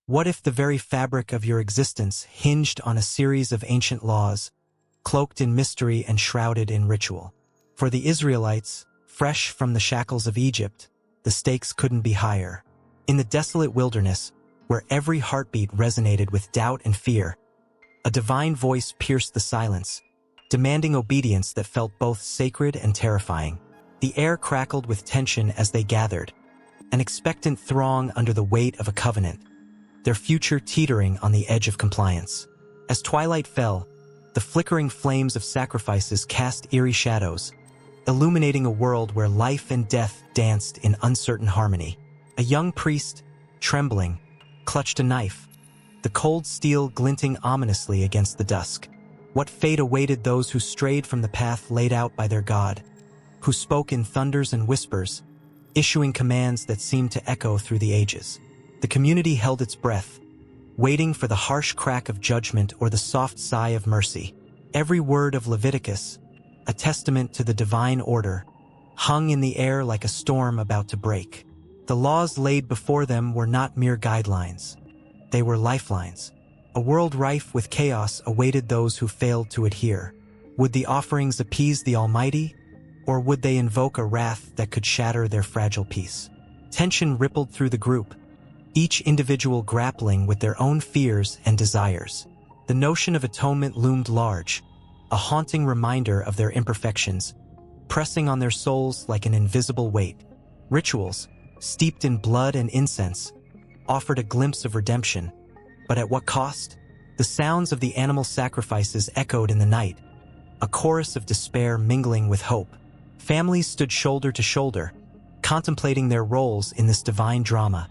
What if the very fabric of your existence hinged on a series of ancient laws, cloaked in mystery and shrouded in ritual? For the Israelites, fresh from the shackles of Egypt, the stakes couldn't be higher. In the desolate wilderness, where every heartbeat resonated with doubt and fear, a divine voice pierced the silence, demanding obedience that felt both sacred and terrifying. The air crackled with tension as they gathered, an expectant throng under the weight of a covenant, their future teetering on the edge of compliance. As twilight fell, the flickering flames of sacrifices cast eerie shadows, illuminating a world where life and death danced in uncertain harmony. A young priest, trembling, clutched a knife, the cold steel glinting ominously against the dusk. What fate awaited those who strayed from the path laid out by their God, who spoke in thunders and whispers, issuing commands that seemed to echo through the ages? The community held its breath, waiting for the harsh crack of judgment or the soft sigh of mercy. Every word of Leviticus, a testament to the divine order, hung in the air like a storm about to break. The laws laid before them were not mere guidelines. They were lifelines. A world rife with chaos awaited those who failed to adhere. Would the offerings appease the Almighty, or would they invoke a wrath that could shatter their fragile peace? Tension rippled through the group, each individual grappling with their own fears and desires. The notion of atonement loomed large, a haunting reminder of their imperfections, pressing on their souls like an invisible weight. Rituals, steeped in blood and incense, offered a glimpse of redemption, but at what cost? The sounds of the animal sacrifices echoed in the night, a chorus of despair mingling with hope. Families stood shoulder to shoulder, contemplating their roles in this divine drama,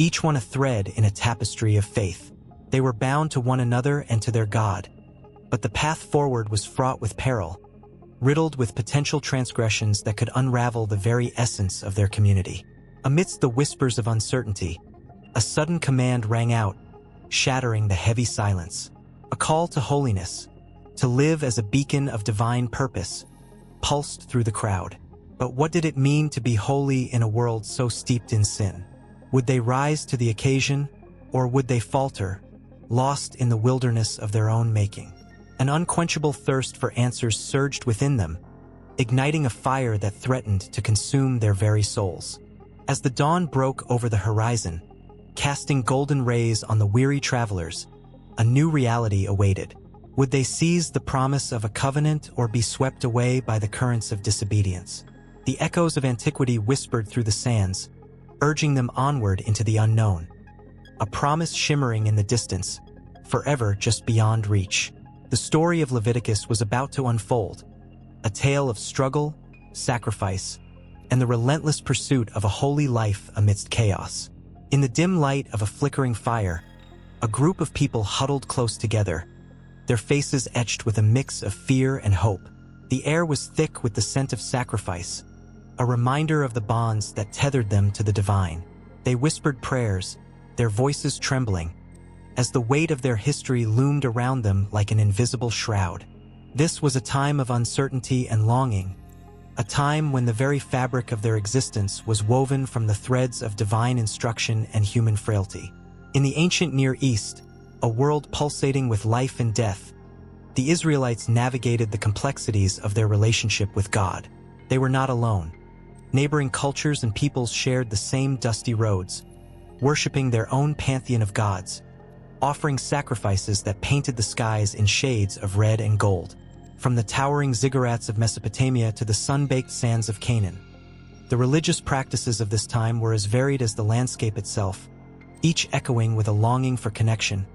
each one a thread in a tapestry of faith. They were bound to one another and to their God, but the path forward was fraught with peril, riddled with potential transgressions that could unravel the very essence of their community. Amidst the whispers of uncertainty, a sudden command rang out, shattering the heavy silence. A call to holiness, to live as a beacon of divine purpose, pulsed through the crowd. But what did it mean to be holy in a world so steeped in sin? Would they rise to the occasion, or would they falter, lost in the wilderness of their own making? An unquenchable thirst for answers surged within them, igniting a fire that threatened to consume their very souls. As the dawn broke over the horizon, casting golden rays on the weary travelers, a new reality awaited. Would they seize the promise of a covenant or be swept away by the currents of disobedience? The echoes of antiquity whispered through the sands, urging them onward into the unknown. A promise shimmering in the distance, forever just beyond reach. The story of Leviticus was about to unfold, a tale of struggle, sacrifice, and the relentless pursuit of a holy life amidst chaos. In the dim light of a flickering fire, a group of people huddled close together, their faces etched with a mix of fear and hope. The air was thick with the scent of sacrifice, a reminder of the bonds that tethered them to the divine. They whispered prayers, their voices trembling, as the weight of their history loomed around them like an invisible shroud. This was a time of uncertainty and longing, a time when the very fabric of their existence was woven from the threads of divine instruction and human frailty. In the ancient Near East, a world pulsating with life and death, the Israelites navigated the complexities of their relationship with God. They were not alone. Neighboring cultures and peoples shared the same dusty roads, worshipping their own pantheon of gods, offering sacrifices that painted the skies in shades of red and gold. From the towering ziggurats of Mesopotamia to the sun-baked sands of Canaan, the religious practices of this time were as varied as the landscape itself, each echoing with a longing for connection,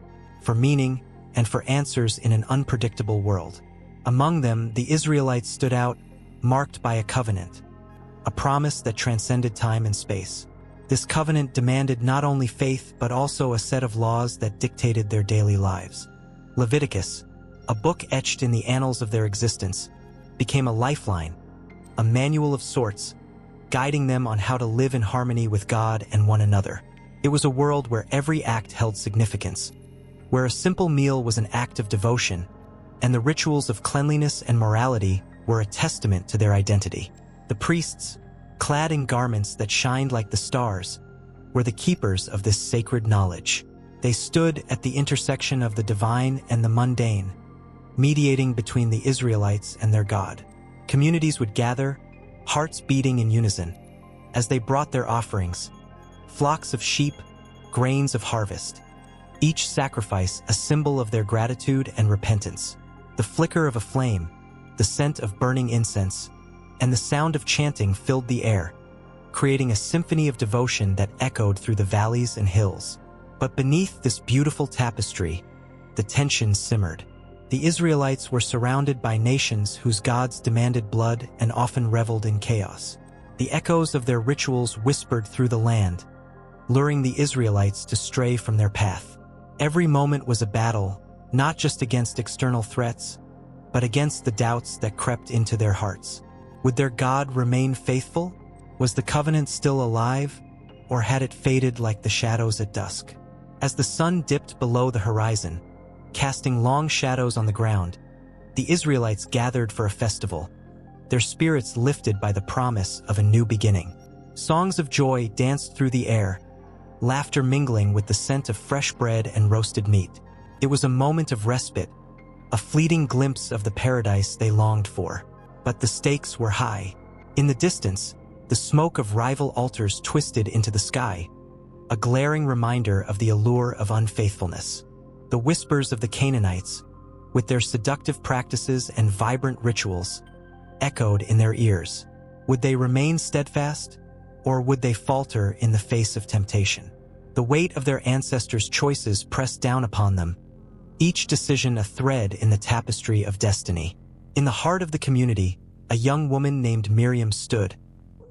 for meaning, and for answers in an unpredictable world. Among them, the Israelites stood out, marked by a covenant, a promise that transcended time and space. This covenant demanded not only faith but also a set of laws that dictated their daily lives. Leviticus, a book etched in the annals of their existence, became a lifeline, a manual of sorts, guiding them on how to live in harmony with God and one another. It was a world where every act held significance, where a simple meal was an act of devotion, and the rituals of cleanliness and morality were a testament to their identity. The priests, clad in garments that shined like the stars, were the keepers of this sacred knowledge. They stood at the intersection of the divine and the mundane, mediating between the Israelites and their God. Communities would gather, hearts beating in unison, as they brought their offerings, flocks of sheep, grains of harvest. Each sacrifice a symbol of their gratitude and repentance. The flicker of a flame, the scent of burning incense, and the sound of chanting filled the air, creating a symphony of devotion that echoed through the valleys and hills. But beneath this beautiful tapestry, the tension simmered. The Israelites were surrounded by nations whose gods demanded blood and often reveled in chaos. The echoes of their rituals whispered through the land, luring the Israelites to stray from their path. Every moment was a battle, not just against external threats, but against the doubts that crept into their hearts. Would their God remain faithful? Was the covenant still alive, or had it faded like the shadows at dusk? As the sun dipped below the horizon, casting long shadows on the ground, the Israelites gathered for a festival, their spirits lifted by the promise of a new beginning. Songs of joy danced through the air, laughter mingling with the scent of fresh bread and roasted meat. It was a moment of respite, a fleeting glimpse of the paradise they longed for. But the stakes were high. In the distance, the smoke of rival altars twisted into the sky, a glaring reminder of the allure of unfaithfulness. The whispers of the Canaanites, with their seductive practices and vibrant rituals, echoed in their ears. Would they remain steadfast, or would they falter in the face of temptation? The weight of their ancestors' choices pressed down upon them, each decision a thread in the tapestry of destiny. In the heart of the community, a young woman named Miriam stood,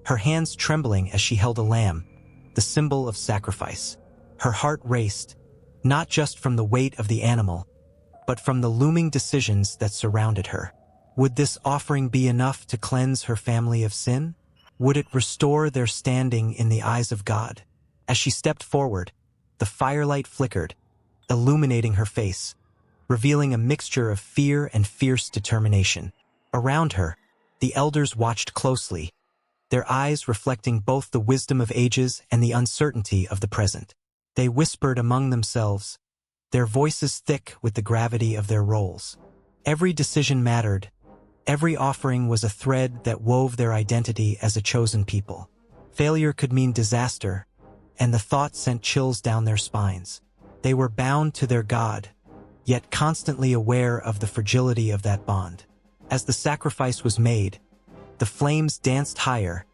her hands trembling as she held a lamb, the symbol of sacrifice. Her heart raced, not just from the weight of the animal, but from the looming decisions that surrounded her. Would this offering be enough to cleanse her family of sin? Would it restore their standing in the eyes of God? As she stepped forward, the firelight flickered, illuminating her face, revealing a mixture of fear and fierce determination. Around her, the elders watched closely, their eyes reflecting both the wisdom of ages and the uncertainty of the present. They whispered among themselves, their voices thick with the gravity of their roles. Every decision mattered. Every offering was a thread that wove their identity as a chosen people. Failure could mean disaster, and the thought sent chills down their spines. They were bound to their God, yet constantly aware of the fragility of that bond. As the sacrifice was made, the flames danced higher,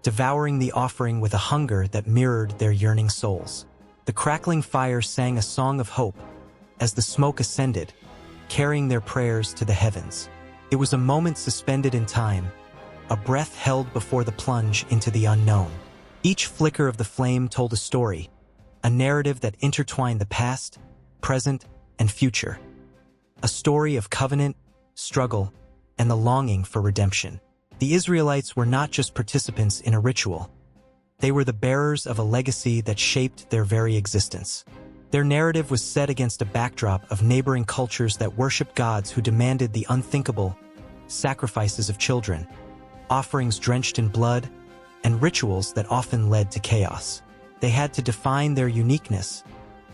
devouring the offering with a hunger that mirrored their yearning souls. The crackling fire sang a song of hope as the smoke ascended, carrying their prayers to the heavens. It was a moment suspended in time, a breath held before the plunge into the unknown. Each flicker of the flame told a story, a narrative that intertwined the past, present, and future. A story of covenant, struggle, and the longing for redemption. The Israelites were not just participants in a ritual. They were the bearers of a legacy that shaped their very existence. Their narrative was set against a backdrop of neighboring cultures that worshiped gods who demanded the unthinkable, sacrifices of children, offerings drenched in blood, and rituals that often led to chaos. They had to define their uniqueness,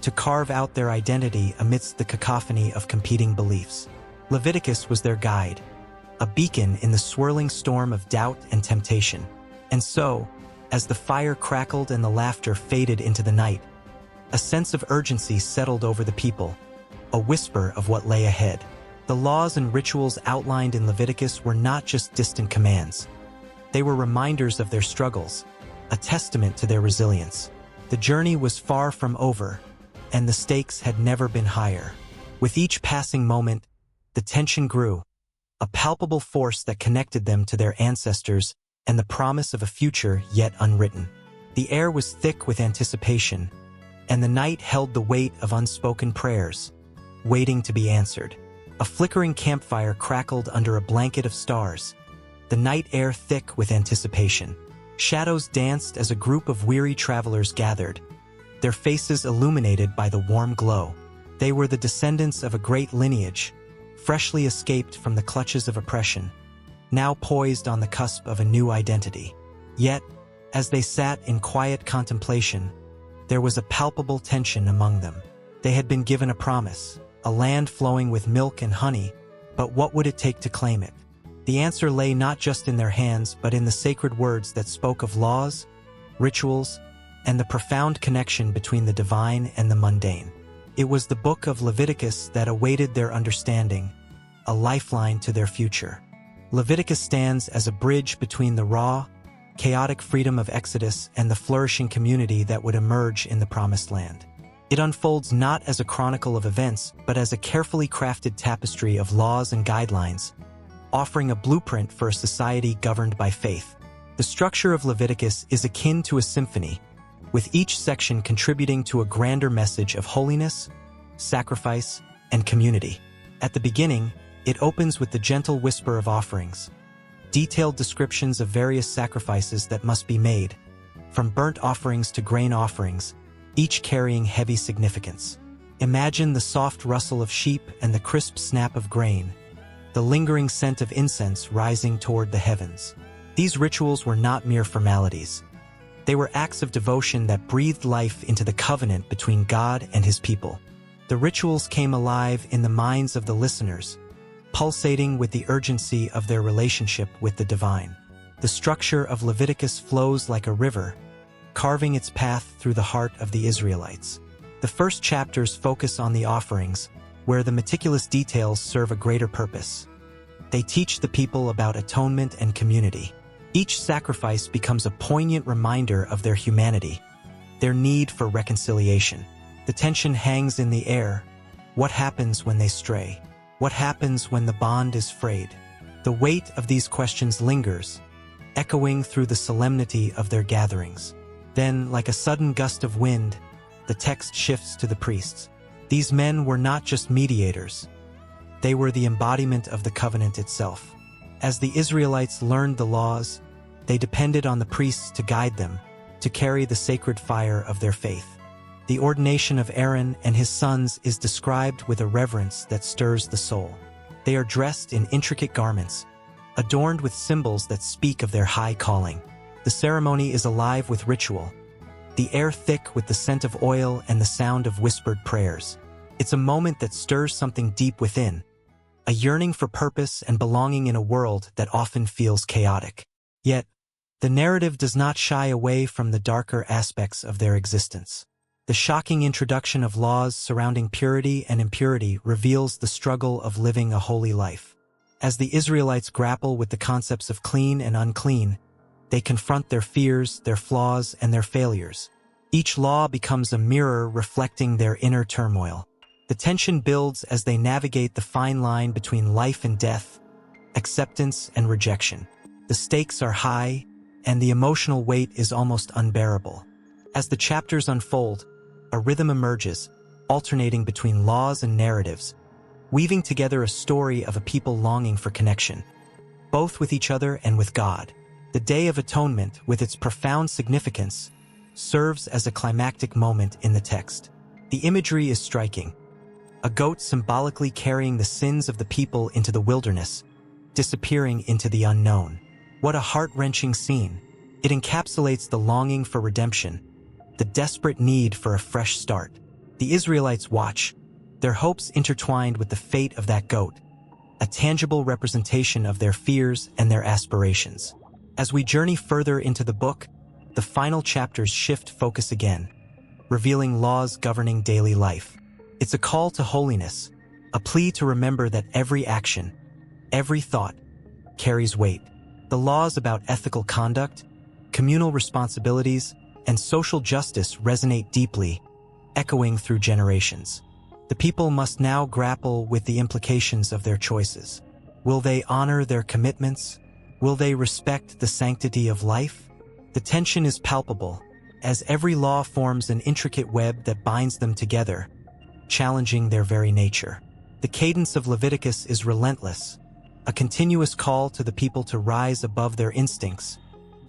to carve out their identity amidst the cacophony of competing beliefs. Leviticus was their guide, a beacon in the swirling storm of doubt and temptation. And so, as the fire crackled and the laughter faded into the night, a sense of urgency settled over the people, a whisper of what lay ahead. The laws and rituals outlined in Leviticus were not just distant commands. They were reminders of their struggles, a testament to their resilience. The journey was far from over, and the stakes had never been higher. With each passing moment, the tension grew, a palpable force that connected them to their ancestors and the promise of a future yet unwritten. The air was thick with anticipation, and the night held the weight of unspoken prayers, waiting to be answered. A flickering campfire crackled under a blanket of stars, the night air thick with anticipation. Shadows danced as a group of weary travelers gathered, their faces illuminated by the warm glow. They were the descendants of a great lineage, freshly escaped from the clutches of oppression, now poised on the cusp of a new identity. Yet, as they sat in quiet contemplation, there was a palpable tension among them. They had been given a promise, a land flowing with milk and honey, but what would it take to claim it? The answer lay not just in their hands, but in the sacred words that spoke of laws, rituals, and the profound connection between the divine and the mundane. It was the Book of Leviticus that awaited their understanding, a lifeline to their future. Leviticus stands as a bridge between the raw, chaotic freedom of Exodus and the flourishing community that would emerge in the Promised Land. It unfolds not as a chronicle of events, but as a carefully crafted tapestry of laws and guidelines, offering a blueprint for a society governed by faith. The structure of Leviticus is akin to a symphony, with each section contributing to a grander message of holiness, sacrifice, and community. At the beginning, it opens with the gentle whisper of offerings, detailed descriptions of various sacrifices that must be made, from burnt offerings to grain offerings, each carrying heavy significance. Imagine the soft rustle of sheep and the crisp snap of grain, the lingering scent of incense rising toward the heavens. These rituals were not mere formalities. They were acts of devotion that breathed life into the covenant between God and his people. The rituals came alive in the minds of the listeners, pulsating with the urgency of their relationship with the divine. The structure of Leviticus flows like a river, carving its path through the heart of the Israelites. The first chapters focus on the offerings, where the meticulous details serve a greater purpose. They teach the people about atonement and community. Each sacrifice becomes a poignant reminder of their humanity, their need for reconciliation. The tension hangs in the air. What happens when they stray? What happens when the bond is frayed? The weight of these questions lingers, echoing through the solemnity of their gatherings. Then, like a sudden gust of wind, the text shifts to the priests. These men were not just mediators. They were the embodiment of the covenant itself. As the Israelites learned the laws, they depended on the priests to guide them, to carry the sacred fire of their faith. The ordination of Aaron and his sons is described with a reverence that stirs the soul. They are dressed in intricate garments, adorned with symbols that speak of their high calling. The ceremony is alive with ritual, the air thick with the scent of oil and the sound of whispered prayers. It's a moment that stirs something deep within, a yearning for purpose and belonging in a world that often feels chaotic. Yet, the narrative does not shy away from the darker aspects of their existence. The shocking introduction of laws surrounding purity and impurity reveals the struggle of living a holy life. As the Israelites grapple with the concepts of clean and unclean, they confront their fears, their flaws, and their failures. Each law becomes a mirror reflecting their inner turmoil. The tension builds as they navigate the fine line between life and death, acceptance and rejection. The stakes are high, and the emotional weight is almost unbearable. As the chapters unfold, a rhythm emerges, alternating between laws and narratives, weaving together a story of a people longing for connection, both with each other and with God. The Day of Atonement, with its profound significance, serves as a climactic moment in the text. The imagery is striking. A goat symbolically carrying the sins of the people into the wilderness, disappearing into the unknown. What a heart-wrenching scene. It encapsulates the longing for redemption, the desperate need for a fresh start. The Israelites watch, their hopes intertwined with the fate of that goat, a tangible representation of their fears and their aspirations. As we journey further into the book, the final chapters shift focus again, revealing laws governing daily life. It's a call to holiness, a plea to remember that every action, every thought, carries weight. The laws about ethical conduct, communal responsibilities, and social justice resonate deeply, echoing through generations. The people must now grapple with the implications of their choices. Will they honor their commitments? Will they respect the sanctity of life? The tension is palpable, as every law forms an intricate web that binds them together, challenging their very nature. The cadence of Leviticus is relentless, a continuous call to the people to rise above their instincts,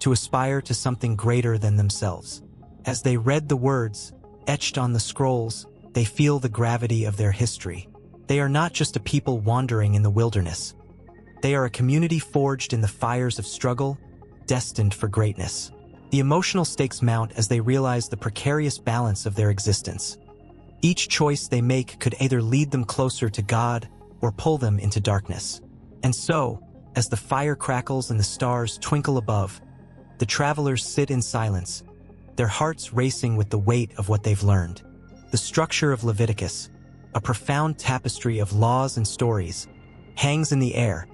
to aspire to something greater than themselves. As they read the words, etched on the scrolls, they feel the gravity of their history. They are not just a people wandering in the wilderness. They are a community forged in the fires of struggle, destined for greatness. The emotional stakes mount as they realize the precarious balance of their existence. Each choice they make could either lead them closer to God or pull them into darkness. And so, as the fire crackles and the stars twinkle above, the travelers sit in silence, their hearts racing with the weight of what they've learned. The structure of Leviticus, a profound tapestry of laws and stories, hangs in the air,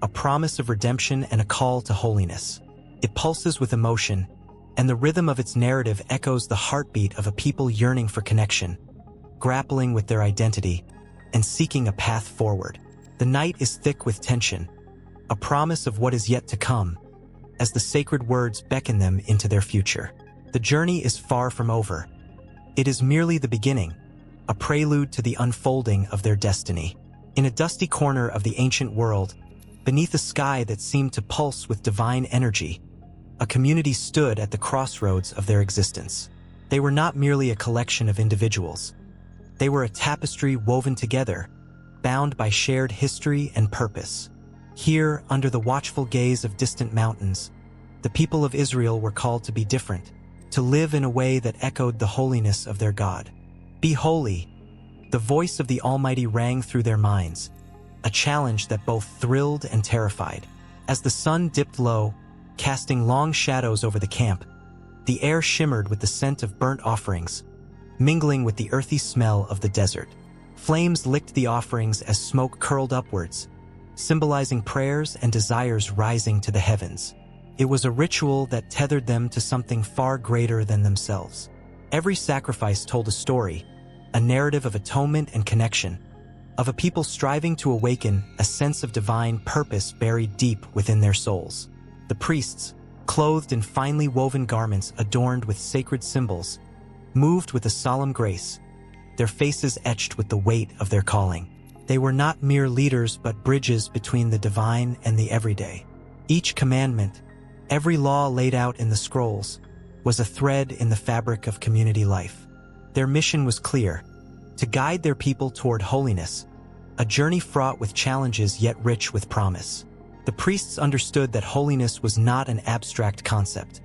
a promise of redemption and a call to holiness. It pulses with emotion, and the rhythm of its narrative echoes the heartbeat of a people yearning for connection, grappling with their identity, and seeking a path forward. The night is thick with tension, a promise of what is yet to come, as the sacred words beckon them into their future. The journey is far from over. It is merely the beginning, a prelude to the unfolding of their destiny. In a dusty corner of the ancient world, beneath a sky that seemed to pulse with divine energy, a community stood at the crossroads of their existence. They were not merely a collection of individuals. They were a tapestry woven together, bound by shared history and purpose. Here, under the watchful gaze of distant mountains, the people of Israel were called to be different, to live in a way that echoed the holiness of their God. Be holy, the voice of the Almighty rang through their minds, a challenge that both thrilled and terrified. As the sun dipped low, casting long shadows over the camp, the air shimmered with the scent of burnt offerings, mingling with the earthy smell of the desert. Flames licked the offerings as smoke curled upwards, symbolizing prayers and desires rising to the heavens. It was a ritual that tethered them to something far greater than themselves. Every sacrifice told a story, a narrative of atonement and connection, of a people striving to awaken a sense of divine purpose buried deep within their souls. The priests, clothed in finely woven garments adorned with sacred symbols, moved with a solemn grace, their faces etched with the weight of their calling. They were not mere leaders but bridges between the divine and the everyday. Each commandment, every law laid out in the scrolls, was a thread in the fabric of community life. Their mission was clear: to guide their people toward holiness, a journey fraught with challenges yet rich with promise. The priests understood that holiness was not an abstract concept.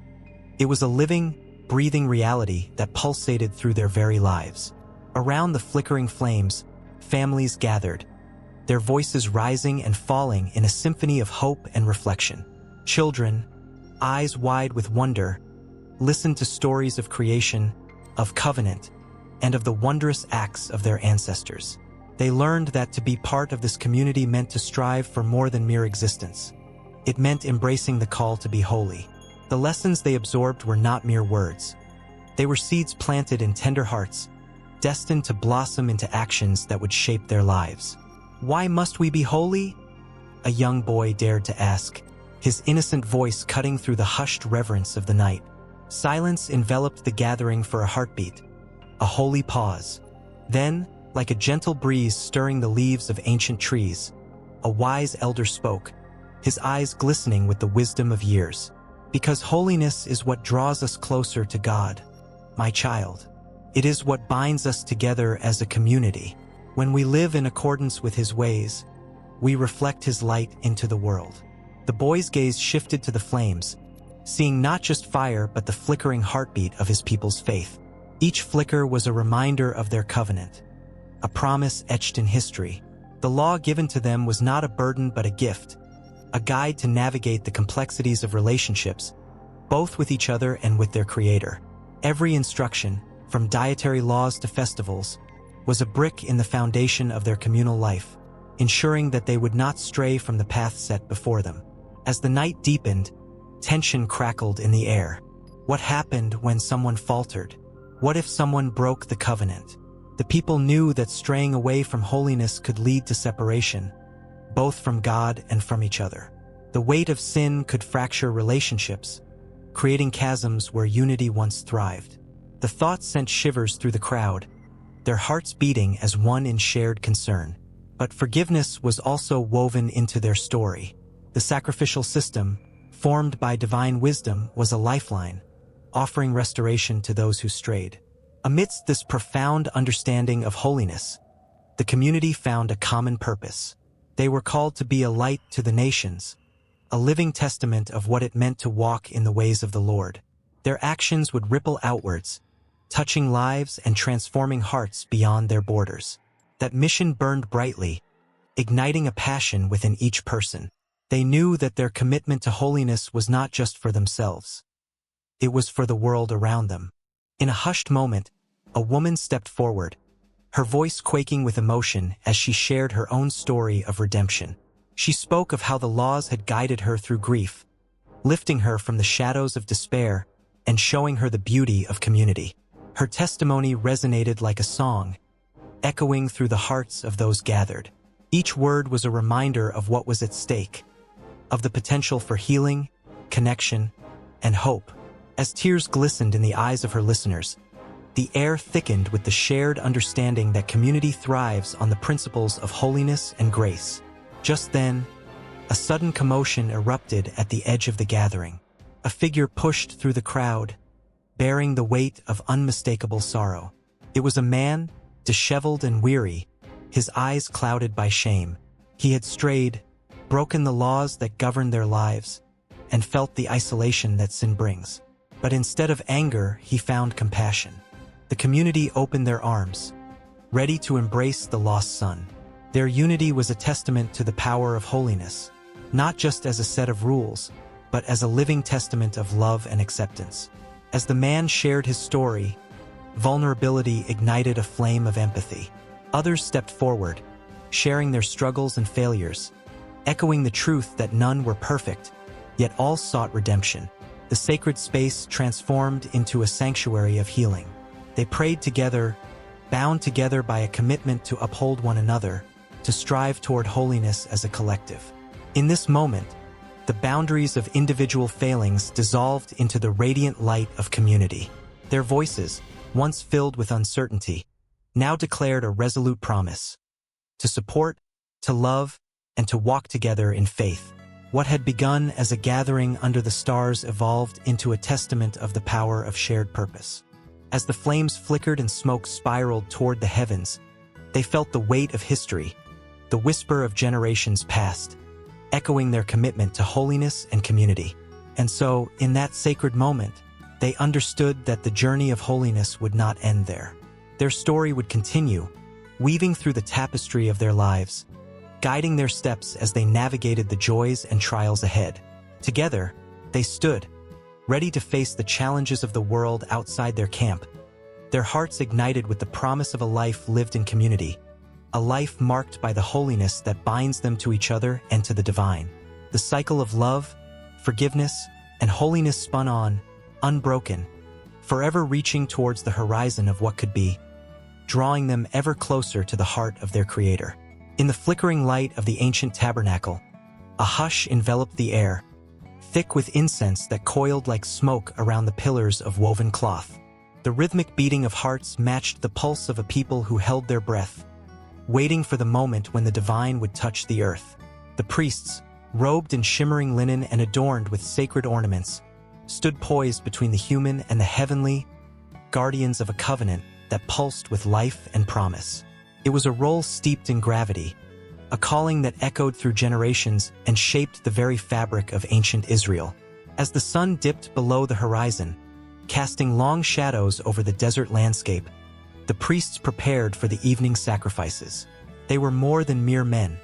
It was a living, breathing reality that pulsated through their very lives. Around the flickering flames, families gathered, their voices rising and falling in a symphony of hope and reflection. Children, eyes wide with wonder, listened to stories of creation, of covenant, and of the wondrous acts of their ancestors. They learned that to be part of this community meant to strive for more than mere existence. It meant embracing the call to be holy. The lessons they absorbed were not mere words. They were seeds planted in tender hearts, destined to blossom into actions that would shape their lives. Why must we be holy? A young boy dared to ask, his innocent voice cutting through the hushed reverence of the night. Silence enveloped the gathering for a heartbeat, a holy pause. Then, like a gentle breeze stirring the leaves of ancient trees, a wise elder spoke, his eyes glistening with the wisdom of years. Because holiness is what draws us closer to God, my child. It is what binds us together as a community. When we live in accordance with His ways, we reflect His light into the world. The boy's gaze shifted to the flames, seeing not just fire but the flickering heartbeat of his people's faith. Each flicker was a reminder of their covenant, a promise etched in history. The law given to them was not a burden but a gift, a guide to navigate the complexities of relationships, both with each other and with their Creator. Every instruction, from dietary laws to festivals, was a brick in the foundation of their communal life, ensuring that they would not stray from the path set before them. As the night deepened, tension crackled in the air. What happened when someone faltered? What if someone broke the covenant? The people knew that straying away from holiness could lead to separation, both from God and from each other. The weight of sin could fracture relationships, creating chasms where unity once thrived. The thought sent shivers through the crowd, their hearts beating as one in shared concern. But forgiveness was also woven into their story. The sacrificial system, formed by divine wisdom, was a lifeline, offering restoration to those who strayed. Amidst this profound understanding of holiness, the community found a common purpose. They were called to be a light to the nations, a living testament of what it meant to walk in the ways of the Lord. Their actions would ripple outwards, touching lives and transforming hearts beyond their borders. That mission burned brightly, igniting a passion within each person. They knew that their commitment to holiness was not just for themselves. It was for the world around them. In a hushed moment, a woman stepped forward, her voice quaking with emotion as she shared her own story of redemption. She spoke of how the laws had guided her through grief, lifting her from the shadows of despair and showing her the beauty of community. Her testimony resonated like a song, echoing through the hearts of those gathered. Each word was a reminder of what was at stake, of the potential for healing, connection, and hope. As tears glistened in the eyes of her listeners, the air thickened with the shared understanding that community thrives on the principles of holiness and grace. Just then, a sudden commotion erupted at the edge of the gathering. A figure pushed through the crowd, bearing the weight of unmistakable sorrow. It was a man, disheveled and weary, his eyes clouded by shame. He had strayed, broken the laws that govern their lives, and felt the isolation that sin brings. But instead of anger, he found compassion. The community opened their arms, ready to embrace the lost son. Their unity was a testament to the power of holiness, not just as a set of rules, but as a living testament of love and acceptance. As the man shared his story, vulnerability ignited a flame of empathy. Others stepped forward, sharing their struggles and failures, echoing the truth that none were perfect, yet all sought redemption. The sacred space transformed into a sanctuary of healing. They prayed together, bound together by a commitment to uphold one another, to strive toward holiness as a collective. In this moment, the boundaries of individual failings dissolved into the radiant light of community. Their voices, once filled with uncertainty, now declared a resolute promise: to support, to love, and to walk together in faith. What had begun as a gathering under the stars evolved into a testament of the power of shared purpose. As the flames flickered and smoke spiraled toward the heavens, they felt the weight of history, the whisper of generations past, echoing their commitment to holiness and community. And so, in that sacred moment, they understood that the journey of holiness would not end there. Their story would continue, weaving through the tapestry of their lives, guiding their steps as they navigated the joys and trials ahead. Together, they stood, ready to face the challenges of the world outside their camp, their hearts ignited with the promise of a life lived in community, a life marked by the holiness that binds them to each other and to the divine. The cycle of love, forgiveness, and holiness spun on, unbroken, forever reaching towards the horizon of what could be, drawing them ever closer to the heart of their Creator. In the flickering light of the ancient tabernacle, a hush enveloped the air, thick with incense that coiled like smoke around the pillars of woven cloth. The rhythmic beating of hearts matched the pulse of a people who held their breath, waiting for the moment when the divine would touch the earth. The priests, robed in shimmering linen and adorned with sacred ornaments, stood poised between the human and the heavenly, guardians of a covenant that pulsed with life and promise. It was a role steeped in gravity, a calling that echoed through generations and shaped the very fabric of ancient Israel. As the sun dipped below the horizon, casting long shadows over the desert landscape, the priests prepared for the evening sacrifices. They were more than mere men.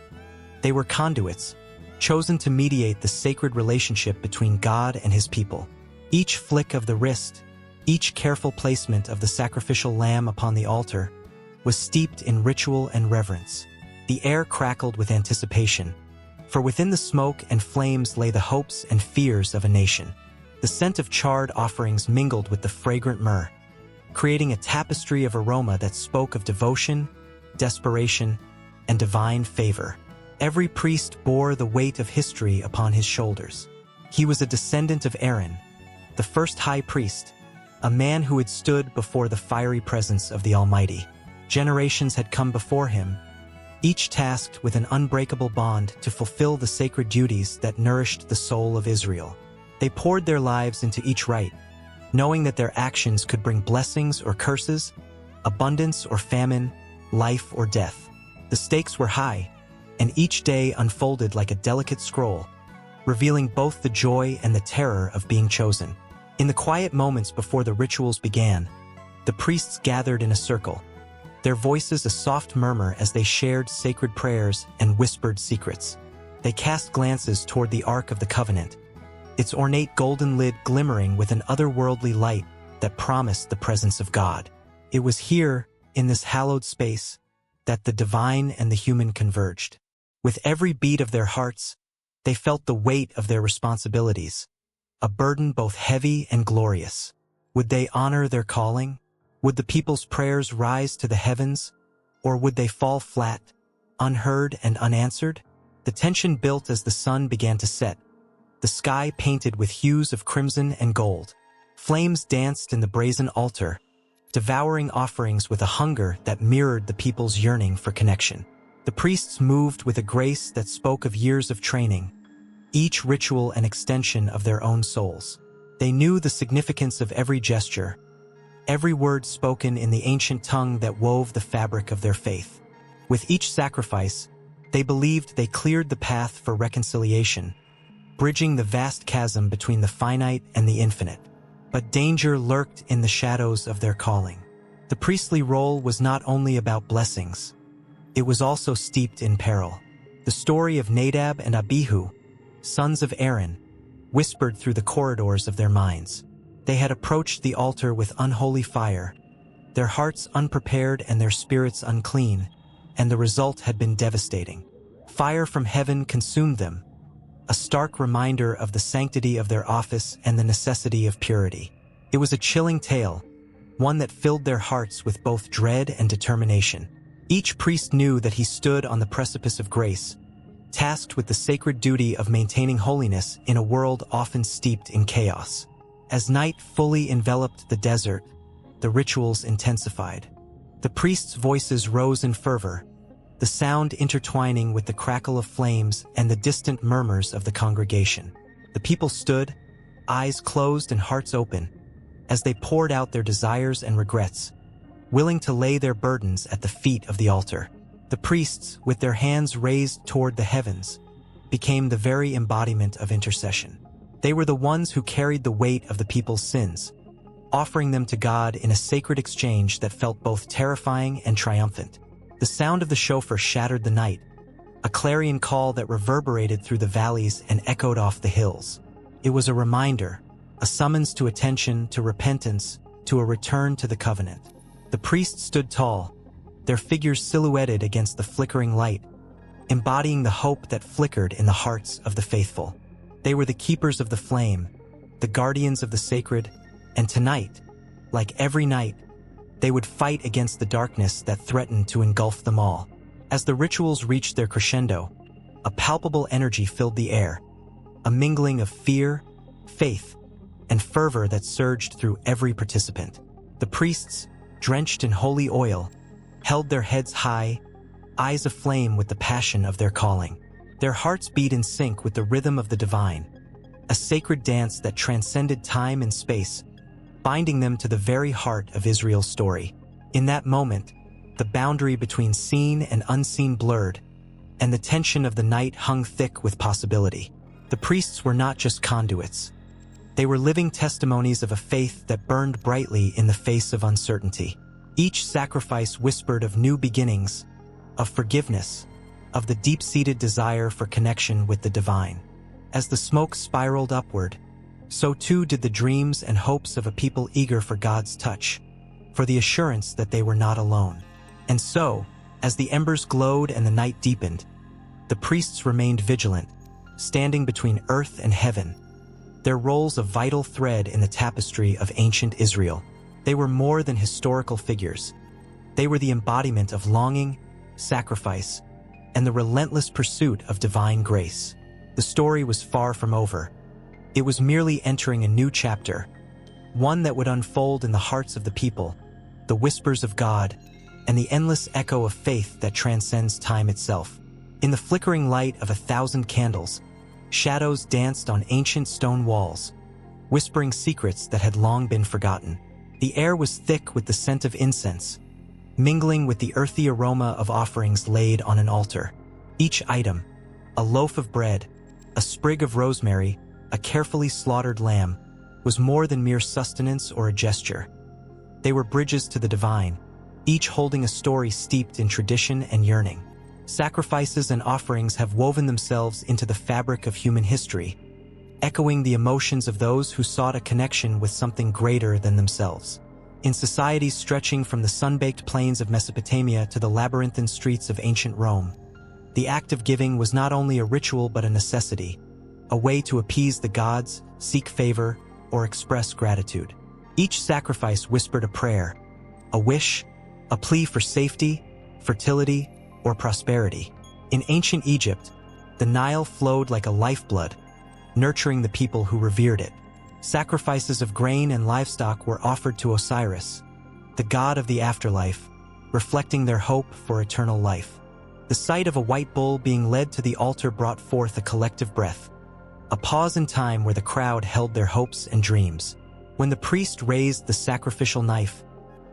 They were conduits, chosen to mediate the sacred relationship between God and his people. Each flick of the wrist, each careful placement of the sacrificial lamb upon the altar, was steeped in ritual and reverence. The air crackled with anticipation, for within the smoke and flames lay the hopes and fears of a nation. The scent of charred offerings mingled with the fragrant myrrh, creating a tapestry of aroma that spoke of devotion, desperation, and divine favor. Every priest bore the weight of history upon his shoulders. He was a descendant of Aaron, the first high priest, a man who had stood before the fiery presence of the Almighty. Generations had come before him, each tasked with an unbreakable bond to fulfill the sacred duties that nourished the soul of Israel. They poured their lives into each rite, knowing that their actions could bring blessings or curses, abundance or famine, life or death. The stakes were high, and each day unfolded like a delicate scroll, revealing both the joy and the terror of being chosen. In the quiet moments before the rituals began, The priests gathered in a circle, their voices a soft murmur as they shared sacred prayers and whispered secrets. They cast glances toward the Ark of the Covenant, its ornate golden lid glimmering with an otherworldly light that promised the presence of God. It was here, in this hallowed space, that the divine and the human converged. With every beat of their hearts, they felt the weight of their responsibilities, a burden both heavy and glorious. Would they honor their calling? Would the people's prayers rise to the heavens, or would they fall flat, unheard and unanswered? The tension built as the sun began to set, the sky painted with hues of crimson and gold. Flames danced in the brazen altar, devouring offerings with a hunger that mirrored the people's yearning for connection. The priests moved with a grace that spoke of years of training, each ritual an extension of their own souls. They knew the significance of every gesture, every word spoken in the ancient tongue that wove the fabric of their faith. With each sacrifice, they believed they cleared the path for reconciliation, bridging the vast chasm between the finite and the infinite. But danger lurked in the shadows of their calling. The priestly role was not only about blessings, it was also steeped in peril. The story of Nadab and Abihu, sons of Aaron, whispered through the corridors of their minds. They had approached the altar with unholy fire, their hearts unprepared and their spirits unclean, and the result had been devastating. Fire from heaven consumed them, a stark reminder of the sanctity of their office and the necessity of purity. It was a chilling tale, one that filled their hearts with both dread and determination. Each priest knew that he stood on the precipice of grace, tasked with the sacred duty of maintaining holiness in a world often steeped in chaos. As night fully enveloped the desert, the rituals intensified. The priests' voices rose in fervor, the sound intertwining with the crackle of flames and the distant murmurs of the congregation. The people stood, eyes closed and hearts open, as they poured out their desires and regrets, willing to lay their burdens at the feet of the altar. The priests, with their hands raised toward the heavens, became the very embodiment of intercession. They were the ones who carried the weight of the people's sins, offering them to God in a sacred exchange that felt both terrifying and triumphant. The sound of the shofar shattered the night, a clarion call that reverberated through the valleys and echoed off the hills. It was a reminder, a summons to attention, to repentance, to a return to the covenant. The priests stood tall, their figures silhouetted against the flickering light, embodying the hope that flickered in the hearts of the faithful. They were the keepers of the flame, the guardians of the sacred, and tonight, like every night, they would fight against the darkness that threatened to engulf them all. As the rituals reached their crescendo, a palpable energy filled the air, a mingling of fear, faith, and fervor that surged through every participant. The priests, drenched in holy oil, held their heads high, eyes aflame with the passion of their calling. Their hearts beat in sync with the rhythm of the divine, a sacred dance that transcended time and space, binding them to the very heart of Israel's story. In that moment, the boundary between seen and unseen blurred, and the tension of the night hung thick with possibility. The priests were not just conduits. They were living testimonies of a faith that burned brightly in the face of uncertainty. Each sacrifice whispered of new beginnings, of forgiveness, of the deep-seated desire for connection with the divine. As the smoke spiraled upward, so too did the dreams and hopes of a people eager for God's touch, for the assurance that they were not alone. And so, as the embers glowed and the night deepened, the priests remained vigilant, standing between earth and heaven, their roles a vital thread in the tapestry of ancient Israel. They were more than historical figures. They were the embodiment of longing, sacrifice, and the relentless pursuit of divine grace. The story was far from over. It was merely entering a new chapter, one that would unfold in the hearts of the people, the whispers of God, and the endless echo of faith that transcends time itself. In the flickering light of 1,000 candles, shadows danced on ancient stone walls, whispering secrets that had long been forgotten. The air was thick with the scent of incense, mingling with the earthy aroma of offerings laid on an altar. Each item, a loaf of bread, a sprig of rosemary, a carefully slaughtered lamb, was more than mere sustenance or a gesture. They were bridges to the divine, each holding a story steeped in tradition and yearning. Sacrifices and offerings have woven themselves into the fabric of human history, echoing the emotions of those who sought a connection with something greater than themselves. In societies stretching from the sun-baked plains of Mesopotamia to the labyrinthine streets of ancient Rome, the act of giving was not only a ritual but a necessity, a way to appease the gods, seek favor, or express gratitude. Each sacrifice whispered a prayer, a wish, a plea for safety, fertility, or prosperity. In ancient Egypt, the Nile flowed like a lifeblood, nurturing the people who revered it. Sacrifices of grain and livestock were offered to Osiris, the god of the afterlife, reflecting their hope for eternal life. The sight of a white bull being led to the altar brought forth a collective breath, a pause in time where the crowd held their hopes and dreams. When the priest raised the sacrificial knife,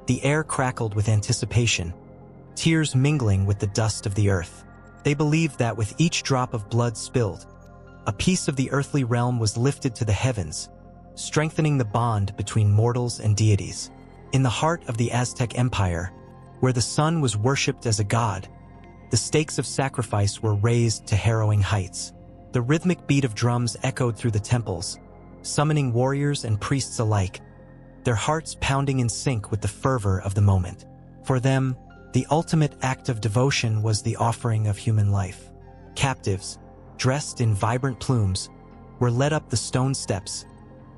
the air crackled with anticipation, tears mingling with the dust of the earth. They believed that with each drop of blood spilled, a piece of the earthly realm was lifted to the heavens, strengthening the bond between mortals and deities. In the heart of the Aztec Empire, where the sun was worshipped as a god, the stakes of sacrifice were raised to harrowing heights. The rhythmic beat of drums echoed through the temples, summoning warriors and priests alike, their hearts pounding in sync with the fervor of the moment. For them, the ultimate act of devotion was the offering of human life. Captives, dressed in vibrant plumes, were led up the stone steps,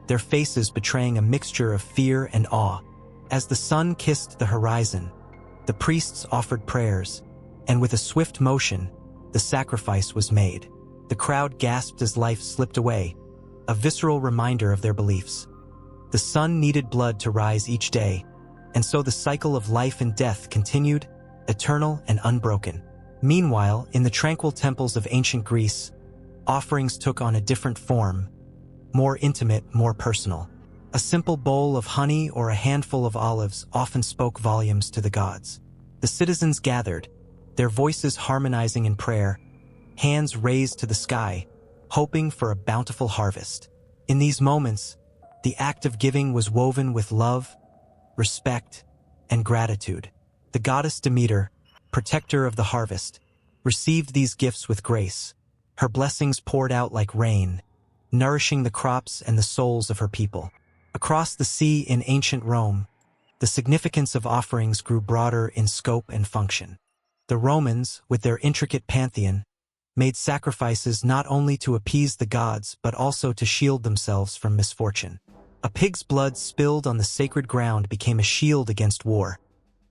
their faces betraying a mixture of fear and awe. As the sun kissed the horizon, the priests offered prayers, and with a swift motion, the sacrifice was made. The crowd gasped as life slipped away, a visceral reminder of their beliefs. The sun needed blood to rise each day, and so the cycle of life and death continued, eternal and unbroken. Meanwhile, in the tranquil temples of ancient Greece, offerings took on a different form, more intimate, more personal. A simple bowl of honey or a handful of olives often spoke volumes to the gods. The citizens gathered, their voices harmonizing in prayer, hands raised to the sky, hoping for a bountiful harvest. In these moments, the act of giving was woven with love, respect, and gratitude. The goddess Demeter, protector of the harvest, received these gifts with grace. Her blessings poured out like rain, nourishing the crops and the souls of her people. Across the sea in ancient Rome, the significance of offerings grew broader in scope and function. The Romans, with their intricate pantheon, made sacrifices not only to appease the gods but also to shield themselves from misfortune. A pig's blood spilled on the sacred ground became a shield against war.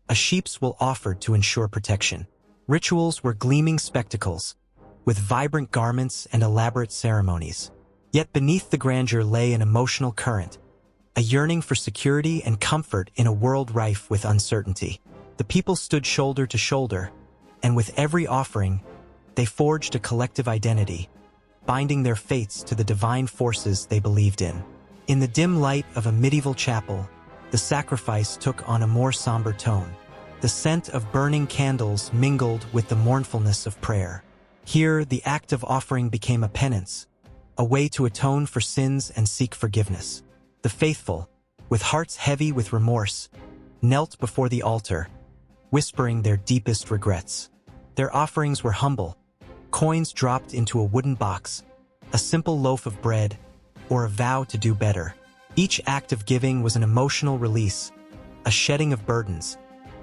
A sheep's wool offered to ensure protection. Rituals were gleaming spectacles, with vibrant garments and elaborate ceremonies. Yet beneath the grandeur lay an emotional current, a yearning for security and comfort in a world rife with uncertainty. The people stood shoulder to shoulder, and with every offering, they forged a collective identity, binding their fates to the divine forces they believed in. In the dim light of a medieval chapel, the sacrifice took on a more somber tone. The scent of burning candles mingled with the mournfulness of prayer. Here, the act of offering became a penance, a way to atone for sins and seek forgiveness. The faithful, with hearts heavy with remorse, knelt before the altar, whispering their deepest regrets. Their offerings were humble, coins dropped into a wooden box, a simple loaf of bread, or a vow to do better. Each act of giving was an emotional release, a shedding of burdens,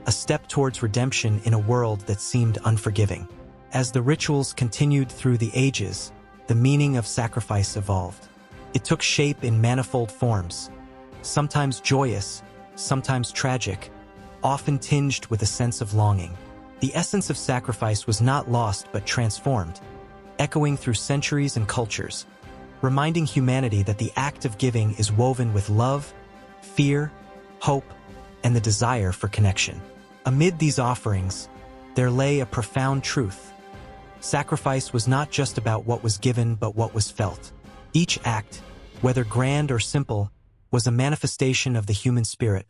a step towards redemption in a world that seemed unforgiving. As the rituals continued through the ages, the meaning of sacrifice evolved. It took shape in manifold forms, sometimes joyous, sometimes tragic, often tinged with a sense of longing. The essence of sacrifice was not lost but transformed, echoing through centuries and cultures, reminding humanity that the act of giving is woven with love, fear, hope, and the desire for connection. Amid these offerings, there lay a profound truth. Sacrifice was not just about what was given but what was felt. Each act, whether grand or simple, was a manifestation of the human spirit,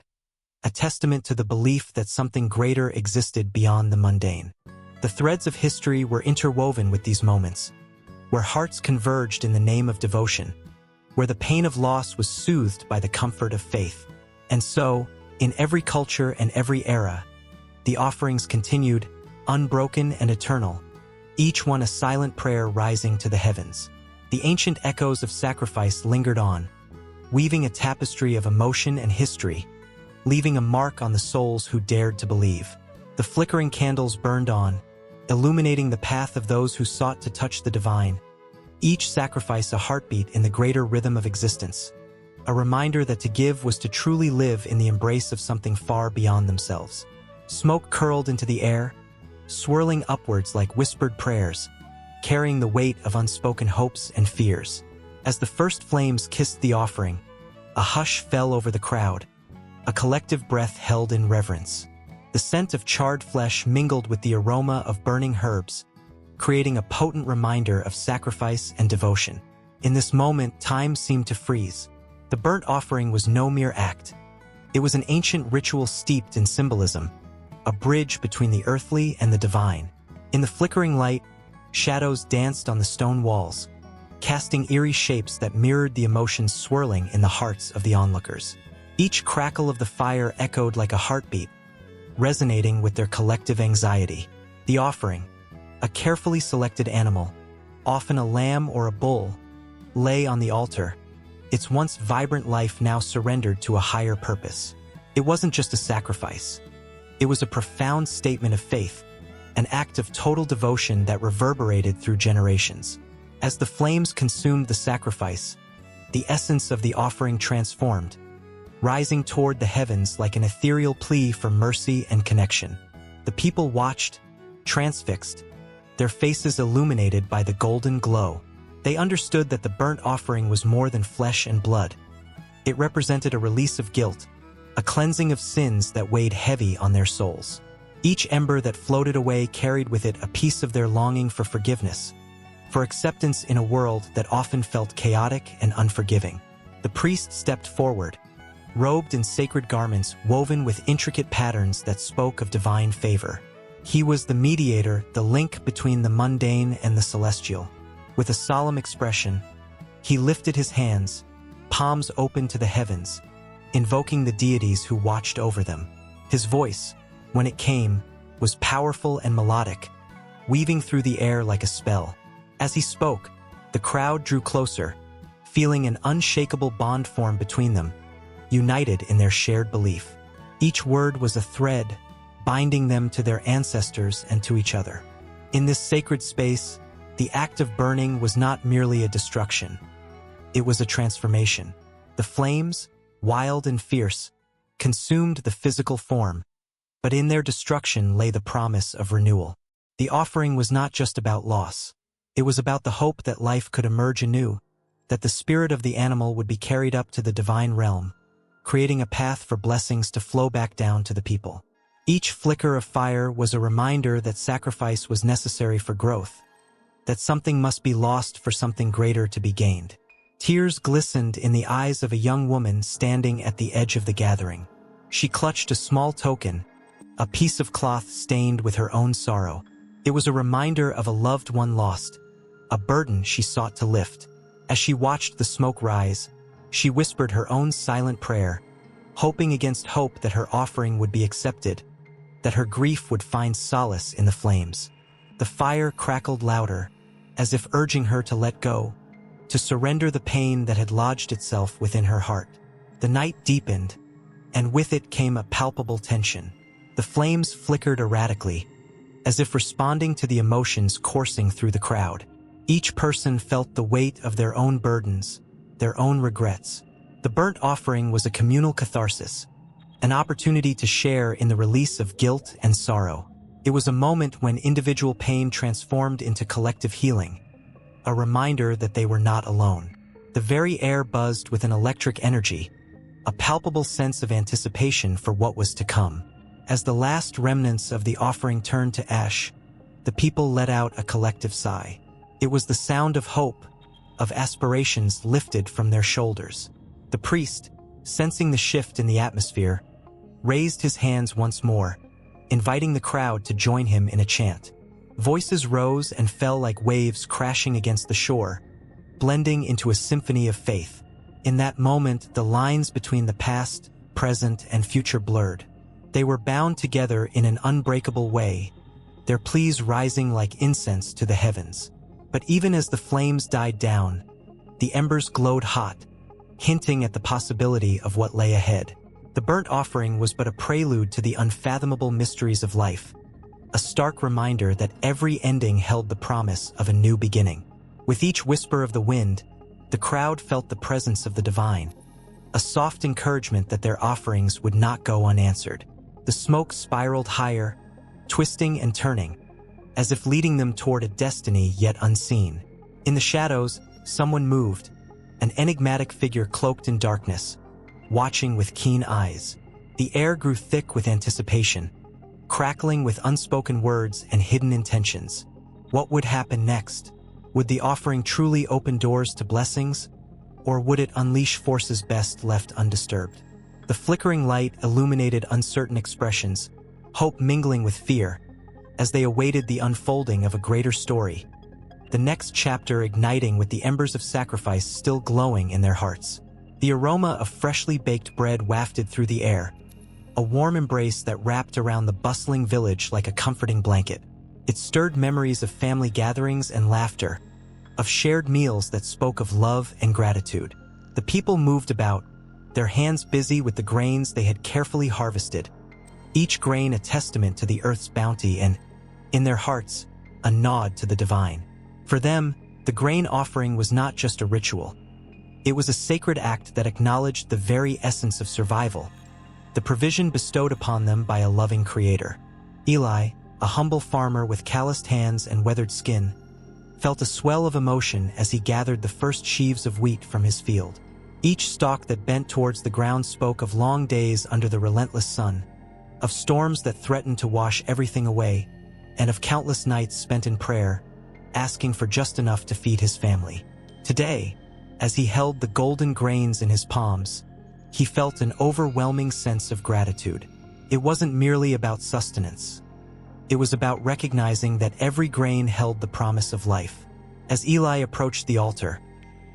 a testament to the belief that something greater existed beyond the mundane. The threads of history were interwoven with these moments, where hearts converged in the name of devotion, where the pain of loss was soothed by the comfort of faith. And so, In every culture and every era, the offerings continued, unbroken and eternal, each one a silent prayer rising to the heavens. The ancient echoes of sacrifice lingered on, weaving a tapestry of emotion and history, leaving a mark on the souls who dared to believe. The flickering candles burned on, illuminating the path of those who sought to touch the divine, each sacrifice a heartbeat in the greater rhythm of existence, a reminder that to give was to truly live in the embrace of something far beyond themselves. Smoke curled into the air, swirling upwards like whispered prayers, carrying the weight of unspoken hopes and fears. As the first flames kissed the offering, a hush fell over the crowd, a collective breath held in reverence. The scent of charred flesh mingled with the aroma of burning herbs, creating a potent reminder of sacrifice and devotion. In this moment, time seemed to freeze. The burnt offering was no mere act. It was an ancient ritual steeped in symbolism, a bridge between the earthly and the divine. In the flickering light, shadows danced on the stone walls, casting eerie shapes that mirrored the emotions swirling in the hearts of the onlookers. Each crackle of the fire echoed like a heartbeat, resonating with their collective anxiety. The offering, a carefully selected animal, often a lamb or a bull, lay on the altar, its once vibrant life now surrendered to a higher purpose. It wasn't just a sacrifice. It was a profound statement of faith, an act of total devotion that reverberated through generations. As the flames consumed the sacrifice, the essence of the offering transformed, rising toward the heavens like an ethereal plea for mercy and connection. The people watched, transfixed, their faces illuminated by the golden glow. They understood that the burnt offering was more than flesh and blood. It represented a release of guilt, a cleansing of sins that weighed heavy on their souls. Each ember that floated away carried with it a piece of their longing for forgiveness, for acceptance in a world that often felt chaotic and unforgiving. The priest stepped forward, robed in sacred garments woven with intricate patterns that spoke of divine favor. He was the mediator, the link between the mundane and the celestial. With a solemn expression, he lifted his hands, palms open to the heavens, invoking the deities who watched over them. His voice, when it came, was powerful and melodic, weaving through the air like a spell. As he spoke, the crowd drew closer, feeling an unshakable bond form between them, united in their shared belief. Each word was a thread, binding them to their ancestors and to each other. In this sacred space, the act of burning was not merely a destruction. It was a transformation. The flames, wild and fierce, consumed the physical form, but in their destruction lay the promise of renewal. The offering was not just about loss. It was about the hope that life could emerge anew, that the spirit of the animal would be carried up to the divine realm, creating a path for blessings to flow back down to the people. Each flicker of fire was a reminder that sacrifice was necessary for growth, that something must be lost for something greater to be gained. Tears glistened in the eyes of a young woman standing at the edge of the gathering. She clutched a small token, a piece of cloth stained with her own sorrow. It was a reminder of a loved one lost, a burden she sought to lift. As she watched the smoke rise, she whispered her own silent prayer, hoping against hope that her offering would be accepted, that her grief would find solace in the flames. The fire crackled louder, as if urging her to let go, to surrender the pain that had lodged itself within her heart. The night deepened, and with it came a palpable tension. The flames flickered erratically, as if responding to the emotions coursing through the crowd. Each person felt the weight of their own burdens, their own regrets. The burnt offering was a communal catharsis, an opportunity to share in the release of guilt and sorrow. It was a moment when individual pain transformed into collective healing, a reminder that they were not alone. The very air buzzed with an electric energy, a palpable sense of anticipation for what was to come. As the last remnants of the offering turned to ash, the people let out a collective sigh. It was the sound of hope, of aspirations lifted from their shoulders. The priest, sensing the shift in the atmosphere, raised his hands once more, inviting the crowd to join him in a chant. Voices rose and fell like waves crashing against the shore, blending into a symphony of faith. In that moment, the lines between the past, present, and future blurred. They were bound together in an unbreakable way, their pleas rising like incense to the heavens. But even as the flames died down, the embers glowed hot, hinting at the possibility of what lay ahead. The burnt offering was but a prelude to the unfathomable mysteries of life, a stark reminder that every ending held the promise of a new beginning. With each whisper of the wind, the crowd felt the presence of the divine, a soft encouragement that their offerings would not go unanswered. The smoke spiraled higher, twisting and turning, as if leading them toward a destiny yet unseen. In the shadows, someone moved, an enigmatic figure cloaked in darkness, watching with keen eyes. The air grew thick with anticipation, crackling with unspoken words and hidden intentions. What would happen next? Would the offering truly open doors to blessings, or would it unleash forces best left undisturbed? The flickering light illuminated uncertain expressions, hope mingling with fear, as they awaited the unfolding of a greater story, the next chapter igniting with the embers of sacrifice still glowing in their hearts. The aroma of freshly baked bread wafted through the air, a warm embrace that wrapped around the bustling village like a comforting blanket. It stirred memories of family gatherings and laughter, of shared meals that spoke of love and gratitude. The people moved about, their hands busy with the grains they had carefully harvested, each grain a testament to the earth's bounty and, in their hearts, a nod to the divine. For them, the grain offering was not just a ritual. It was a sacred act that acknowledged the very essence of survival, the provision bestowed upon them by a loving creator. Eli, a humble farmer with calloused hands and weathered skin, felt a swell of emotion as he gathered the first sheaves of wheat from his field. Each stalk that bent towards the ground spoke of long days under the relentless sun, of storms that threatened to wash everything away, and of countless nights spent in prayer, asking for just enough to feed his family. Today, as he held the golden grains in his palms, he felt an overwhelming sense of gratitude. It wasn't merely about sustenance. It was about recognizing that every grain held the promise of life. As Eli approached the altar,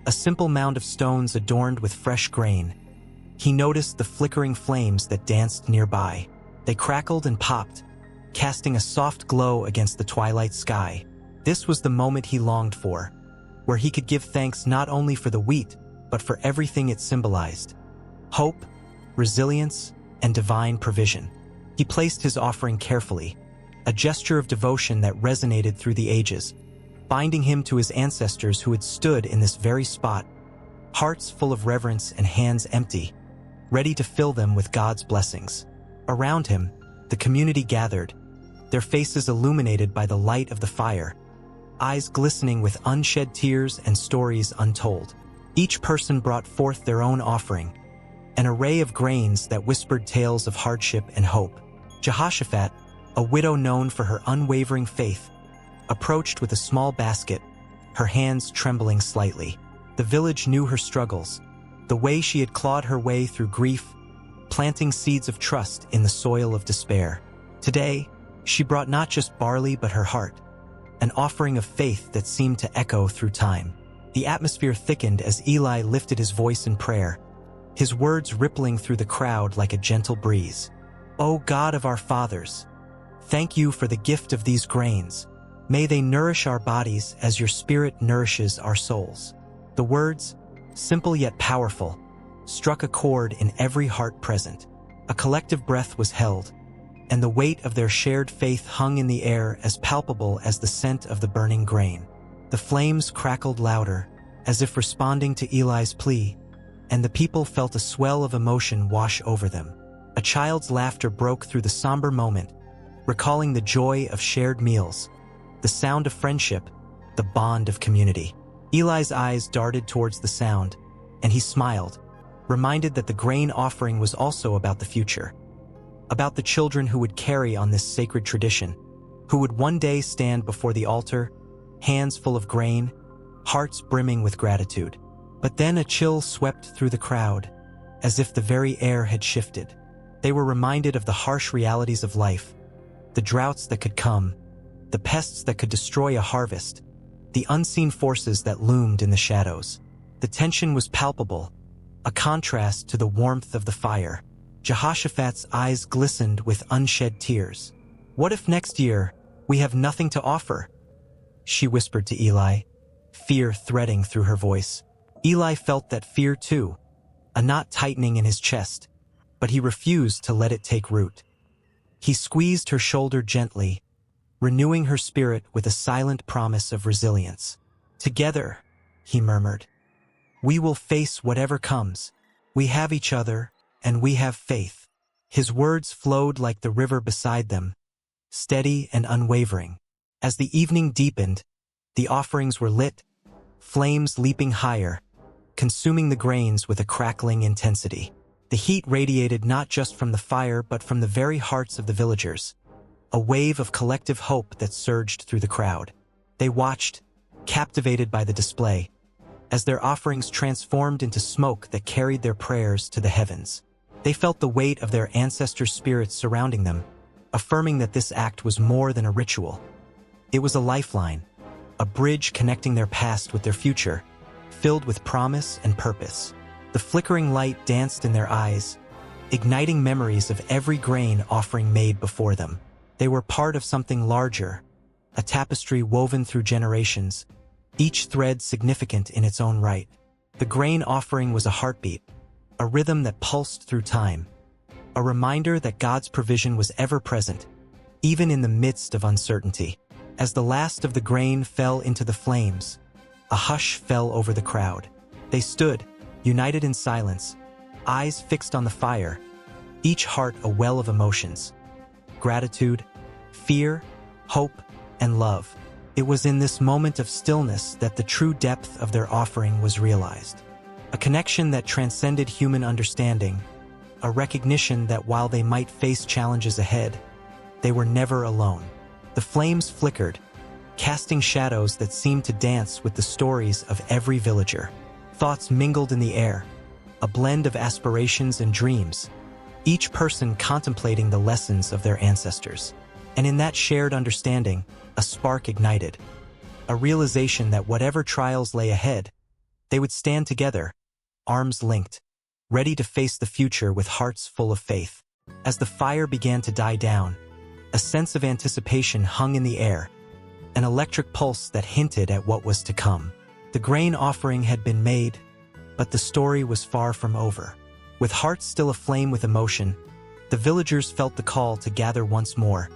a simple mound of stones adorned with fresh grain, he noticed the flickering flames that danced nearby. They crackled and popped, casting a soft glow against the twilight sky. This was the moment he longed for, where he could give thanks not only for the wheat, but for everything it symbolized: hope, resilience, and divine provision. He placed his offering carefully, a gesture of devotion that resonated through the ages, binding him to his ancestors who had stood in this very spot, hearts full of reverence and hands empty, ready to fill them with God's blessings. Around him, the community gathered, their faces illuminated by the light of the fire, eyes glistening with unshed tears and stories untold. Each person brought forth their own offering, an array of grains that whispered tales of hardship and hope. Jehoshaphat, a widow known for her unwavering faith, approached with a small basket, her hands trembling slightly. The village knew her struggles, the way she had clawed her way through grief, planting seeds of trust in the soil of despair. Today, she brought not just barley but her heart, an offering of faith that seemed to echo through time. The atmosphere thickened as Eli lifted his voice in prayer, his words rippling through the crowd like a gentle breeze. "O God of our fathers, thank you for the gift of these grains. May they nourish our bodies as your Spirit nourishes our souls." The words, simple yet powerful, struck a chord in every heart present. A collective breath was held, and the weight of their shared faith hung in the air as palpable as the scent of the burning grain. The flames crackled louder, as if responding to Eli's plea, and the people felt a swell of emotion wash over them. A child's laughter broke through the somber moment, recalling the joy of shared meals, the sound of friendship, the bond of community. Eli's eyes darted towards the sound, and he smiled, reminded that the grain offering was also about the future, about the children who would carry on this sacred tradition, who would one day stand before the altar, hands full of grain, hearts brimming with gratitude. But then a chill swept through the crowd, as if the very air had shifted. They were reminded of the harsh realities of life, the droughts that could come, the pests that could destroy a harvest, the unseen forces that loomed in the shadows. The tension was palpable, a contrast to the warmth of the fire. Jehoshaphat's eyes glistened with unshed tears. "What if next year we have nothing to offer?" she whispered to Eli, fear threading through her voice. Eli felt that fear too, a knot tightening in his chest, but he refused to let it take root. He squeezed her shoulder gently, renewing her spirit with a silent promise of resilience. "Together," he murmured, "we will face whatever comes. We have each other, and we have faith." His words flowed like the river beside them, steady and unwavering. As the evening deepened, the offerings were lit, flames leaping higher, consuming the grains with a crackling intensity. The heat radiated not just from the fire but from the very hearts of the villagers, a wave of collective hope that surged through the crowd. They watched, captivated by the display, as their offerings transformed into smoke that carried their prayers to the heavens. They felt the weight of their ancestors' spirits surrounding them, affirming that this act was more than a ritual. It was a lifeline, a bridge connecting their past with their future, filled with promise and purpose. The flickering light danced in their eyes, igniting memories of every grain offering made before them. They were part of something larger, a tapestry woven through generations, each thread significant in its own right. The grain offering was a heartbeat, a rhythm that pulsed through time, a reminder that God's provision was ever present, even in the midst of uncertainty. As the last of the grain fell into the flames, a hush fell over the crowd. They stood, united in silence, eyes fixed on the fire, each heart a well of emotions: gratitude, fear, hope, and love. It was in this moment of stillness that the true depth of their offering was realized. A connection that transcended human understanding, a recognition that while they might face challenges ahead, they were never alone. The flames flickered, casting shadows that seemed to dance with the stories of every villager. Thoughts mingled in the air, a blend of aspirations and dreams, each person contemplating the lessons of their ancestors. And in that shared understanding, a spark ignited, a realization that whatever trials lay ahead, they would stand together, arms linked, ready to face the future with hearts full of faith. As the fire began to die down, a sense of anticipation hung in the air, an electric pulse that hinted at what was to come. The grain offering had been made, but the story was far from over. With hearts still aflame with emotion, the villagers felt the call to gather once more,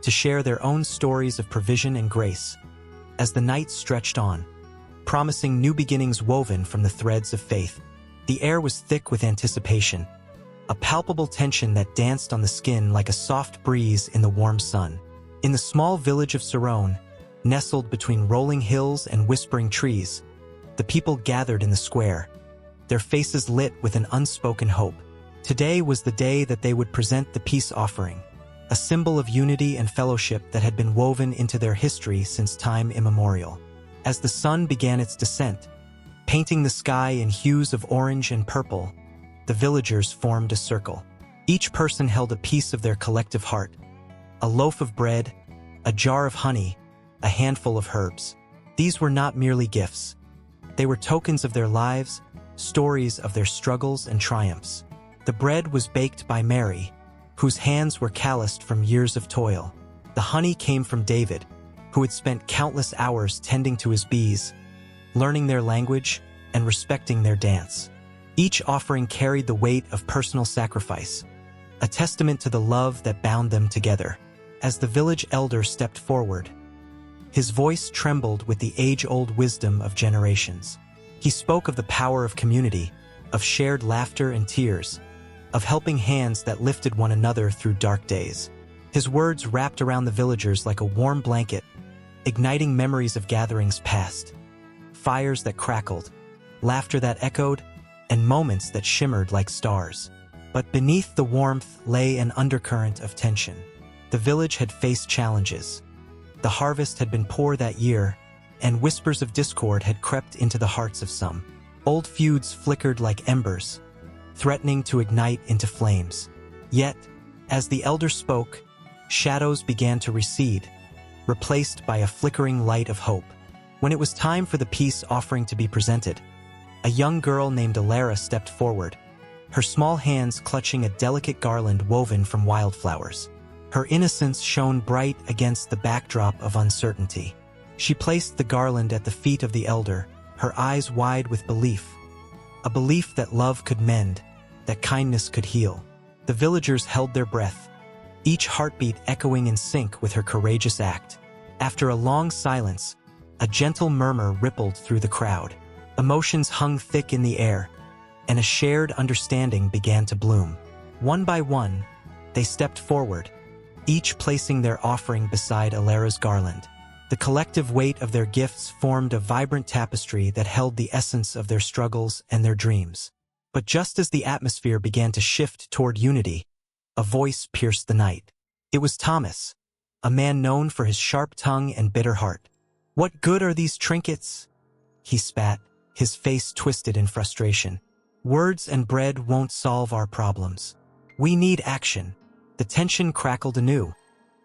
to share their own stories of provision and grace. As the night stretched on, promising new beginnings woven from the threads of faith, the air was thick with anticipation, a palpable tension that danced on the skin like a soft breeze in the warm sun. In the small village of Saron, nestled between rolling hills and whispering trees, the people gathered in the square, their faces lit with an unspoken hope. Today was the day that they would present the peace offering, a symbol of unity and fellowship that had been woven into their history since time immemorial. As the sun began its descent, painting the sky in hues of orange and purple, the villagers formed a circle. Each person held a piece of their collective heart, a loaf of bread, a jar of honey, a handful of herbs. These were not merely gifts. They were tokens of their lives, stories of their struggles and triumphs. The bread was baked by Mary, whose hands were calloused from years of toil. The honey came from David, who had spent countless hours tending to his bees, learning their language and respecting their dance. Each offering carried the weight of personal sacrifice, a testament to the love that bound them together. As the village elder stepped forward, his voice trembled with the age-old wisdom of generations. He spoke of the power of community, of shared laughter and tears, of helping hands that lifted one another through dark days. His words wrapped around the villagers like a warm blanket, igniting memories of gatherings past, fires that crackled, laughter that echoed, and moments that shimmered like stars. But beneath the warmth lay an undercurrent of tension. The village had faced challenges. The harvest had been poor that year, and whispers of discord had crept into the hearts of some. Old feuds flickered like embers, threatening to ignite into flames. Yet, as the elder spoke, shadows began to recede, replaced by a flickering light of hope. When it was time for the peace offering to be presented, a young girl named Alara stepped forward, her small hands clutching a delicate garland woven from wildflowers. Her innocence shone bright against the backdrop of uncertainty. She placed the garland at the feet of the elder, her eyes wide with belief. A belief that love could mend, that kindness could heal. The villagers held their breath, each heartbeat echoing in sync with her courageous act. After a long silence, a gentle murmur rippled through the crowd. Emotions hung thick in the air, and a shared understanding began to bloom. One by one, they stepped forward, each placing their offering beside Alara's garland. The collective weight of their gifts formed a vibrant tapestry that held the essence of their struggles and their dreams. But just as the atmosphere began to shift toward unity, a voice pierced the night. It was Thomas, a man known for his sharp tongue and bitter heart. "What good are these trinkets?" he spat, his face twisted in frustration. "Words and bread won't solve our problems. We need action." The tension crackled anew,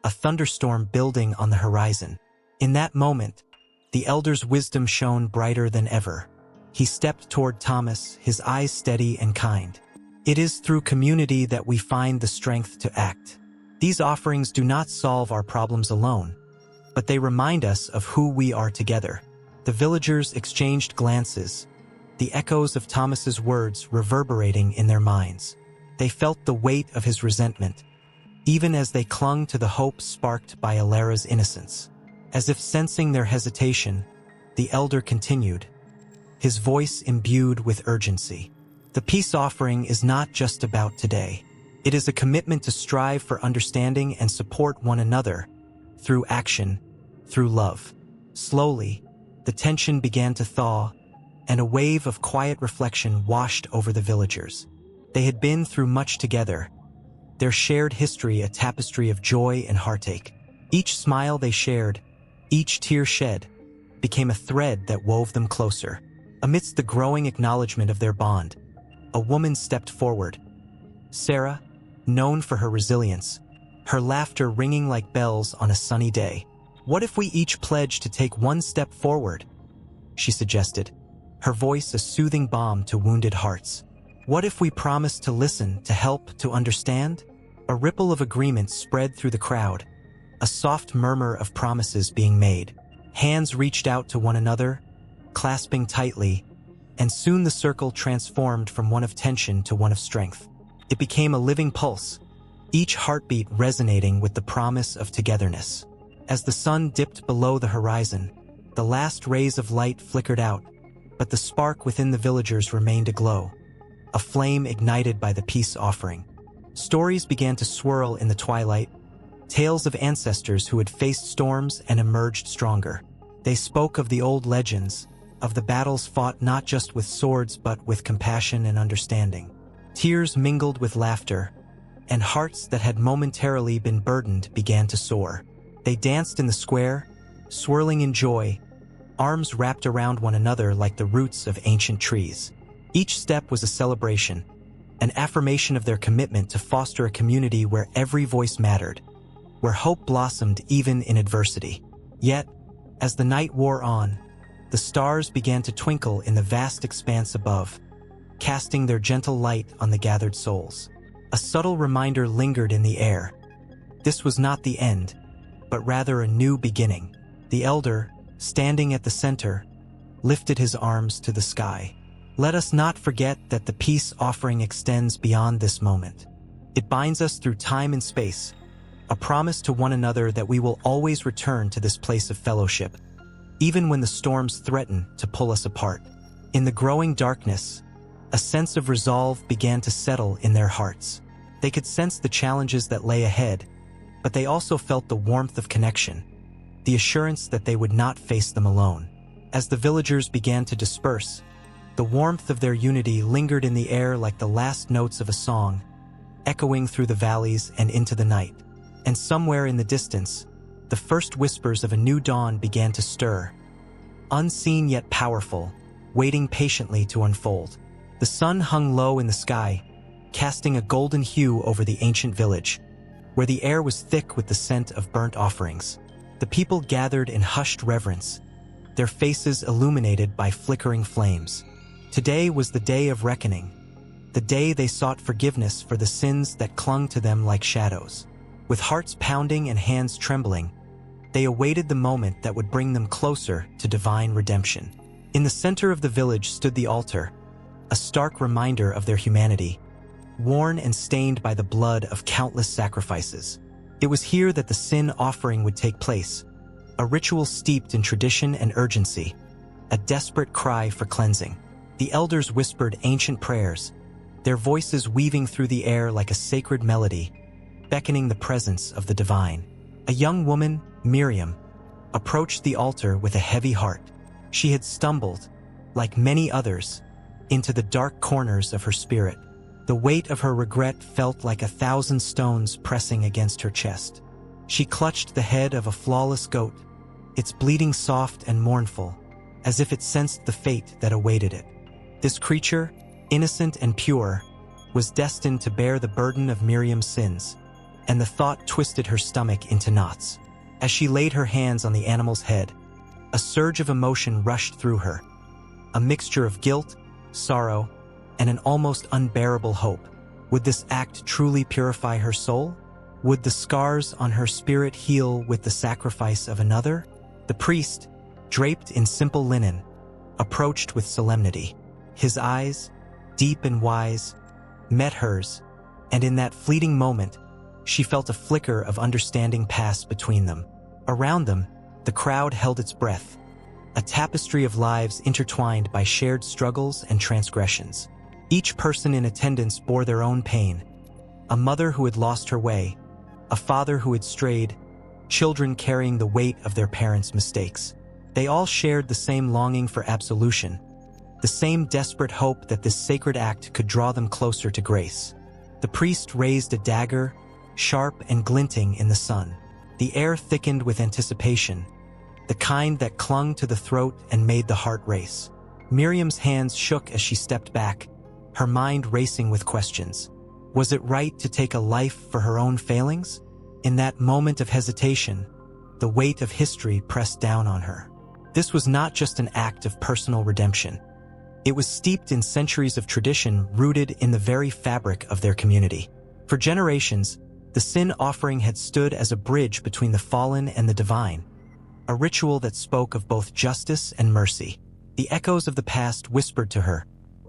a thunderstorm building on the horizon. In that moment, the elder's wisdom shone brighter than ever. He stepped toward Thomas, his eyes steady and kind. "It is through community that we find the strength to act. These offerings do not solve our problems alone, but they remind us of who we are together." The villagers exchanged glances, the echoes of Thomas's words reverberating in their minds. They felt the weight of his resentment, even as they clung to the hope sparked by Alara's innocence. As if sensing their hesitation, the elder continued, his voice imbued with urgency. "The peace offering is not just about today. It is a commitment to strive for understanding and support one another through action, through love." Slowly, the tension began to thaw, and a wave of quiet reflection washed over the villagers. They had been through much together, their shared history a tapestry of joy and heartache. Each smile they shared, each tear shed, became a thread that wove them closer. Amidst the growing acknowledgement of their bond, a woman stepped forward. Sarah, known for her resilience, her laughter ringing like bells on a sunny day. "What if we each pledge to take one step forward?" she suggested, her voice a soothing balm to wounded hearts. "What if we promise to listen, to help, to understand?" A ripple of agreement spread through the crowd, a soft murmur of promises being made. Hands reached out to one another, clasping tightly, and soon the circle transformed from one of tension to one of strength. It became a living pulse, each heartbeat resonating with the promise of togetherness. As the sun dipped below the horizon, the last rays of light flickered out, but the spark within the villagers remained aglow, a flame ignited by the peace offering. Stories began to swirl in the twilight, tales of ancestors who had faced storms and emerged stronger. They spoke of the old legends, of the battles fought not just with swords but with compassion and understanding. Tears mingled with laughter, and hearts that had momentarily been burdened began to soar. They danced in the square, swirling in joy, arms wrapped around one another like the roots of ancient trees. Each step was a celebration, an affirmation of their commitment to foster a community where every voice mattered, where hope blossomed even in adversity. Yet, as the night wore on, the stars began to twinkle in the vast expanse above, casting their gentle light on the gathered souls. A subtle reminder lingered in the air. This was not the end, but rather a new beginning. The elder, standing at the center, lifted his arms to the sky. "Let us not forget that the peace offering extends beyond this moment. It binds us through time and space, a promise to one another that we will always return to this place of fellowship, even when the storms threaten to pull us apart." In the growing darkness, a sense of resolve began to settle in their hearts. They could sense the challenges that lay ahead, but they also felt the warmth of connection, the assurance that they would not face them alone. As the villagers began to disperse, the warmth of their unity lingered in the air like the last notes of a song, echoing through the valleys and into the night. And somewhere in the distance, the first whispers of a new dawn began to stir, unseen yet powerful, waiting patiently to unfold. The sun hung low in the sky, casting a golden hue over the ancient village, where the air was thick with the scent of burnt offerings. The people gathered in hushed reverence, their faces illuminated by flickering flames. Today was the day of reckoning, the day they sought forgiveness for the sins that clung to them like shadows. With hearts pounding and hands trembling, they awaited the moment that would bring them closer to divine redemption. In the center of the village stood the altar, a stark reminder of their humanity, worn and stained by the blood of countless sacrifices. It was here that the sin offering would take place, a ritual steeped in tradition and urgency, a desperate cry for cleansing. The elders whispered ancient prayers, their voices weaving through the air like a sacred melody, beckoning the presence of the divine. A young woman, Miriam, approached the altar with a heavy heart. She had stumbled, like many others, into the dark corners of her spirit. The weight of her regret felt like 1,000 stones pressing against her chest. She clutched the head of a flawless goat, its bleeding soft and mournful, as if it sensed the fate that awaited it. This creature, innocent and pure, was destined to bear the burden of Miriam's sins, and the thought twisted her stomach into knots. As she laid her hands on the animal's head, a surge of emotion rushed through her, a mixture of guilt, sorrow, and an almost unbearable hope. Would this act truly purify her soul? Would the scars on her spirit heal with the sacrifice of another? The priest, draped in simple linen, approached with solemnity. His eyes, deep and wise, met hers, and in that fleeting moment, she felt a flicker of understanding pass between them. Around them, the crowd held its breath, a tapestry of lives intertwined by shared struggles and transgressions. Each person in attendance bore their own pain, a mother who had lost her way, a father who had strayed, children carrying the weight of their parents' mistakes. They all shared the same longing for absolution, the same desperate hope that this sacred act could draw them closer to grace. The priest raised a dagger, sharp and glinting in the sun. The air thickened with anticipation, the kind that clung to the throat and made the heart race. Miriam's hands shook as she stepped back, her mind racing with questions. Was it right to take a life for her own failings? In that moment of hesitation, the weight of history pressed down on her. This was not just an act of personal redemption. It was steeped in centuries of tradition rooted in the very fabric of their community. For generations, the sin offering had stood as a bridge between the fallen and the divine, a ritual that spoke of both justice and mercy. The echoes of the past whispered to her,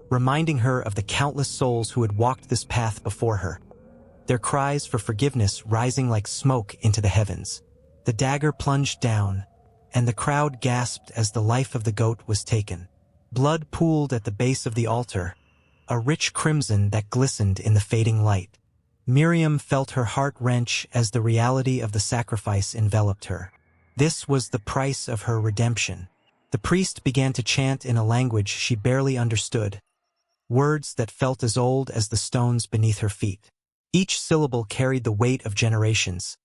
reminding her of the countless souls who had walked this path before her, their cries for forgiveness rising like smoke into the heavens. The dagger plunged down, and the crowd gasped as the life of the goat was taken. Blood pooled at the base of the altar, a rich crimson that glistened in the fading light. Miriam felt her heart wrench as the reality of the sacrifice enveloped her. This was the price of her redemption. The priest began to chant in a language she barely understood, words that felt as old as the stones beneath her feet. Each syllable carried the weight of generations,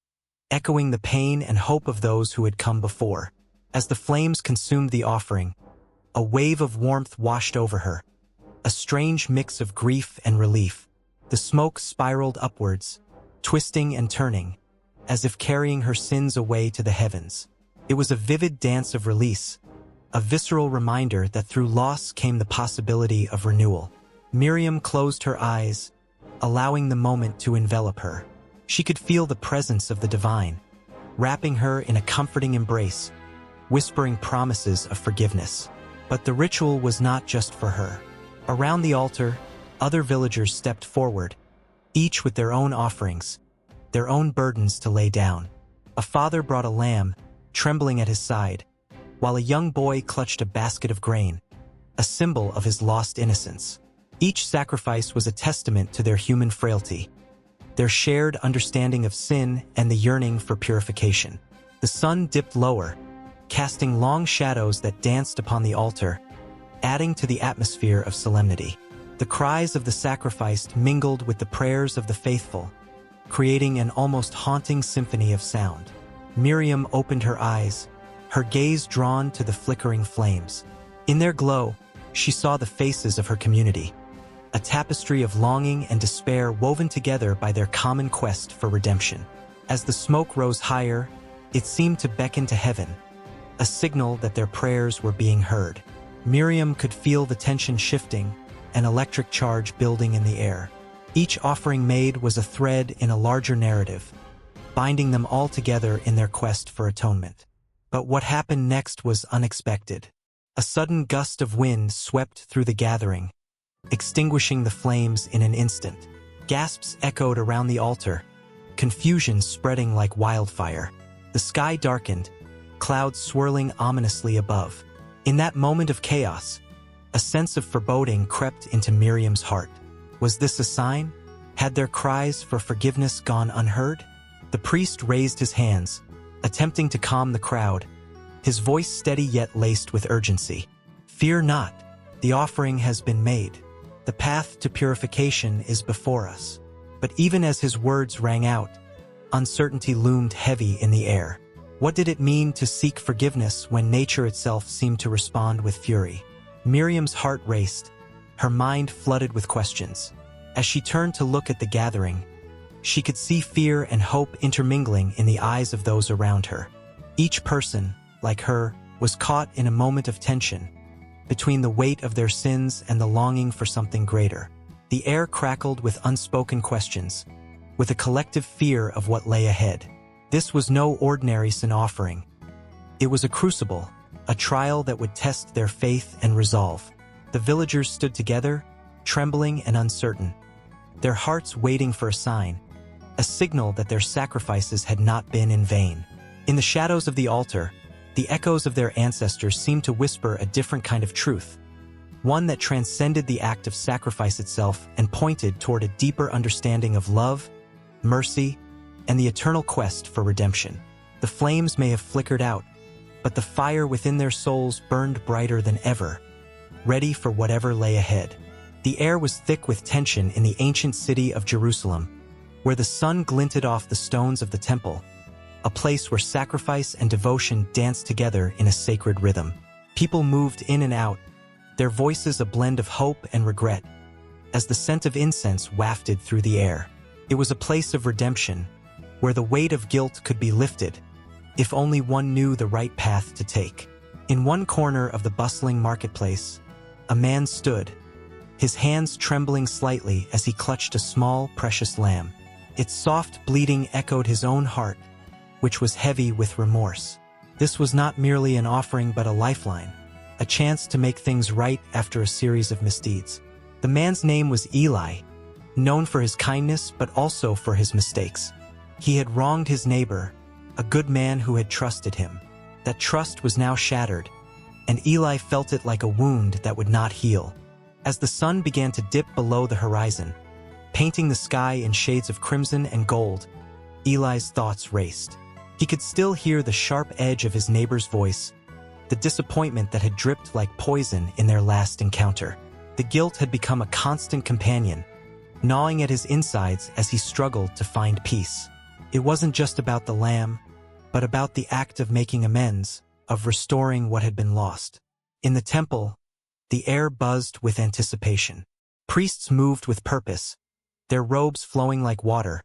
echoing the pain and hope of those who had come before. As the flames consumed the offering, a wave of warmth washed over her, a strange mix of grief and relief. The smoke spiraled upwards, twisting and turning, as if carrying her sins away to the heavens. It was a vivid dance of release, a visceral reminder that through loss came the possibility of renewal. Miriam closed her eyes, allowing the moment to envelop her. She could feel the presence of the divine, wrapping her in a comforting embrace, whispering promises of forgiveness. But the ritual was not just for her. Around the altar, other villagers stepped forward, each with their own offerings, their own burdens to lay down. A father brought a lamb, trembling at his side, while a young boy clutched a basket of grain, a symbol of his lost innocence. Each sacrifice was a testament to their human frailty, their shared understanding of sin and the yearning for purification. The sun dipped lower, casting long shadows that danced upon the altar, adding to the atmosphere of solemnity. The cries of the sacrificed mingled with the prayers of the faithful, creating an almost haunting symphony of sound. Miriam opened her eyes, her gaze drawn to the flickering flames. In their glow, she saw the faces of her community, a tapestry of longing and despair woven together by their common quest for redemption. As the smoke rose higher, it seemed to beckon to heaven, a signal that their prayers were being heard. Miriam could feel the tension shifting, an electric charge building in the air. Each offering made was a thread in a larger narrative, binding them all together in their quest for atonement. But what happened next was unexpected. A sudden gust of wind swept through the gathering, extinguishing the flames in an instant. Gasps echoed around the altar, confusion spreading like wildfire. The sky darkened, clouds swirling ominously above. In that moment of chaos, a sense of foreboding crept into Miriam's heart. Was this a sign? Had their cries for forgiveness gone unheard? The priest raised his hands, attempting to calm the crowd, his voice steady yet laced with urgency. "Fear not, the offering has been made. The path to purification is before us." But even as his words rang out, uncertainty loomed heavy in the air. What did it mean to seek forgiveness when nature itself seemed to respond with fury? Miriam's heart raced, her mind flooded with questions. As she turned to look at the gathering, she could see fear and hope intermingling in the eyes of those around her. Each person, like her, was caught in a moment of tension, between the weight of their sins and the longing for something greater. The air crackled with unspoken questions, with a collective fear of what lay ahead. This was no ordinary sin offering. It was a crucible, a trial that would test their faith and resolve. The villagers stood together, trembling and uncertain, their hearts waiting for a sign, a signal that their sacrifices had not been in vain. In the shadows of the altar, the echoes of their ancestors seemed to whisper a different kind of truth, one that transcended the act of sacrifice itself and pointed toward a deeper understanding of love, mercy, and the eternal quest for redemption. The flames may have flickered out, but the fire within their souls burned brighter than ever, ready for whatever lay ahead. The air was thick with tension in the ancient city of Jerusalem, where the sun glinted off the stones of the temple, a place where sacrifice and devotion danced together in a sacred rhythm. People moved in and out, their voices a blend of hope and regret, as the scent of incense wafted through the air. It was a place of redemption, where the weight of guilt could be lifted, if only one knew the right path to take. In one corner of the bustling marketplace, a man stood, his hands trembling slightly as he clutched a small, precious lamb. Its soft bleating echoed his own heart, which was heavy with remorse. This was not merely an offering but a lifeline, a chance to make things right after a series of misdeeds. The man's name was Eli, known for his kindness but also for his mistakes. He had wronged his neighbor, a good man who had trusted him. That trust was now shattered, and Eli felt it like a wound that would not heal. As the sun began to dip below the horizon, painting the sky in shades of crimson and gold, Eli's thoughts raced. He could still hear the sharp edge of his neighbor's voice, the disappointment that had dripped like poison in their last encounter. The guilt had become a constant companion, gnawing at his insides as he struggled to find peace. It wasn't just about the lamb, but about the act of making amends, of restoring what had been lost. In the temple, the air buzzed with anticipation. Priests moved with purpose, their robes flowing like water,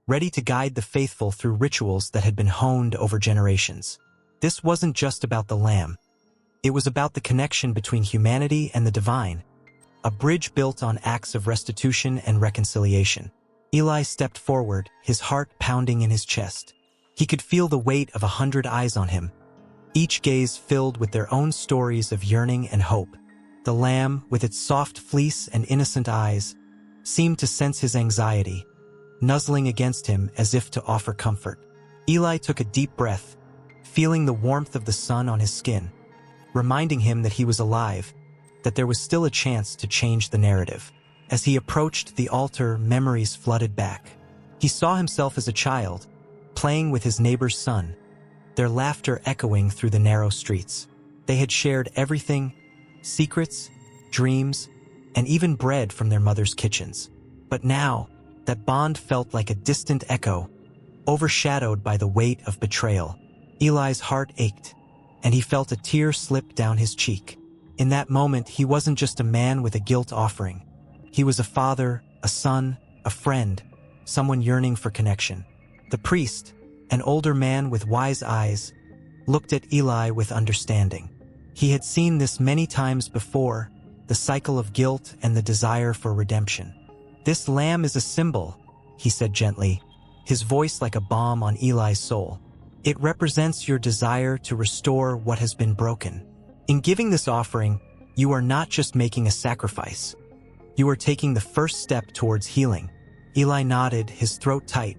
ready to guide the faithful through rituals that had been honed over generations. This wasn't just about the lamb. It was about the connection between humanity and the divine, a bridge built on acts of restitution and reconciliation. Eli stepped forward, his heart pounding in his chest. He could feel the weight of 100 eyes on him, each gaze filled with their own stories of yearning and hope. The lamb, with its soft fleece and innocent eyes, seemed to sense his anxiety, nuzzling against him as if to offer comfort. Eli took a deep breath, feeling the warmth of the sun on his skin, reminding him that he was alive, that there was still a chance to change the narrative. As he approached the altar, memories flooded back. He saw himself as a child, playing with his neighbor's son, their laughter echoing through the narrow streets. They had shared everything, secrets, dreams, and even bread from their mother's kitchens. But now, that bond felt like a distant echo, overshadowed by the weight of betrayal. Eli's heart ached, and he felt a tear slip down his cheek. In that moment, he wasn't just a man with a guilt offering. He was a father, a son, a friend, someone yearning for connection. The priest, an older man with wise eyes, looked at Eli with understanding. He had seen this many times before, the cycle of guilt and the desire for redemption. "This lamb is a symbol," he said gently, his voice like a balm on Eli's soul. "It represents your desire to restore what has been broken. In giving this offering, you are not just making a sacrifice. You are taking the first step towards healing." Eli nodded, his throat tight.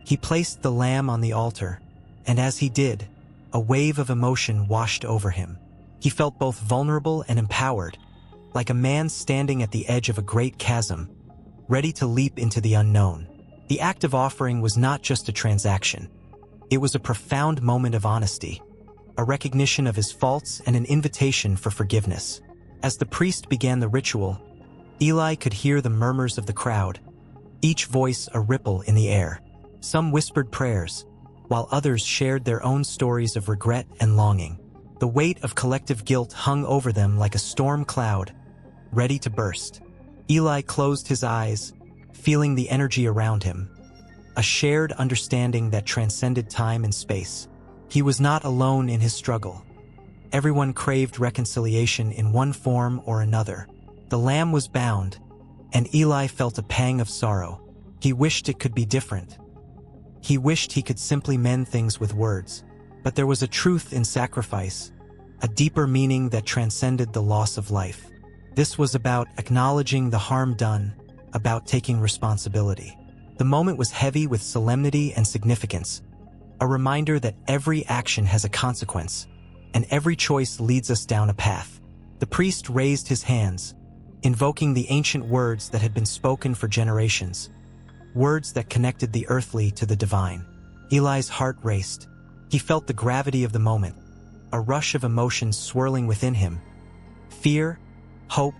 He placed the lamb on the altar, and as he did, a wave of emotion washed over him. He felt both vulnerable and empowered, like a man standing at the edge of a great chasm, ready to leap into the unknown. The act of offering was not just a transaction. It was a profound moment of honesty, a recognition of his faults and an invitation for forgiveness. As the priest began the ritual, Eli could hear the murmurs of the crowd, each voice a ripple in the air. Some whispered prayers, while others shared their own stories of regret and longing. The weight of collective guilt hung over them like a storm cloud, ready to burst. Eli closed his eyes, feeling the energy around him, a shared understanding that transcended time and space. He was not alone in his struggle. Everyone craved reconciliation in one form or another. The lamb was bound, and Eli felt a pang of sorrow. He wished it could be different. He wished he could simply mend things with words. But there was a truth in sacrifice, a deeper meaning that transcended the loss of life. This was about acknowledging the harm done, about taking responsibility. The moment was heavy with solemnity and significance, a reminder that every action has a consequence, and every choice leads us down a path. The priest raised his hands, invoking the ancient words that had been spoken for generations, words that connected the earthly to the divine. Eli's heart raced. He felt the gravity of the moment, a rush of emotions swirling within him: fear, hope,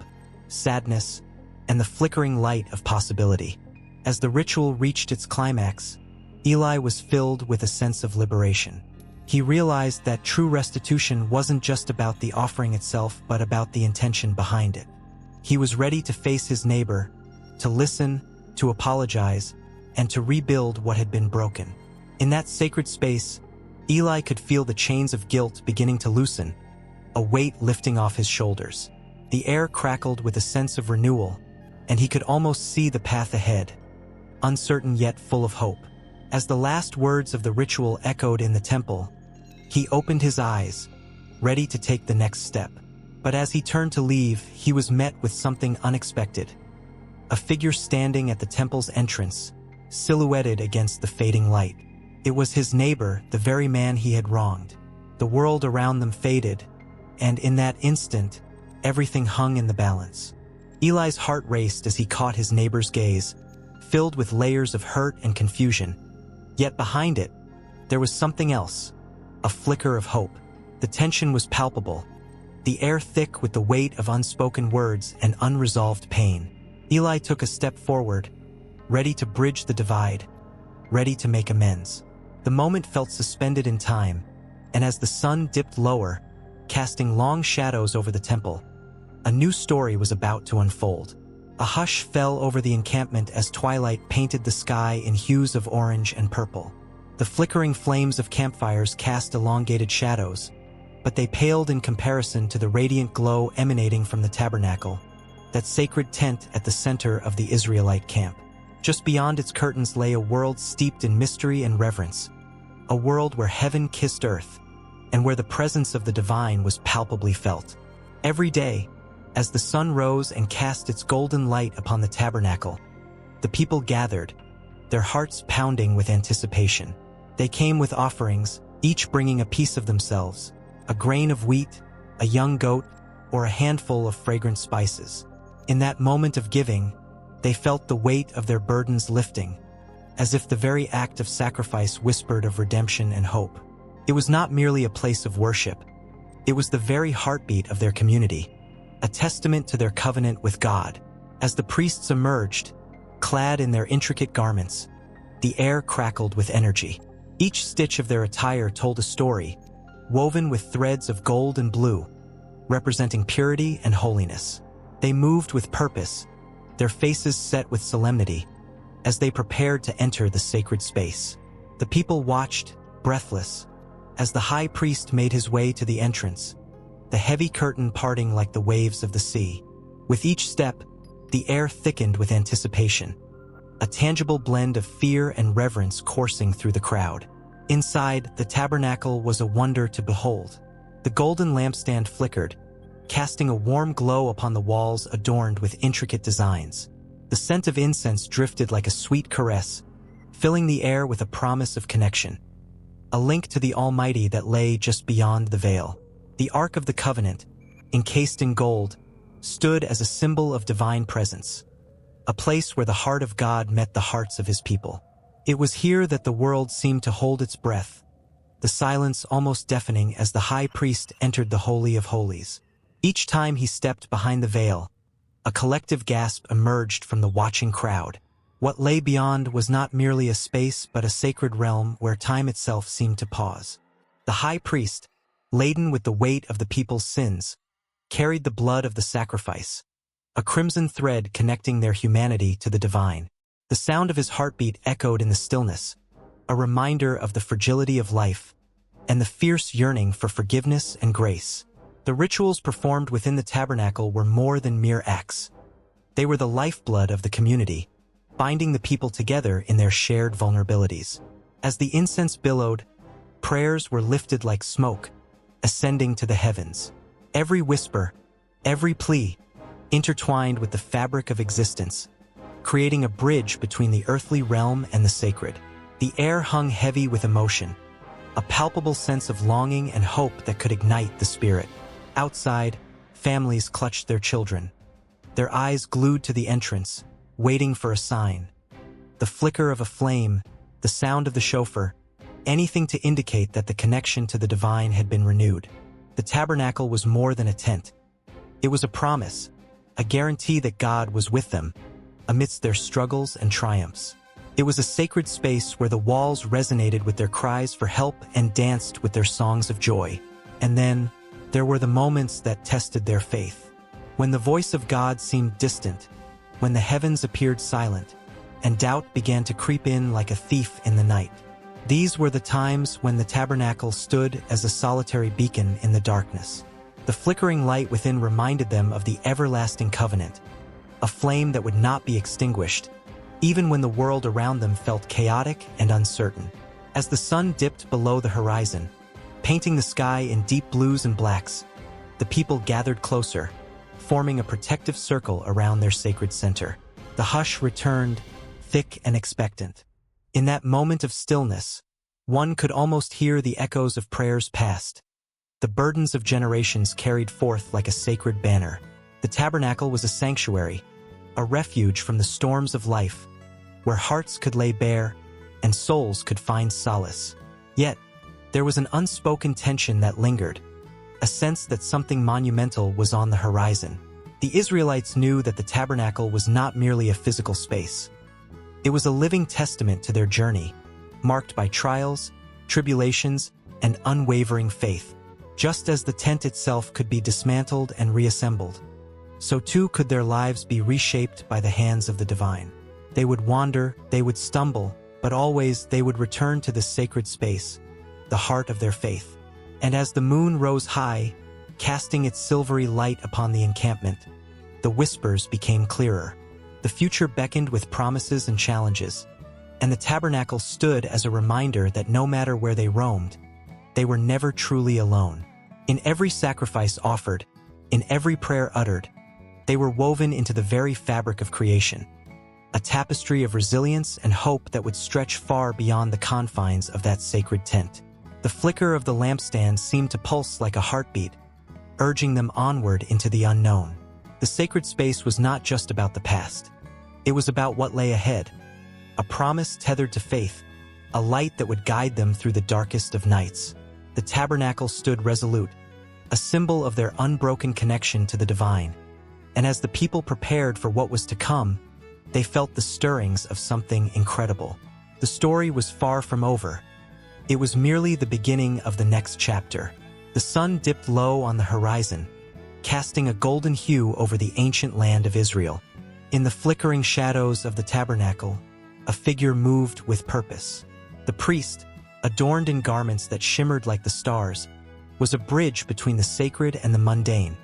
sadness, and the flickering light of possibility. As the ritual reached its climax, Eli was filled with a sense of liberation. He realized that true restitution wasn't just about the offering itself, but about the intention behind it. He was ready to face his neighbor, to listen, to apologize, and to rebuild what had been broken. In that sacred space, Eli could feel the chains of guilt beginning to loosen, a weight lifting off his shoulders. The air crackled with a sense of renewal, and he could almost see the path ahead, uncertain yet full of hope. As the last words of the ritual echoed in the temple, he opened his eyes, ready to take the next step. But as he turned to leave, he was met with something unexpected. A figure standing at the temple's entrance, silhouetted against the fading light. It was his neighbor, the very man he had wronged. The world around them faded, and in that instant, everything hung in the balance. Eli's heart raced as he caught his neighbor's gaze, filled with layers of hurt and confusion. Yet behind it, there was something else, a flicker of hope. The tension was palpable, the air thick with the weight of unspoken words and unresolved pain. Eli took a step forward, ready to bridge the divide, ready to make amends. The moment felt suspended in time, and as the sun dipped lower, casting long shadows over the temple, a new story was about to unfold. A hush fell over the encampment as twilight painted the sky in hues of orange and purple. The flickering flames of campfires cast elongated shadows, but they paled in comparison to the radiant glow emanating from the tabernacle, that sacred tent at the center of the Israelite camp. Just beyond its curtains lay a world steeped in mystery and reverence, a world where heaven kissed earth, and where the presence of the divine was palpably felt. Every day, as the sun rose and cast its golden light upon the tabernacle, the people gathered, their hearts pounding with anticipation. They came with offerings, each bringing a piece of themselves, a grain of wheat, a young goat, or a handful of fragrant spices. In that moment of giving, they felt the weight of their burdens lifting, as if the very act of sacrifice whispered of redemption and hope. It was not merely a place of worship. It was the very heartbeat of their community, a testament to their covenant with God. As the priests emerged, clad in their intricate garments, the air crackled with energy. Each stitch of their attire told a story, woven with threads of gold and blue, representing purity and holiness. They moved with purpose, their faces set with solemnity, as they prepared to enter the sacred space. The people watched, breathless, as the high priest made his way to the entrance, the heavy curtain parting like the waves of the sea. With each step, the air thickened with anticipation, a tangible blend of fear and reverence coursing through the crowd. Inside, the tabernacle was a wonder to behold. The golden lampstand flickered, casting a warm glow upon the walls adorned with intricate designs. The scent of incense drifted like a sweet caress, filling the air with a promise of connection, a link to the Almighty that lay just beyond the veil. The Ark of the Covenant, encased in gold, stood as a symbol of divine presence, a place where the heart of God met the hearts of his people. It was here that the world seemed to hold its breath, the silence almost deafening as the high priest entered the Holy of Holies. Each time he stepped behind the veil, a collective gasp emerged from the watching crowd. What lay beyond was not merely a space but a sacred realm where time itself seemed to pause. The high priest, laden with the weight of the people's sins, carried the blood of the sacrifice, a crimson thread connecting their humanity to the divine. The sound of his heartbeat echoed in the stillness, a reminder of the fragility of life and the fierce yearning for forgiveness and grace. The rituals performed within the tabernacle were more than mere acts. They were the lifeblood of the community, binding the people together in their shared vulnerabilities. As the incense billowed, prayers were lifted like smoke, ascending to the heavens. Every whisper, every plea, intertwined with the fabric of existence, creating a bridge between the earthly realm and the sacred. The air hung heavy with emotion, a palpable sense of longing and hope that could ignite the spirit. Outside, families clutched their children, their eyes glued to the entrance, waiting for a sign. The flicker of a flame, the sound of the shofar, anything to indicate that the connection to the divine had been renewed. The tabernacle was more than a tent. It was a promise, a guarantee that God was with them, amidst their struggles and triumphs. It was a sacred space where the walls resonated with their cries for help and danced with their songs of joy. And then, there were the moments that tested their faith. When the voice of God seemed distant, when the heavens appeared silent, and doubt began to creep in like a thief in the night. These were the times when the tabernacle stood as a solitary beacon in the darkness. The flickering light within reminded them of the everlasting covenant, a flame that would not be extinguished, even when the world around them felt chaotic and uncertain. As the sun dipped below the horizon, painting the sky in deep blues and blacks, the people gathered closer, forming a protective circle around their sacred center. The hush returned, thick and expectant. In that moment of stillness, one could almost hear the echoes of prayers past, the burdens of generations carried forth like a sacred banner. The tabernacle was a sanctuary, a refuge from the storms of life, where hearts could lay bare and souls could find solace. Yet, there was an unspoken tension that lingered, a sense that something monumental was on the horizon. The Israelites knew that the tabernacle was not merely a physical space. It was a living testament to their journey, marked by trials, tribulations, and unwavering faith. Just as the tent itself could be dismantled and reassembled, so too could their lives be reshaped by the hands of the divine. They would wander, they would stumble, but always they would return to this sacred space, the heart of their faith. And as the moon rose high, casting its silvery light upon the encampment, the whispers became clearer. The future beckoned with promises and challenges, and the tabernacle stood as a reminder that no matter where they roamed, they were never truly alone. In every sacrifice offered, in every prayer uttered, they were woven into the very fabric of creation, a tapestry of resilience and hope that would stretch far beyond the confines of that sacred tent. The flicker of the lampstand seemed to pulse like a heartbeat, urging them onward into the unknown. The sacred space was not just about the past. It was about what lay ahead, a promise tethered to faith, a light that would guide them through the darkest of nights. The tabernacle stood resolute, a symbol of their unbroken connection to the divine. And as the people prepared for what was to come, they felt the stirrings of something incredible. The story was far from over. It was merely the beginning of the next chapter. The sun dipped low on the horizon, casting a golden hue over the ancient land of Israel. In the flickering shadows of the tabernacle, a figure moved with purpose. The priest, adorned in garments that shimmered like the stars, was a bridge between the sacred and the mundane,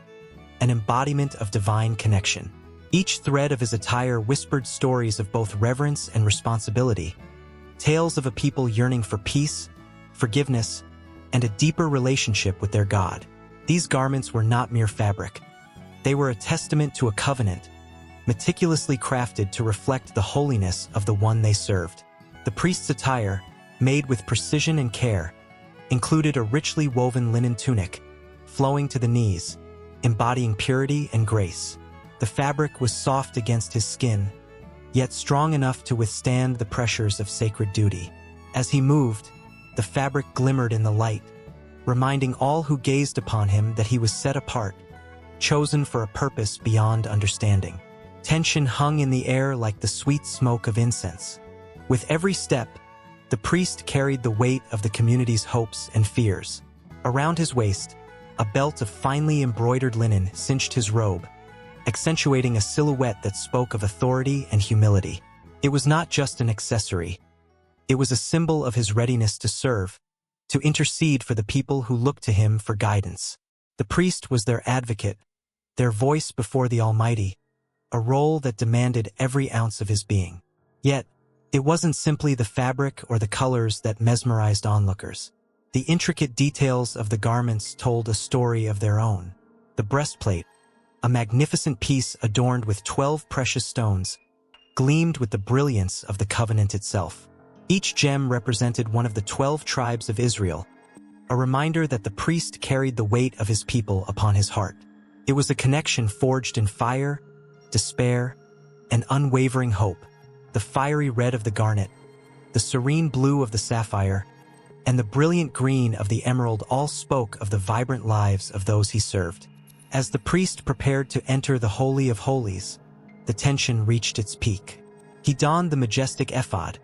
an embodiment of divine connection. Each thread of his attire whispered stories of both reverence and responsibility, tales of a people yearning for peace, forgiveness, and a deeper relationship with their God. These garments were not mere fabric. They were a testament to a covenant, meticulously crafted to reflect the holiness of the one they served. The priest's attire, made with precision and care, included a richly woven linen tunic, flowing to the knees, embodying purity and grace. The fabric was soft against his skin, yet strong enough to withstand the pressures of sacred duty. As he moved, the fabric glimmered in the light, reminding all who gazed upon him that he was set apart, chosen for a purpose beyond understanding. Tension hung in the air like the sweet smoke of incense. With every step, the priest carried the weight of the community's hopes and fears. Around his waist, a belt of finely embroidered linen cinched his robe, accentuating a silhouette that spoke of authority and humility. It was not just an accessory. It was a symbol of his readiness to serve, to intercede for the people who looked to him for guidance. The priest was their advocate, their voice before the Almighty, a role that demanded every ounce of his being. Yet, it wasn't simply the fabric or the colors that mesmerized onlookers. The intricate details of the garments told a story of their own. The breastplate, a magnificent piece adorned with 12 precious stones, gleamed with the brilliance of the covenant itself. Each gem represented one of the 12 tribes of Israel, a reminder that the priest carried the weight of his people upon his heart. It was a connection forged in fire, despair, and unwavering hope. The fiery red of the garnet, the serene blue of the sapphire, and the brilliant green of the emerald all spoke of the vibrant lives of those he served. As the priest prepared to enter the Holy of Holies, the tension reached its peak. He donned the majestic ephod,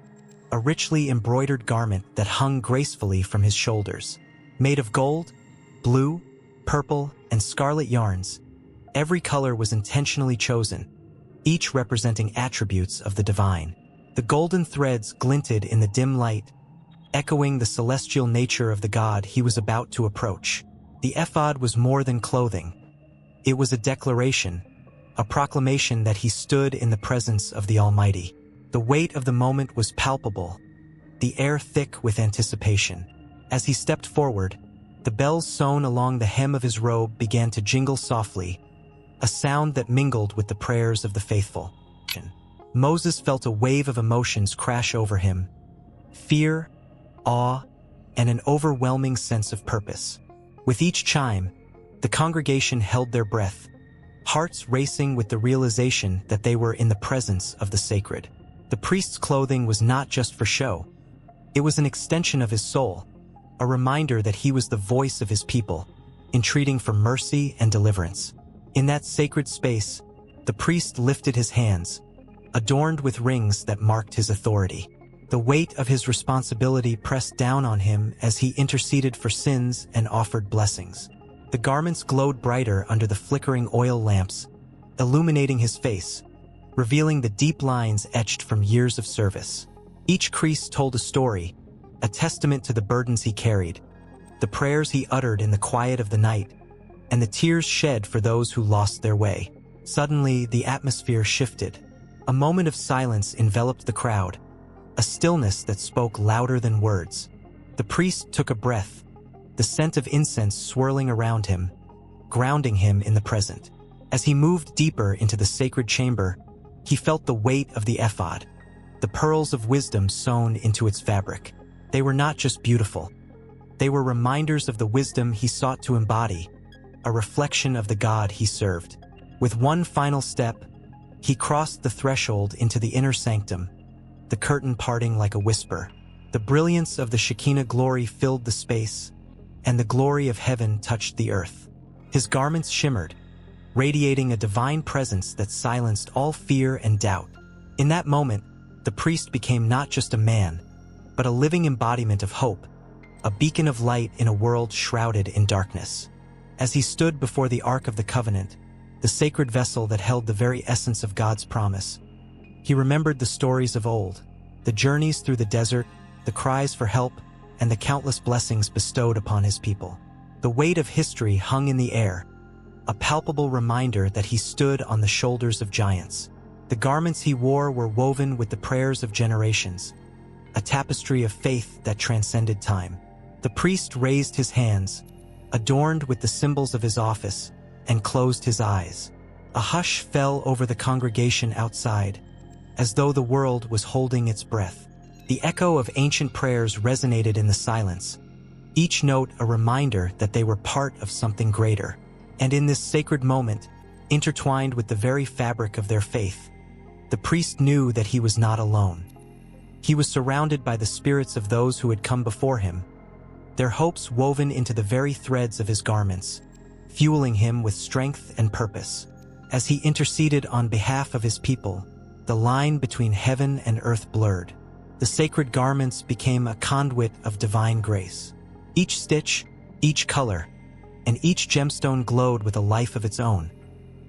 a richly embroidered garment that hung gracefully from his shoulders. Made of gold, blue, purple, and scarlet yarns, every color was intentionally chosen, each representing attributes of the divine. The golden threads glinted in the dim light, echoing the celestial nature of the God he was about to approach. The ephod was more than clothing. It was a declaration, a proclamation that he stood in the presence of the Almighty. The weight of the moment was palpable, the air thick with anticipation. As he stepped forward, the bells sewn along the hem of his robe began to jingle softly, a sound that mingled with the prayers of the faithful. Moses felt a wave of emotions crash over him: fear, awe, and an overwhelming sense of purpose. With each chime, the congregation held their breath, hearts racing with the realization that they were in the presence of the sacred. The priest's clothing was not just for show. It was an extension of his soul, a reminder that he was the voice of his people, entreating for mercy and deliverance. In that sacred space, the priest lifted his hands, adorned with rings that marked his authority. The weight of his responsibility pressed down on him as he interceded for sins and offered blessings. The garments glowed brighter under the flickering oil lamps, illuminating his face, revealing the deep lines etched from years of service. Each crease told a story, a testament to the burdens he carried, the prayers he uttered in the quiet of the night, and the tears shed for those who lost their way. Suddenly, the atmosphere shifted. A moment of silence enveloped the crowd, a stillness that spoke louder than words. The priest took a breath, the scent of incense swirling around him, grounding him in the present. As he moved deeper into the sacred chamber, he felt the weight of the ephod, the pearls of wisdom sewn into its fabric. They were not just beautiful. They were reminders of the wisdom he sought to embody, a reflection of the God he served. With one final step, he crossed the threshold into the inner sanctum, the curtain parting like a whisper. The brilliance of the Shekinah glory filled the space, and the glory of heaven touched the earth. His garments shimmered, radiating a divine presence that silenced all fear and doubt. In that moment, the priest became not just a man, but a living embodiment of hope, a beacon of light in a world shrouded in darkness. As he stood before the Ark of the Covenant, the sacred vessel that held the very essence of God's promise, he remembered the stories of old, the journeys through the desert, the cries for help, and the countless blessings bestowed upon his people. The weight of history hung in the air, a palpable reminder that he stood on the shoulders of giants. The garments he wore were woven with the prayers of generations, a tapestry of faith that transcended time. The priest raised his hands, adorned with the symbols of his office, and closed his eyes. A hush fell over the congregation outside, as though the world was holding its breath. The echo of ancient prayers resonated in the silence, each note a reminder that they were part of something greater. And in this sacred moment, intertwined with the very fabric of their faith, the priest knew that he was not alone. He was surrounded by the spirits of those who had come before him, their hopes woven into the very threads of his garments, fueling him with strength and purpose. As he interceded on behalf of his people, the line between heaven and earth blurred. The sacred garments became a conduit of divine grace. Each stitch, each color, and each gemstone glowed with a life of its own,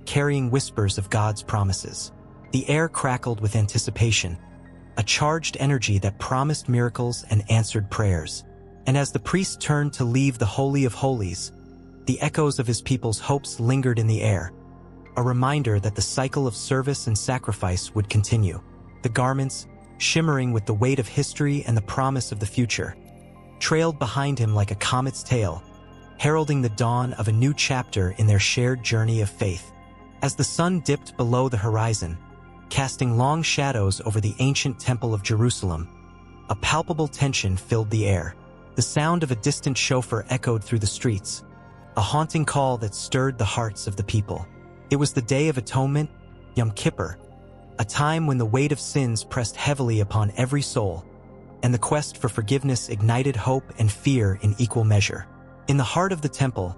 carrying whispers of God's promises. The air crackled with anticipation, a charged energy that promised miracles and answered prayers. And as the priest turned to leave the Holy of Holies, the echoes of his people's hopes lingered in the air, a reminder that the cycle of service and sacrifice would continue. The garments, shimmering with the weight of history and the promise of the future, trailed behind him like a comet's tail, heralding the dawn of a new chapter in their shared journey of faith. As the sun dipped below the horizon, casting long shadows over the ancient Temple of Jerusalem, a palpable tension filled the air. The sound of a distant shofar echoed through the streets, a haunting call that stirred the hearts of the people. It was the Day of Atonement, Yom Kippur, a time when the weight of sins pressed heavily upon every soul, and the quest for forgiveness ignited hope and fear in equal measure. In the heart of the temple,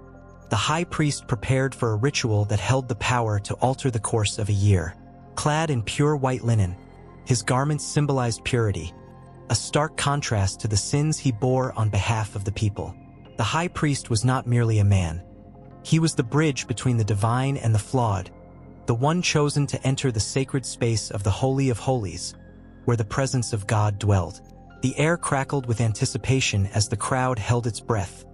the high priest prepared for a ritual that held the power to alter the course of a year. Clad in pure white linen, his garments symbolized purity, a stark contrast to the sins he bore on behalf of the people. The high priest was not merely a man. He was the bridge between the divine and the flawed, the one chosen to enter the sacred space of the Holy of Holies, where the presence of God dwelled. The air crackled with anticipation as the crowd held its breath,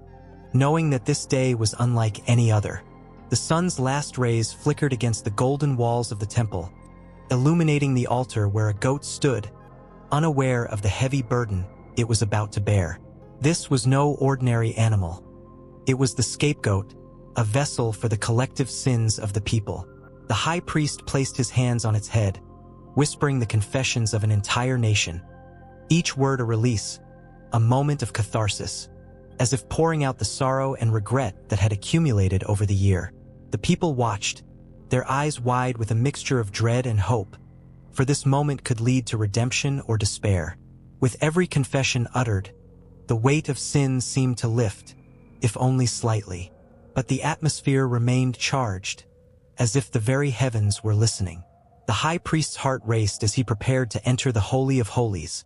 knowing that this day was unlike any other. The sun's last rays flickered against the golden walls of the temple, illuminating the altar where a goat stood, unaware of the heavy burden it was about to bear. This was no ordinary animal. It was the scapegoat, a vessel for the collective sins of the people. The high priest placed his hands on its head, whispering the confessions of an entire nation, each word a release, a moment of catharsis, as if pouring out the sorrow and regret that had accumulated over the year. The people watched, their eyes wide with a mixture of dread and hope, for this moment could lead to redemption or despair. With every confession uttered, the weight of sin seemed to lift, if only slightly. But the atmosphere remained charged, as if the very heavens were listening. The high priest's heart raced as he prepared to enter the Holy of Holies,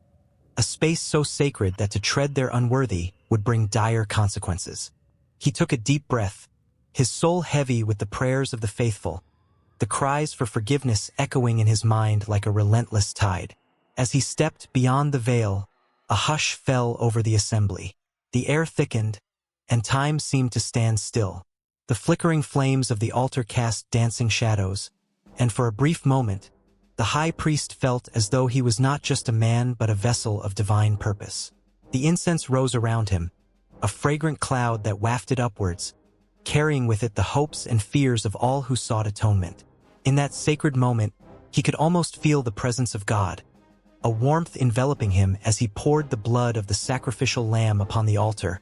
a space so sacred that to tread there unworthy would bring dire consequences. He took a deep breath, his soul heavy with the prayers of the faithful, the cries for forgiveness echoing in his mind like a relentless tide. As he stepped beyond the veil, a hush fell over the assembly. The air thickened, and time seemed to stand still. The flickering flames of the altar cast dancing shadows, and for a brief moment, the high priest felt as though he was not just a man but a vessel of divine purpose. The incense rose around him, a fragrant cloud that wafted upwards, carrying with it the hopes and fears of all who sought atonement. In that sacred moment, he could almost feel the presence of God, a warmth enveloping him as he poured the blood of the sacrificial lamb upon the altar,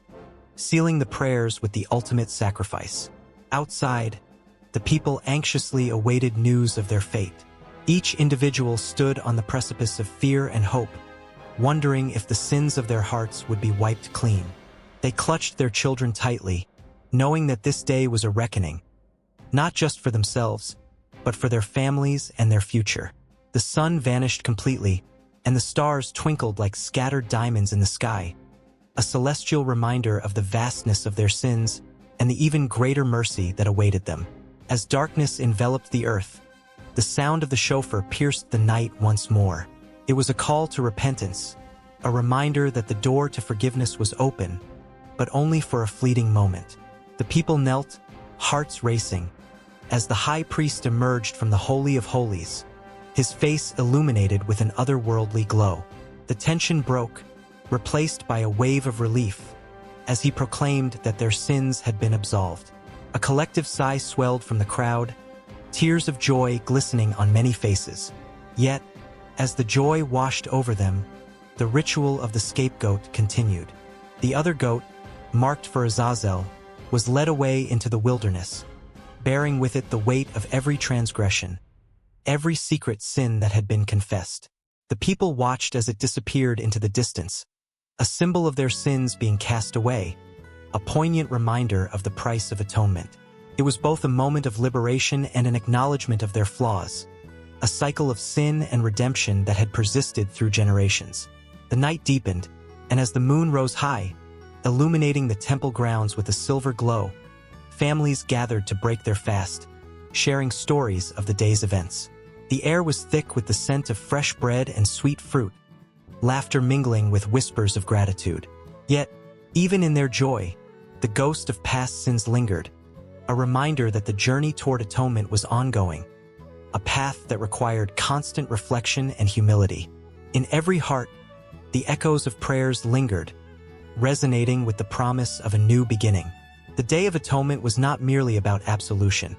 sealing the prayers with the ultimate sacrifice. Outside, the people anxiously awaited news of their fate. Each individual stood on the precipice of fear and hope, wondering if the sins of their hearts would be wiped clean. They clutched their children tightly, knowing that this day was a reckoning, not just for themselves, but for their families and their future. The sun vanished completely, and the stars twinkled like scattered diamonds in the sky, a celestial reminder of the vastness of their sins and the even greater mercy that awaited them. As darkness enveloped the earth, the sound of the shofar pierced the night once more. It was a call to repentance, a reminder that the door to forgiveness was open, but only for a fleeting moment. The people knelt, hearts racing, as the high priest emerged from the Holy of Holies, his face illuminated with an otherworldly glow. The tension broke, replaced by a wave of relief, as he proclaimed that their sins had been absolved. A collective sigh swelled from the crowd, tears of joy glistening on many faces. Yet, as the joy washed over them, the ritual of the scapegoat continued. The other goat, marked for Azazel, was led away into the wilderness, bearing with it the weight of every transgression, every secret sin that had been confessed. The people watched as it disappeared into the distance, a symbol of their sins being cast away, a poignant reminder of the price of atonement. It was both a moment of liberation and an acknowledgement of their flaws, a cycle of sin and redemption that had persisted through generations. The night deepened, and as the moon rose high, illuminating the temple grounds with a silver glow, families gathered to break their fast, sharing stories of the day's events. The air was thick with the scent of fresh bread and sweet fruit, laughter mingling with whispers of gratitude. Yet, even in their joy, the ghost of past sins lingered, a reminder that the journey toward atonement was ongoing, a path that required constant reflection and humility. In every heart, the echoes of prayers lingered, resonating with the promise of a new beginning. The Day of Atonement was not merely about absolution.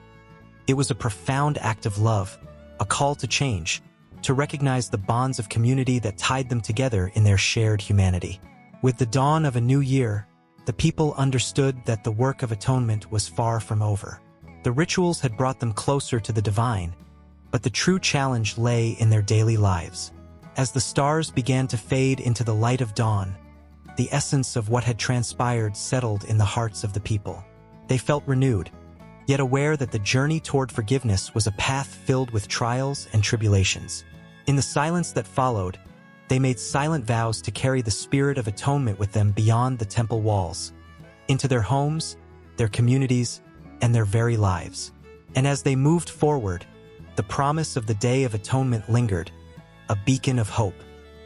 It was a profound act of love, a call to change, to recognize the bonds of community that tied them together in their shared humanity. With the dawn of a new year, the people understood that the work of atonement was far from over. The rituals had brought them closer to the divine, but the true challenge lay in their daily lives. As the stars began to fade into the light of dawn, the essence of what had transpired settled in the hearts of the people. They felt renewed, yet aware that the journey toward forgiveness was a path filled with trials and tribulations. In the silence that followed, they made silent vows to carry the spirit of atonement with them beyond the temple walls, into their homes, their communities, and their very lives. And as they moved forward, the promise of the Day of Atonement lingered, a beacon of hope.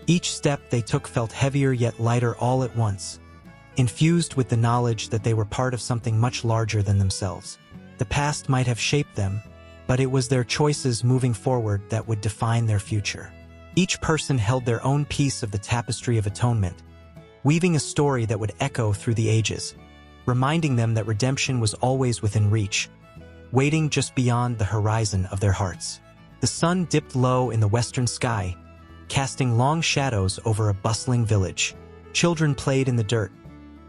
Each step they took felt heavier yet lighter all at once, infused with the knowledge that they were part of something much larger than themselves. The past might have shaped them, but it was their choices moving forward that would define their future. Each person held their own piece of the tapestry of atonement, weaving a story that would echo through the ages, reminding them that redemption was always within reach, waiting just beyond the horizon of their hearts. The sun dipped low in the western sky, casting long shadows over a bustling village. Children played in the dirt,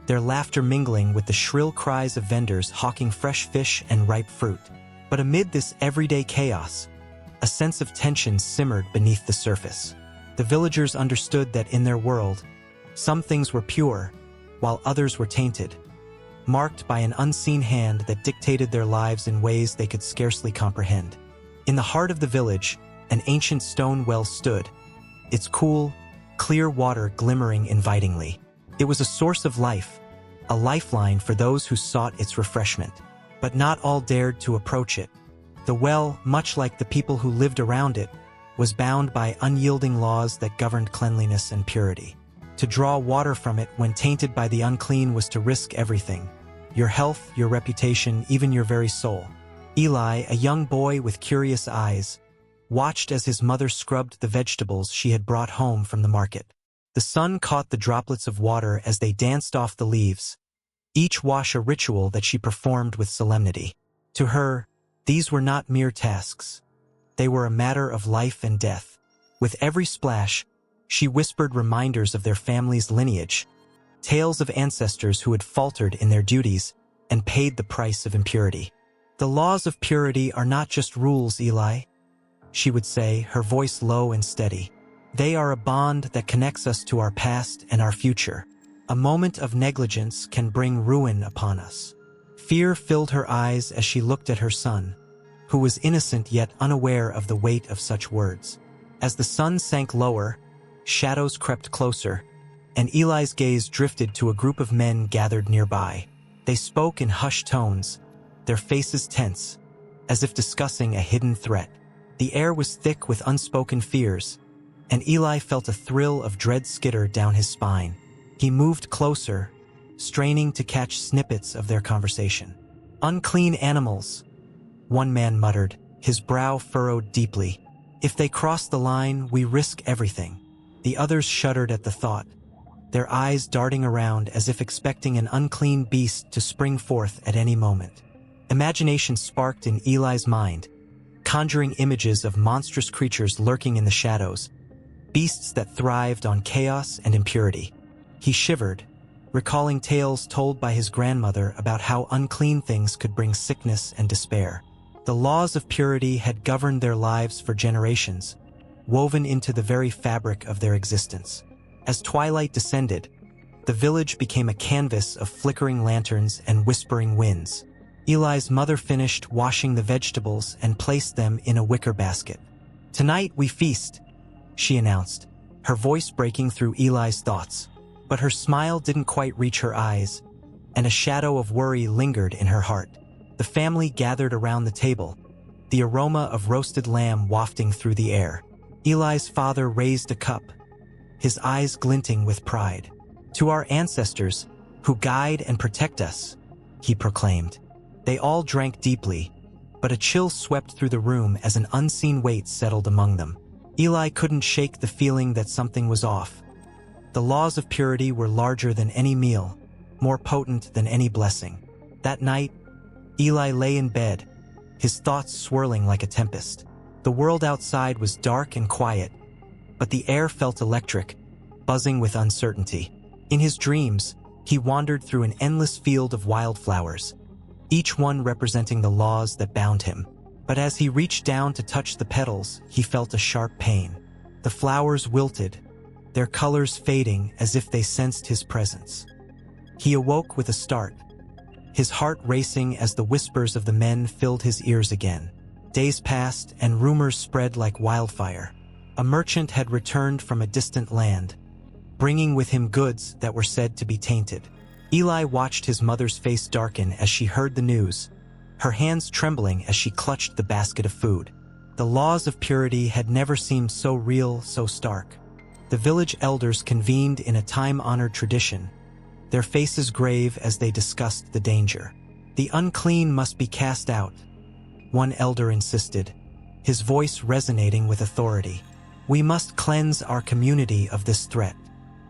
their laughter mingling with the shrill cries of vendors hawking fresh fish and ripe fruit. But amid this everyday chaos, a sense of tension simmered beneath the surface. The villagers understood that in their world, some things were pure, while others were tainted, marked by an unseen hand that dictated their lives in ways they could scarcely comprehend. In the heart of the village, an ancient stone well stood, its cool, clear water glimmering invitingly. It was a source of life, a lifeline for those who sought its refreshment. But not all dared to approach it. The well, much like the people who lived around it, was bound by unyielding laws that governed cleanliness and purity. To draw water from it when tainted by the unclean was to risk everything: your health, your reputation, even your very soul. Eli, a young boy with curious eyes, watched as his mother scrubbed the vegetables she had brought home from the market. The sun caught the droplets of water as they danced off the leaves, each wash a ritual that she performed with solemnity. To her, these were not mere tasks. They were a matter of life and death. With every splash, she whispered reminders of their family's lineage, tales of ancestors who had faltered in their duties and paid the price of impurity. "The laws of purity are not just rules, Eli," she would say, her voice low and steady. "They are a bond that connects us to our past and our future. A moment of negligence can bring ruin upon us." Fear filled her eyes as she looked at her son, who was innocent yet unaware of the weight of such words. As the sun sank lower, shadows crept closer, and Eli's gaze drifted to a group of men gathered nearby. They spoke in hushed tones, their faces tense, as if discussing a hidden threat. The air was thick with unspoken fears, and Eli felt a thrill of dread skitter down his spine. He moved closer, straining to catch snippets of their conversation. "Unclean animals," one man muttered, his brow furrowed deeply. "If they cross the line, we risk everything." The others shuddered at the thought, their eyes darting around as if expecting an unclean beast to spring forth at any moment. Imagination sparked in Eli's mind, conjuring images of monstrous creatures lurking in the shadows, beasts that thrived on chaos and impurity. He shivered, recalling tales told by his grandmother about how unclean things could bring sickness and despair. The laws of purity had governed their lives for generations, woven into the very fabric of their existence. As twilight descended, the village became a canvas of flickering lanterns and whispering winds. Eli's mother finished washing the vegetables and placed them in a wicker basket. "Tonight we feast," she announced, her voice breaking through Eli's thoughts. But her smile didn't quite reach her eyes, and a shadow of worry lingered in her heart. The family gathered around the table, the aroma of roasted lamb wafting through the air. Eli's father raised a cup, his eyes glinting with pride. "To our ancestors, who guide and protect us," he proclaimed. They all drank deeply, but a chill swept through the room as an unseen weight settled among them. Eli couldn't shake the feeling that something was off. The laws of purity were larger than any meal, more potent than any blessing. That night, Eli lay in bed, his thoughts swirling like a tempest. The world outside was dark and quiet, but the air felt electric, buzzing with uncertainty. In his dreams, he wandered through an endless field of wildflowers, each one representing the laws that bound him. But as he reached down to touch the petals, he felt a sharp pain. The flowers wilted, their colors fading as if they sensed his presence. He awoke with a start, his heart racing as the whispers of the men filled his ears again. Days passed and rumors spread like wildfire. A merchant had returned from a distant land, bringing with him goods that were said to be tainted. Eli watched his mother's face darken as she heard the news, her hands trembling as she clutched the basket of food. The laws of purity had never seemed so real, so stark. The village elders convened in a time-honored tradition, their faces grave as they discussed the danger. "The unclean must be cast out," one elder insisted, his voice resonating with authority. "We must cleanse our community of this threat."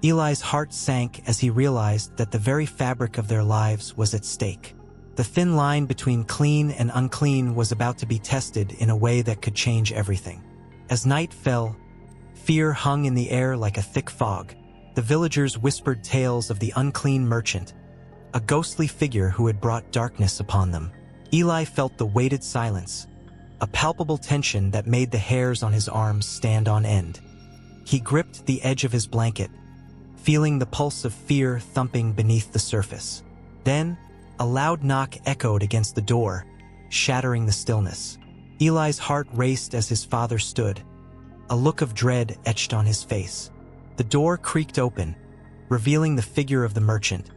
Eli's heart sank as he realized that the very fabric of their lives was at stake. The thin line between clean and unclean was about to be tested in a way that could change everything. As night fell, fear hung in the air like a thick fog. The villagers whispered tales of the unclean merchant, a ghostly figure who had brought darkness upon them. Eli felt the weighted silence, a palpable tension that made the hairs on his arms stand on end. He gripped the edge of his blanket, feeling the pulse of fear thumping beneath the surface. Then, a loud knock echoed against the door, shattering the stillness. Eli's heart raced as his father stood, a look of dread etched on his face. The door creaked open, revealing the figure of the merchant,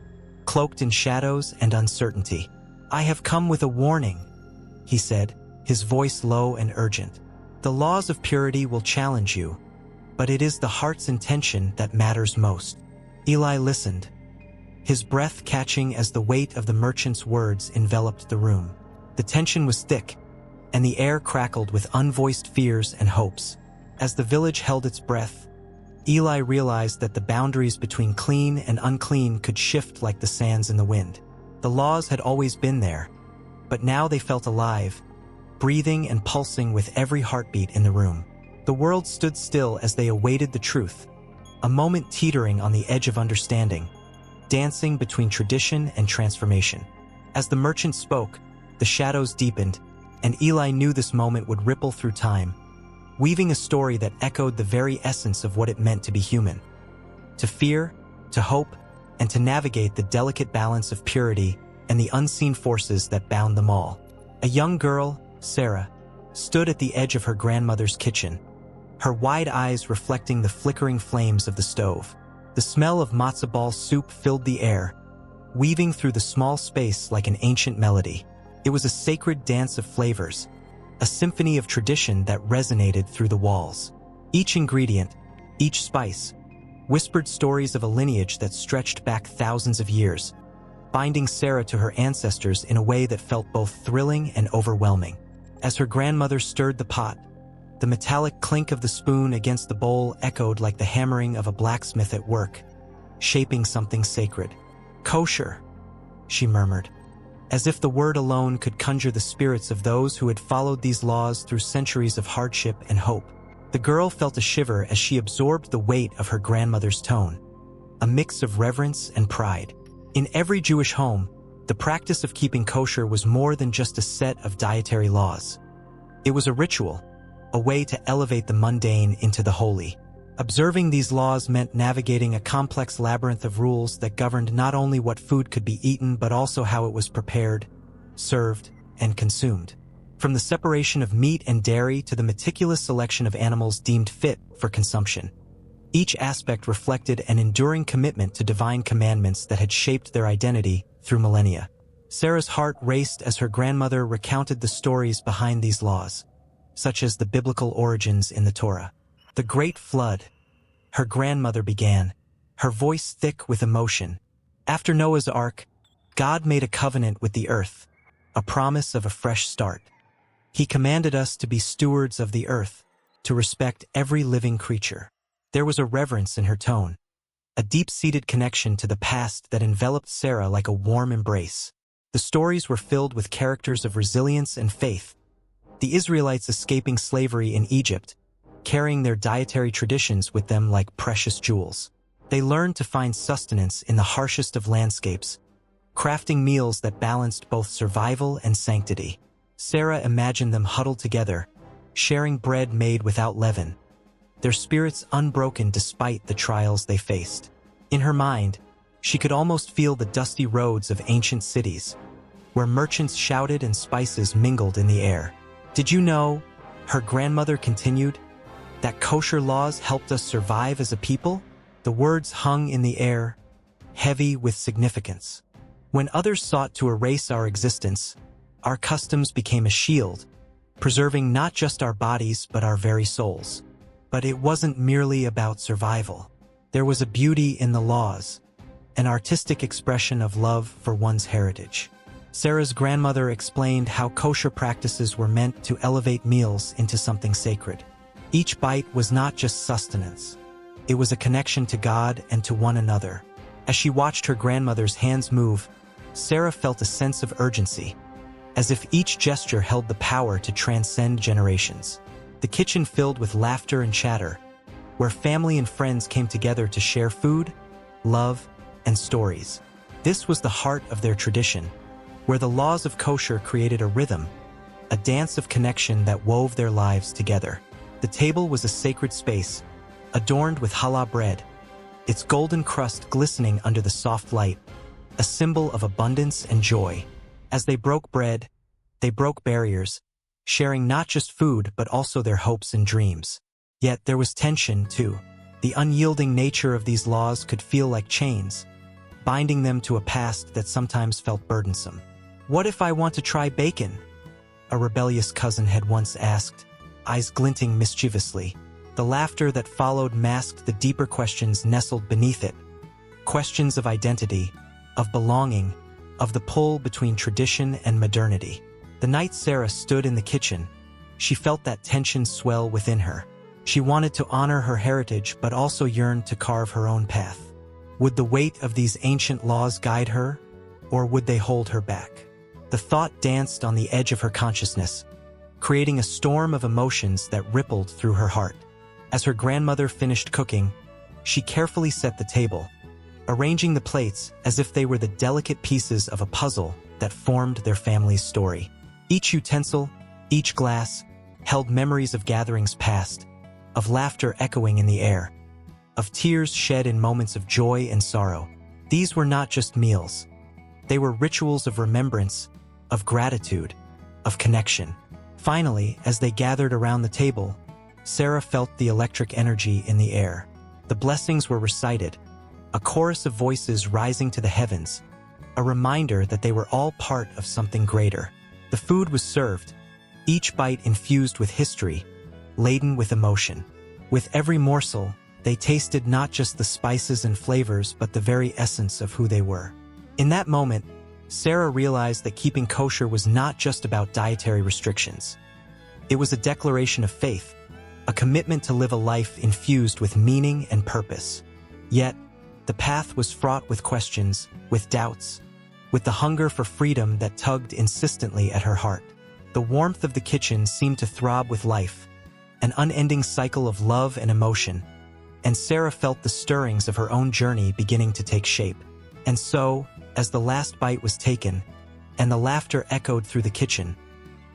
cloaked in shadows and uncertainty. "I have come with a warning," he said, his voice low and urgent. "The laws of purity will challenge you, but it is the heart's intention that matters most." Eli listened, his breath catching as the weight of the merchant's words enveloped the room. The tension was thick, and the air crackled with unvoiced fears and hopes. As the village held its breath, Eli realized that the boundaries between clean and unclean could shift like the sands in the wind. The laws had always been there, but now they felt alive, breathing and pulsing with every heartbeat in the room. The world stood still as they awaited the truth, a moment teetering on the edge of understanding, dancing between tradition and transformation. As the merchant spoke, the shadows deepened, and Eli knew this moment would ripple through time, weaving a story that echoed the very essence of what it meant to be human. To fear, to hope, and to navigate the delicate balance of purity and the unseen forces that bound them all. A young girl, Sarah, stood at the edge of her grandmother's kitchen, her wide eyes reflecting the flickering flames of the stove. The smell of matzo ball soup filled the air, weaving through the small space like an ancient melody. It was a sacred dance of flavors, a symphony of tradition that resonated through the walls. Each ingredient, each spice, whispered stories of a lineage that stretched back thousands of years. binding Sarah to her ancestors in a way that felt both thrilling and overwhelming. As her grandmother stirred the pot, the metallic clink of the spoon against the bowl echoed like the hammering of a blacksmith at work, shaping something sacred. "Kosher," she murmured, as if the word alone could conjure the spirits of those who had followed these laws through centuries of hardship and hope. The girl felt a shiver as she absorbed the weight of her grandmother's tone, a mix of reverence and pride. In every Jewish home, the practice of keeping kosher was more than just a set of dietary laws. It was a ritual, a way to elevate the mundane into the holy. Observing these laws meant navigating a complex labyrinth of rules that governed not only what food could be eaten but also how it was prepared, served, and consumed. From the separation of meat and dairy to the meticulous selection of animals deemed fit for consumption. Each aspect reflected an enduring commitment to divine commandments that had shaped their identity through millennia. Sarah's heart raced as her grandmother recounted the stories behind these laws, such as the biblical origins in the Torah. "The Great Flood," her grandmother began, her voice thick with emotion. "After Noah's Ark, God made a covenant with the earth, a promise of a fresh start. He commanded us to be stewards of the earth, to respect every living creature." There was a reverence in her tone, a deep-seated connection to the past that enveloped Sarah like a warm embrace. The stories were filled with characters of resilience and faith, the Israelites escaping slavery in Egypt, carrying their dietary traditions with them like precious jewels. They learned to find sustenance in the harshest of landscapes, crafting meals that balanced both survival and sanctity. Sarah imagined them huddled together, sharing bread made without leaven, their spirits unbroken despite the trials they faced. In her mind, she could almost feel the dusty roads of ancient cities, where merchants shouted and spices mingled in the air. "Did you know," her grandmother continued, "that kosher laws helped us survive as a people?" The words hung in the air, heavy with significance. When others sought to erase our existence, our customs became a shield, preserving not just our bodies but our very souls. But it wasn't merely about survival. There was a beauty in the laws, an artistic expression of love for one's heritage. Sarah's grandmother explained how kosher practices were meant to elevate meals into something sacred. Each bite was not just sustenance. It was a connection to God and to one another. As she watched her grandmother's hands move, Sarah felt a sense of urgency, as if each gesture held the power to transcend generations. The kitchen filled with laughter and chatter, where family and friends came together to share food, love, and stories. This was the heart of their tradition, where the laws of kosher created a rhythm, a dance of connection that wove their lives together. The table was a sacred space, adorned with challah bread, its golden crust glistening under the soft light, a symbol of abundance and joy. As they broke bread, they broke barriers, sharing not just food but also their hopes and dreams. Yet there was tension, too. The unyielding nature of these laws could feel like chains, binding them to a past that sometimes felt burdensome. "What if I want to try bacon?" a rebellious cousin had once asked, eyes glinting mischievously. The laughter that followed masked the deeper questions nestled beneath it. Questions of identity, of belonging, of the pull between tradition and modernity. The night Sarah stood in the kitchen, she felt that tension swell within her. She wanted to honor her heritage but also yearned to carve her own path. Would the weight of these ancient laws guide her, or would they hold her back? The thought danced on the edge of her consciousness, creating a storm of emotions that rippled through her heart. As her grandmother finished cooking, she carefully set the table, arranging the plates as if they were the delicate pieces of a puzzle that formed their family's story. Each utensil, each glass, held memories of gatherings past, of laughter echoing in the air, of tears shed in moments of joy and sorrow. These were not just meals. They were rituals of remembrance, of gratitude, of connection. Finally, as they gathered around the table, Sarah felt the electric energy in the air. The blessings were recited, a chorus of voices rising to the heavens, a reminder that they were all part of something greater. The food was served, each bite infused with history, laden with emotion. With every morsel, they tasted not just the spices and flavors but the very essence of who they were. In that moment, Sarah realized that keeping kosher was not just about dietary restrictions. It was a declaration of faith, a commitment to live a life infused with meaning and purpose. Yet, the path was fraught with questions, with doubts, with the hunger for freedom that tugged insistently at her heart. The warmth of the kitchen seemed to throb with life, an unending cycle of love and emotion, and Sarah felt the stirrings of her own journey beginning to take shape. And so, as the last bite was taken, and the laughter echoed through the kitchen,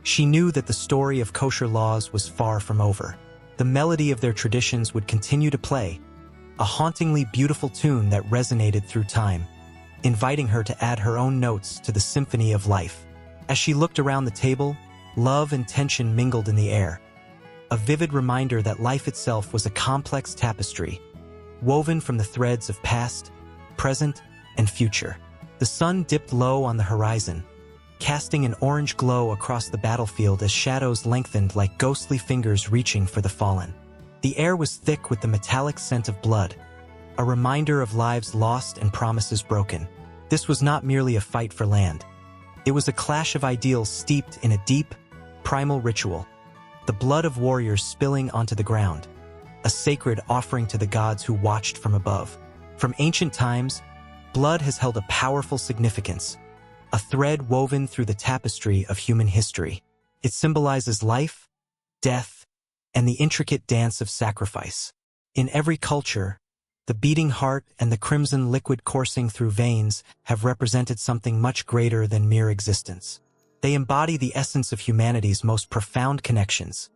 she knew that the story of kosher laws was far from over. The melody of their traditions would continue to play, a hauntingly beautiful tune that resonated through time, inviting her to add her own notes to the symphony of life. As she looked around the table, love and tension mingled in the air, a vivid reminder that life itself was a complex tapestry, woven from the threads of past, present, and future. The sun dipped low on the horizon, casting an orange glow across the battlefield as shadows lengthened like ghostly fingers reaching for the fallen. The air was thick with the metallic scent of blood, a reminder of lives lost and promises broken. This was not merely a fight for land. It was a clash of ideals steeped in a deep, primal ritual, the blood of warriors spilling onto the ground, a sacred offering to the gods who watched from above. From ancient times, blood has held a powerful significance, a thread woven through the tapestry of human history. It symbolizes life, death, and the intricate dance of sacrifice. In every culture, the beating heart and the crimson liquid coursing through veins have represented something much greater than mere existence. They embody the essence of humanity's most profound connections: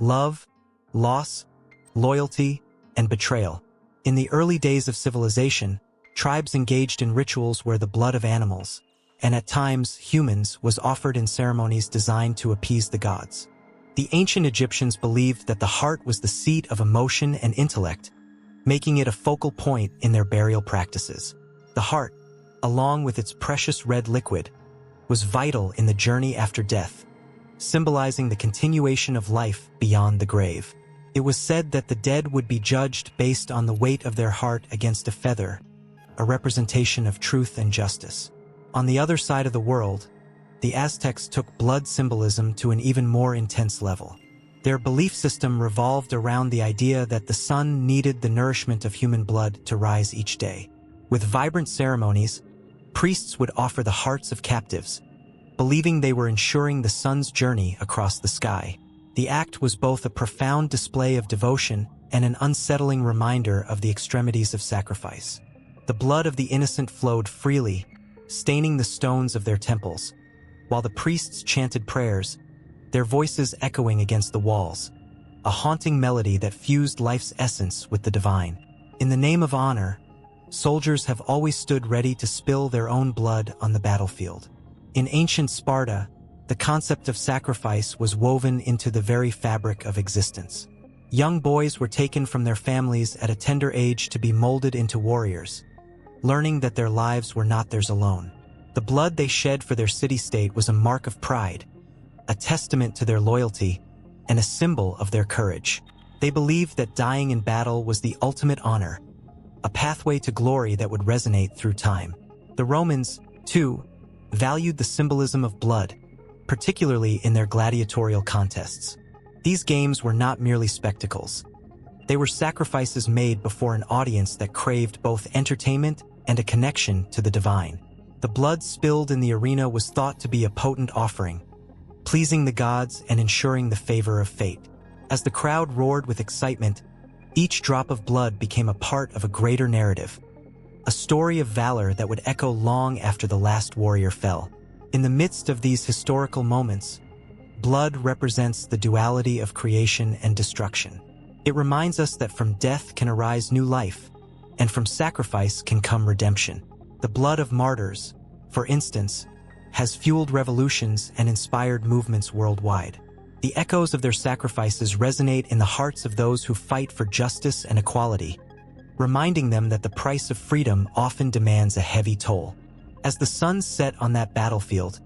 love, loss, loyalty, and betrayal. In the early days of civilization, tribes engaged in rituals where the blood of animals, and at times humans, was offered in ceremonies designed to appease the gods. The ancient Egyptians believed that the heart was the seat of emotion and intellect, making it a focal point in their burial practices. The heart, along with its precious red liquid, was vital in the journey after death, symbolizing the continuation of life beyond the grave. It was said that the dead would be judged based on the weight of their heart against a feather, a representation of truth and justice. On the other side of the world, the Aztecs took blood symbolism to an even more intense level. Their belief system revolved around the idea that the sun needed the nourishment of human blood to rise each day. With vibrant ceremonies, priests would offer the hearts of captives, believing they were ensuring the sun's journey across the sky. The act was both a profound display of devotion and an unsettling reminder of the extremities of sacrifice. The blood of the innocent flowed freely, staining the stones of their temples, while the priests chanted prayers, their voices echoing against the walls, a haunting melody that fused life's essence with the divine. In the name of honor, soldiers have always stood ready to spill their own blood on the battlefield. In ancient Sparta, the concept of sacrifice was woven into the very fabric of existence. Young boys were taken from their families at a tender age to be molded into warriors, learning that their lives were not theirs alone. The blood they shed for their city-state was a mark of pride, a testament to their loyalty, and a symbol of their courage. They believed that dying in battle was the ultimate honor, a pathway to glory that would resonate through time. The Romans, too, valued the symbolism of blood, particularly in their gladiatorial contests. These games were not merely spectacles. They were sacrifices made before an audience that craved both entertainment and a connection to the divine. The blood spilled in the arena was thought to be a potent offering, pleasing the gods and ensuring the favor of fate. As the crowd roared with excitement, each drop of blood became a part of a greater narrative, a story of valor that would echo long after the last warrior fell. In the midst of these historical moments, blood represents the duality of creation and destruction. It reminds us that from death can arise new life, and from sacrifice can come redemption. The blood of martyrs, for instance, has fueled revolutions and inspired movements worldwide. The echoes of their sacrifices resonate in the hearts of those who fight for justice and equality, reminding them that the price of freedom often demands a heavy toll. As the sun set on that battlefield,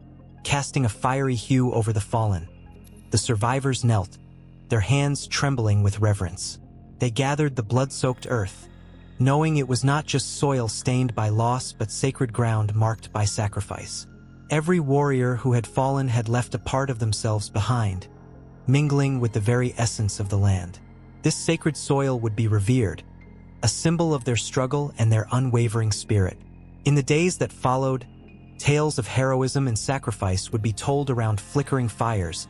casting a fiery hue over the fallen, the survivors knelt, their hands trembling with reverence. They gathered the blood-soaked earth, knowing it was not just soil stained by loss but sacred ground marked by sacrifice. Every warrior who had fallen had left a part of themselves behind, mingling with the very essence of the land. This sacred soil would be revered, a symbol of their struggle and their unwavering spirit. In the days that followed, tales of heroism and sacrifice would be told around flickering fires,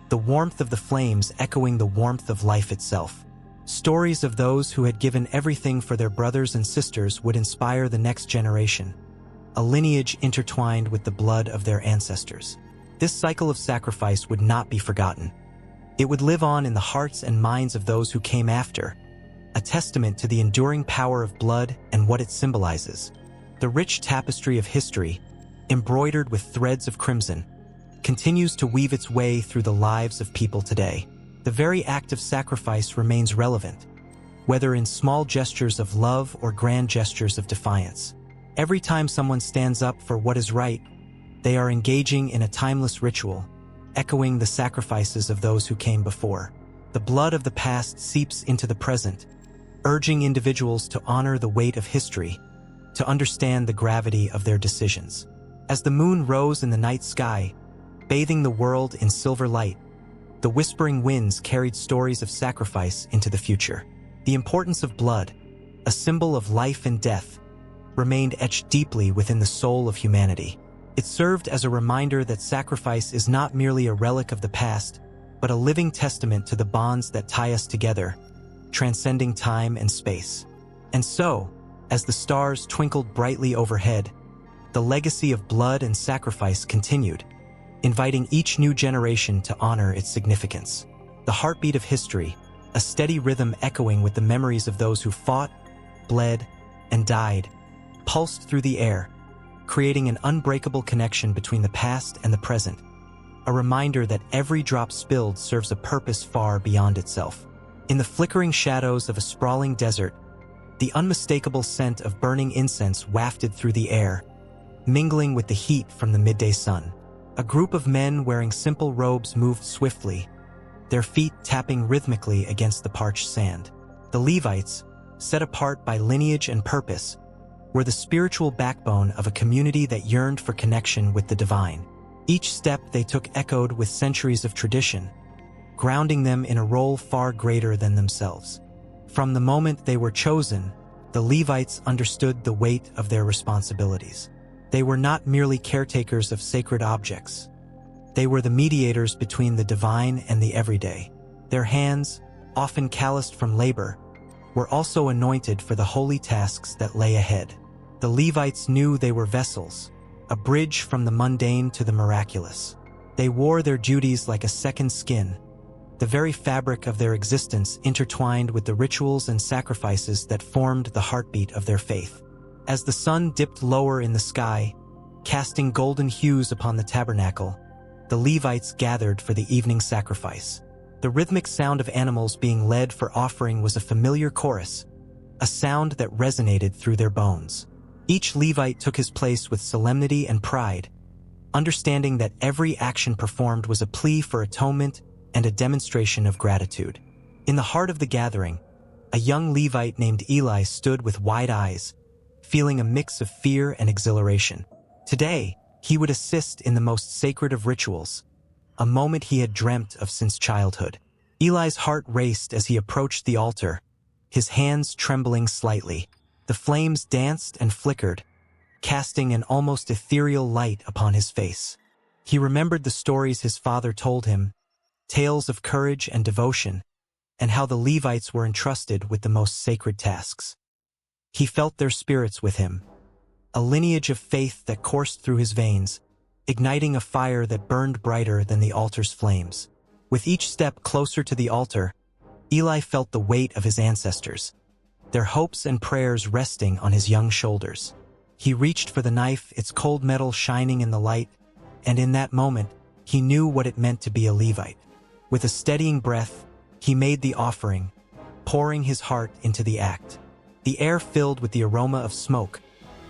the warmth of the flames echoing the warmth of life itself. Stories of those who had given everything for their brothers and sisters would inspire the next generation, a lineage intertwined with the blood of their ancestors. This cycle of sacrifice would not be forgotten. It would live on in the hearts and minds of those who came after, a testament to the enduring power of blood and what it symbolizes. The rich tapestry of history, embroidered with threads of crimson, continues to weave its way through the lives of people today. The very act of sacrifice remains relevant, whether in small gestures of love or grand gestures of defiance. Every time someone stands up for what is right, they are engaging in a timeless ritual, echoing the sacrifices of those who came before. The blood of the past seeps into the present, urging individuals to honor the weight of history, to understand the gravity of their decisions. As the moon rose in the night sky, bathing the world in silver light, the whispering winds carried stories of sacrifice into the future. The importance of blood, a symbol of life and death, remained etched deeply within the soul of humanity. It served as a reminder that sacrifice is not merely a relic of the past, but a living testament to the bonds that tie us together, transcending time and space. And so, as the stars twinkled brightly overhead, the legacy of blood and sacrifice continued, inviting each new generation to honor its significance. The heartbeat of history, a steady rhythm echoing with the memories of those who fought, bled, and died, pulsed through the air, creating an unbreakable connection between the past and the present, a reminder that every drop spilled serves a purpose far beyond itself. In the flickering shadows of a sprawling desert, the unmistakable scent of burning incense wafted through the air, mingling with the heat from the midday sun. A group of men wearing simple robes moved swiftly, their feet tapping rhythmically against the parched sand. The Levites, set apart by lineage and purpose, were the spiritual backbone of a community that yearned for connection with the divine. Each step they took echoed with centuries of tradition, grounding them in a role far greater than themselves. From the moment they were chosen, the Levites understood the weight of their responsibilities. They were not merely caretakers of sacred objects. They were the mediators between the divine and the everyday. Their hands, often calloused from labor, were also anointed for the holy tasks that lay ahead. The Levites knew they were vessels, a bridge from the mundane to the miraculous. They wore their duties like a second skin, the very fabric of their existence intertwined with the rituals and sacrifices that formed the heartbeat of their faith. As the sun dipped lower in the sky, casting golden hues upon the tabernacle, the Levites gathered for the evening sacrifice. The rhythmic sound of animals being led for offering was a familiar chorus, a sound that resonated through their bones. Each Levite took his place with solemnity and pride, understanding that every action performed was a plea for atonement and a demonstration of gratitude. In the heart of the gathering, a young Levite named Eli stood with wide eyes, feeling a mix of fear and exhilaration. Today, he would assist in the most sacred of rituals, a moment he had dreamt of since childhood. Eli's heart raced as he approached the altar, his hands trembling slightly. The flames danced and flickered, casting an almost ethereal light upon his face. He remembered the stories his father told him, tales of courage and devotion, and how the Levites were entrusted with the most sacred tasks. He felt their spirits with him, a lineage of faith that coursed through his veins, igniting a fire that burned brighter than the altar's flames. With each step closer to the altar, Eli felt the weight of his ancestors, their hopes and prayers resting on his young shoulders. He reached for the knife, its cold metal shining in the light, and in that moment, he knew what it meant to be a Levite. With a steadying breath, he made the offering, pouring his heart into the act. The air filled with the aroma of smoke,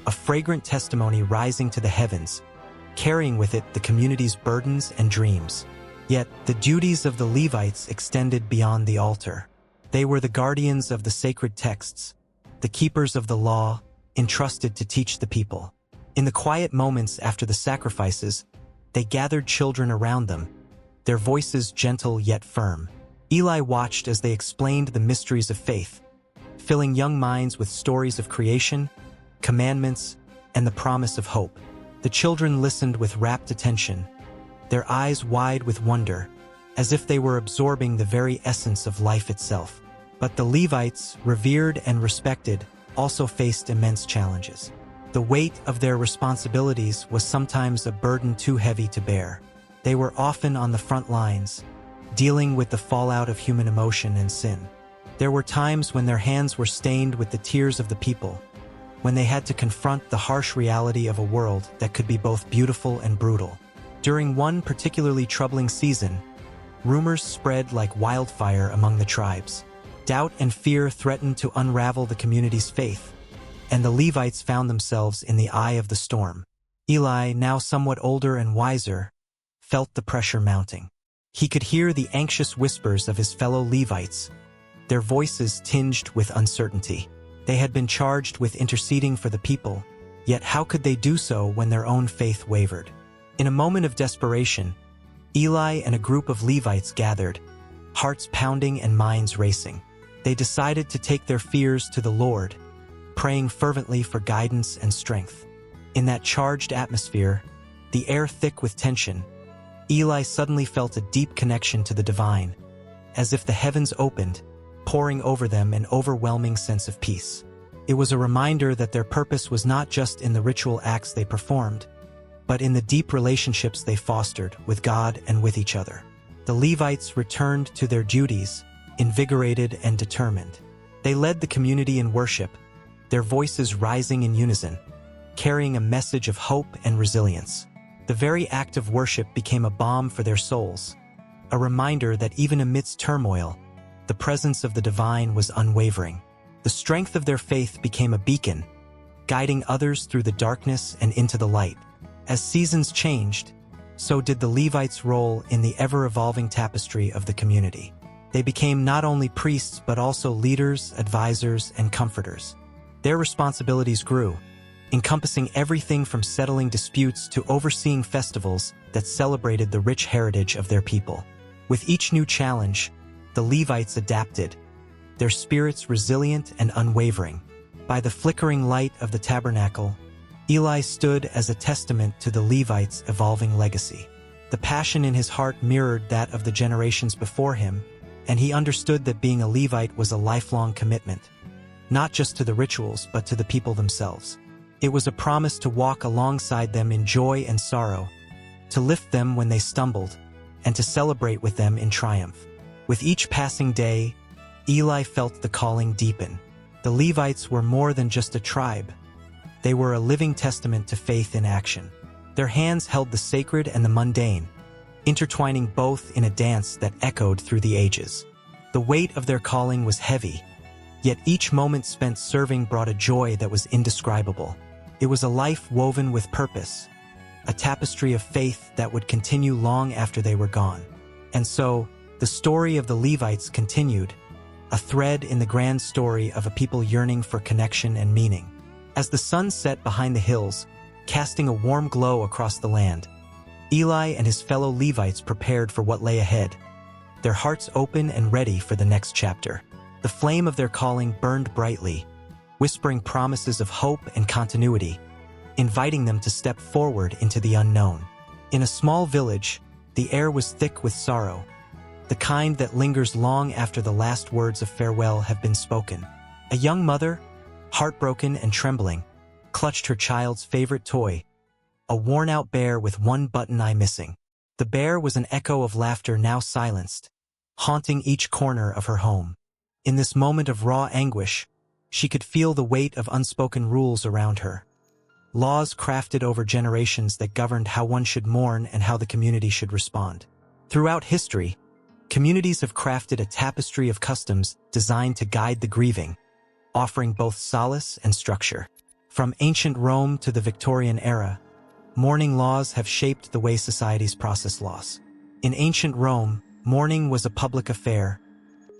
a fragrant testimony rising to the heavens, carrying with it the community's burdens and dreams. Yet, the duties of the Levites extended beyond the altar. They were the guardians of the sacred texts, the keepers of the law, entrusted to teach the people. In the quiet moments after the sacrifices, they gathered children around them, their voices gentle yet firm. Eli watched as they explained the mysteries of faith, filling young minds with stories of creation, commandments, and the promise of hope. The children listened with rapt attention, their eyes wide with wonder, as if they were absorbing the very essence of life itself. But the Levites, revered and respected, also faced immense challenges. The weight of their responsibilities was sometimes a burden too heavy to bear. They were often on the front lines, dealing with the fallout of human emotion and sin. There were times when their hands were stained with the tears of the people, when they had to confront the harsh reality of a world that could be both beautiful and brutal. During one particularly troubling season, rumors spread like wildfire among the tribes. Doubt and fear threatened to unravel the community's faith, and the Levites found themselves in the eye of the storm. Eli, now somewhat older and wiser, felt the pressure mounting. He could hear the anxious whispers of his fellow Levites, their voices tinged with uncertainty. They had been charged with interceding for the people, yet how could they do so when their own faith wavered? In a moment of desperation, Eli and a group of Levites gathered, hearts pounding and minds racing. They decided to take their fears to the Lord, praying fervently for guidance and strength. In that charged atmosphere, the air thick with tension, Eli suddenly felt a deep connection to the divine, as if the heavens opened, pouring over them an overwhelming sense of peace. It was a reminder that their purpose was not just in the ritual acts they performed, but in the deep relationships they fostered with God and with each other. The Levites returned to their duties, invigorated and determined. They led the community in worship, their voices rising in unison, carrying a message of hope and resilience. The very act of worship became a balm for their souls, a reminder that even amidst turmoil, the presence of the divine was unwavering. The strength of their faith became a beacon, guiding others through the darkness and into the light. As seasons changed, so did the Levites' role in the ever-evolving tapestry of the community. They became not only priests but also leaders, advisors, and comforters. Their responsibilities grew, encompassing everything from settling disputes to overseeing festivals that celebrated the rich heritage of their people. With each new challenge, the Levites adapted, their spirits resilient and unwavering. By the flickering light of the tabernacle, Eli stood as a testament to the Levites' evolving legacy. The passion in his heart mirrored that of the generations before him, and he understood that being a Levite was a lifelong commitment, not just to the rituals but to the people themselves. It was a promise to walk alongside them in joy and sorrow, to lift them when they stumbled, and to celebrate with them in triumph. With each passing day, Eli felt the calling deepen. The Levites were more than just a tribe. They were a living testament to faith in action. Their hands held the sacred and the mundane, intertwining both in a dance that echoed through the ages. The weight of their calling was heavy, yet each moment spent serving brought a joy that was indescribable. It was a life woven with purpose, a tapestry of faith that would continue long after they were gone. And so, the story of the Levites continued, a thread in the grand story of a people yearning for connection and meaning. As the sun set behind the hills, casting a warm glow across the land, Eli and his fellow Levites prepared for what lay ahead, their hearts open and ready for the next chapter. The flame of their calling burned brightly, whispering promises of hope and continuity, inviting them to step forward into the unknown. In a small village, the air was thick with sorrow, the kind that lingers long after the last words of farewell have been spoken. A young mother, heartbroken and trembling, clutched her child's favorite toy, a worn-out bear with one button eye missing. The bear was an echo of laughter now silenced, haunting each corner of her home. In this moment of raw anguish, she could feel the weight of unspoken rules around her, laws crafted over generations that governed how one should mourn and how the community should respond. Throughout history, communities have crafted a tapestry of customs designed to guide the grieving, offering both solace and structure. From ancient Rome to the Victorian era, mourning laws have shaped the way societies process loss. In ancient Rome, mourning was a public affair,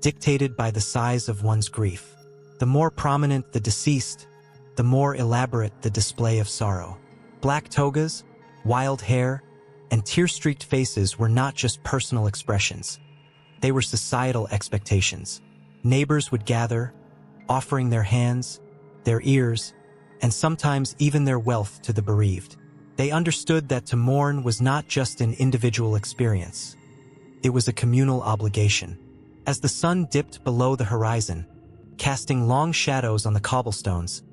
dictated by the size of one's grief. The more prominent the deceased, the more elaborate the display of sorrow. Black togas, wild hair, and tear-streaked faces were not just personal expressions. They were societal expectations. Neighbors would gather, offering their hands, their ears, and sometimes even their wealth to the bereaved. They understood that to mourn was not just an individual experience. It was a communal obligation. As the sun dipped below the horizon, casting long shadows on the cobblestones,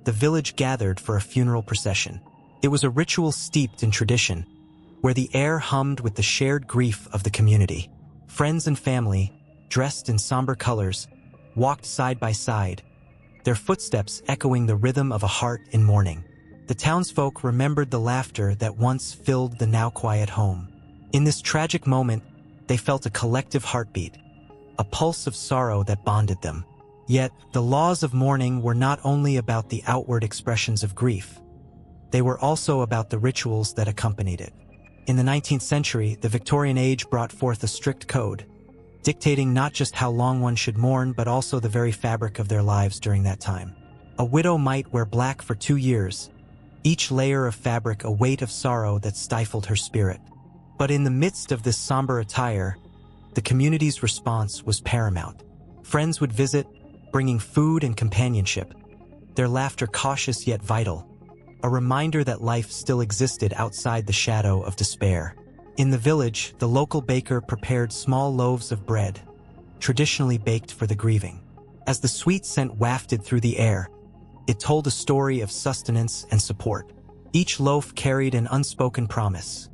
the village gathered for a funeral procession. It was a ritual steeped in tradition, where the air hummed with the shared grief of the community. Friends and family, dressed in somber colors, walked side by side, their footsteps echoing the rhythm of a heart in mourning. The townsfolk remembered the laughter that once filled the now quiet home. In this tragic moment, they felt a collective heartbeat, a pulse of sorrow that bonded them. Yet, the laws of mourning were not only about the outward expressions of grief. They were also about the rituals that accompanied it. In the 19th century, the Victorian age brought forth a strict code, dictating not just how long one should mourn but also the very fabric of their lives during that time. A widow might wear black for 2 years, each layer of fabric a weight of sorrow that stifled her spirit. But in the midst of this somber attire, the community's response was paramount. Friends would visit, bringing food and companionship, their laughter cautious yet vital, a reminder that life still existed outside the shadow of despair. In the village, the local baker prepared small loaves of bread, traditionally baked for the grieving. As the sweet scent wafted through the air, it told a story of sustenance and support. Each loaf carried an unspoken promise.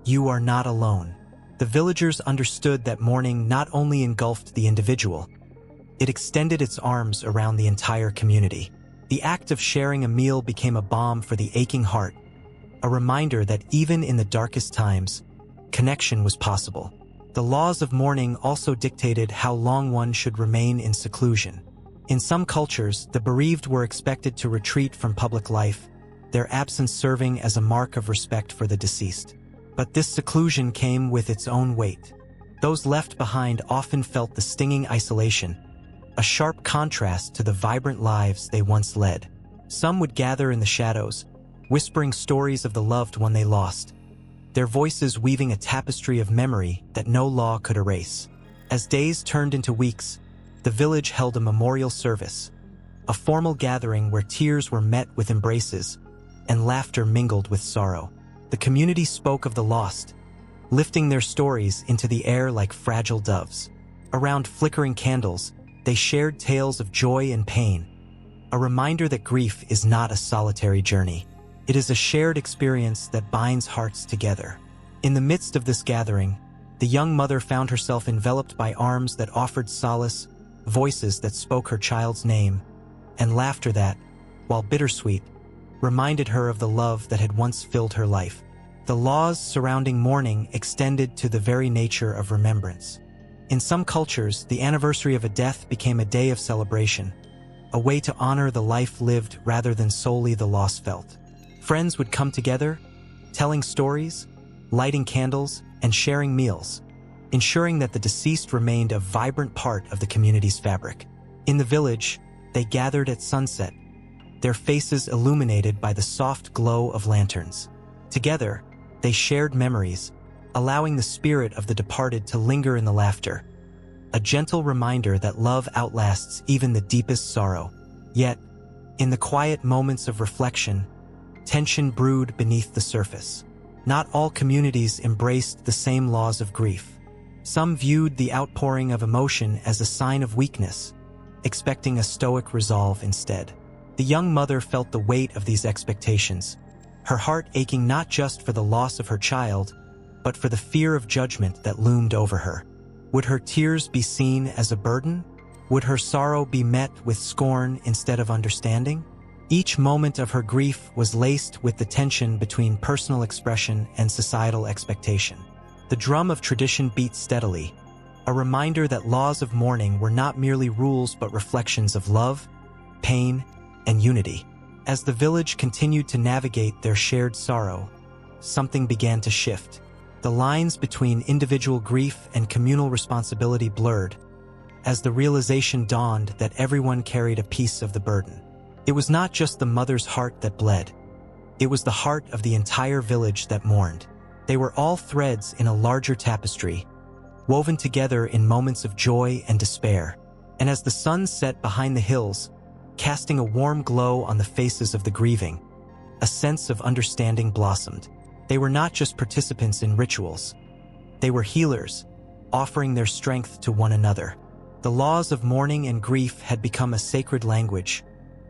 You are not alone. The villagers understood that mourning not only engulfed the individual, it extended its arms around the entire community. The act of sharing a meal became a balm for the aching heart, a reminder that even in the darkest times, connection was possible. The laws of mourning also dictated how long one should remain in seclusion. In some cultures, the bereaved were expected to retreat from public life, their absence serving as a mark of respect for the deceased. But this seclusion came with its own weight. Those left behind often felt the stinging isolation, a sharp contrast to the vibrant lives they once led. Some would gather in the shadows, whispering stories of the loved one they lost, their voices weaving a tapestry of memory that no law could erase. As days turned into weeks, the village held a memorial service, a formal gathering where tears were met with embraces and laughter mingled with sorrow. The community spoke of the lost, lifting their stories into the air like fragile doves. Around flickering candles, they shared tales of joy and pain, a reminder that grief is not a solitary journey. It is a shared experience that binds hearts together. In the midst of this gathering, the young mother found herself enveloped by arms that offered solace, voices that spoke her child's name, and laughter that, while bittersweet, reminded her of the love that had once filled her life. The laws surrounding mourning extended to the very nature of remembrance. In some cultures, the anniversary of a death became a day of celebration, a way to honor the life lived rather than solely the loss felt. Friends would come together, telling stories, lighting candles, and sharing meals, ensuring that the deceased remained a vibrant part of the community's fabric. In the village, they gathered at sunset, their faces illuminated by the soft glow of lanterns. Together, they shared memories, allowing the spirit of the departed to linger in the laughter, a gentle reminder that love outlasts even the deepest sorrow. Yet, in the quiet moments of reflection, tension brewed beneath the surface. Not all communities embraced the same laws of grief. Some viewed the outpouring of emotion as a sign of weakness, expecting a stoic resolve instead. The young mother felt the weight of these expectations, her heart aching not just for the loss of her child, but for the fear of judgment that loomed over her. Would her tears be seen as a burden? Would her sorrow be met with scorn instead of understanding? Each moment of her grief was laced with the tension between personal expression and societal expectation. The drum of tradition beat steadily, a reminder that laws of mourning were not merely rules but reflections of love, pain, and unity. As the village continued to navigate their shared sorrow, something began to shift. The lines between individual grief and communal responsibility blurred, as the realization dawned that everyone carried a piece of the burden. It was not just the mother's heart that bled. It was the heart of the entire village that mourned. They were all threads in a larger tapestry, woven together in moments of joy and despair. And as the sun set behind the hills, casting a warm glow on the faces of the grieving, a sense of understanding blossomed. They were not just participants in rituals. They were healers, offering their strength to one another. The laws of mourning and grief had become a sacred language,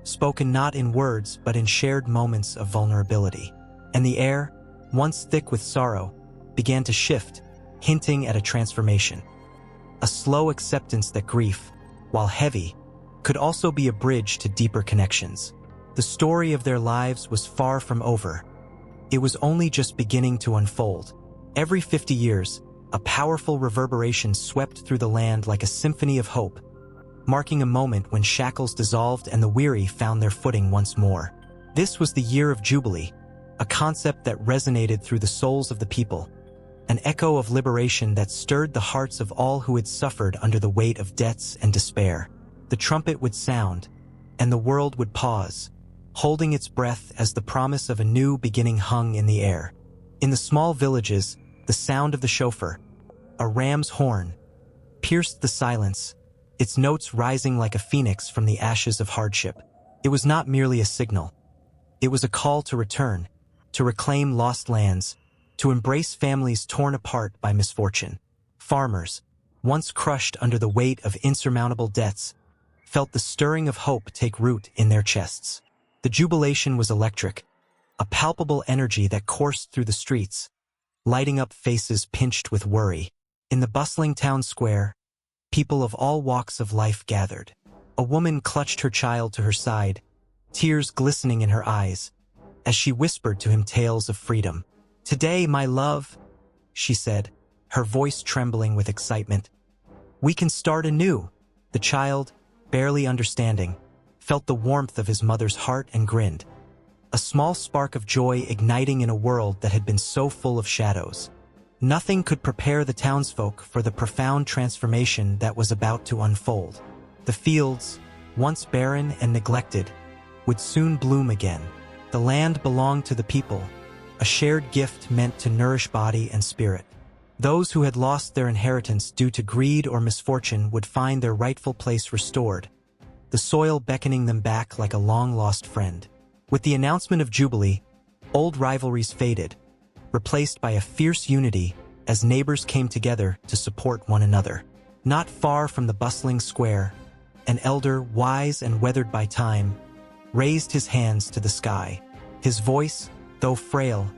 spoken not in words but in shared moments of vulnerability. And the air, once thick with sorrow, began to shift, hinting at a transformation. A slow acceptance that grief, while heavy, could also be a bridge to deeper connections. The story of their lives was far from over. It was only just beginning to unfold. Every 50 years, a powerful reverberation swept through the land like a symphony of hope, marking a moment when shackles dissolved and the weary found their footing once more. This was the year of Jubilee, a concept that resonated through the souls of the people, an echo of liberation that stirred the hearts of all who had suffered under the weight of debts and despair. The trumpet would sound, and the world would pause, holding its breath as the promise of a new beginning hung in the air. In the small villages, the sound of the shofar, a ram's horn, pierced the silence, its notes rising like a phoenix from the ashes of hardship. It was not merely a signal. It was a call to return, to reclaim lost lands, to embrace families torn apart by misfortune. Farmers, once crushed under the weight of insurmountable debts, felt the stirring of hope take root in their chests. The jubilation was electric, a palpable energy that coursed through the streets, lighting up faces pinched with worry. In the bustling town square, people of all walks of life gathered. A woman clutched her child to her side, tears glistening in her eyes, as she whispered to him tales of freedom. "Today, my love," she said, her voice trembling with excitement, "we can start anew." The child, barely understanding, felt the warmth of his mother's heart and grinned, a small spark of joy igniting in a world that had been so full of shadows. Nothing could prepare the townsfolk for the profound transformation that was about to unfold. The fields, once barren and neglected, would soon bloom again. The land belonged to the people, a shared gift meant to nourish body and spirit. Those who had lost their inheritance due to greed or misfortune would find their rightful place restored, the soil beckoning them back like a long-lost friend. With the announcement of Jubilee, old rivalries faded, replaced by a fierce unity as neighbors came together to support one another. Not far from the bustling square, an elder, wise and weathered by time, raised his hands to the sky. His voice, though frail,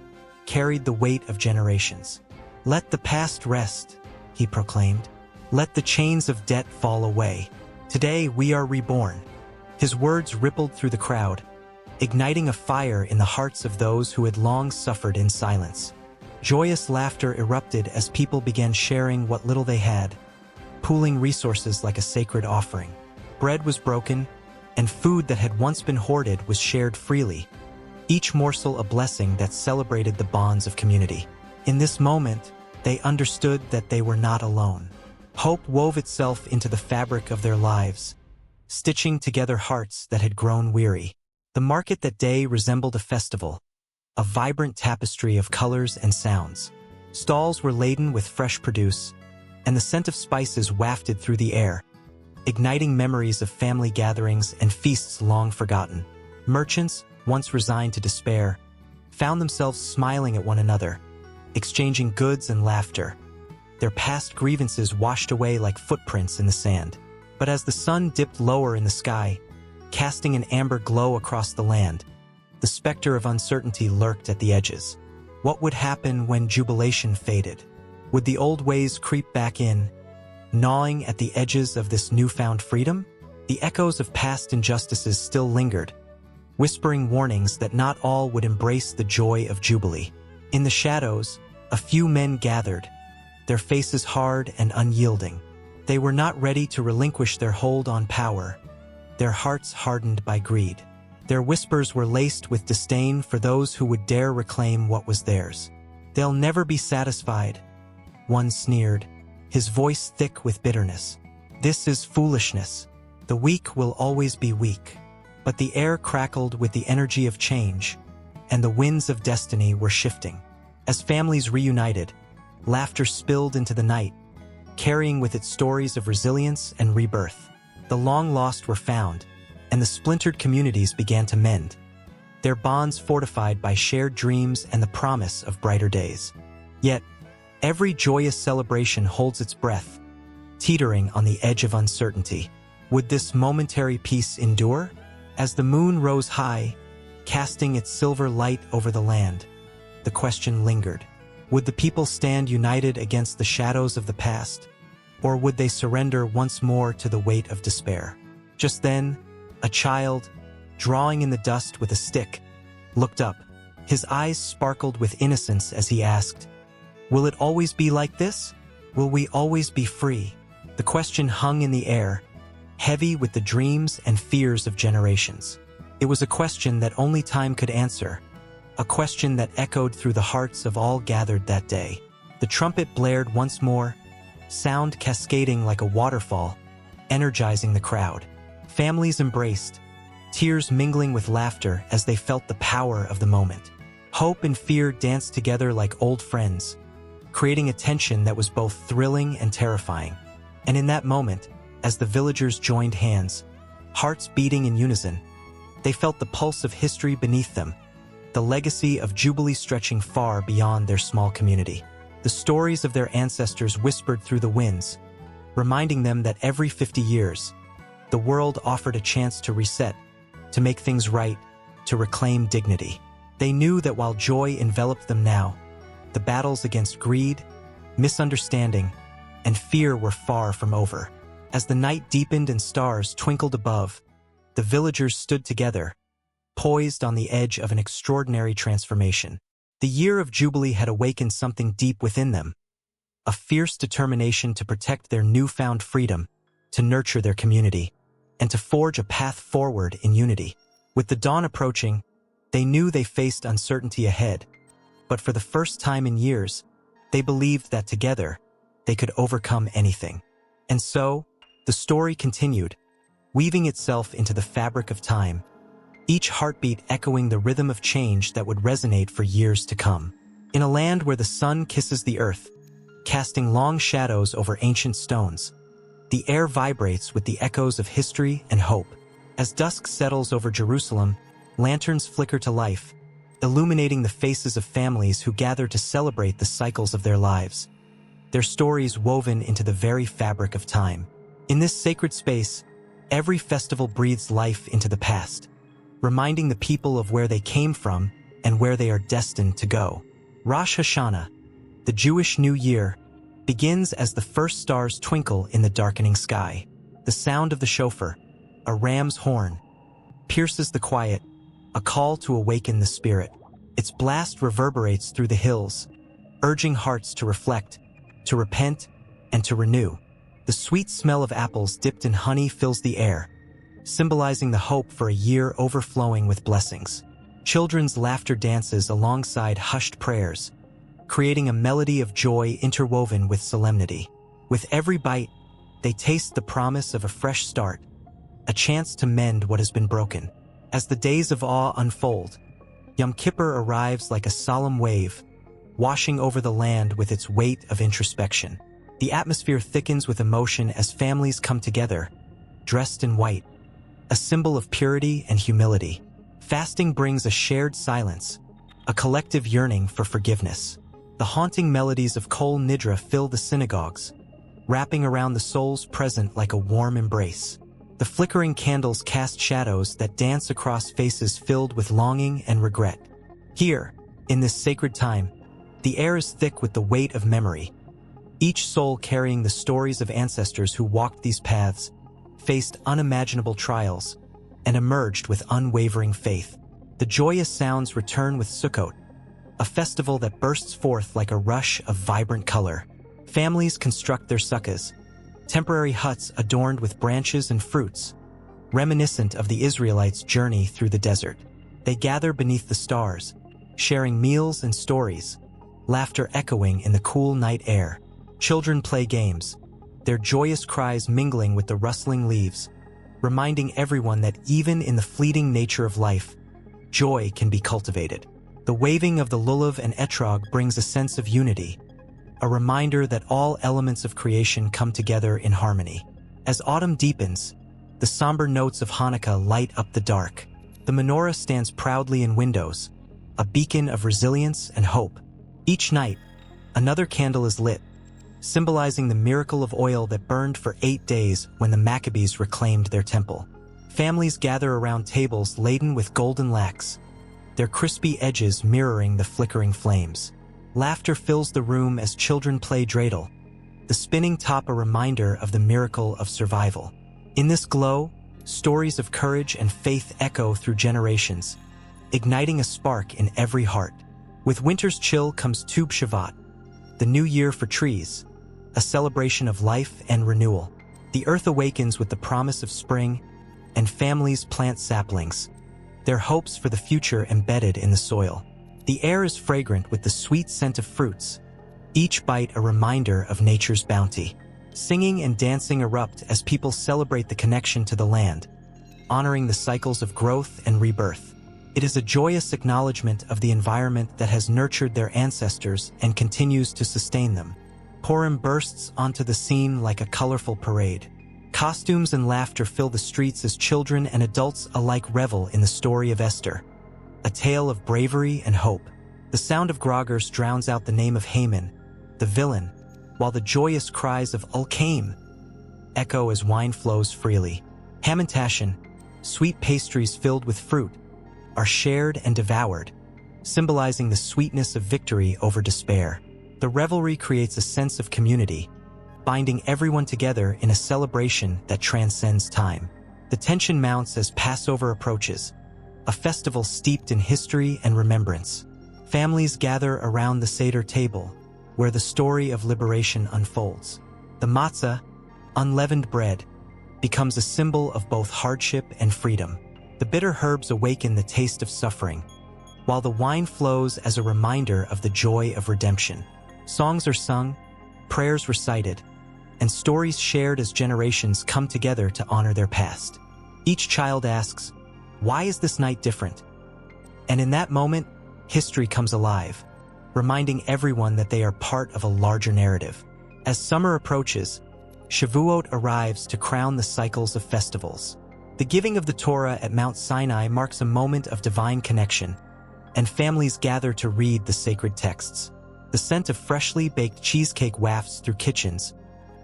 carried the weight of generations. "Let the past rest," he proclaimed. "Let the chains of debt fall away. Today we are reborn." His words rippled through the crowd, igniting a fire in the hearts of those who had long suffered in silence. Joyous laughter erupted as people began sharing what little they had, pooling resources like a sacred offering. Bread was broken, and food that had once been hoarded was shared freely, each morsel a blessing that celebrated the bonds of community. In this moment, they understood that they were not alone. Hope wove itself into the fabric of their lives, stitching together hearts that had grown weary. The market that day resembled a festival, a vibrant tapestry of colors and sounds. Stalls were laden with fresh produce, and the scent of spices wafted through the air, igniting memories of family gatherings and feasts long forgotten. Merchants, once resigned to despair, found themselves smiling at one another, exchanging goods and laughter, their past grievances washed away like footprints in the sand. But as the sun dipped lower in the sky, casting an amber glow across the land, the specter of uncertainty lurked at the edges. What would happen when jubilation faded? Would the old ways creep back in, gnawing at the edges of this newfound freedom? The echoes of past injustices still lingered, whispering warnings that not all would embrace the joy of Jubilee. In the shadows, a few men gathered, their faces hard and unyielding. They were not ready to relinquish their hold on power, their hearts hardened by greed. Their whispers were laced with disdain for those who would dare reclaim what was theirs. "They'll never be satisfied," one sneered, his voice thick with bitterness. This is foolishness. The weak will always be weak. But the air crackled with the energy of change, and the winds of destiny were shifting. As families reunited, laughter spilled into the night, carrying with it stories of resilience and rebirth. The long-lost were found, and the splintered communities began to mend, their bonds fortified by shared dreams and the promise of brighter days. Yet, every joyous celebration holds its breath, teetering on the edge of uncertainty. Would this momentary peace endure? As the moon rose high, casting its silver light over the land, the question lingered. Would the people stand united against the shadows of the past, or would they surrender once more to the weight of despair? Just then, a child, drawing in the dust with a stick, looked up. His eyes sparkled with innocence as he asked, "Will it always be like this? Will we always be free?" The question hung in the air, heavy with the dreams and fears of generations. It was a question that only time could answer, a question that echoed through the hearts of all gathered that day. The trumpet blared once more, sound cascading like a waterfall, energizing the crowd. Families embraced, tears mingling with laughter as they felt the power of the moment. Hope and fear danced together like old friends, creating a tension that was both thrilling and terrifying. And in that moment, as the villagers joined hands, hearts beating in unison, they felt the pulse of history beneath them, the legacy of Jubilee stretching far beyond their small community. The stories of their ancestors whispered through the winds, reminding them that every 50 years, the world offered a chance to reset, to make things right, to reclaim dignity. They knew that while joy enveloped them now, the battles against greed, misunderstanding, and fear were far from over. As the night deepened and stars twinkled above, the villagers stood together, poised on the edge of an extraordinary transformation. The year of Jubilee had awakened something deep within them, a fierce determination to protect their newfound freedom, to nurture their community, and to forge a path forward in unity. With the dawn approaching, they knew they faced uncertainty ahead, but for the first time in years, they believed that together, they could overcome anything. And so, the story continued, weaving itself into the fabric of time, each heartbeat echoing the rhythm of change that would resonate for years to come. In a land where the sun kisses the earth, casting long shadows over ancient stones, the air vibrates with the echoes of history and hope. As dusk settles over Jerusalem, lanterns flicker to life, illuminating the faces of families who gather to celebrate the cycles of their lives, their stories woven into the very fabric of time. In this sacred space, every festival breathes life into the past, reminding the people of where they came from and where they are destined to go. Rosh Hashanah, the Jewish New Year, begins as the first stars twinkle in the darkening sky. The sound of the shofar, a ram's horn, pierces the quiet, a call to awaken the spirit. Its blast reverberates through the hills, urging hearts to reflect, to repent, and to renew. The sweet smell of apples dipped in honey fills the air, symbolizing the hope for a year overflowing with blessings. Children's laughter dances alongside hushed prayers, creating a melody of joy interwoven with solemnity. With every bite, they taste the promise of a fresh start, a chance to mend what has been broken. As the days of awe unfold, Yom Kippur arrives like a solemn wave, washing over the land with its weight of introspection. The atmosphere thickens with emotion as families come together, dressed in white, a symbol of purity and humility. Fasting brings a shared silence, a collective yearning for forgiveness. The haunting melodies of Kol Nidra fill the synagogues, wrapping around the souls present like a warm embrace. The flickering candles cast shadows that dance across faces filled with longing and regret. Here, in this sacred time, the air is thick with the weight of memory, each soul carrying the stories of ancestors who walked these paths, faced unimaginable trials, and emerged with unwavering faith. The joyous sounds return with Sukkot, a festival that bursts forth like a rush of vibrant color. Families construct their sukkahs, temporary huts adorned with branches and fruits, reminiscent of the Israelites' journey through the desert. They gather beneath the stars, sharing meals and stories, laughter echoing in the cool night air. Children play games, their joyous cries mingling with the rustling leaves, reminding everyone that even in the fleeting nature of life, joy can be cultivated. The waving of the lulav and etrog brings a sense of unity, a reminder that all elements of creation come together in harmony. As autumn deepens, the somber notes of Hanukkah light up the dark. The menorah stands proudly in windows, a beacon of resilience and hope. Each night, another candle is lit, symbolizing the miracle of oil that burned for 8 days when the Maccabees reclaimed their temple. Families gather around tables laden with golden lakhs, their crispy edges mirroring the flickering flames. Laughter fills the room as children play dreidel, the spinning top a reminder of the miracle of survival. In this glow, stories of courage and faith echo through generations, igniting a spark in every heart. With winter's chill comes Tu B'Shavat, the new year for trees, a celebration of life and renewal. The earth awakens with the promise of spring, and families plant saplings, their hopes for the future embedded in the soil. The air is fragrant with the sweet scent of fruits, each bite a reminder of nature's bounty. Singing and dancing erupt as people celebrate the connection to the land, honoring the cycles of growth and rebirth. It is a joyous acknowledgement of the environment that has nurtured their ancestors and continues to sustain them. Purim bursts onto the scene like a colorful parade. Costumes and laughter fill the streets as children and adults alike revel in the story of Esther, a tale of bravery and hope. The sound of groggers drowns out the name of Haman, the villain, while the joyous cries of Ulkaim echo as wine flows freely. Hamantashen, sweet pastries filled with fruit, are shared and devoured, symbolizing the sweetness of victory over despair. The revelry creates a sense of community, binding everyone together in a celebration that transcends time. The tension mounts as Passover approaches, a festival steeped in history and remembrance. Families gather around the Seder table, where the story of liberation unfolds. The matzah, unleavened bread, becomes a symbol of both hardship and freedom. The bitter herbs awaken the taste of suffering, while the wine flows as a reminder of the joy of redemption. Songs are sung, prayers recited, and stories shared as generations come together to honor their past. Each child asks, "Why is this night different?" And in that moment, history comes alive, reminding everyone that they are part of a larger narrative. As summer approaches, Shavuot arrives to crown the cycles of festivals. The giving of the Torah at Mount Sinai marks a moment of divine connection, and families gather to read the sacred texts. The scent of freshly baked cheesecake wafts through kitchens,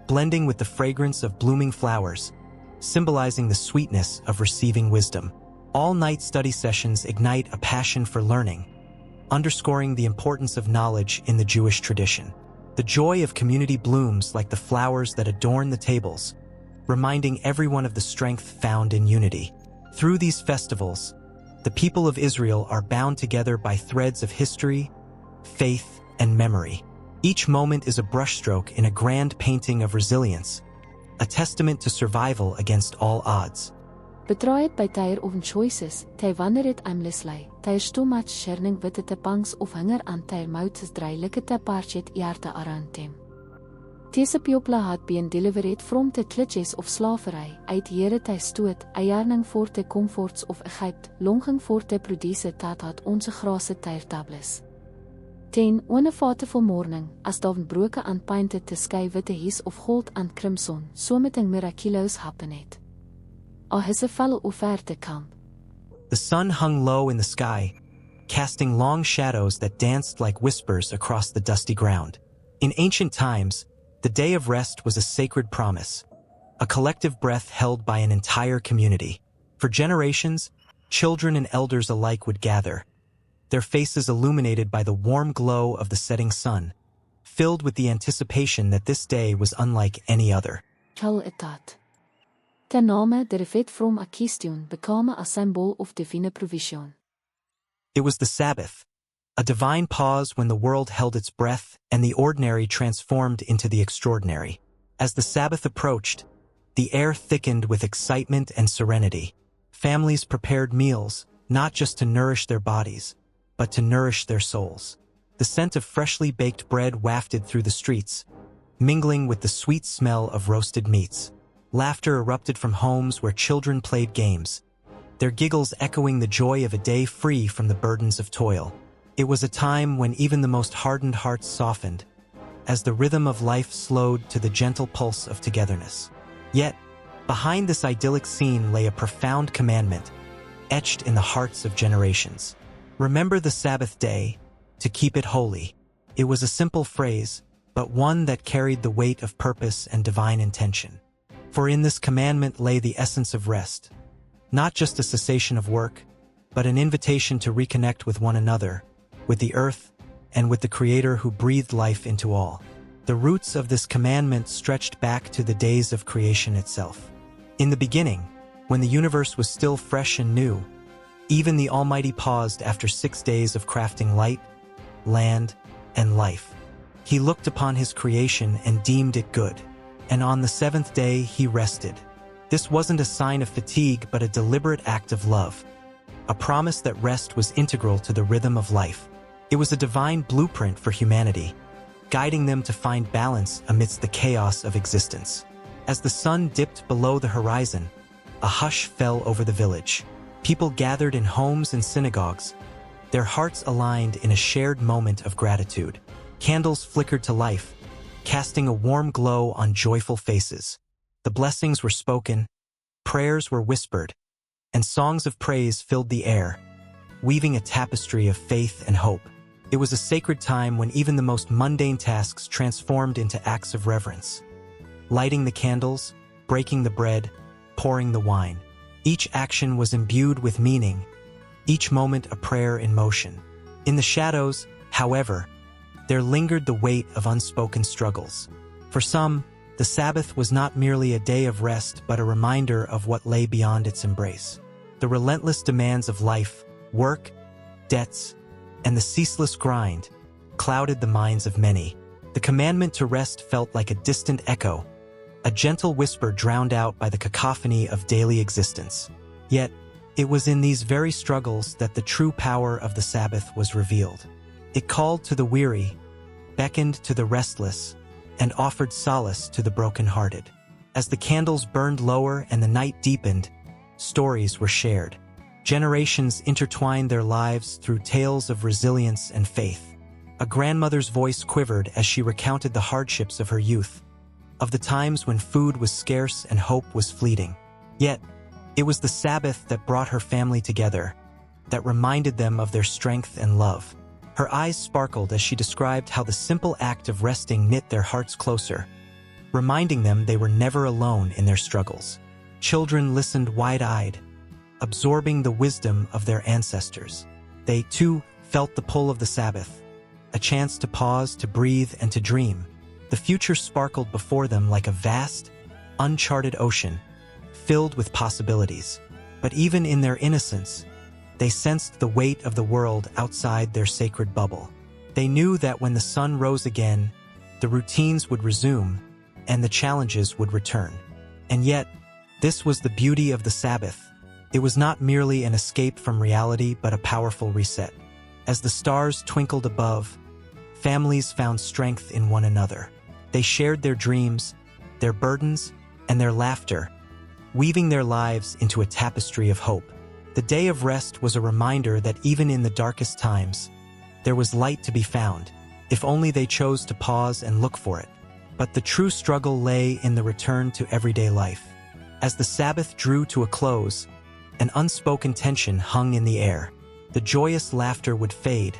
blending with the fragrance of blooming flowers, symbolizing the sweetness of receiving wisdom. All-night study sessions ignite a passion for learning, underscoring the importance of knowledge in the Jewish tradition. The joy of community blooms like the flowers that adorn the tables, reminding everyone of the strength found in unity. Through these festivals, the people of Israel are bound together by threads of history, faith, and memory. Each moment is a brushstroke in a grand painting of resilience, a testament to survival against all odds. Betrayed by tyer of choices, ty wanneer het aimlessly, tyer stomach scherning witte te pangs of hanger aan tyer mouts dreilike te parchet earte arantem. Tese piopla had been delivered from te klitjes of slavery, uit here ty stoot, eierning voor te comforts of Egypt, longing voor te produce tat had onze grase tyer tables. 10. One vate vol morning, as daar broke aan pynte te skei witte hies of gold aan crimson, so meting miraculous happen het. His fellow offerte camp. The sun hung low in the sky, casting long shadows that danced like whispers across the dusty ground. In ancient times, the day of rest was a sacred promise, a collective breath held by an entire community. For generations, children and elders alike would gather, their faces illuminated by the warm glow of the setting sun, filled with the anticipation that this day was unlike any other. Chal etat. Ten name derivet from a kistion became a symbol of divine provision. It was the Sabbath, a divine pause when the world held its breath and the ordinary transformed into the extraordinary. As the Sabbath approached, the air thickened with excitement and serenity. Families prepared meals, not just to nourish their bodies, but to nourish their souls. The scent of freshly baked bread wafted through the streets, mingling with the sweet smell of roasted meats. Laughter erupted from homes where children played games, their giggles echoing the joy of a day free from the burdens of toil. It was a time when even the most hardened hearts softened, as the rhythm of life slowed to the gentle pulse of togetherness. Yet, behind this idyllic scene lay a profound commandment, etched in the hearts of generations. Remember the Sabbath day, to keep it holy. It was a simple phrase, but one that carried the weight of purpose and divine intention. For in this commandment lay the essence of rest, not just a cessation of work, but an invitation to reconnect with one another, with the earth, and with the Creator who breathed life into all. The roots of this commandment stretched back to the days of creation itself. In the beginning, when the universe was still fresh and new, even the Almighty paused after 6 days of crafting light, land, and life. He looked upon his creation and deemed it good, and on the 7th day he rested. This wasn't a sign of fatigue but a deliberate act of love, a promise that rest was integral to the rhythm of life. It was a divine blueprint for humanity, guiding them to find balance amidst the chaos of existence. As the sun dipped below the horizon, a hush fell over the village. People gathered in homes and synagogues, their hearts aligned in a shared moment of gratitude. Candles flickered to life, casting a warm glow on joyful faces. The blessings were spoken, prayers were whispered, and songs of praise filled the air, weaving a tapestry of faith and hope. It was a sacred time when even the most mundane tasks transformed into acts of reverence. Lighting the candles, breaking the bread, pouring the wine. Each action was imbued with meaning, each moment a prayer in motion. In the shadows, however, there lingered the weight of unspoken struggles. For some, the Sabbath was not merely a day of rest but a reminder of what lay beyond its embrace. The relentless demands of life, work, debts, and the ceaseless grind clouded the minds of many. The commandment to rest felt like a distant echo, a gentle whisper drowned out by the cacophony of daily existence. Yet, it was in these very struggles that the true power of the Sabbath was revealed. It called to the weary, beckoned to the restless, and offered solace to the brokenhearted. As the candles burned lower and the night deepened, stories were shared. Generations intertwined their lives through tales of resilience and faith. A grandmother's voice quivered as she recounted the hardships of her youth, of the times when food was scarce and hope was fleeting. Yet, it was the Sabbath that brought her family together, that reminded them of their strength and love. Her eyes sparkled as she described how the simple act of resting knit their hearts closer, reminding them they were never alone in their struggles. Children listened wide-eyed, absorbing the wisdom of their ancestors. They, too, felt the pull of the Sabbath, a chance to pause, to breathe, and to dream. The future sparkled before them like a vast, uncharted ocean, filled with possibilities. But even in their innocence, they sensed the weight of the world outside their sacred bubble. They knew that when the sun rose again, the routines would resume, and the challenges would return. And yet, this was the beauty of the Sabbath. It was not merely an escape from reality, but a powerful reset. As the stars twinkled above, families found strength in one another. They shared their dreams, their burdens, and their laughter, weaving their lives into a tapestry of hope. The day of rest was a reminder that even in the darkest times, there was light to be found, if only they chose to pause and look for it. But the true struggle lay in the return to everyday life. As the Sabbath drew to a close, an unspoken tension hung in the air. The joyous laughter would fade,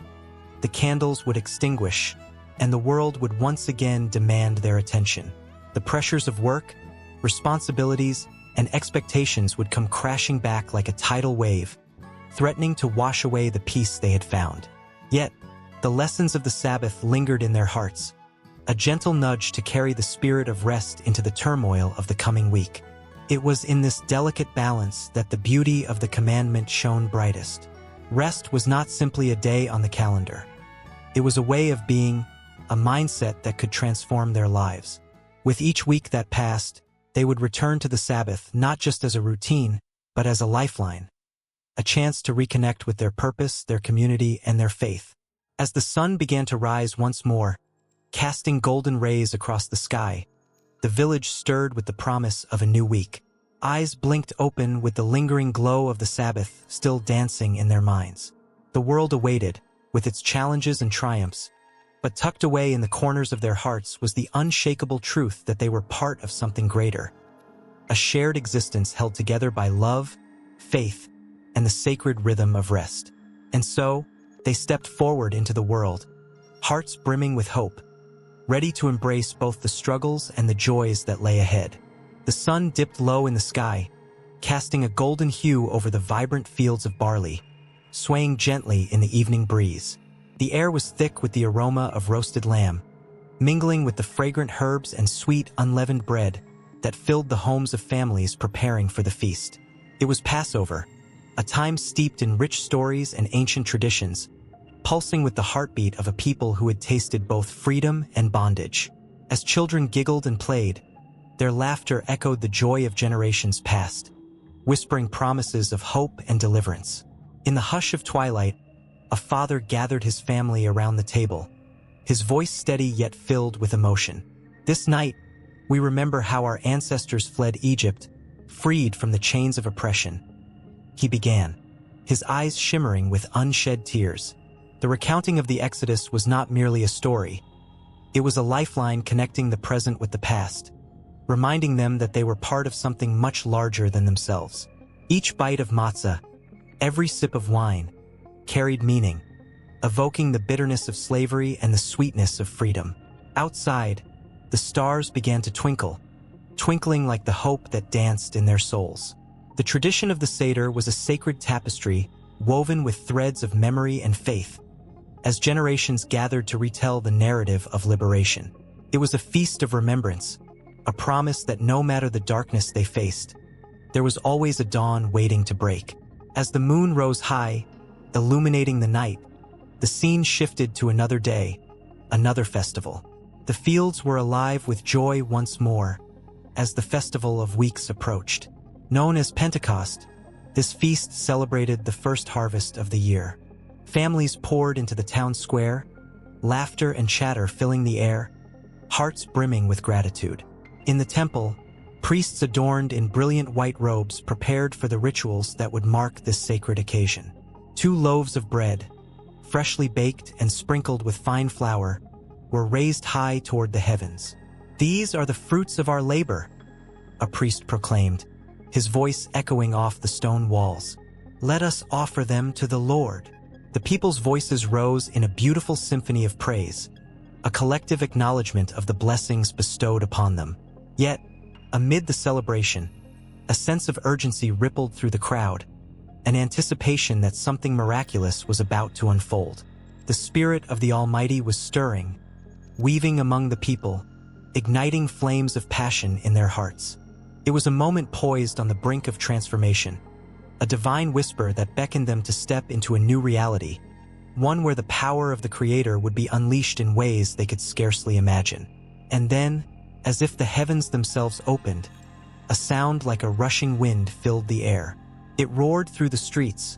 the candles would extinguish, and the world would once again demand their attention. The pressures of work, responsibilities, and expectations would come crashing back like a tidal wave, threatening to wash away the peace they had found. Yet, the lessons of the Sabbath lingered in their hearts, a gentle nudge to carry the spirit of rest into the turmoil of the coming week. It was in this delicate balance that the beauty of the commandment shone brightest. Rest was not simply a day on the calendar. It was a way of being, a mindset that could transform their lives. With each week that passed, they would return to the Sabbath not just as a routine, but as a lifeline, a chance to reconnect with their purpose, their community, and their faith. As the sun began to rise once more, casting golden rays across the sky. The village stirred with the promise of a new week. Eyes blinked open with the lingering glow of the Sabbath still dancing in their minds. The world awaited, with its challenges and triumphs, but tucked away in the corners of their hearts was the unshakable truth that they were part of something greater. A shared existence held together by love, faith, and the sacred rhythm of rest. And so, they stepped forward into the world, hearts brimming with hope, ready to embrace both the struggles and the joys that lay ahead. The sun dipped low in the sky, casting a golden hue over the vibrant fields of barley, swaying gently in the evening breeze. The air was thick with the aroma of roasted lamb, mingling with the fragrant herbs and sweet, unleavened bread that filled the homes of families preparing for the feast. It was Passover, a time steeped in rich stories and ancient traditions, pulsing with the heartbeat of a people who had tasted both freedom and bondage. As children giggled and played, their laughter echoed the joy of generations past, whispering promises of hope and deliverance. In the hush of twilight, a father gathered his family around the table, his voice steady yet filled with emotion. This night, we remember how our ancestors fled Egypt, freed from the chains of oppression. He began, his eyes shimmering with unshed tears. The recounting of the Exodus was not merely a story. It was a lifeline connecting the present with the past, reminding them that they were part of something much larger than themselves. Each bite of matzah, every sip of wine, carried meaning, evoking the bitterness of slavery and the sweetness of freedom. Outside, the stars began to twinkle, twinkling like the hope that danced in their souls. The tradition of the Seder was a sacred tapestry woven with threads of memory and faith, as generations gathered to retell the narrative of liberation. It was a feast of remembrance, a promise that no matter the darkness they faced, there was always a dawn waiting to break. As the moon rose high, illuminating the night, the scene shifted to another day, another festival. The fields were alive with joy once more, as the Festival of Weeks approached. Known as Pentecost, this feast celebrated the first harvest of the year. Families poured into the town square, laughter and chatter filling the air, hearts brimming with gratitude. In the temple, priests adorned in brilliant white robes prepared for the rituals that would mark this sacred occasion. 2 loaves of bread, freshly baked and sprinkled with fine flour, were raised high toward the heavens. "These are the fruits of our labor," a priest proclaimed, his voice echoing off the stone walls. "Let us offer them to the Lord." The people's voices rose in a beautiful symphony of praise, a collective acknowledgement of the blessings bestowed upon them. Yet, amid the celebration, a sense of urgency rippled through the crowd, an anticipation that something miraculous was about to unfold. The Spirit of the Almighty was stirring, weaving among the people, igniting flames of passion in their hearts. It was a moment poised on the brink of transformation, a divine whisper that beckoned them to step into a new reality, one where the power of the Creator would be unleashed in ways they could scarcely imagine. And then, as if the heavens themselves opened, a sound like a rushing wind filled the air. It roared through the streets,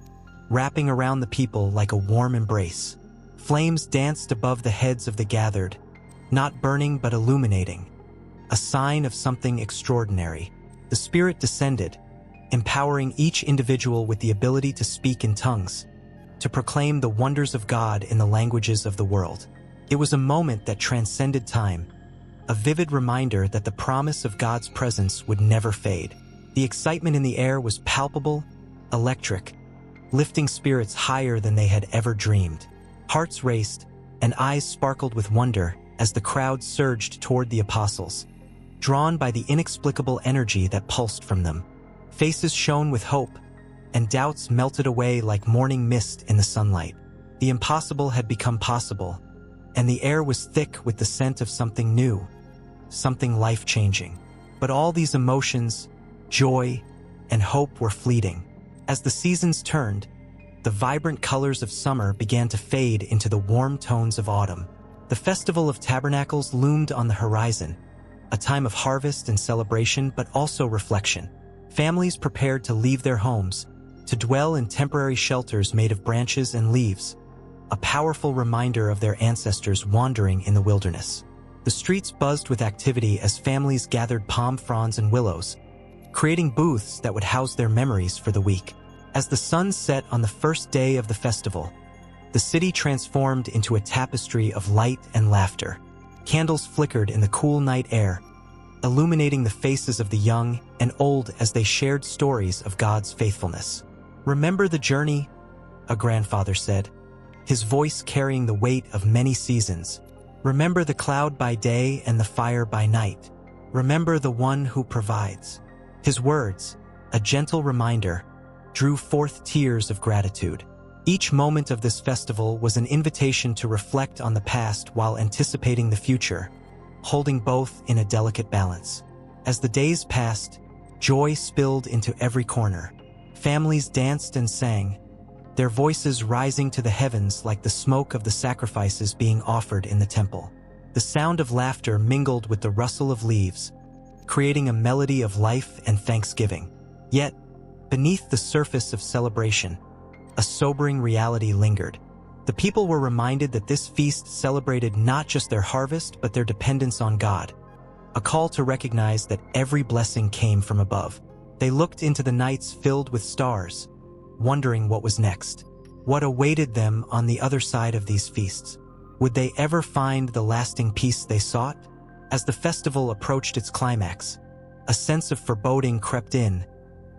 wrapping around the people like a warm embrace. Flames danced above the heads of the gathered, not burning but illuminating, a sign of something extraordinary. The Spirit descended, empowering each individual with the ability to speak in tongues, to proclaim the wonders of God in the languages of the world. It was a moment that transcended time, a vivid reminder that the promise of God's presence would never fade. The excitement in the air was palpable, electric, lifting spirits higher than they had ever dreamed. Hearts raced, and eyes sparkled with wonder as the crowd surged toward the apostles, drawn by the inexplicable energy that pulsed from them. Faces shone with hope, and doubts melted away like morning mist in the sunlight. The impossible had become possible, and the air was thick with the scent of something new, something life-changing. But all these emotions, joy, and hope were fleeting. As the seasons turned, the vibrant colors of summer began to fade into the warm tones of autumn. The Festival of Tabernacles loomed on the horizon, a time of harvest and celebration, but also reflection. Families prepared to leave their homes, to dwell in temporary shelters made of branches and leaves, a powerful reminder of their ancestors wandering in the wilderness. The streets buzzed with activity as families gathered palm fronds and willows, creating booths that would house their memories for the week. As the sun set on the first day of the festival, the city transformed into a tapestry of light and laughter. Candles flickered in the cool night air, illuminating the faces of the young and old as they shared stories of God's faithfulness. "Remember the journey," a grandfather said, his voice carrying the weight of many seasons. "Remember the cloud by day and the fire by night. Remember the one who provides." His words, a gentle reminder, drew forth tears of gratitude. Each moment of this festival was an invitation to reflect on the past while anticipating the future, holding both in a delicate balance. As the days passed, joy spilled into every corner. Families danced and sang, their voices rising to the heavens like the smoke of the sacrifices being offered in the temple. The sound of laughter mingled with the rustle of leaves, creating a melody of life and thanksgiving. Yet, beneath the surface of celebration, a sobering reality lingered. The people were reminded that this feast celebrated not just their harvest but their dependence on God, a call to recognize that every blessing came from above. They looked into the nights filled with stars, wondering what was next. What awaited them on the other side of these feasts? Would they ever find the lasting peace they sought? As the festival approached its climax, a sense of foreboding crept in,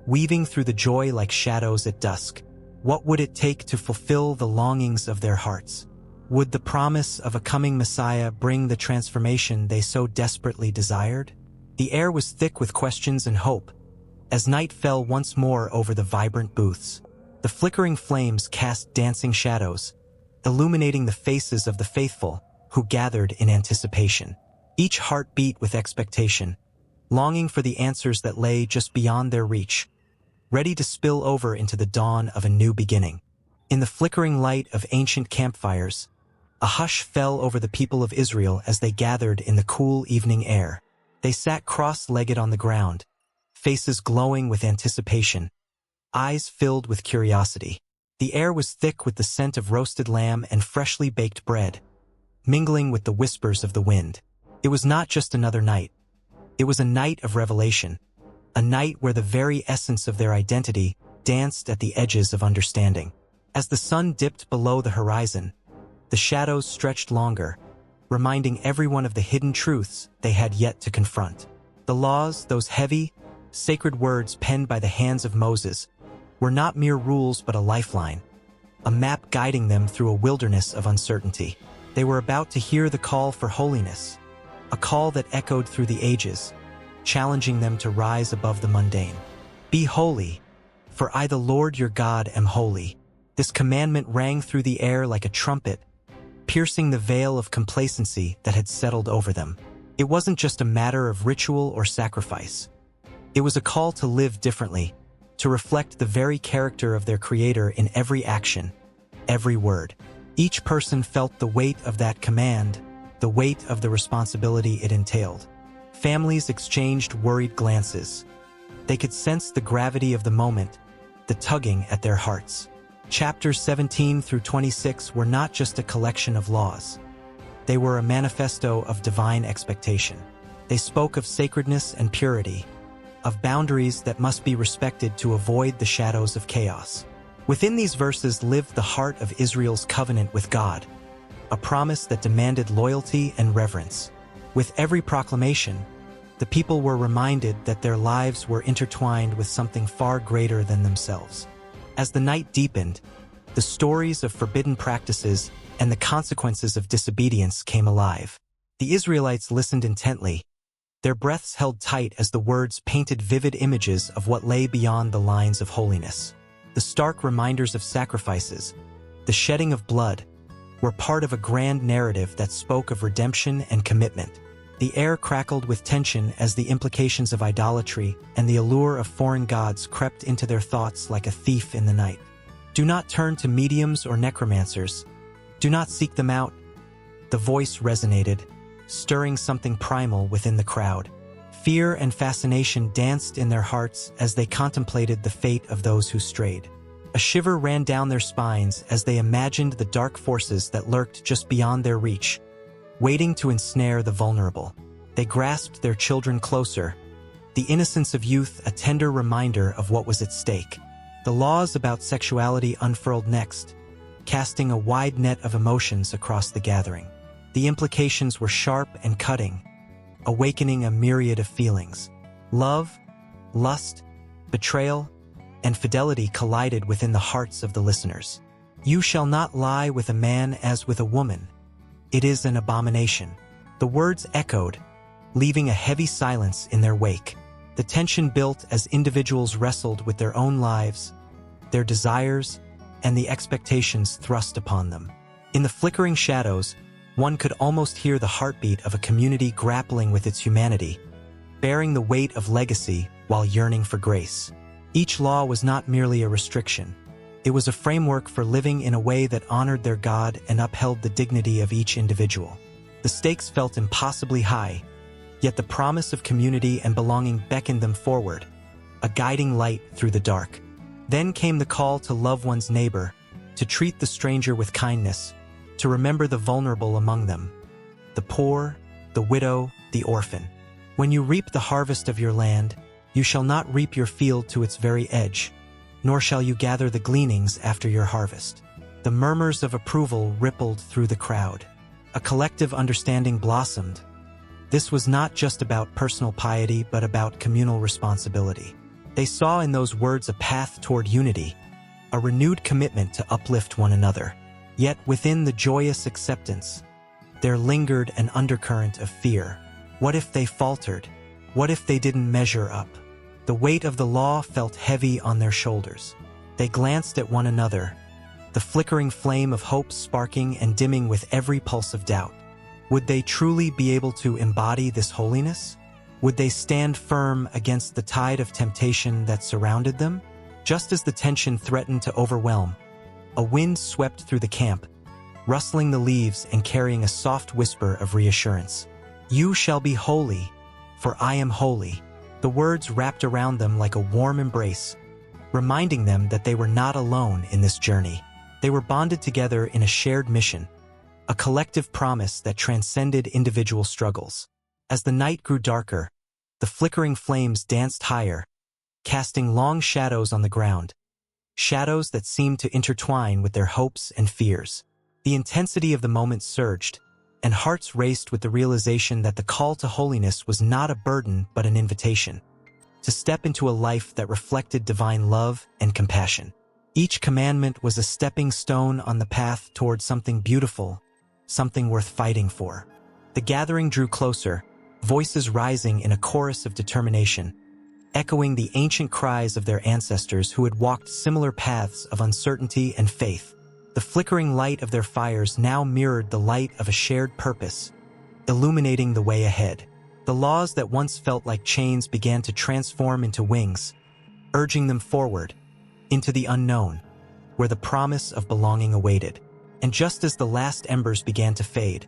weaving through the joy like shadows at dusk. What would it take to fulfill the longings of their hearts? Would the promise of a coming Messiah bring the transformation they so desperately desired? The air was thick with questions and hope, as night fell once more over the vibrant booths. The flickering flames cast dancing shadows, illuminating the faces of the faithful who gathered in anticipation. Each heart beat with expectation, longing for the answers that lay just beyond their reach, ready to spill over into the dawn of a new beginning. In the flickering light of ancient campfires, a hush fell over the people of Israel as they gathered in the cool evening air. They sat cross-legged on the ground, faces glowing with anticipation, eyes filled with curiosity. The air was thick with the scent of roasted lamb and freshly baked bread, mingling with the whispers of the wind. It was not just another night. It was a night of revelation, a night where the very essence of their identity danced at the edges of understanding. As the sun dipped below the horizon, the shadows stretched longer, reminding everyone of the hidden truths they had yet to confront. The laws, those heavy, sacred words penned by the hands of Moses, were not mere rules but a lifeline, a map guiding them through a wilderness of uncertainty. They were about to hear the call for holiness, a call that echoed through the ages, challenging them to rise above the mundane. "Be holy, for I the Lord your God am holy." This commandment rang through the air like a trumpet, piercing the veil of complacency that had settled over them. It wasn't just a matter of ritual or sacrifice. It was a call to live differently, to reflect the very character of their Creator in every action, every word. Each person felt the weight of that command, the weight of the responsibility it entailed. Families exchanged worried glances. They could sense the gravity of the moment, the tugging at their hearts. Chapters 17 through 26 were not just a collection of laws. They were a manifesto of divine expectation. They spoke of sacredness and purity, of boundaries that must be respected to avoid the shadows of chaos. Within these verses lived the heart of Israel's covenant with God, a promise that demanded loyalty and reverence. With every proclamation, the people were reminded that their lives were intertwined with something far greater than themselves. As the night deepened, the stories of forbidden practices and the consequences of disobedience came alive. The Israelites listened intently, their breaths held tight as the words painted vivid images of what lay beyond the lines of holiness. The stark reminders of sacrifices, the shedding of blood, were part of a grand narrative that spoke of redemption and commitment. The air crackled with tension as the implications of idolatry and the allure of foreign gods crept into their thoughts like a thief in the night. "Do not turn to mediums or necromancers. Do not seek them out." The voice resonated, stirring something primal within the crowd. Fear and fascination danced in their hearts as they contemplated the fate of those who strayed. A shiver ran down their spines as they imagined the dark forces that lurked just beyond their reach, waiting to ensnare the vulnerable. They grasped their children closer, the innocence of youth a tender reminder of what was at stake. The laws about sexuality unfurled next, casting a wide net of emotions across the gathering. The implications were sharp and cutting, awakening a myriad of feelings. Love, lust, betrayal, and fidelity collided within the hearts of the listeners. You shall not lie with a man as with a woman. It is an abomination. The words echoed, leaving a heavy silence in their wake. The tension built as individuals wrestled with their own lives, their desires, and the expectations thrust upon them. In the flickering shadows, one could almost hear the heartbeat of a community grappling with its humanity, bearing the weight of legacy while yearning for grace. Each law was not merely a restriction. It was a framework for living in a way that honored their God and upheld the dignity of each individual. The stakes felt impossibly high, yet the promise of community and belonging beckoned them forward, a guiding light through the dark. Then came the call to love one's neighbor, to treat the stranger with kindness, to remember the vulnerable among them, the poor, the widow, the orphan. When you reap the harvest of your land, you shall not reap your field to its very edge, nor shall you gather the gleanings after your harvest. The murmurs of approval rippled through the crowd. A collective understanding blossomed. This was not just about personal piety, but about communal responsibility. They saw in those words a path toward unity, a renewed commitment to uplift one another. Yet within the joyous acceptance, there lingered an undercurrent of fear. What if they faltered? What if they didn't measure up? The weight of the law felt heavy on their shoulders. They glanced at one another, the flickering flame of hope sparking and dimming with every pulse of doubt. Would they truly be able to embody this holiness? Would they stand firm against the tide of temptation that surrounded them? Just as the tension threatened to overwhelm, a wind swept through the camp, rustling the leaves and carrying a soft whisper of reassurance. You shall be holy, for I am holy. The words wrapped around them like a warm embrace, reminding them that they were not alone in this journey. They were bonded together in a shared mission, a collective promise that transcended individual struggles. As the night grew darker, the flickering flames danced higher, casting long shadows on the ground, shadows that seemed to intertwine with their hopes and fears. The intensity of the moment surged, and hearts raced with the realization that the call to holiness was not a burden but an invitation, to step into a life that reflected divine love and compassion. Each commandment was a stepping stone on the path toward something beautiful, something worth fighting for. The gathering drew closer, voices rising in a chorus of determination, echoing the ancient cries of their ancestors who had walked similar paths of uncertainty and faith. The flickering light of their fires now mirrored the light of a shared purpose, illuminating the way ahead. The laws that once felt like chains began to transform into wings, urging them forward, into the unknown, where the promise of belonging awaited. And just as the last embers began to fade,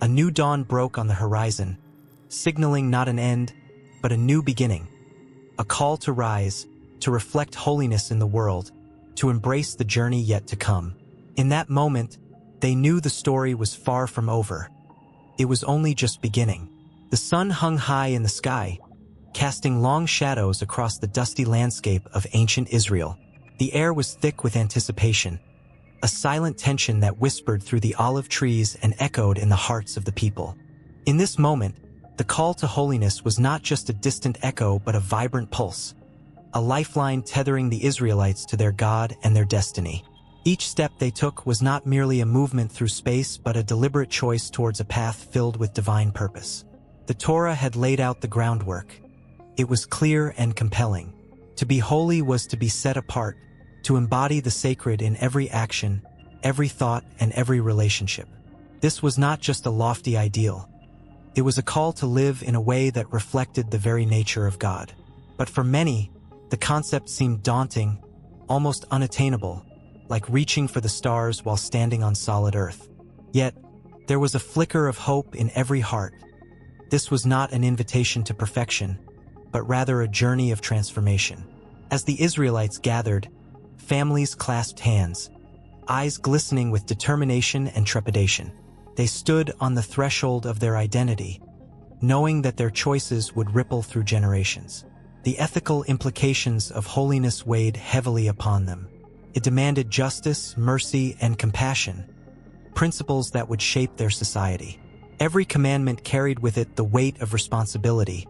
a new dawn broke on the horizon, signaling not an end, but a new beginning. A call to rise, to reflect holiness in the world, to embrace the journey yet to come. In that moment, they knew the story was far from over. It was only just beginning. The sun hung high in the sky, casting long shadows across the dusty landscape of ancient Israel. The air was thick with anticipation, a silent tension that whispered through the olive trees and echoed in the hearts of the people. In this moment, the call to holiness was not just a distant echo but a vibrant pulse, a lifeline tethering the Israelites to their God and their destiny. Each step they took was not merely a movement through space but a deliberate choice towards a path filled with divine purpose. The Torah had laid out the groundwork. It was clear and compelling. To be holy was to be set apart, to embody the sacred in every action, every thought, and every relationship. This was not just a lofty ideal. It was a call to live in a way that reflected the very nature of God. But for many, the concept seemed daunting, almost unattainable, like reaching for the stars while standing on solid earth. Yet, there was a flicker of hope in every heart. This was not an invitation to perfection, but rather a journey of transformation. As the Israelites gathered, Families clasped hands, eyes glistening with determination and trepidation. They stood on the threshold of their identity, knowing that their choices would ripple through generations. The ethical implications of holiness weighed heavily upon them. It demanded justice, mercy, and compassion, principles that would shape their society. Every commandment carried with it the weight of responsibility,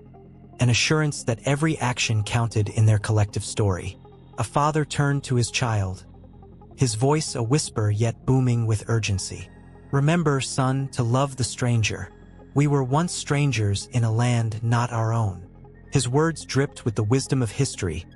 an assurance that every action counted in their collective story. A father turned to his child, his voice a whisper yet booming with urgency. "Remember, son, to love the stranger. We were once strangers in a land not our own." His words dripped with the wisdom of history,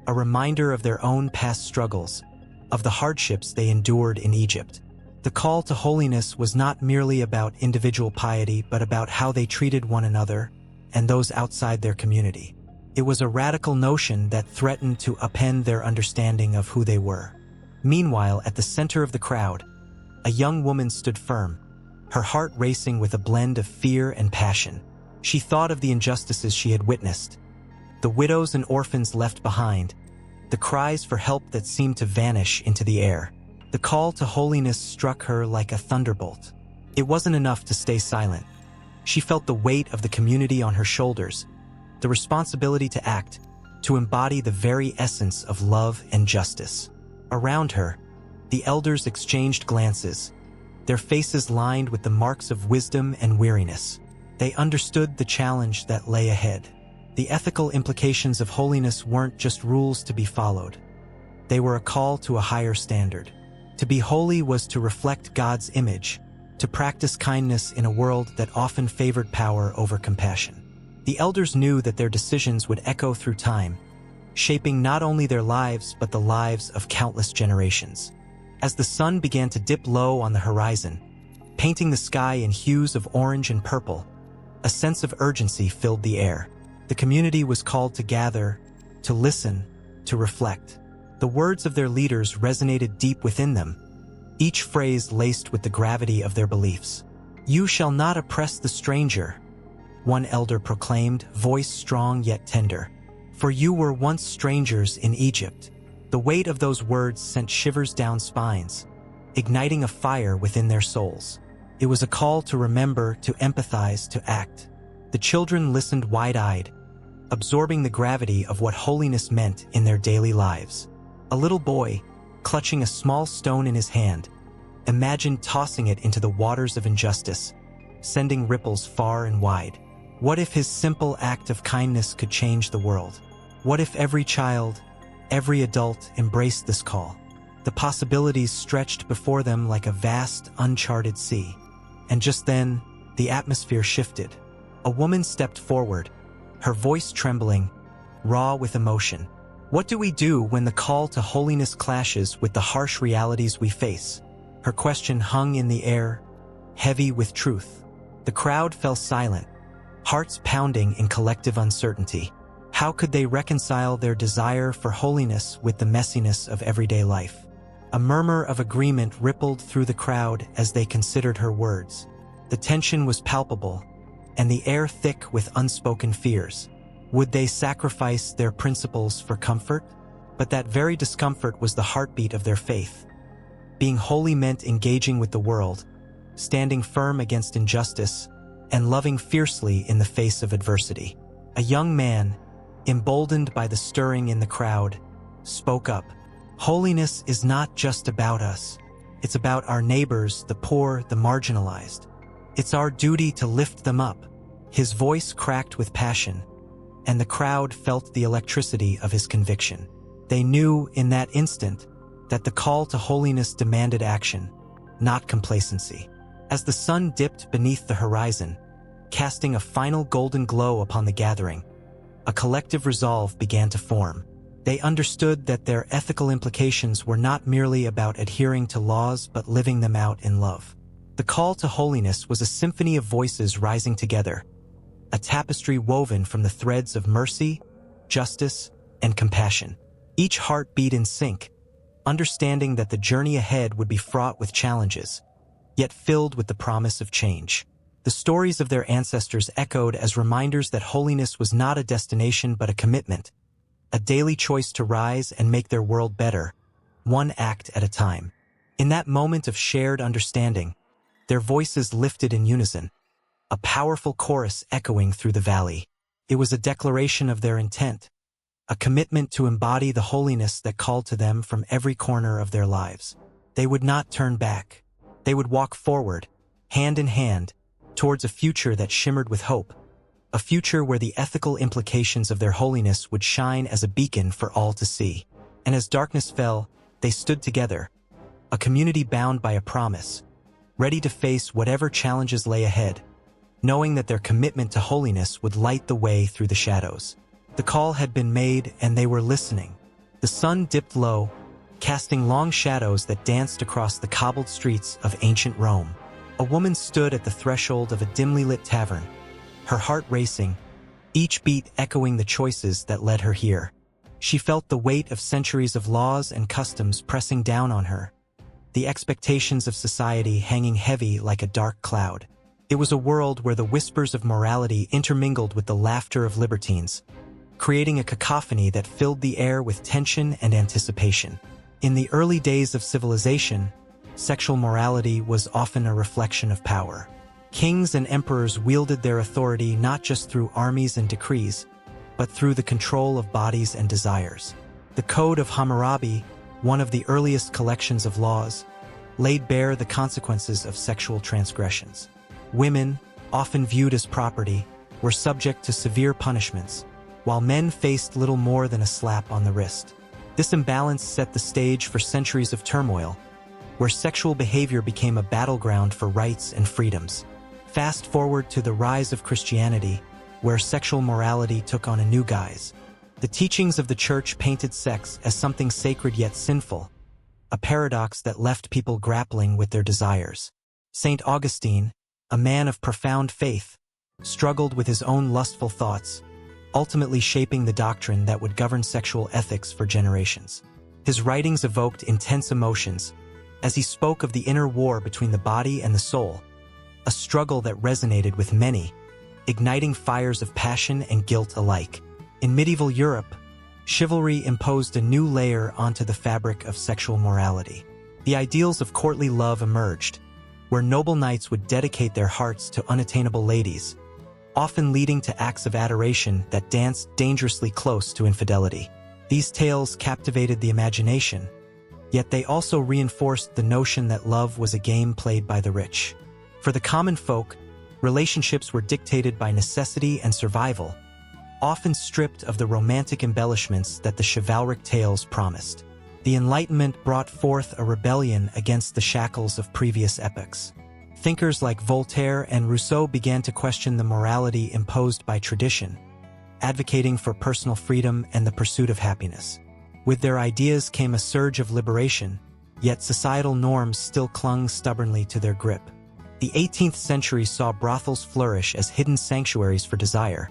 a reminder of their own past struggles, of the hardships they endured in Egypt. The call to holiness was not merely about individual piety, but about how they treated one another and those outside their community. It was a radical notion that threatened to upend their understanding of who they were. Meanwhile, at the center of the crowd, a young woman stood firm, her heart racing with a blend of fear and passion. She thought of the injustices she had witnessed, the widows and orphans left behind, the cries for help that seemed to vanish into the air. The call to holiness struck her like a thunderbolt. It wasn't enough to stay silent. She felt the weight of the community on her shoulders, the responsibility to act, to embody the very essence of love and justice. Around her, the elders exchanged glances, their faces lined with the marks of wisdom and weariness. They understood the challenge that lay ahead. The ethical implications of holiness weren't just rules to be followed. They were a call to a higher standard. To be holy was to reflect God's image, to practice kindness in a world that often favored power over compassion. The elders knew that their decisions would echo through time, shaping not only their lives but the lives of countless generations. As the sun began to dip low on the horizon, painting the sky in hues of orange and purple, a sense of urgency filled the air. The community was called to gather, to listen, to reflect. The words of their leaders resonated deep within them, each phrase laced with the gravity of their beliefs. "You shall not oppress the stranger," one elder proclaimed, voice strong yet tender. "For you were once strangers in Egypt." The weight of those words sent shivers down spines, igniting a fire within their souls. It was a call to remember, to empathize, to act. The children listened wide-eyed, absorbing the gravity of what holiness meant in their daily lives. A little boy, clutching a small stone in his hand, imagined tossing it into the waters of injustice, sending ripples far and wide. What if his simple act of kindness could change the world? What if every child, every adult embraced this call? The possibilities stretched before them like a vast, uncharted sea. And just then, the atmosphere shifted. A woman stepped forward, her voice trembling, raw with emotion. What do we do when the call to holiness clashes with the harsh realities we face? Her question hung in the air, heavy with truth. The crowd fell silent, hearts pounding in collective uncertainty. How could they reconcile their desire for holiness with the messiness of everyday life? A murmur of agreement rippled through the crowd as they considered her words. The tension was palpable, and the air thick with unspoken fears. Would they sacrifice their principles for comfort? But that very discomfort was the heartbeat of their faith. Being holy meant engaging with the world, standing firm against injustice, and loving fiercely in the face of adversity. A young man, emboldened by the stirring in the crowd, spoke up. "Holiness is not just about us. It's about our neighbors, the poor, the marginalized. It's our duty to lift them up." His voice cracked with passion, and the crowd felt the electricity of his conviction. They knew in that instant that the call to holiness demanded action, not complacency. As the sun dipped beneath the horizon, casting a final golden glow upon the gathering, a collective resolve began to form. They understood that their ethical implications were not merely about adhering to laws but living them out in love. The call to holiness was a symphony of voices rising together, a tapestry woven from the threads of mercy, justice, and compassion. Each heart beat in sync, understanding that the journey ahead would be fraught with challenges, yet filled with the promise of change. The stories of their ancestors echoed as reminders that holiness was not a destination but a commitment, a daily choice to rise and make their world better, one act at a time. In that moment of shared understanding, their voices lifted in unison, a powerful chorus echoing through the valley. It was a declaration of their intent, a commitment to embody the holiness that called to them from every corner of their lives. They would not turn back. They would walk forward, hand in hand, towards a future that shimmered with hope, a future where the ethical implications of their holiness would shine as a beacon for all to see. And as darkness fell, they stood together, a community bound by a promise, ready to face whatever challenges lay ahead, knowing that their commitment to holiness would light the way through the shadows. The call had been made, and they were listening. The sun dipped low, casting long shadows that danced across the cobbled streets of ancient Rome. A woman stood at the threshold of a dimly lit tavern, her heart racing, each beat echoing the choices that led her here. She felt the weight of centuries of laws and customs pressing down on her, the expectations of society hanging heavy like a dark cloud. It was a world where the whispers of morality intermingled with the laughter of libertines, creating a cacophony that filled the air with tension and anticipation. In the early days of civilization, sexual morality was often a reflection of power. Kings and emperors wielded their authority not just through armies and decrees, but through the control of bodies and desires. The Code of Hammurabi, one of the earliest collections of laws, laid bare the consequences of sexual transgressions. Women, often viewed as property, were subject to severe punishments, while men faced little more than a slap on the wrist. This imbalance set the stage for centuries of turmoil, where sexual behavior became a battleground for rights and freedoms. Fast forward to the rise of Christianity, where sexual morality took on a new guise. The teachings of the Church painted sex as something sacred yet sinful, a paradox that left people grappling with their desires. St. Augustine, a man of profound faith, struggled with his own lustful thoughts, ultimately shaping the doctrine that would govern sexual ethics for generations. His writings evoked intense emotions, as he spoke of the inner war between the body and the soul, a struggle that resonated with many, igniting fires of passion and guilt alike. In medieval Europe, chivalry imposed a new layer onto the fabric of sexual morality. The ideals of courtly love emerged, where noble knights would dedicate their hearts to unattainable ladies, often leading to acts of adoration that danced dangerously close to infidelity. These tales captivated the imagination, yet they also reinforced the notion that love was a game played by the rich. For the common folk, relationships were dictated by necessity and survival, often stripped of the romantic embellishments that the chivalric tales promised. The Enlightenment brought forth a rebellion against the shackles of previous epochs. Thinkers like Voltaire and Rousseau began to question the morality imposed by tradition, advocating for personal freedom and the pursuit of happiness. With their ideas came a surge of liberation, yet societal norms still clung stubbornly to their grip. The 18th century saw brothels flourish as hidden sanctuaries for desire,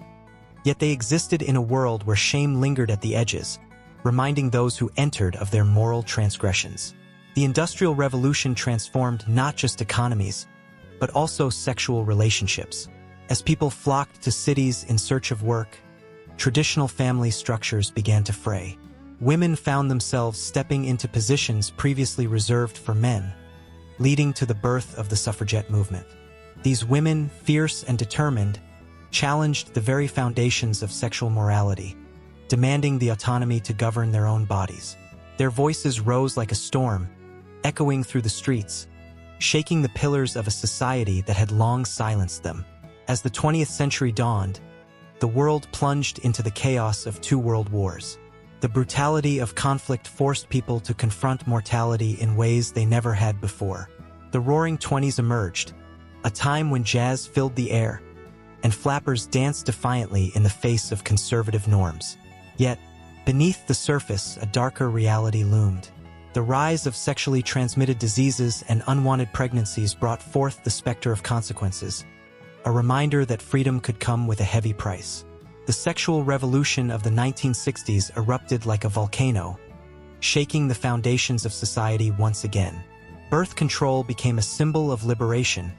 yet they existed in a world where shame lingered at the edges, reminding those who entered of their moral transgressions. The Industrial Revolution transformed not just economies, but also sexual relationships. As people flocked to cities in search of work, traditional family structures began to fray. Women found themselves stepping into positions previously reserved for men, leading to the birth of the suffragette movement. These women, fierce and determined, challenged the very foundations of sexual morality, demanding the autonomy to govern their own bodies. Their voices rose like a storm, echoing through the streets, shaking the pillars of a society that had long silenced them. As the 20th century dawned, the world plunged into the chaos of two world wars. The brutality of conflict forced people to confront mortality in ways they never had before. The Roaring Twenties emerged, a time when jazz filled the air, and flappers danced defiantly in the face of conservative norms. Yet, beneath the surface, a darker reality loomed. The rise of sexually transmitted diseases and unwanted pregnancies brought forth the specter of consequences, a reminder that freedom could come with a heavy price. The sexual revolution of the 1960s erupted like a volcano, shaking the foundations of society once again. Birth control became a symbol of liberation,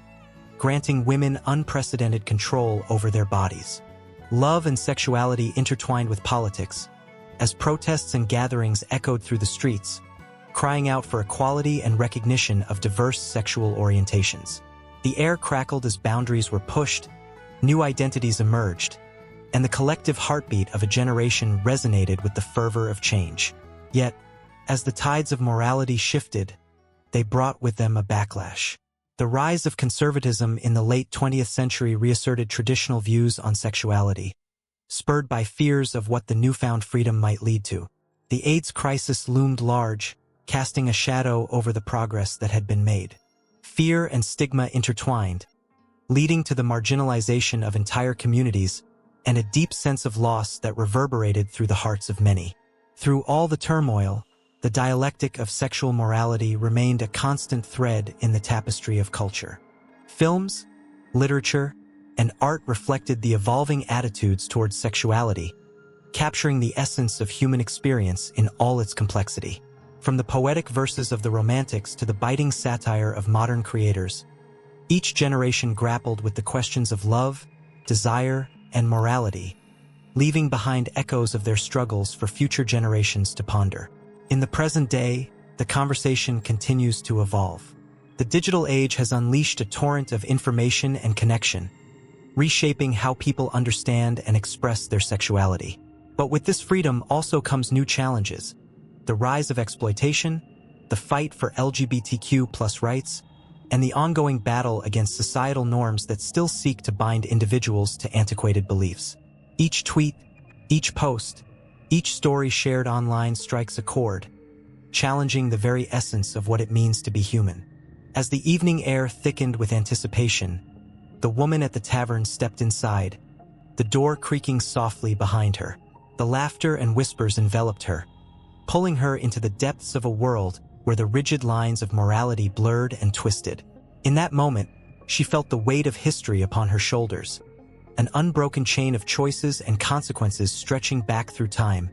granting women unprecedented control over their bodies. Love and sexuality intertwined with politics. As protests and gatherings echoed through the streets, crying out for equality and recognition of diverse sexual orientations. The air crackled as boundaries were pushed, new identities emerged, and the collective heartbeat of a generation resonated with the fervor of change. Yet, as the tides of morality shifted, they brought with them a backlash. The rise of conservatism in the late 20th century reasserted traditional views on sexuality, spurred by fears of what the newfound freedom might lead to. The AIDS crisis loomed large, casting a shadow over the progress that had been made. Fear and stigma intertwined, leading to the marginalization of entire communities and a deep sense of loss that reverberated through the hearts of many. Through all the turmoil, the dialectic of sexual morality remained a constant thread in the tapestry of culture. Films, literature, and art reflected the evolving attitudes towards sexuality, capturing the essence of human experience in all its complexity. From the poetic verses of the Romantics to the biting satire of modern creators, each generation grappled with the questions of love, desire, and morality, leaving behind echoes of their struggles for future generations to ponder. In the present day, the conversation continues to evolve. The digital age has unleashed a torrent of information and connection, reshaping how people understand and express their sexuality. But with this freedom also comes new challenges: the rise of exploitation, the fight for LGBTQ+ rights, and the ongoing battle against societal norms that still seek to bind individuals to antiquated beliefs. Each tweet, each post, each story shared online strikes a chord, challenging the very essence of what it means to be human. As the evening air thickened with anticipation, the woman at the tavern stepped inside, the door creaking softly behind her. The laughter and whispers enveloped her, pulling her into the depths of a world where the rigid lines of morality blurred and twisted. In that moment, she felt the weight of history upon her shoulders, an unbroken chain of choices and consequences stretching back through time,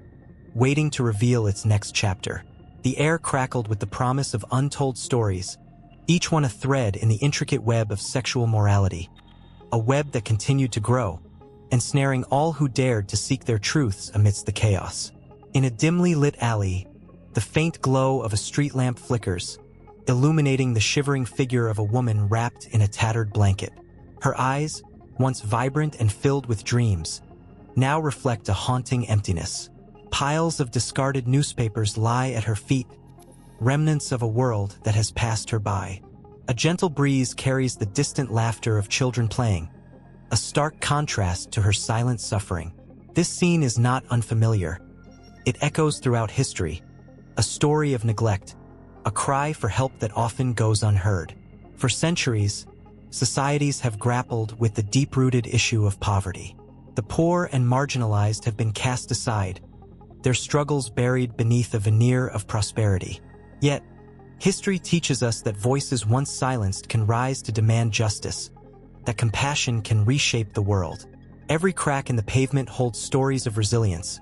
waiting to reveal its next chapter. The air crackled with the promise of untold stories, each one a thread in the intricate web of sexual morality, a web that continued to grow, ensnaring all who dared to seek their truths amidst the chaos. In a dimly lit alley, the faint glow of a street lamp flickers, illuminating the shivering figure of a woman wrapped in a tattered blanket. Her eyes, once vibrant and filled with dreams, now reflect a haunting emptiness. Piles of discarded newspapers lie at her feet, remnants of a world that has passed her by. A gentle breeze carries the distant laughter of children playing, a stark contrast to her silent suffering. This scene is not unfamiliar. It echoes throughout history, a story of neglect, a cry for help that often goes unheard. For centuries, societies have grappled with the deep-rooted issue of poverty. The poor and marginalized have been cast aside, their struggles buried beneath a veneer of prosperity. Yet, history teaches us that voices once silenced can rise to demand justice, that compassion can reshape the world. Every crack in the pavement holds stories of resilience.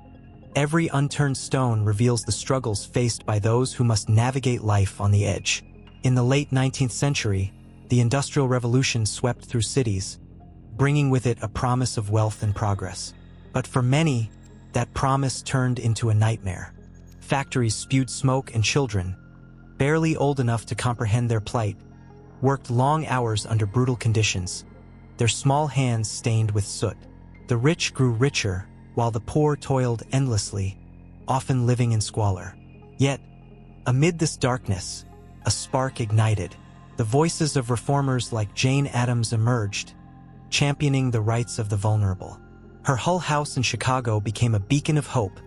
Every unturned stone reveals the struggles faced by those who must navigate life on the edge. In the late 19th century, the Industrial Revolution swept through cities, bringing with it a promise of wealth and progress. But for many, that promise turned into a nightmare. Factories spewed smoke, and children, barely old enough to comprehend their plight, worked long hours under brutal conditions, their small hands stained with soot. The rich grew richer, while the poor toiled endlessly, often living in squalor. Yet, amid this darkness, a spark ignited. The voices of reformers like Jane Addams emerged, championing the rights of the vulnerable. Her Hull House in Chicago became a beacon of hope,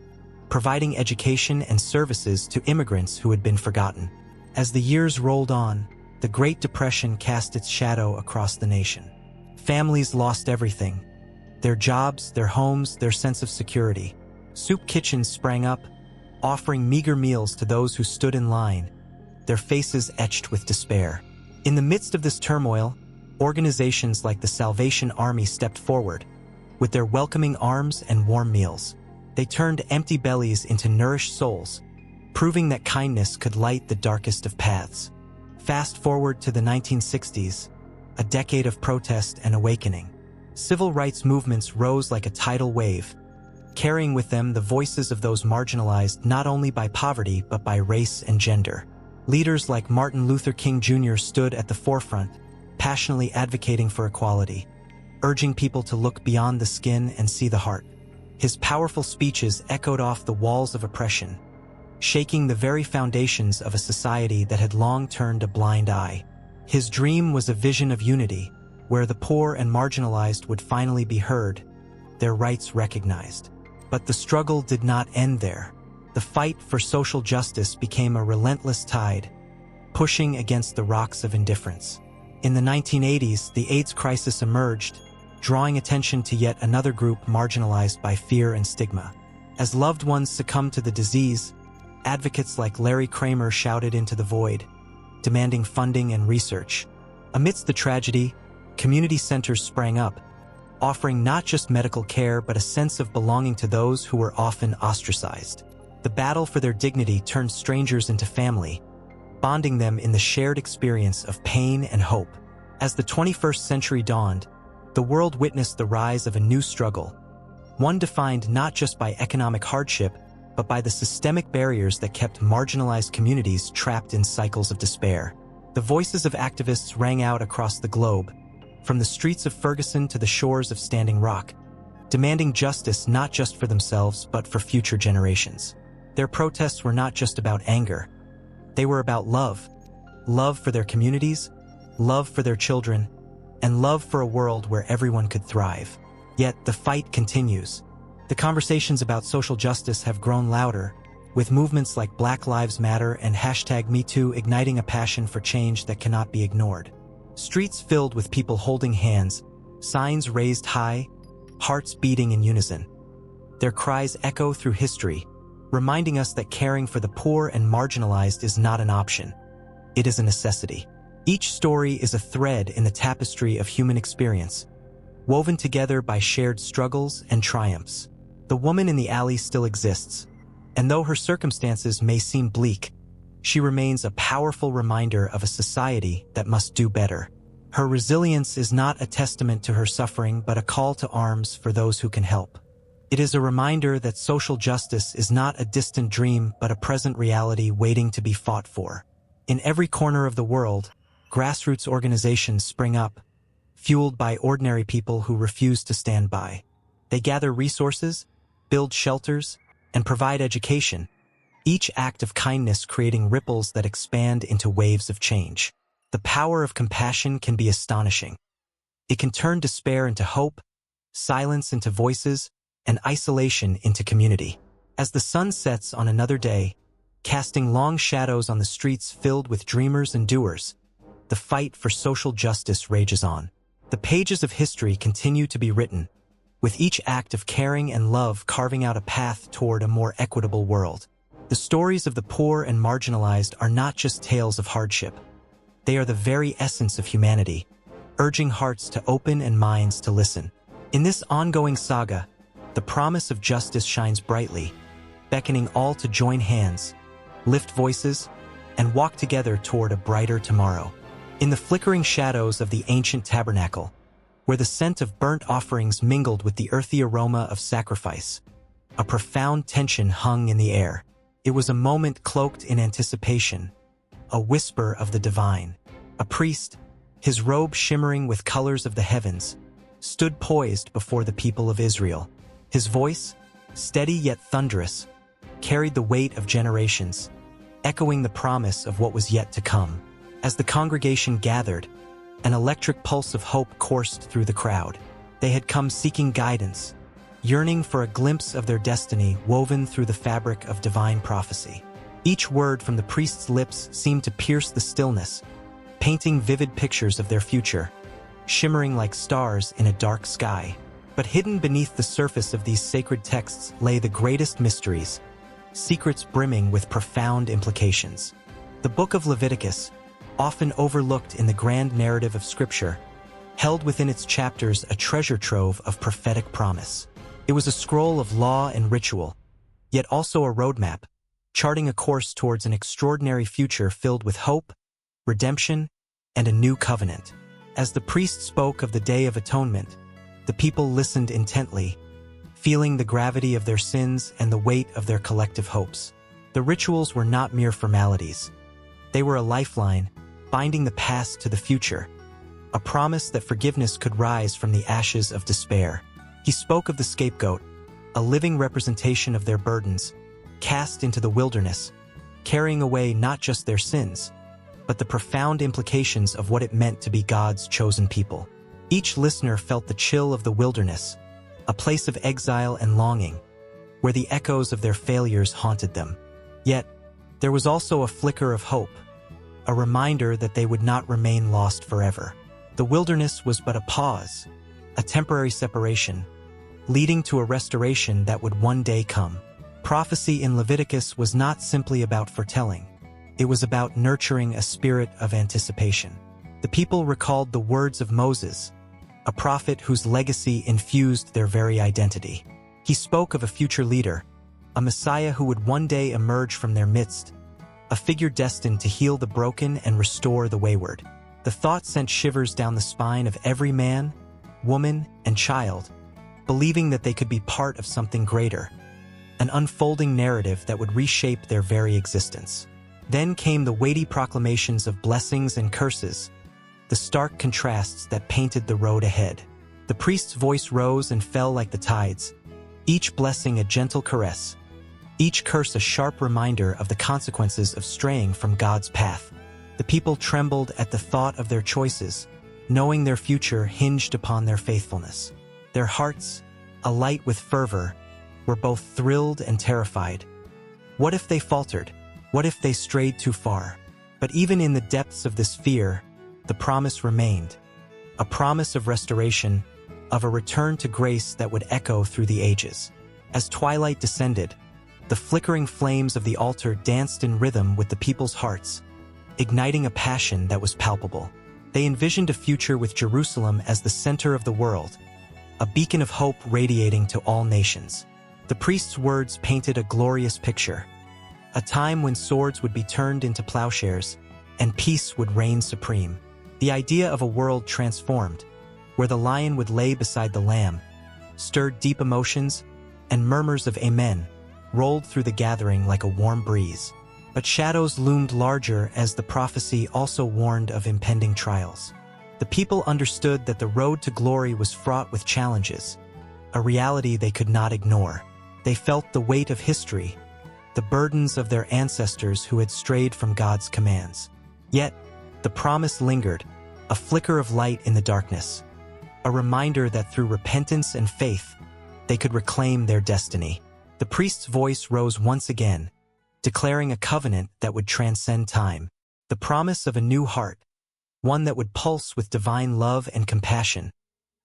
providing education and services to immigrants who had been forgotten. As the years rolled on, the Great Depression cast its shadow across the nation. Families lost everything: their jobs, their homes, their sense of security. Soup kitchens sprang up, offering meager meals to those who stood in line, their faces etched with despair. In the midst of this turmoil, organizations like the Salvation Army stepped forward, with their welcoming arms and warm meals. They turned empty bellies into nourished souls, proving that kindness could light the darkest of paths. Fast forward to the 1960s, a decade of protest and awakening. Civil rights movements rose like a tidal wave, carrying with them the voices of those marginalized not only by poverty but by race and gender. Leaders like Martin Luther King Jr. stood at the forefront, passionately advocating for equality, urging people to look beyond the skin and see the heart. His powerful speeches echoed off the walls of oppression, shaking the very foundations of a society that had long turned a blind eye. His dream was a vision of unity, where the poor and marginalized would finally be heard, their rights recognized. But the struggle did not end there. The fight for social justice became a relentless tide, pushing against the rocks of indifference. In the 1980s, the AIDS crisis emerged, drawing attention to yet another group marginalized by fear and stigma. As loved ones succumbed to the disease, advocates like Larry Kramer shouted into the void, demanding funding and research. Amidst the tragedy, community centers sprang up, offering not just medical care but a sense of belonging to those who were often ostracized. The battle for their dignity turned strangers into family, bonding them in the shared experience of pain and hope. As the 21st century dawned, the world witnessed the rise of a new struggle, one defined not just by economic hardship, but by the systemic barriers that kept marginalized communities trapped in cycles of despair. The voices of activists rang out across the globe, from the streets of Ferguson to the shores of Standing Rock, demanding justice not just for themselves but for future generations. Their protests were not just about anger. They were about love. Love for their communities, love for their children, and love for a world where everyone could thrive. Yet the fight continues. The conversations about social justice have grown louder, with movements like Black Lives Matter and #MeToo igniting a passion for change that cannot be ignored. Streets filled with people holding hands, signs raised high, hearts beating in unison. Their cries echo through history, reminding us that caring for the poor and marginalized is not an option. It is a necessity. Each story is a thread in the tapestry of human experience, woven together by shared struggles and triumphs. The woman in the alley still exists, and though her circumstances may seem bleak, she remains a powerful reminder of a society that must do better. Her resilience is not a testament to her suffering but a call to arms for those who can help. It is a reminder that social justice is not a distant dream but a present reality waiting to be fought for. In every corner of the world, grassroots organizations spring up, fueled by ordinary people who refuse to stand by. They gather resources, build shelters, and provide education, each act of kindness creating ripples that expand into waves of change. The power of compassion can be astonishing. It can turn despair into hope, silence into voices, and isolation into community. As the sun sets on another day, casting long shadows on the streets filled with dreamers and doers, the fight for social justice rages on. The pages of history continue to be written, with each act of caring and love carving out a path toward a more equitable world. The stories of the poor and marginalized are not just tales of hardship. They are the very essence of humanity, urging hearts to open and minds to listen. In this ongoing saga, the promise of justice shines brightly, beckoning all to join hands, lift voices, and walk together toward a brighter tomorrow. In the flickering shadows of the ancient tabernacle, where the scent of burnt offerings mingled with the earthy aroma of sacrifice, a profound tension hung in the air. It was a moment cloaked in anticipation, a whisper of the divine. A priest, his robe shimmering with colors of the heavens, stood poised before the people of Israel. His voice, steady yet thunderous, carried the weight of generations, echoing the promise of what was yet to come. As the congregation gathered, an electric pulse of hope coursed through the crowd. They had come seeking guidance, yearning for a glimpse of their destiny woven through the fabric of divine prophecy. Each word from the priest's lips seemed to pierce the stillness, painting vivid pictures of their future, shimmering like stars in a dark sky. But hidden beneath the surface of these sacred texts lay the greatest mysteries, secrets brimming with profound implications. The Book of Leviticus, often overlooked in the grand narrative of Scripture, held within its chapters a treasure trove of prophetic promise. It was a scroll of law and ritual, yet also a roadmap, charting a course towards an extraordinary future filled with hope, redemption, and a new covenant. As the priest spoke of the Day of Atonement, the people listened intently, feeling the gravity of their sins and the weight of their collective hopes. The rituals were not mere formalities. They were a lifeline, binding the past to the future, a promise that forgiveness could rise from the ashes of despair. He spoke of the scapegoat, a living representation of their burdens, cast into the wilderness, carrying away not just their sins, but the profound implications of what it meant to be God's chosen people. Each listener felt the chill of the wilderness, a place of exile and longing, where the echoes of their failures haunted them. Yet, there was also a flicker of hope, a reminder that they would not remain lost forever. The wilderness was but a pause, a temporary separation, leading to a restoration that would one day come. Prophecy in Leviticus was not simply about foretelling. It was about nurturing a spirit of anticipation. The people recalled the words of Moses, a prophet whose legacy infused their very identity. He spoke of a future leader, a Messiah who would one day emerge from their midst, a figure destined to heal the broken and restore the wayward. The thought sent shivers down the spine of every man, woman, and child, believing that they could be part of something greater, an unfolding narrative that would reshape their very existence. Then came the weighty proclamations of blessings and curses, the stark contrasts that painted the road ahead. The priest's voice rose and fell like the tides, each blessing a gentle caress, each curse a sharp reminder of the consequences of straying from God's path. The people trembled at the thought of their choices, knowing their future hinged upon their faithfulness. Their hearts, alight with fervor, were both thrilled and terrified. What if they faltered? What if they strayed too far? But even in the depths of this fear, the promise remained, a promise of restoration, of a return to grace that would echo through the ages. As twilight descended, the flickering flames of the altar danced in rhythm with the people's hearts, igniting a passion that was palpable. They envisioned a future with Jerusalem as the center of the world, a beacon of hope radiating to all nations. The priest's words painted a glorious picture, a time when swords would be turned into plowshares and peace would reign supreme. The idea of a world transformed, where the lion would lay beside the lamb, stirred deep emotions, and murmurs of amen rolled through the gathering like a warm breeze. But shadows loomed larger as the prophecy also warned of impending trials. The people understood that the road to glory was fraught with challenges, a reality they could not ignore. They felt the weight of history, the burdens of their ancestors who had strayed from God's commands. Yet, the promise lingered, a flicker of light in the darkness, a reminder that through repentance and faith, they could reclaim their destiny. The priest's voice rose once again, declaring a covenant that would transcend time, the promise of a new heart, one that would pulse with divine love and compassion,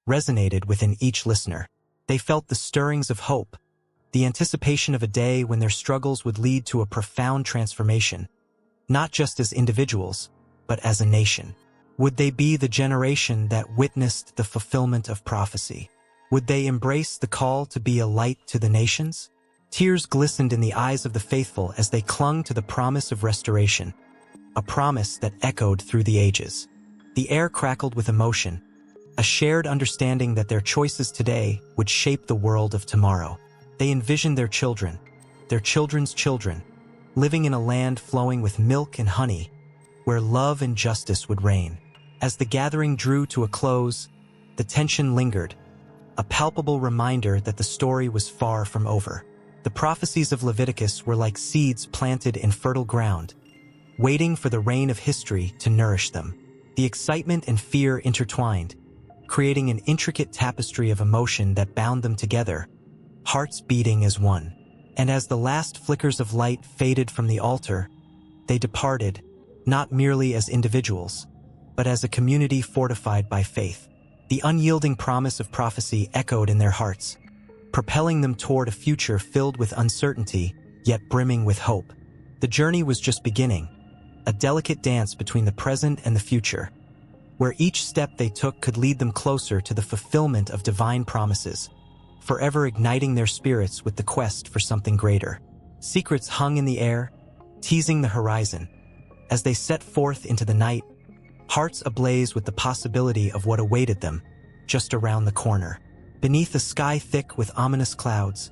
resonated within each listener. They felt the stirrings of hope, the anticipation of a day when their struggles would lead to a profound transformation, not just as individuals, but as a nation. Would they be the generation that witnessed the fulfillment of prophecy? Would they embrace the call to be a light to the nations? Tears glistened in the eyes of the faithful as they clung to the promise of restoration, a promise that echoed through the ages. The air crackled with emotion, a shared understanding that their choices today would shape the world of tomorrow. They envisioned their children, their children's children, living in a land flowing with milk and honey, where love and justice would reign. As the gathering drew to a close, the tension lingered, a palpable reminder that the story was far from over. The prophecies of Leviticus were like seeds planted in fertile ground, waiting for the rain of history to nourish them. The excitement and fear intertwined, creating an intricate tapestry of emotion that bound them together, hearts beating as one. And as the last flickers of light faded from the altar, they departed, not merely as individuals, but as a community fortified by faith. The unyielding promise of prophecy echoed in their hearts, propelling them toward a future filled with uncertainty, yet brimming with hope. The journey was just beginning, a delicate dance between the present and the future, where each step they took could lead them closer to the fulfillment of divine promises, forever igniting their spirits with the quest for something greater. Secrets hung in the air, teasing the horizon. As they set forth into the night, hearts ablaze with the possibility of what awaited them just around the corner. Beneath a sky thick with ominous clouds,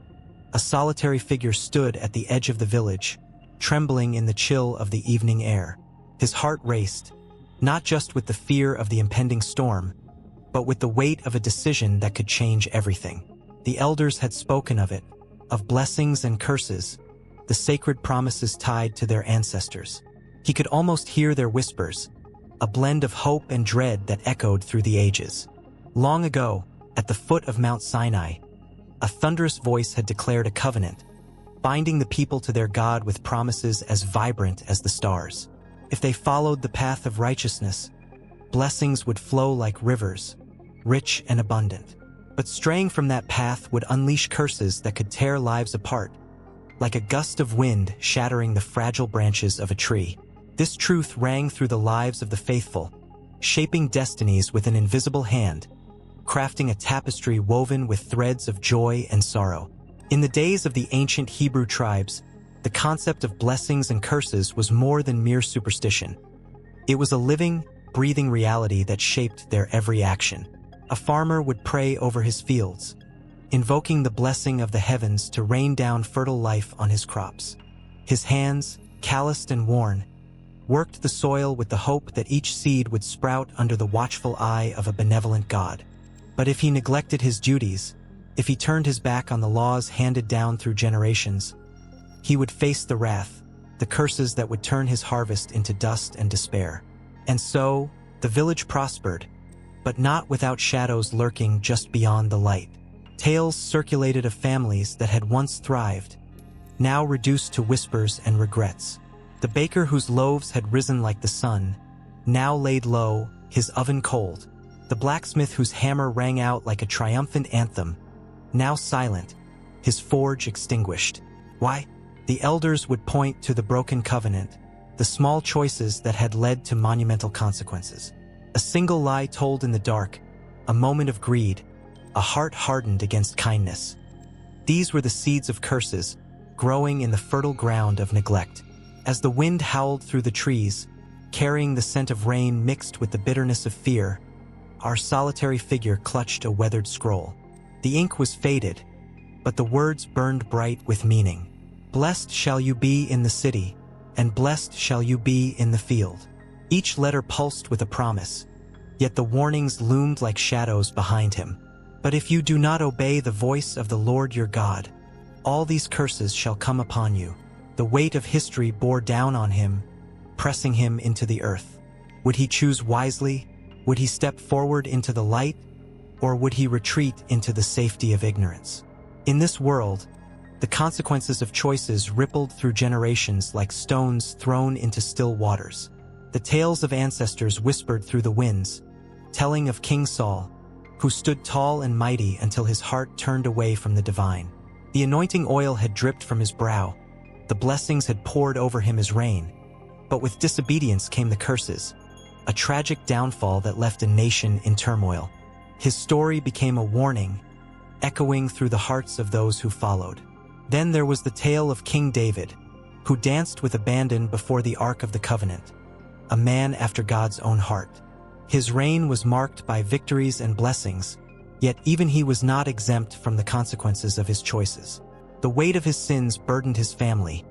a solitary figure stood at the edge of the village, trembling in the chill of the evening air. His heart raced, not just with the fear of the impending storm, but with the weight of a decision that could change everything. The elders had spoken of it, of blessings and curses, the sacred promises tied to their ancestors. He could almost hear their whispers, a blend of hope and dread that echoed through the ages. Long ago, at the foot of Mount Sinai, a thunderous voice had declared a covenant, binding the people to their God with promises as vibrant as the stars. If they followed the path of righteousness, blessings would flow like rivers, rich and abundant. But straying from that path would unleash curses that could tear lives apart, like a gust of wind shattering the fragile branches of a tree. This truth rang through the lives of the faithful, shaping destinies with an invisible hand, crafting a tapestry woven with threads of joy and sorrow. In the days of the ancient Hebrew tribes, the concept of blessings and curses was more than mere superstition. It was a living, breathing reality that shaped their every action. A farmer would pray over his fields, invoking the blessing of the heavens to rain down fertile life on his crops. His hands, calloused and worn, worked the soil with the hope that each seed would sprout under the watchful eye of a benevolent God. But if he neglected his duties, if he turned his back on the laws handed down through generations, he would face the wrath, the curses that would turn his harvest into dust and despair. And so, the village prospered, but not without shadows lurking just beyond the light. Tales circulated of families that had once thrived, now reduced to whispers and regrets. The baker whose loaves had risen like the sun, now laid low, his oven cold. The blacksmith whose hammer rang out like a triumphant anthem, now silent, his forge extinguished. Why? The elders would point to the broken covenant, the small choices that had led to monumental consequences. A single lie told in the dark, a moment of greed, a heart hardened against kindness. These were the seeds of curses, growing in the fertile ground of neglect. As the wind howled through the trees, carrying the scent of rain mixed with the bitterness of fear, our solitary figure clutched a weathered scroll. The ink was faded, but the words burned bright with meaning. Blessed shall you be in the city, and blessed shall you be in the field. Each letter pulsed with a promise, yet the warnings loomed like shadows behind him. But if you do not obey the voice of the Lord your God, all these curses shall come upon you. The weight of history bore down on him, pressing him into the earth. Would he choose wisely? Would he step forward into the light? Or would he retreat into the safety of ignorance? In this world, the consequences of choices rippled through generations like stones thrown into still waters. The tales of ancestors whispered through the winds, telling of King Saul, who stood tall and mighty until his heart turned away from the divine. The anointing oil had dripped from his brow, the blessings had poured over him as rain, but with disobedience came the curses, a tragic downfall that left a nation in turmoil. His story became a warning, echoing through the hearts of those who followed. Then there was the tale of King David, who danced with abandon before the Ark of the Covenant, a man after God's own heart. His reign was marked by victories and blessings, yet even he was not exempt from the consequences of his choices. The weight of his sins burdened his family,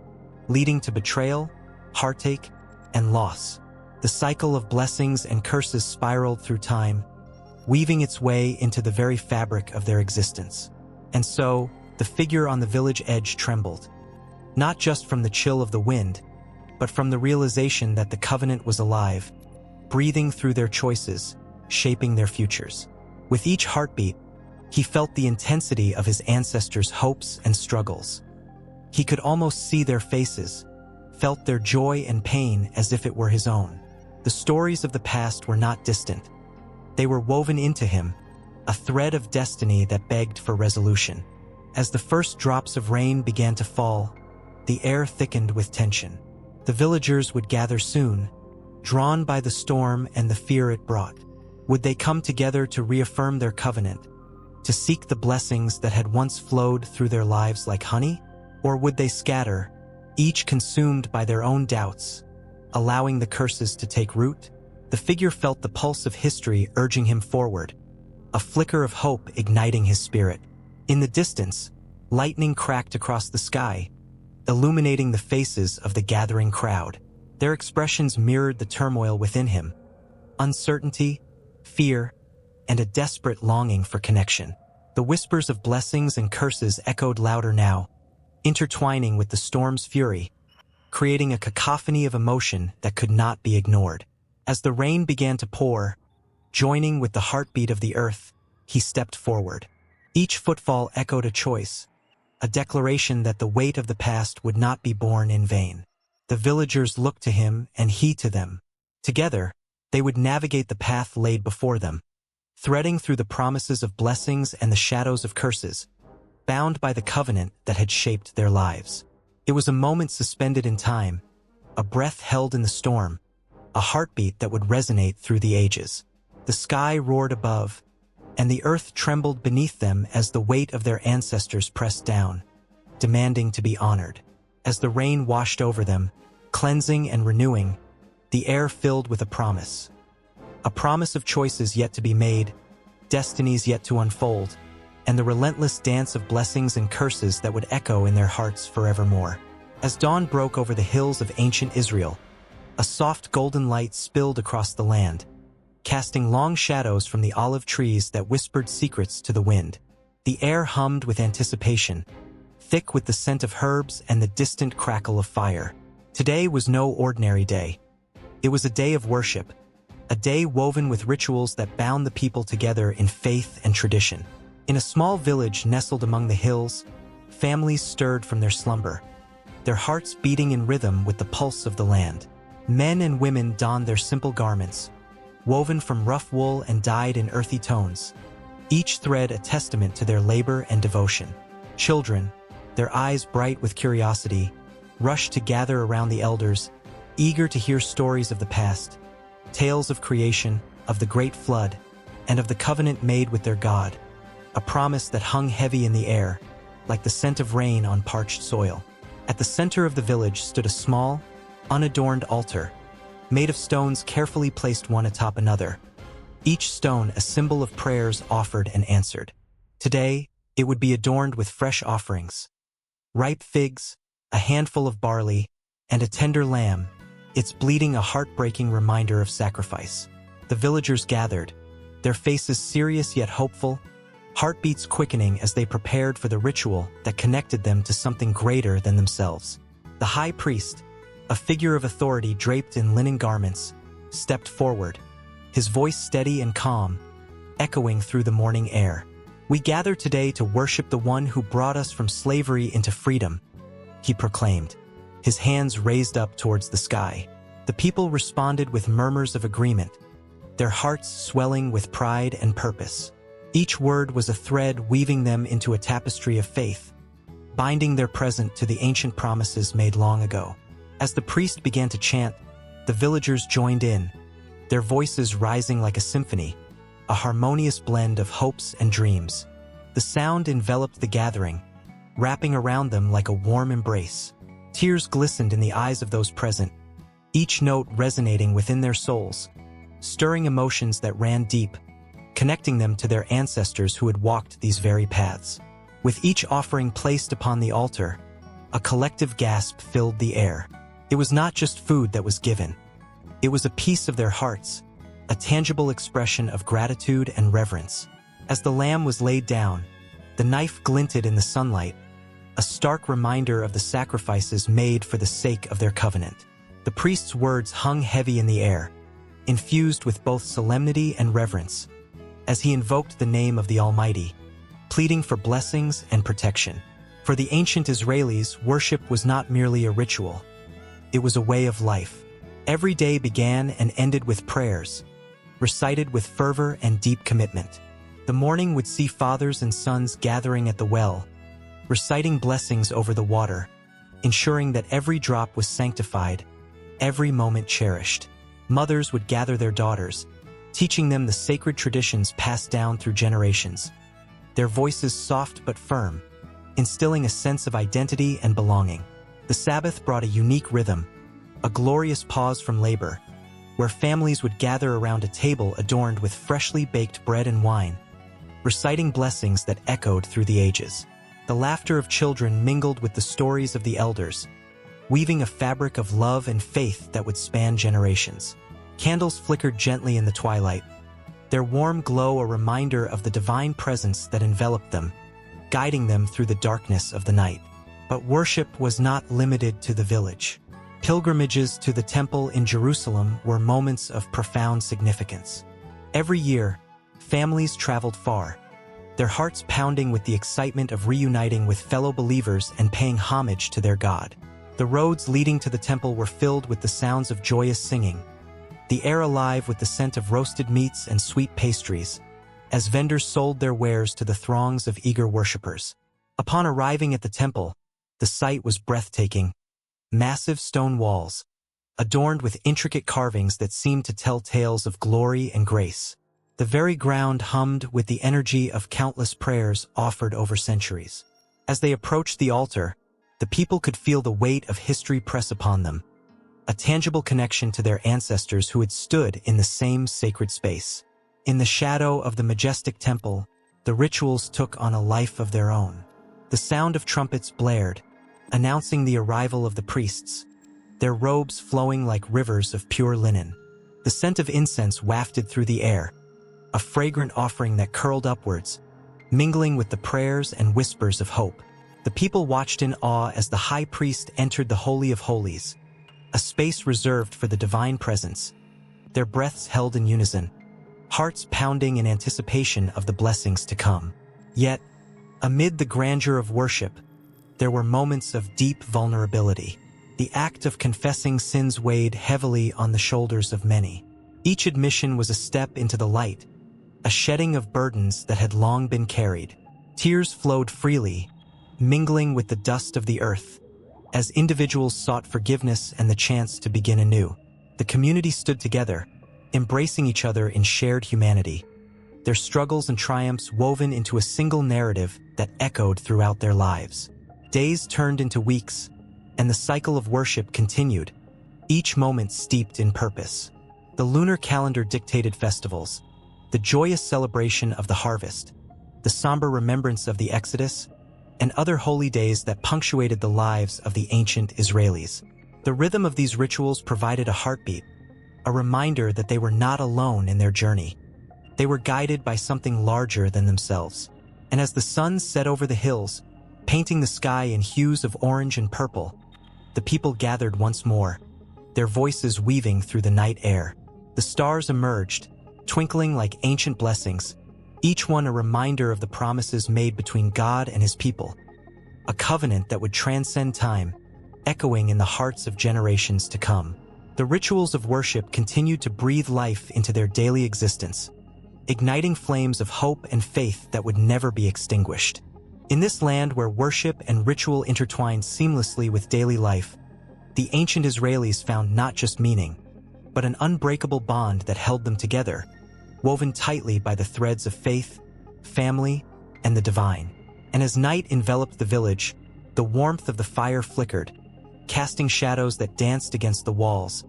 leading to betrayal, heartache, and loss. The cycle of blessings and curses spiraled through time, weaving its way into the very fabric of their existence. And so, the figure on the village edge trembled, not just from the chill of the wind, but from the realization that the covenant was alive, breathing through their choices, shaping their futures. With each heartbeat, he felt the intensity of his ancestors' hopes and struggles. He could almost see their faces, felt their joy and pain as if it were his own. The stories of the past were not distant. They were woven into him, a thread of destiny that begged for resolution. As the first drops of rain began to fall, the air thickened with tension. The villagers would gather soon, drawn by the storm and the fear it brought. Would they come together to reaffirm their covenant, to seek the blessings that had once flowed through their lives like honey? Or would they scatter, each consumed by their own doubts, allowing the curses to take root? The figure felt the pulse of history urging him forward, a flicker of hope igniting his spirit. In the distance, lightning cracked across the sky, illuminating the faces of the gathering crowd. Their expressions mirrored the turmoil within him: uncertainty, fear, and a desperate longing for connection. The whispers of blessings and curses echoed louder now, intertwining with the storm's fury, creating a cacophony of emotion that could not be ignored. As the rain began to pour, joining with the heartbeat of the earth, he stepped forward. Each footfall echoed a choice, a declaration that the weight of the past would not be borne in vain. The villagers looked to him and he to them. Together, they would navigate the path laid before them, threading through the promises of blessings and the shadows of curses, bound by the covenant that had shaped their lives. It was a moment suspended in time, a breath held in the storm, a heartbeat that would resonate through the ages. The sky roared above, and the earth trembled beneath them as the weight of their ancestors pressed down, demanding to be honored. As the rain washed over them, cleansing and renewing, the air filled with a promise of choices yet to be made, destinies yet to unfold, and the relentless dance of blessings and curses that would echo in their hearts forevermore. As dawn broke over the hills of ancient Israel, a soft golden light spilled across the land, casting long shadows from the olive trees that whispered secrets to the wind. The air hummed with anticipation, thick with the scent of herbs and the distant crackle of fire. Today was no ordinary day. It was a day of worship, a day woven with rituals that bound the people together in faith and tradition. In a small village nestled among the hills, families stirred from their slumber, their hearts beating in rhythm with the pulse of the land. Men and women donned their simple garments, woven from rough wool and dyed in earthy tones, each thread a testament to their labor and devotion. Children, their eyes bright with curiosity, rushed to gather around the elders, eager to hear stories of the past, tales of creation, of the great flood, and of the covenant made with their God, a promise that hung heavy in the air, like the scent of rain on parched soil. At the center of the village stood a small, unadorned altar, made of stones carefully placed one atop another, each stone a symbol of prayers offered and answered. Today, it would be adorned with fresh offerings: ripe figs, a handful of barley, and a tender lamb, its bleating a heartbreaking reminder of sacrifice. The villagers gathered, their faces serious yet hopeful, heartbeats quickening as they prepared for the ritual that connected them to something greater than themselves. The high priest, a figure of authority draped in linen garments, stepped forward, his voice steady and calm, echoing through the morning air. "We gather today to worship the one who brought us from slavery into freedom," he proclaimed, his hands raised up towards the sky. The people responded with murmurs of agreement, their hearts swelling with pride and purpose. Each word was a thread weaving them into a tapestry of faith, binding their present to the ancient promises made long ago. As the priest began to chant, the villagers joined in, their voices rising like a symphony, a harmonious blend of hopes and dreams. The sound enveloped the gathering, wrapping around them like a warm embrace. Tears glistened in the eyes of those present, each note resonating within their souls, stirring emotions that ran deep, connecting them to their ancestors who had walked these very paths. With each offering placed upon the altar, a collective gasp filled the air. It was not just food that was given. It was a piece of their hearts, a tangible expression of gratitude and reverence. As the lamb was laid down, the knife glinted in the sunlight, a stark reminder of the sacrifices made for the sake of their covenant. The priest's words hung heavy in the air, infused with both solemnity and reverence, as he invoked the name of the Almighty, pleading for blessings and protection. For the ancient Israelis, worship was not merely a ritual. It was a way of life. Every day began and ended with prayers, recited with fervor and deep commitment. The morning would see fathers and sons gathering at the well, reciting blessings over the water, ensuring that every drop was sanctified, every moment cherished. Mothers would gather their daughters, teaching them the sacred traditions passed down through generations, their voices soft but firm, instilling a sense of identity and belonging. The Sabbath brought a unique rhythm, a glorious pause from labor, where families would gather around a table adorned with freshly baked bread and wine, reciting blessings that echoed through the ages. The laughter of children mingled with the stories of the elders, weaving a fabric of love and faith that would span generations. Candles flickered gently in the twilight, their warm glow a reminder of the divine presence that enveloped them, guiding them through the darkness of the night. But worship was not limited to the village. Pilgrimages to the temple in Jerusalem were moments of profound significance. Every year, families traveled far, their hearts pounding with the excitement of reuniting with fellow believers and paying homage to their God. The roads leading to the temple were filled with the sounds of joyous singing, the air alive with the scent of roasted meats and sweet pastries, as vendors sold their wares to the throngs of eager worshippers. Upon arriving at the temple, the sight was breathtaking. Massive stone walls, adorned with intricate carvings that seemed to tell tales of glory and grace. The very ground hummed with the energy of countless prayers offered over centuries. As they approached the altar, the people could feel the weight of history press upon them, a tangible connection to their ancestors who had stood in the same sacred space. In the shadow of the majestic temple, the rituals took on a life of their own. The sound of trumpets blared, announcing the arrival of the priests, their robes flowing like rivers of pure linen. The scent of incense wafted through the air, a fragrant offering that curled upwards, mingling with the prayers and whispers of hope. The people watched in awe as the high priest entered the Holy of Holies, a space reserved for the divine presence, their breaths held in unison, hearts pounding in anticipation of the blessings to come. Yet, amid the grandeur of worship, there were moments of deep vulnerability. The act of confessing sins weighed heavily on the shoulders of many. Each admission was a step into the light, a shedding of burdens that had long been carried. Tears flowed freely, mingling with the dust of the earth, as individuals sought forgiveness and the chance to begin anew. The community stood together, embracing each other in shared humanity, their struggles and triumphs woven into a single narrative that echoed throughout their lives. Days turned into weeks, and the cycle of worship continued, each moment steeped in purpose. The lunar calendar dictated festivals, the joyous celebration of the harvest, the somber remembrance of the Exodus, and other holy days that punctuated the lives of the ancient Israelis. The rhythm of these rituals provided a heartbeat, a reminder that they were not alone in their journey. They were guided by something larger than themselves. And as the sun set over the hills, painting the sky in hues of orange and purple, the people gathered once more, their voices weaving through the night air. The stars emerged, twinkling like ancient blessings, each one a reminder of the promises made between God and his people, a covenant that would transcend time, echoing in the hearts of generations to come. The rituals of worship continued to breathe life into their daily existence, igniting flames of hope and faith that would never be extinguished. In this land where worship and ritual intertwined seamlessly with daily life, the ancient Israelis found not just meaning, but an unbreakable bond that held them together, woven tightly by the threads of faith, family, and the divine. And as night enveloped the village, the warmth of the fire flickered, casting shadows that danced against the walls,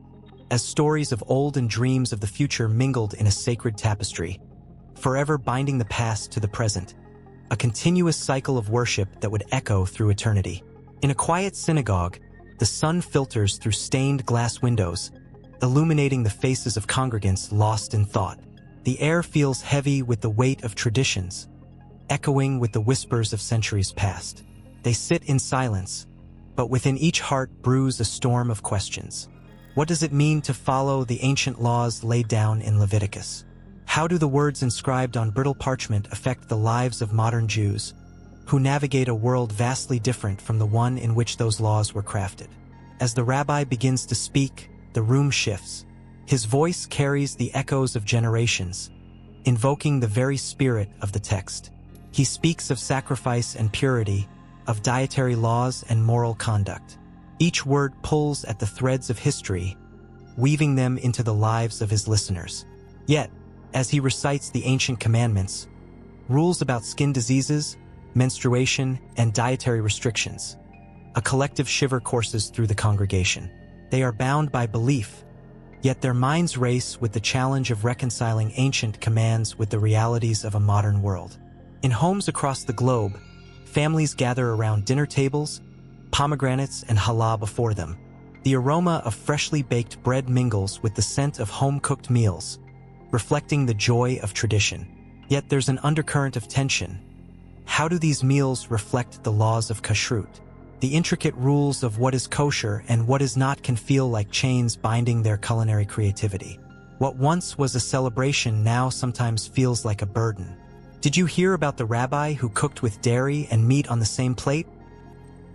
as stories of old and dreams of the future mingled in a sacred tapestry, forever binding the past to the present, a continuous cycle of worship that would echo through eternity. In a quiet synagogue, the sun filters through stained glass windows, illuminating the faces of congregants lost in thought. The air feels heavy with the weight of traditions, echoing with the whispers of centuries past. They sit in silence, but within each heart brews a storm of questions. What does it mean to follow the ancient laws laid down in Leviticus? How do the words inscribed on brittle parchment affect the lives of modern Jews, who navigate a world vastly different from the one in which those laws were crafted? As the rabbi begins to speak, the room shifts. His voice carries the echoes of generations, invoking the very spirit of the text. He speaks of sacrifice and purity, of dietary laws and moral conduct. Each word pulls at the threads of history, weaving them into the lives of his listeners. Yet, as he recites the ancient commandments, rules about skin diseases, menstruation, and dietary restrictions, a collective shiver courses through the congregation. They are bound by belief, yet their minds race with the challenge of reconciling ancient commands with the realities of a modern world. In homes across the globe, families gather around dinner tables, pomegranates and challah before them. The aroma of freshly baked bread mingles with the scent of home-cooked meals, reflecting the joy of tradition. Yet there's an undercurrent of tension. How do these meals reflect the laws of kashrut? The intricate rules of what is kosher and what is not can feel like chains binding their culinary creativity. What once was a celebration now sometimes feels like a burden. Did you hear about the rabbi who cooked with dairy and meat on the same plate?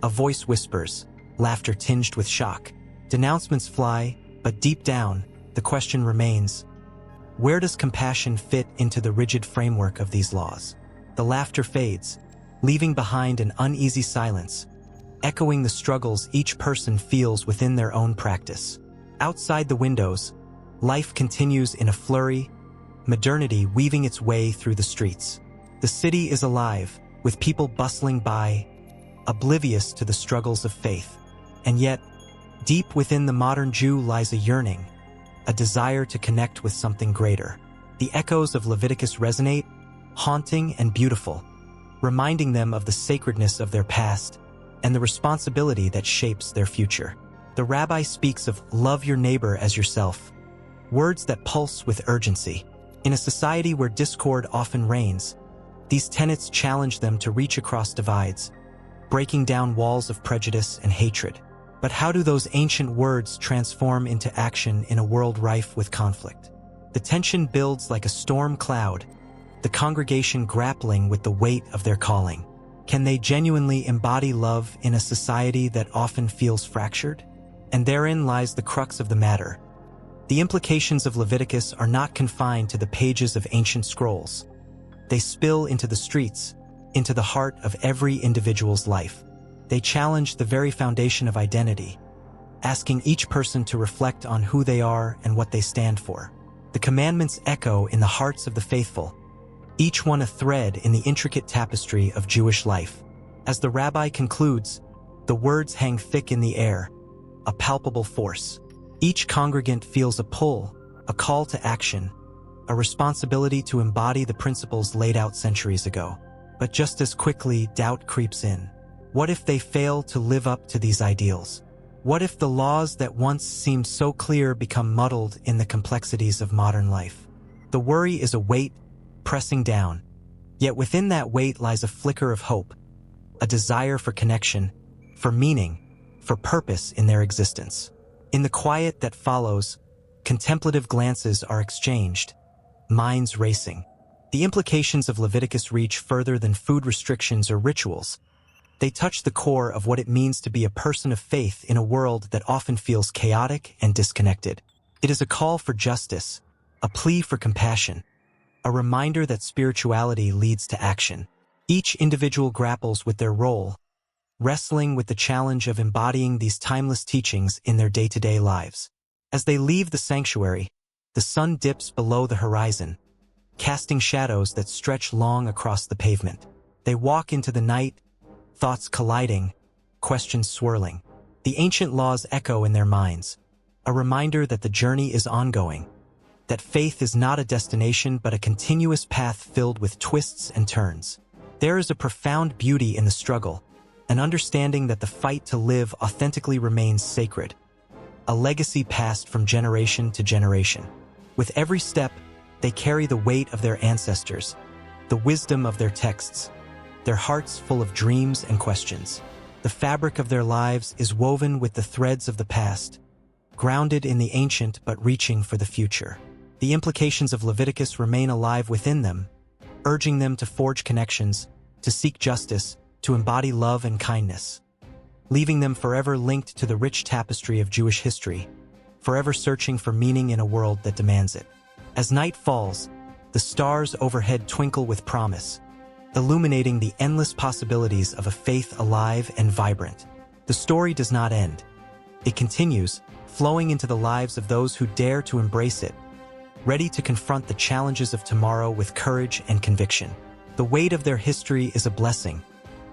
A voice whispers, laughter tinged with shock. Denouncements fly, but deep down, the question remains, where does compassion fit into the rigid framework of these laws? The laughter fades, leaving behind an uneasy silence, echoing the struggles each person feels within their own practice. Outside the windows, life continues in a flurry, modernity weaving its way through the streets. The city is alive, with people bustling by, oblivious to the struggles of faith. And yet, deep within the modern Jew lies a yearning, a desire to connect with something greater. The echoes of Leviticus resonate, haunting and beautiful, reminding them of the sacredness of their past and the responsibility that shapes their future. The rabbi speaks of love your neighbor as yourself, words that pulse with urgency. In a society where discord often reigns, these tenets challenge them to reach across divides, breaking down walls of prejudice and hatred. But how do those ancient words transform into action in a world rife with conflict? The tension builds like a storm cloud, the congregation grappling with the weight of their calling. Can they genuinely embody love in a society that often feels fractured? And therein lies the crux of the matter. The implications of Leviticus are not confined to the pages of ancient scrolls. They spill into the streets, into the heart of every individual's life. They challenge the very foundation of identity, asking each person to reflect on who they are and what they stand for. The commandments echo in the hearts of the faithful, each one a thread in the intricate tapestry of Jewish life. As the rabbi concludes, the words hang thick in the air, a palpable force. Each congregant feels a pull, a call to action, a responsibility to embody the principles laid out centuries ago. But just as quickly, doubt creeps in. What if they fail to live up to these ideals? What if the laws that once seemed so clear become muddled in the complexities of modern life? The worry is a weight pressing down, yet within that weight lies a flicker of hope, a desire for connection, for meaning, for purpose in their existence. In the quiet that follows, contemplative glances are exchanged, minds racing. The implications of Leviticus reach further than food restrictions or rituals. They touch the core of what it means to be a person of faith in a world that often feels chaotic and disconnected. It is a call for justice, a plea for compassion, a reminder that spirituality leads to action. Each individual grapples with their role, wrestling with the challenge of embodying these timeless teachings in their day-to-day lives. As they leave the sanctuary, the sun dips below the horizon, casting shadows that stretch long across the pavement. They walk into the night, thoughts colliding, questions swirling. The ancient laws echo in their minds, a reminder that the journey is ongoing, that faith is not a destination but a continuous path filled with twists and turns. There is a profound beauty in the struggle, an understanding that the fight to live authentically remains sacred, a legacy passed from generation to generation. With every step, they carry the weight of their ancestors, the wisdom of their texts, their hearts full of dreams and questions. The fabric of their lives is woven with the threads of the past, grounded in the ancient but reaching for the future. The implications of Leviticus remain alive within them, urging them to forge connections, to seek justice, to embody love and kindness, leaving them forever linked to the rich tapestry of Jewish history, forever searching for meaning in a world that demands it. As night falls, the stars overhead twinkle with promise, illuminating the endless possibilities of a faith alive and vibrant. The story does not end. It continues, flowing into the lives of those who dare to embrace it, ready to confront the challenges of tomorrow with courage and conviction. The weight of their history is a blessing,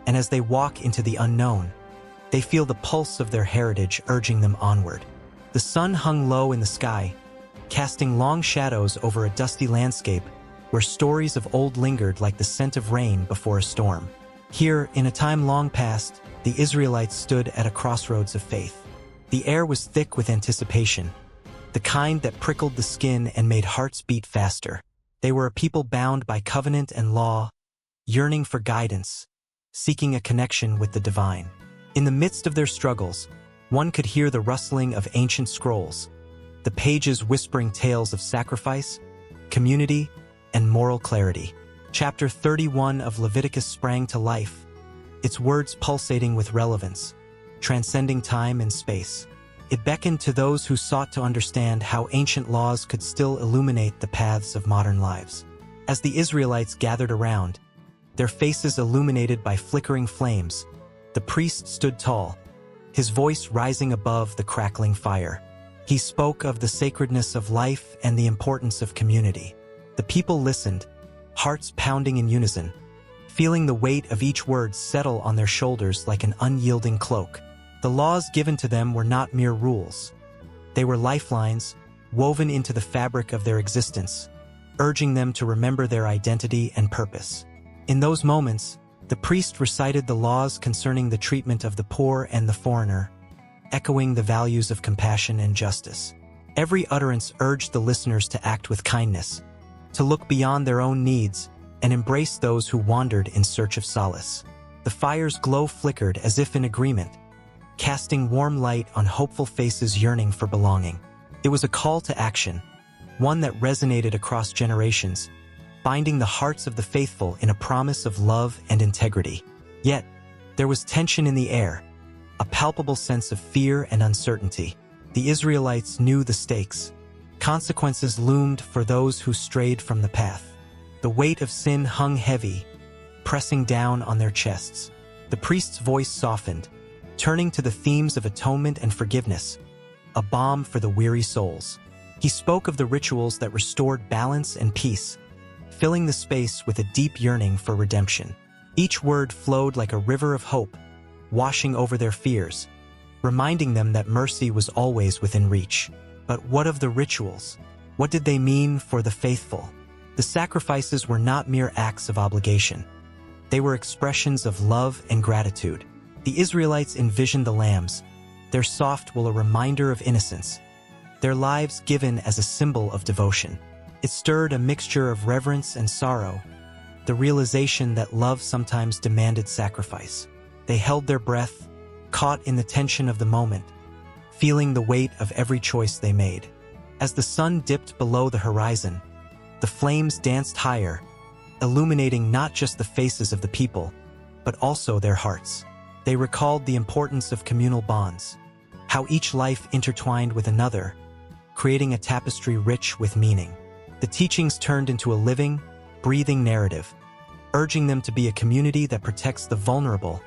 and as they walk into the unknown, they feel the pulse of their heritage urging them onward. The sun hung low in the sky, casting long shadows over a dusty landscape where stories of old lingered like the scent of rain before a storm. Here, in a time long past, the Israelites stood at a crossroads of faith. The air was thick with anticipation, the kind that prickled the skin and made hearts beat faster. They were a people bound by covenant and law, yearning for guidance, seeking a connection with the divine. In the midst of their struggles, one could hear the rustling of ancient scrolls, the pages whispering tales of sacrifice, community, and moral clarity. Chapter 31 of Leviticus sprang to life, its words pulsating with relevance, transcending time and space. It beckoned to those who sought to understand how ancient laws could still illuminate the paths of modern lives. As the Israelites gathered around, their faces illuminated by flickering flames, the priest stood tall, his voice rising above the crackling fire. He spoke of the sacredness of life and the importance of community. The people listened, hearts pounding in unison, feeling the weight of each word settle on their shoulders like an unyielding cloak. The laws given to them were not mere rules. They were lifelines, woven into the fabric of their existence, urging them to remember their identity and purpose. In those moments, the priest recited the laws concerning the treatment of the poor and the foreigner, echoing the values of compassion and justice. Every utterance urged the listeners to act with kindness, to look beyond their own needs and embrace those who wandered in search of solace. The fire's glow flickered as if in agreement, casting warm light on hopeful faces yearning for belonging. It was a call to action, one that resonated across generations, binding the hearts of the faithful in a promise of love and integrity. Yet, there was tension in the air, a palpable sense of fear and uncertainty. The Israelites knew the stakes. Consequences loomed for those who strayed from the path. The weight of sin hung heavy, pressing down on their chests. The priest's voice softened, turning to the themes of atonement and forgiveness, a balm for the weary souls. He spoke of the rituals that restored balance and peace, filling the space with a deep yearning for redemption. Each word flowed like a river of hope, washing over their fears, reminding them that mercy was always within reach. But what of the rituals? What did they mean for the faithful? The sacrifices were not mere acts of obligation. They were expressions of love and gratitude. The Israelites envisioned the lambs, their soft wool a reminder of innocence, their lives given as a symbol of devotion. It stirred a mixture of reverence and sorrow, the realization that love sometimes demanded sacrifice. They held their breath, caught in the tension of the moment, feeling the weight of every choice they made. As the sun dipped below the horizon, the flames danced higher, illuminating not just the faces of the people, but also their hearts. They recalled the importance of communal bonds, how each life intertwined with another, creating a tapestry rich with meaning. The teachings turned into a living, breathing narrative, urging them to be a community that protects the vulnerable,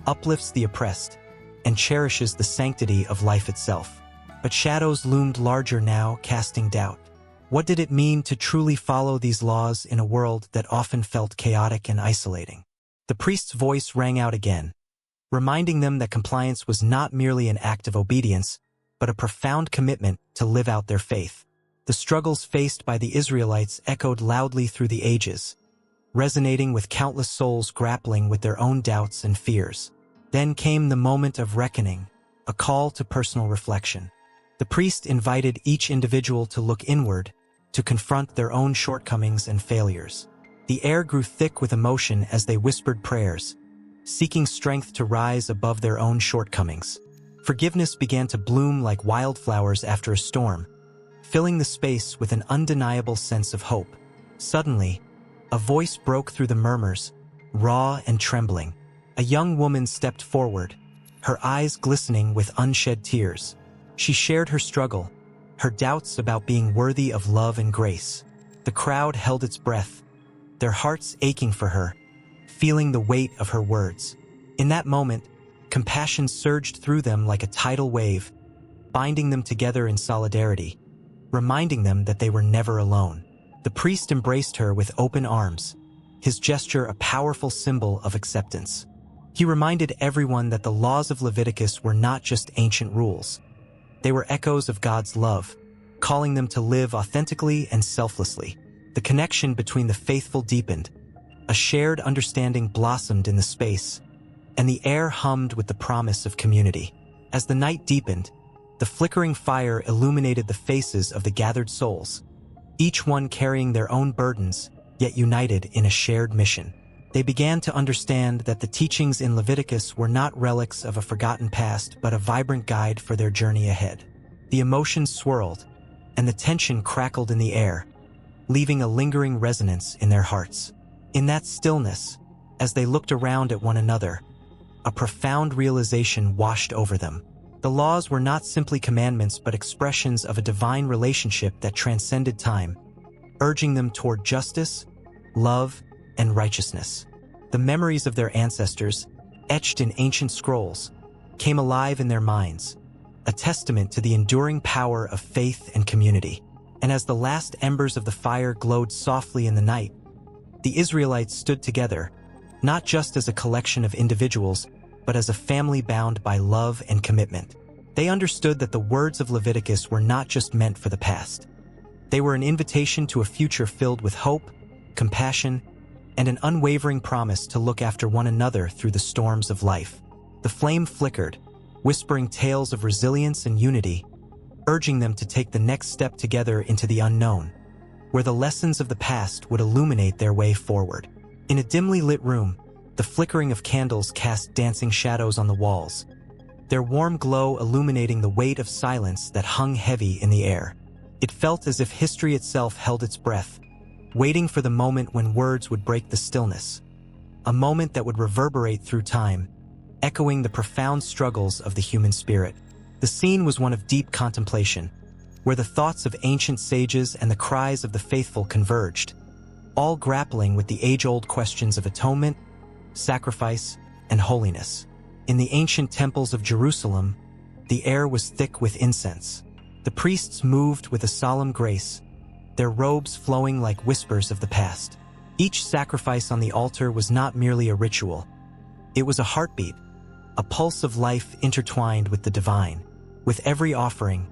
uplifts the oppressed, and cherishes the sanctity of life itself. But shadows loomed larger now, casting doubt. What did it mean to truly follow these laws in a world that often felt chaotic and isolating? The priest's voice rang out again, reminding them that compliance was not merely an act of obedience, but a profound commitment to live out their faith. The struggles faced by the Israelites echoed loudly through the ages, resonating with countless souls grappling with their own doubts and fears. Then came the moment of reckoning, a call to personal reflection. The priest invited each individual to look inward, to confront their own shortcomings and failures. The air grew thick with emotion as they whispered prayers, seeking strength to rise above their own shortcomings. Forgiveness began to bloom like wildflowers after a storm, filling the space with an undeniable sense of hope. Suddenly, a voice broke through the murmurs, raw and trembling. A young woman stepped forward, her eyes glistening with unshed tears. She shared her struggle, her doubts about being worthy of love and grace. The crowd held its breath, their hearts aching for her, feeling the weight of her words. In that moment, compassion surged through them like a tidal wave, binding them together in solidarity, reminding them that they were never alone. The priest embraced her with open arms, his gesture a powerful symbol of acceptance. He reminded everyone that the laws of Leviticus were not just ancient rules. They were echoes of God's love, calling them to live authentically and selflessly. The connection between the faithful deepened. A shared understanding blossomed in the space, and the air hummed with the promise of community. As the night deepened, the flickering fire illuminated the faces of the gathered souls, each one carrying their own burdens, yet united in a shared mission. They began to understand that the teachings in Leviticus were not relics of a forgotten past, but a vibrant guide for their journey ahead. The emotions swirled, and the tension crackled in the air, leaving a lingering resonance in their hearts. In that stillness, as they looked around at one another, a profound realization washed over them. The laws were not simply commandments but expressions of a divine relationship that transcended time, urging them toward justice, love, and righteousness. The memories of their ancestors, etched in ancient scrolls, came alive in their minds, a testament to the enduring power of faith and community. And as the last embers of the fire glowed softly in the night, the Israelites stood together, not just as a collection of individuals, but as a family bound by love and commitment. They understood that the words of Leviticus were not just meant for the past. They were an invitation to a future filled with hope, compassion, and an unwavering promise to look after one another through the storms of life. The flame flickered, whispering tales of resilience and unity, urging them to take the next step together into the unknown, where the lessons of the past would illuminate their way forward. In a dimly lit room, the flickering of candles cast dancing shadows on the walls, their warm glow illuminating the weight of silence that hung heavy in the air. It felt as if history itself held its breath, waiting for the moment when words would break the stillness, a moment that would reverberate through time, echoing the profound struggles of the human spirit. The scene was one of deep contemplation, where the thoughts of ancient sages and the cries of the faithful converged, all grappling with the age-old questions of atonement, sacrifice, and holiness. In the ancient temples of Jerusalem, the air was thick with incense. The priests moved with a solemn grace, their robes flowing like whispers of the past. Each sacrifice on the altar was not merely a ritual. It was a heartbeat, a pulse of life intertwined with the divine. With every offering,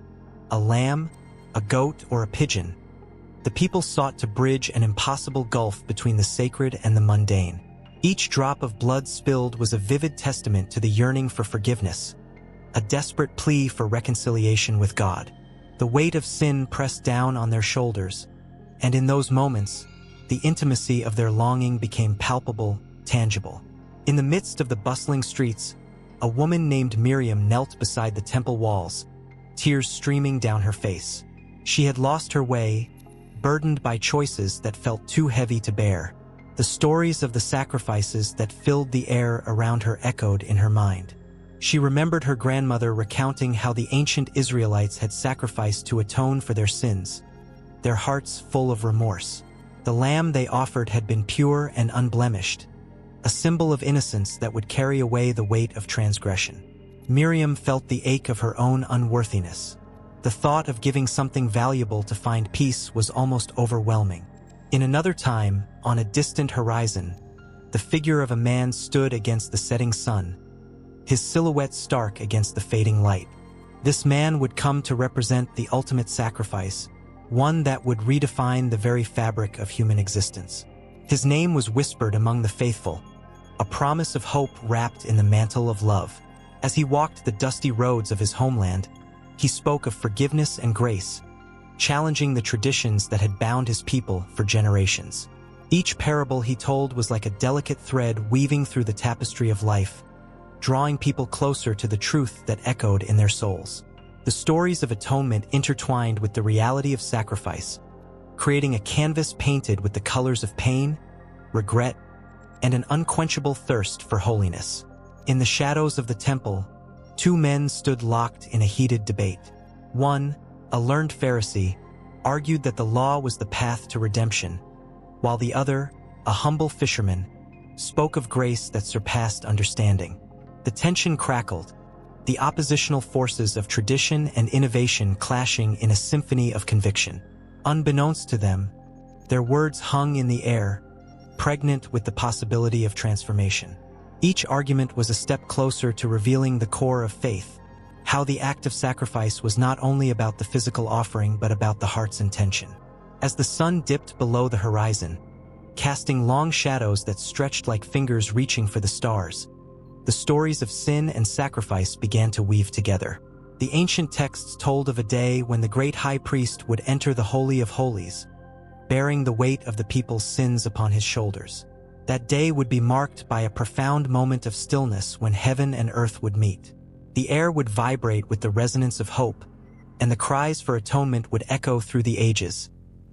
a lamb, a goat, or a pigeon, the people sought to bridge an impossible gulf between the sacred and the mundane. Each drop of blood spilled was a vivid testament to the yearning for forgiveness, a desperate plea for reconciliation with God. The weight of sin pressed down on their shoulders, and in those moments, the intimacy of their longing became palpable, tangible. In the midst of the bustling streets, a woman named Miriam knelt beside the temple walls, tears streaming down her face. She had lost her way, burdened by choices that felt too heavy to bear. The stories of the sacrifices that filled the air around her echoed in her mind. She remembered her grandmother recounting how the ancient Israelites had sacrificed to atone for their sins, their hearts full of remorse. The lamb they offered had been pure and unblemished, a symbol of innocence that would carry away the weight of transgression. Miriam felt the ache of her own unworthiness. The thought of giving something valuable to find peace was almost overwhelming. In another time, on a distant horizon, the figure of a man stood against the setting sun, his silhouette stark against the fading light. This man would come to represent the ultimate sacrifice, one that would redefine the very fabric of human existence. His name was whispered among the faithful, a promise of hope wrapped in the mantle of love. As he walked the dusty roads of his homeland, he spoke of forgiveness and grace, challenging the traditions that had bound his people for generations. Each parable he told was like a delicate thread weaving through the tapestry of life, drawing people closer to the truth that echoed in their souls. The stories of atonement intertwined with the reality of sacrifice, creating a canvas painted with the colors of pain, regret, and an unquenchable thirst for holiness. In the shadows of the temple, two men stood locked in a heated debate. One, a learned Pharisee, argued that the law was the path to redemption, while the other, a humble fisherman, spoke of grace that surpassed understanding. The tension crackled, the oppositional forces of tradition and innovation clashing in a symphony of conviction. Unbeknownst to them, their words hung in the air, pregnant with the possibility of transformation. Each argument was a step closer to revealing the core of faith, how the act of sacrifice was not only about the physical offering but about the heart's intention. As the sun dipped below the horizon, casting long shadows that stretched like fingers reaching for the stars, the stories of sin and sacrifice began to weave together. The ancient texts told of a day when the great high priest would enter the Holy of Holies, bearing the weight of the people's sins upon his shoulders. That day would be marked by a profound moment of stillness when heaven and earth would meet. The air would vibrate with the resonance of hope, and the cries for atonement would echo through the ages,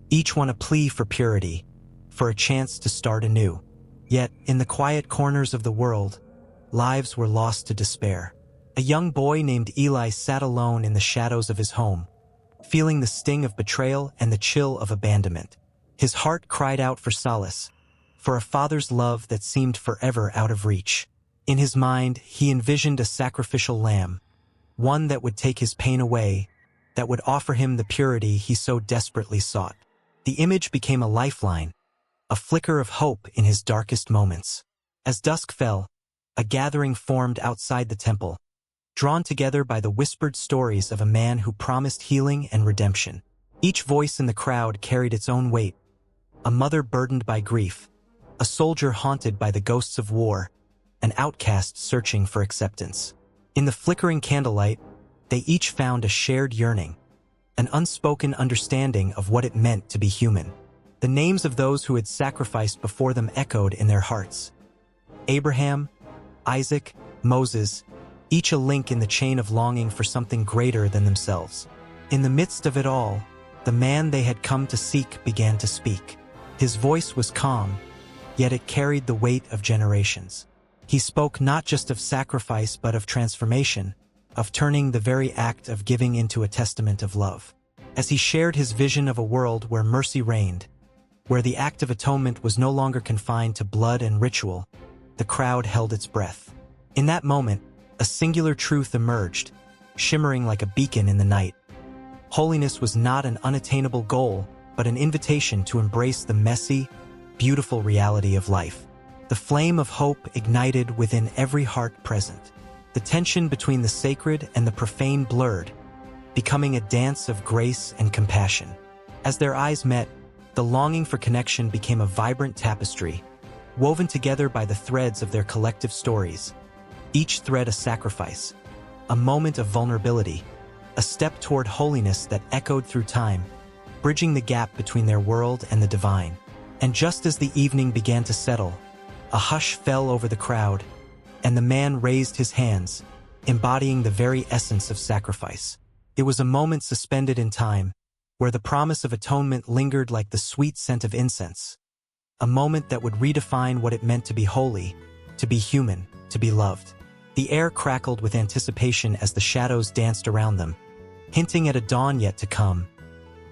each one a plea for purity, for a chance to start anew. Yet, in the quiet corners of the world, lives were lost to despair. A young boy named Eli sat alone in the shadows of his home, feeling the sting of betrayal and the chill of abandonment. His heart cried out for solace, for a father's love that seemed forever out of reach. In his mind, he envisioned a sacrificial lamb, one that would take his pain away, that would offer him the purity he so desperately sought. The image became a lifeline, a flicker of hope in his darkest moments. As dusk fell, a gathering formed outside the temple, drawn together by the whispered stories of a man who promised healing and redemption. Each voice in the crowd carried its own weight: a mother burdened by grief, a soldier haunted by the ghosts of war, an outcast searching for acceptance. In the flickering candlelight, they each found a shared yearning, an unspoken understanding of what it meant to be human. The names of those who had sacrificed before them echoed in their hearts: Abraham, Isaac, Moses, each a link in the chain of longing for something greater than themselves. In the midst of it all, the man they had come to seek began to speak. His voice was calm, yet it carried the weight of generations. He spoke not just of sacrifice but of transformation, of turning the very act of giving into a testament of love. As he shared his vision of a world where mercy reigned, where the act of atonement was no longer confined to blood and ritual, the crowd held its breath. In that moment, a singular truth emerged, shimmering like a beacon in the night. Holiness was not an unattainable goal, but an invitation to embrace the messy, beautiful reality of life. The flame of hope ignited within every heart present. The tension between the sacred and the profane blurred, becoming a dance of grace and compassion. As their eyes met, the longing for connection became a vibrant tapestry, woven together by the threads of their collective stories. Each thread a sacrifice, a moment of vulnerability, a step toward holiness that echoed through time, bridging the gap between their world and the divine. And just as the evening began to settle, a hush fell over the crowd, and the man raised his hands, embodying the very essence of sacrifice. It was a moment suspended in time, where the promise of atonement lingered like the sweet scent of incense. A moment that would redefine what it meant to be holy, to be human, to be loved. The air crackled with anticipation as the shadows danced around them, hinting at a dawn yet to come,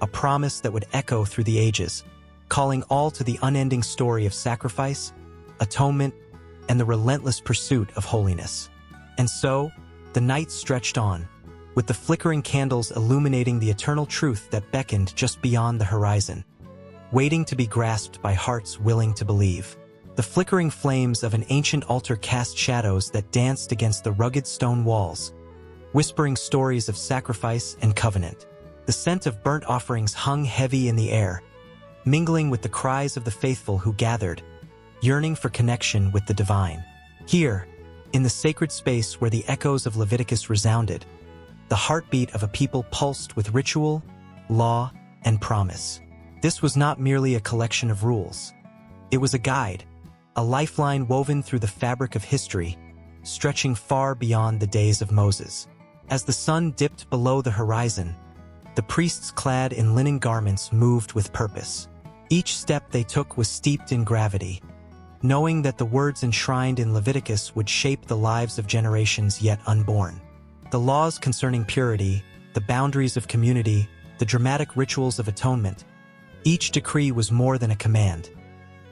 a promise that would echo through the ages, calling all to the unending story of sacrifice, atonement, and the relentless pursuit of holiness. And so, the night stretched on, with the flickering candles illuminating the eternal truth that beckoned just beyond the horizon, waiting to be grasped by hearts willing to believe. The flickering flames of an ancient altar cast shadows that danced against the rugged stone walls, whispering stories of sacrifice and covenant. The scent of burnt offerings hung heavy in the air, mingling with the cries of the faithful who gathered, yearning for connection with the divine. Here, in the sacred space where the echoes of Leviticus resounded, the heartbeat of a people pulsed with ritual, law, and promise. This was not merely a collection of rules. It was a guide, a lifeline woven through the fabric of history, stretching far beyond the days of Moses. As the sun dipped below the horizon, the priests clad in linen garments moved with purpose. Each step they took was steeped in gravity, knowing that the words enshrined in Leviticus would shape the lives of generations yet unborn. The laws concerning purity, the boundaries of community, the dramatic rituals of atonement, each decree was more than a command.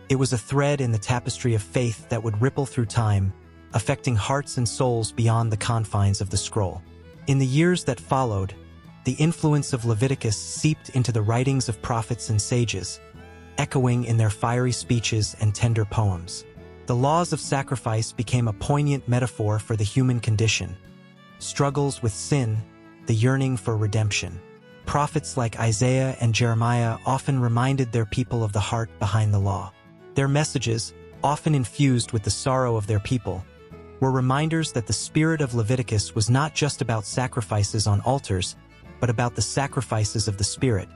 It was a thread in the tapestry of faith that would ripple through time, affecting hearts and souls beyond the confines of the scroll. In the years that followed, the influence of Leviticus seeped into the writings of prophets and sages, echoing in their fiery speeches and tender poems. The laws of sacrifice became a poignant metaphor for the human condition, struggles with sin, the yearning for redemption. prophets like Isaiah and Jeremiah often reminded their people of the heart behind the law. Their messages, often infused with the sorrow of their people, were reminders that the spirit of Leviticus was not just about sacrifices on altars, but about the sacrifices of the Spirit,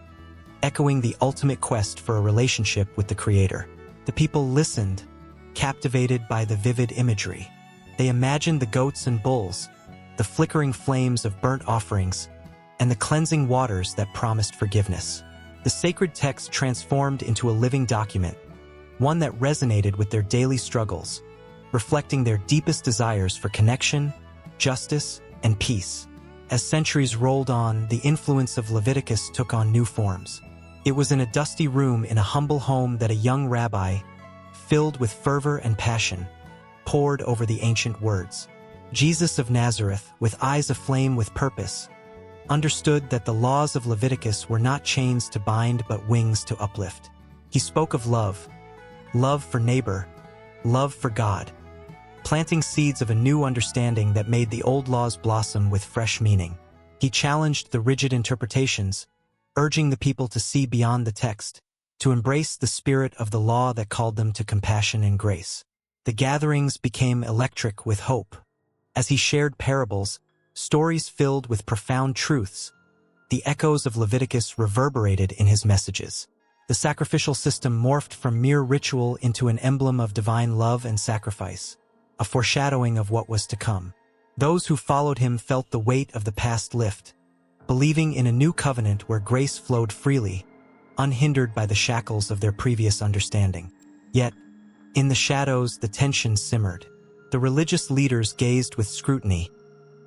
echoing the ultimate quest for a relationship with the Creator. The people listened, captivated by the vivid imagery. They imagined the goats and bulls, the flickering flames of burnt offerings, and the cleansing waters that promised forgiveness. The sacred text transformed into a living document, one that resonated with their daily struggles, reflecting their deepest desires for connection, justice, and peace. As centuries rolled on, the influence of Leviticus took on new forms. It was in a dusty room in a humble home that a young rabbi, filled with fervor and passion, pored over the ancient words. Jesus of Nazareth, with eyes aflame with purpose, understood that the laws of Leviticus were not chains to bind but wings to uplift. He spoke of love for neighbor, love for God, planting seeds of a new understanding that made the old laws blossom with fresh meaning. He challenged the rigid interpretations, urging the people to see beyond the text, to embrace the spirit of the law that called them to compassion and grace. The gatherings became electric with hope. As he shared parables, stories filled with profound truths, the echoes of Leviticus reverberated in his messages. The sacrificial system morphed from mere ritual into an emblem of divine love and sacrifice, a foreshadowing of what was to come. Those who followed him felt the weight of the past lift, believing in a new covenant where grace flowed freely, unhindered by the shackles of their previous understanding. Yet, in the shadows, the tension simmered. The religious leaders gazed with scrutiny,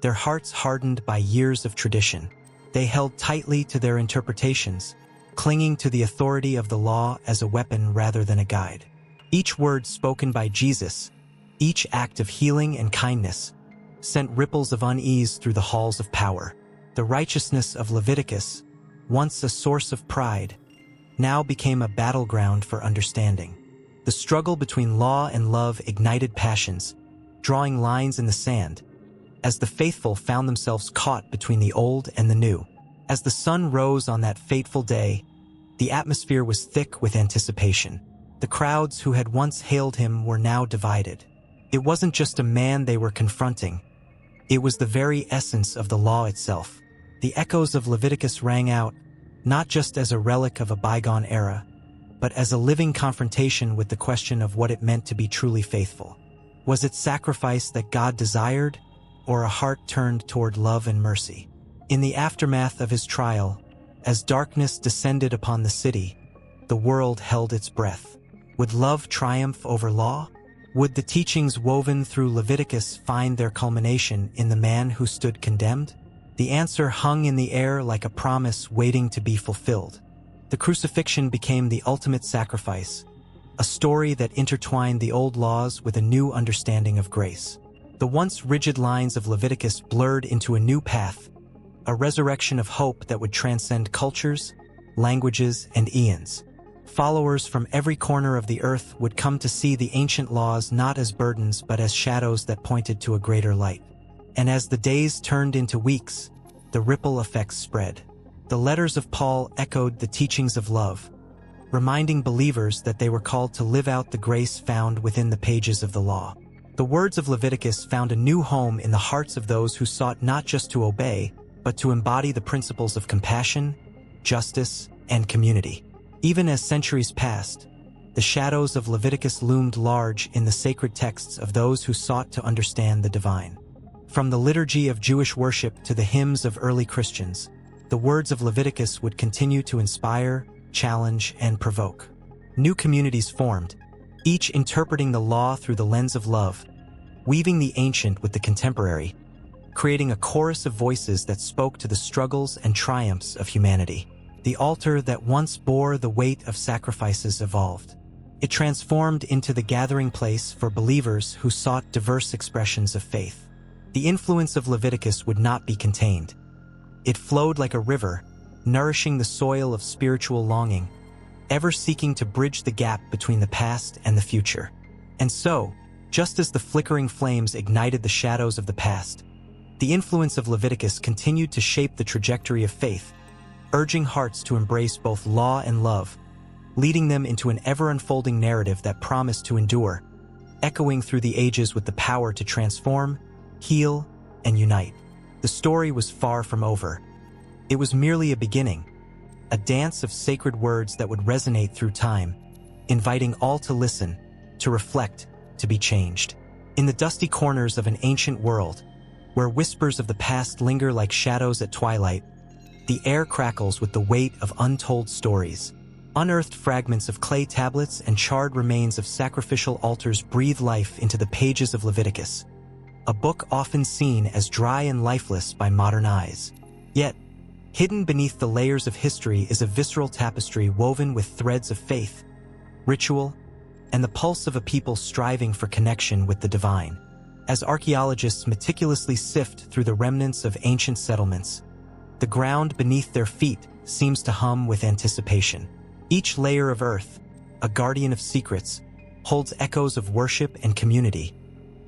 their hearts hardened by years of tradition. They held tightly to their interpretations, clinging to the authority of the law as a weapon rather than a guide. Each word spoken by Jesus, each act of healing and kindness, sent ripples of unease through the halls of power. The righteousness of Leviticus, once a source of pride, now became a battleground for understanding. The struggle between law and love ignited passions, drawing lines in the sand, as the faithful found themselves caught between the old and the new. As the sun rose on that fateful day, the atmosphere was thick with anticipation. The crowds who had once hailed him were now divided. It wasn't just a man they were confronting. It was the very essence of the law itself. The echoes of Leviticus rang out, not just as a relic of a bygone era, but as a living confrontation with the question of what it meant to be truly faithful. Was it sacrifice that God desired, or a heart turned toward love and mercy? In the aftermath of his trial, as darkness descended upon the city, the world held its breath. Would love triumph over law? Would the teachings woven through Leviticus find their culmination in the man who stood condemned? The answer hung in the air like a promise waiting to be fulfilled. The crucifixion became the ultimate sacrifice, a story that intertwined the old laws with a new understanding of grace. The once rigid lines of Leviticus blurred into a new path, a resurrection of hope that would transcend cultures, languages, and eons. Followers from every corner of the earth would come to see the ancient laws not as burdens but as shadows that pointed to a greater light. And as the days turned into weeks, the ripple effects spread. The letters of Paul echoed the teachings of love, reminding believers that they were called to live out the grace found within the pages of the law. The words of Leviticus found a new home in the hearts of those who sought not just to obey, but to embody the principles of compassion, justice, and community. Even as centuries passed, the shadows of Leviticus loomed large in the sacred texts of those who sought to understand the divine. From the liturgy of Jewish worship to the hymns of early Christians, the words of Leviticus would continue to inspire, challenge, and provoke. New communities formed, each interpreting the law through the lens of love, weaving the ancient with the contemporary, creating a chorus of voices that spoke to the struggles and triumphs of humanity. The altar that once bore the weight of sacrifices evolved. It transformed into the gathering place for believers who sought diverse expressions of faith. The influence of Leviticus would not be contained. It flowed like a river, nourishing the soil of spiritual longing, ever seeking to bridge the gap between the past and the future. And so, just as the flickering flames ignited the shadows of the past, the influence of Leviticus continued to shape the trajectory of faith, urging hearts to embrace both law and love, leading them into an ever-unfolding narrative that promised to endure, echoing through the ages with the power to transform, heal, and unite. The story was far from over. It was merely a beginning, a dance of sacred words that would resonate through time, inviting all to listen, to reflect, to be changed. In the dusty corners of an ancient world, where whispers of the past linger like shadows at twilight, the air crackles with the weight of untold stories. Unearthed fragments of clay tablets and charred remains of sacrificial altars breathe life into the pages of Leviticus, a book often seen as dry and lifeless by modern eyes. Yet, hidden beneath the layers of history is a visceral tapestry woven with threads of faith, ritual, and the pulse of a people striving for connection with the divine. As archaeologists meticulously sift through the remnants of ancient settlements, the ground beneath their feet seems to hum with anticipation. Each layer of earth, a guardian of secrets, holds echoes of worship and community,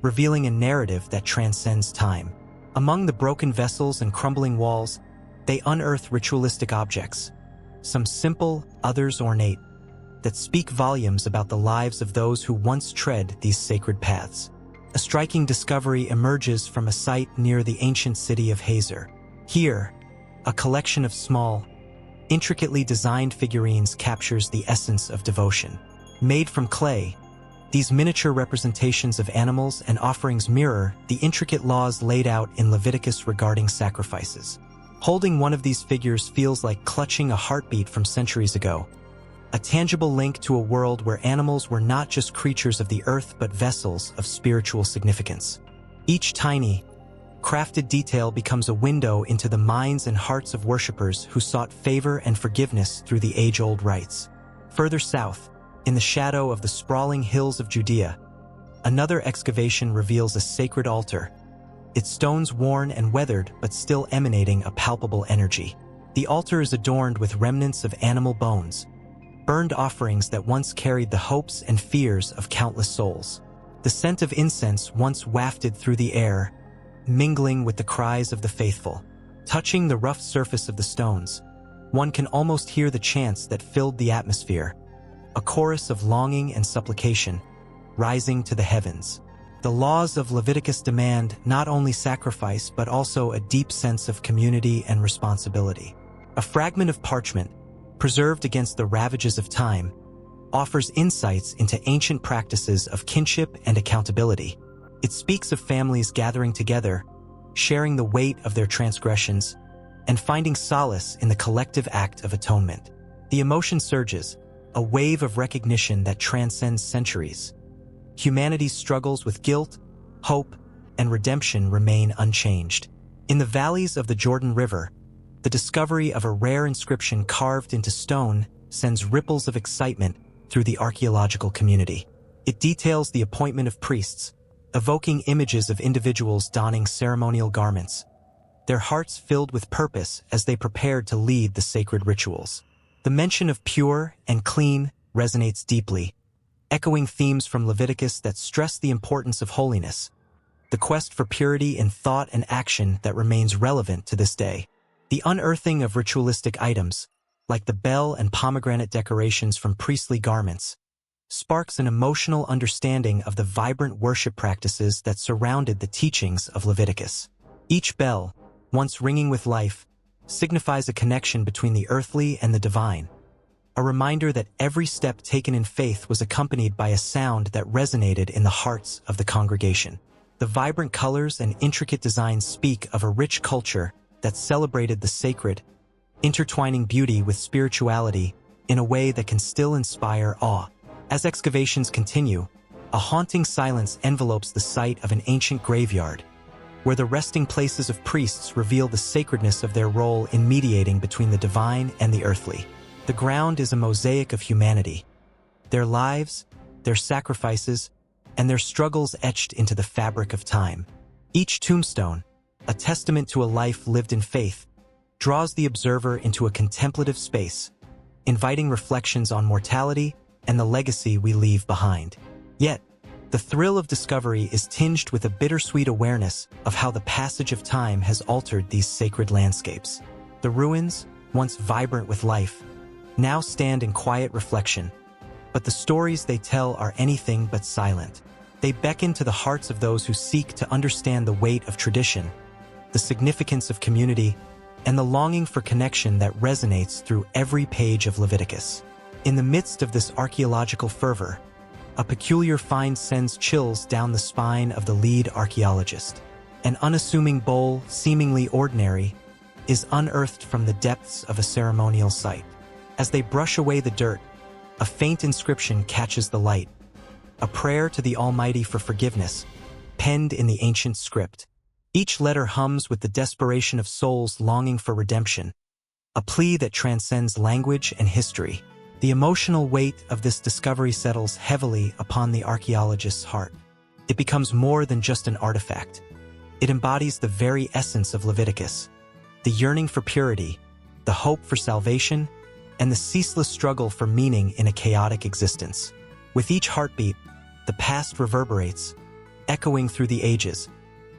revealing a narrative that transcends time. Among the broken vessels and crumbling walls, they unearth ritualistic objects, some simple, others ornate, that speak volumes about the lives of those who once tread these sacred paths. A striking discovery emerges from a site near the ancient city of Hazor. Here, a collection of small, intricately designed figurines captures the essence of devotion. Made from clay, these miniature representations of animals and offerings mirror the intricate laws laid out in Leviticus regarding sacrifices. Holding one of these figures feels like clutching a heartbeat from centuries ago, a tangible link to a world where animals were not just creatures of the earth but vessels of spiritual significance. Each tiny, crafted detail becomes a window into the minds and hearts of worshippers who sought favor and forgiveness through the age-old rites. Further south, in the shadow of the sprawling hills of Judea, another excavation reveals a sacred altar, its stones worn and weathered but still emanating a palpable energy. The altar is adorned with remnants of animal bones, burned offerings that once carried the hopes and fears of countless souls. The scent of incense once wafted through the air, mingling with the cries of the faithful. Touching the rough surface of the stones, one can almost hear the chants that filled the atmosphere, a chorus of longing and supplication, rising to the heavens. The laws of Leviticus demand not only sacrifice but also a deep sense of community and responsibility. A fragment of parchment, preserved against the ravages of time, offers insights into ancient practices of kinship and accountability. It speaks of families gathering together, sharing the weight of their transgressions, and finding solace in the collective act of atonement. The emotion surges, a wave of recognition that transcends centuries. Humanity's struggles with guilt, hope, and redemption remain unchanged. In the valleys of the Jordan River, the discovery of a rare inscription carved into stone sends ripples of excitement through the archaeological community. It details the appointment of priests, evoking images of individuals donning ceremonial garments, their hearts filled with purpose as they prepared to lead the sacred rituals. The mention of pure and clean resonates deeply, echoing themes from Leviticus that stress the importance of holiness, the quest for purity in thought and action that remains relevant to this day. The unearthing of ritualistic items, like the bell and pomegranate decorations from priestly garments, sparks an emotional understanding of the vibrant worship practices that surrounded the teachings of Leviticus. Each bell, once ringing with life, signifies a connection between the earthly and the divine, a reminder that every step taken in faith was accompanied by a sound that resonated in the hearts of the congregation. The vibrant colors and intricate designs speak of a rich culture that celebrated the sacred, intertwining beauty with spirituality in a way that can still inspire awe. As excavations continue, a haunting silence envelopes the site of an ancient graveyard, where the resting places of priests reveal the sacredness of their role in mediating between the divine and the earthly. The ground is a mosaic of humanity, their lives, their sacrifices, and their struggles etched into the fabric of time. Each tombstone, a testament to a life lived in faith, draws the observer into a contemplative space, inviting reflections on mortality and the legacy we leave behind. Yet, the thrill of discovery is tinged with a bittersweet awareness of how the passage of time has altered these sacred landscapes. The ruins, once vibrant with life, now stand in quiet reflection. But the stories they tell are anything but silent. They beckon to the hearts of those who seek to understand the weight of tradition, the significance of community, and the longing for connection that resonates through every page of Leviticus. In the midst of this archaeological fervor, a peculiar find sends chills down the spine of the lead archaeologist. An unassuming bowl, seemingly ordinary, is unearthed from the depths of a ceremonial site. As they brush away the dirt, a faint inscription catches the light, a prayer to the Almighty for forgiveness, penned in the ancient script. Each letter hums with the desperation of souls longing for redemption, a plea that transcends language and history. The emotional weight of this discovery settles heavily upon the archaeologist's heart. It becomes more than just an artifact. It embodies the very essence of Leviticus, the yearning for purity, the hope for salvation, and the ceaseless struggle for meaning in a chaotic existence. With each heartbeat, the past reverberates, echoing through the ages,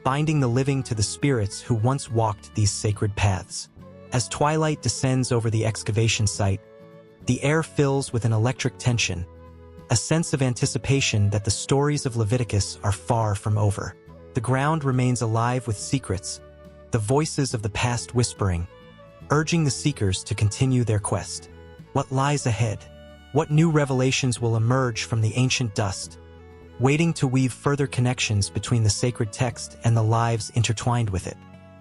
binding the living to the spirits who once walked these sacred paths. As twilight descends over the excavation site, the air fills with an electric tension, a sense of anticipation that the stories of Leviticus are far from over. The ground remains alive with secrets, the voices of the past whispering, urging the seekers to continue their quest. What lies ahead? What new revelations will emerge from the ancient dust, waiting to weave further connections between the sacred text and the lives intertwined with it?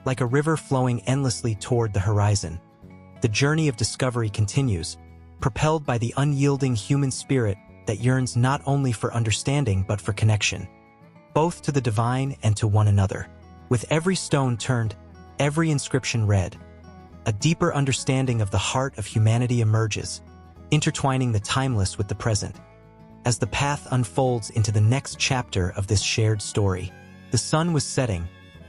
Like a river flowing endlessly toward the horizon, the journey of discovery continues, propelled by the unyielding human spirit that yearns not only for understanding but for connection, both to the divine and to one another. With every stone turned, every inscription read, a deeper understanding of the heart of humanity emerges, intertwining the timeless with the present. As the path unfolds into the next chapter of this shared story, the sun was setting,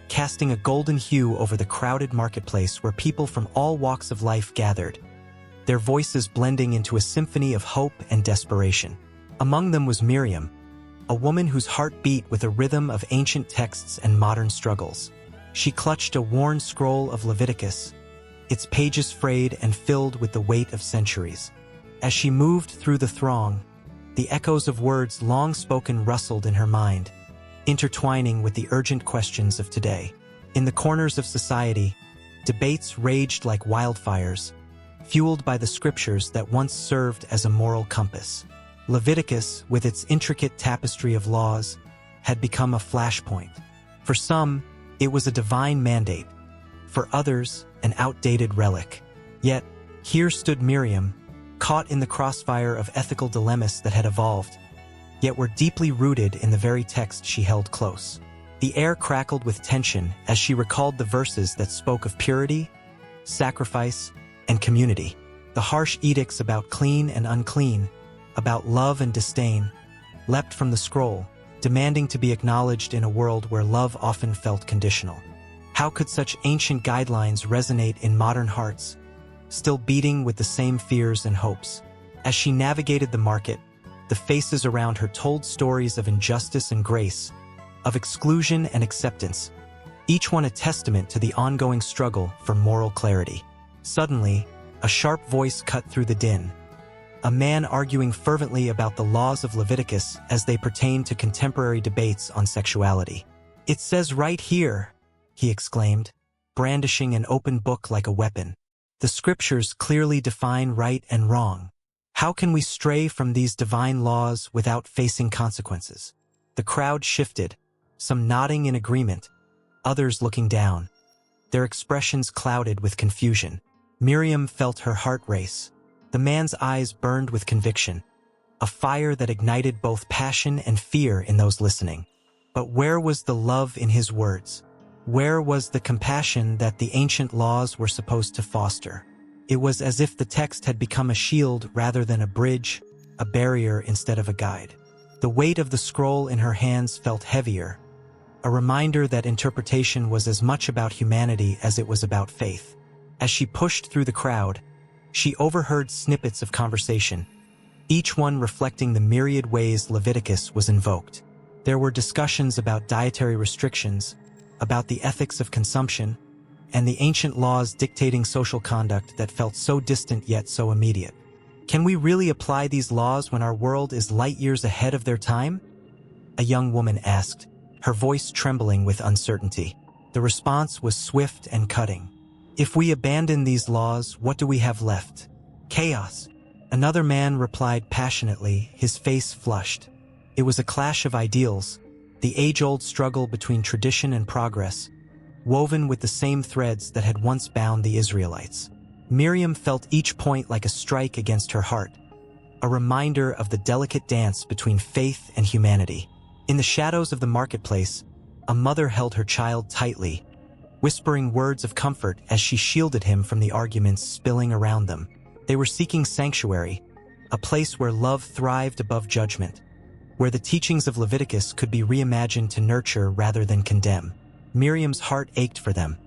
casting a golden hue over the crowded marketplace where people from all walks of life gathered, their voices blending into a symphony of hope and desperation. Among them was Miriam, a woman whose heart beat with a rhythm of ancient texts and modern struggles. She clutched a worn scroll of Leviticus, its pages frayed and filled with the weight of centuries. As she moved through the throng, the echoes of words long spoken rustled in her mind, intertwining with the urgent questions of today. In the corners of society, debates raged like wildfires, fueled by the scriptures that once served as a moral compass. Leviticus, with its intricate tapestry of laws, had become a flashpoint. For some, it was a divine mandate. For others, an outdated relic. Yet, here stood Miriam, caught in the crossfire of ethical dilemmas that had evolved, yet were deeply rooted in the very text she held close. The air crackled with tension as she recalled the verses that spoke of purity, sacrifice, and community. The harsh edicts about clean and unclean, about love and disdain, leapt from the scroll, demanding to be acknowledged in a world where love often felt conditional. How could such ancient guidelines resonate in modern hearts, still beating with the same fears and hopes? As she navigated the market, the faces around her told stories of injustice and grace, of exclusion and acceptance, each one a testament to the ongoing struggle for moral clarity. Suddenly, a sharp voice cut through the din, a man arguing fervently about the laws of Leviticus as they pertain to contemporary debates on sexuality. "It says right here," he exclaimed, brandishing an open book like a weapon. "The scriptures clearly define right and wrong. How can we stray from these divine laws without facing consequences?" The crowd shifted, some nodding in agreement, others looking down, their expressions clouded with confusion. Miriam felt her heart race. The man's eyes burned with conviction, a fire that ignited both passion and fear in those listening. But where was the love in his words? Where was the compassion that the ancient laws were supposed to foster? It was as if the text had become a shield rather than a bridge, a barrier instead of a guide. The weight of the scroll in her hands felt heavier, a reminder that interpretation was as much about humanity as it was about faith. As she pushed through the crowd, she overheard snippets of conversation, each one reflecting the myriad ways Leviticus was invoked. There were discussions about dietary restrictions, about the ethics of consumption, and the ancient laws dictating social conduct that felt so distant yet so immediate. Can we really apply these laws when our world is light years ahead of their time? A young woman asked, her voice trembling with uncertainty. The response was swift and cutting. If we abandon these laws, what do we have left? Chaos. Another man replied passionately, his face flushed. It was a clash of ideals, the age-old struggle between tradition and progress, woven with the same threads that had once bound the Israelites. Miriam felt each point like a strike against her heart, a reminder of the delicate dance between faith and humanity. In the shadows of the marketplace, a mother held her child tightly, whispering words of comfort as she shielded him from the arguments spilling around them. They were seeking sanctuary, a place where love thrived above judgment, where the teachings of Leviticus could be reimagined to nurture rather than condemn. Miriam's heart ached for them.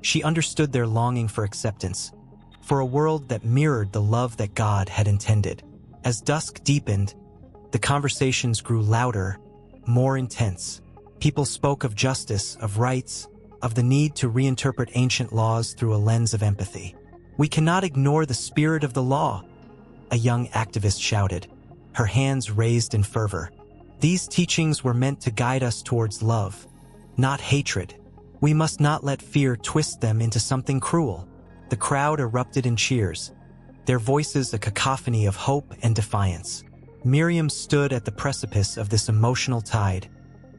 She understood their longing for acceptance, for a world that mirrored the love that God had intended. As dusk deepened, the conversations grew louder, more intense. People spoke of justice, of rights, of the need to reinterpret ancient laws through a lens of empathy. "We cannot ignore the spirit of the law," a young activist shouted, her hands raised in fervor. "These teachings were meant to guide us towards love, not hatred. We must not let fear twist them into something cruel." The crowd erupted in cheers, their voices a cacophony of hope and defiance. Miriam stood at the precipice of this emotional tide,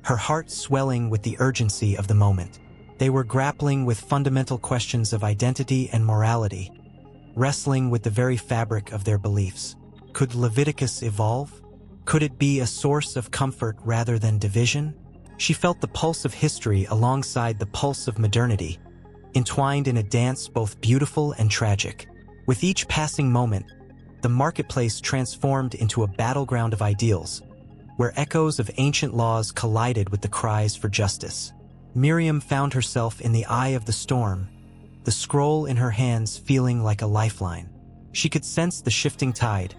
her heart swelling with the urgency of the moment. They were grappling with fundamental questions of identity and morality, wrestling with the very fabric of their beliefs. Could Leviticus evolve? Could it be a source of comfort rather than division? She felt the pulse of history alongside the pulse of modernity, entwined in a dance both beautiful and tragic. With each passing moment, the marketplace transformed into a battleground of ideals, where echoes of ancient laws collided with the cries for justice. Miriam found herself in the eye of the storm, the scroll in her hands feeling like a lifeline. She could sense the shifting tide,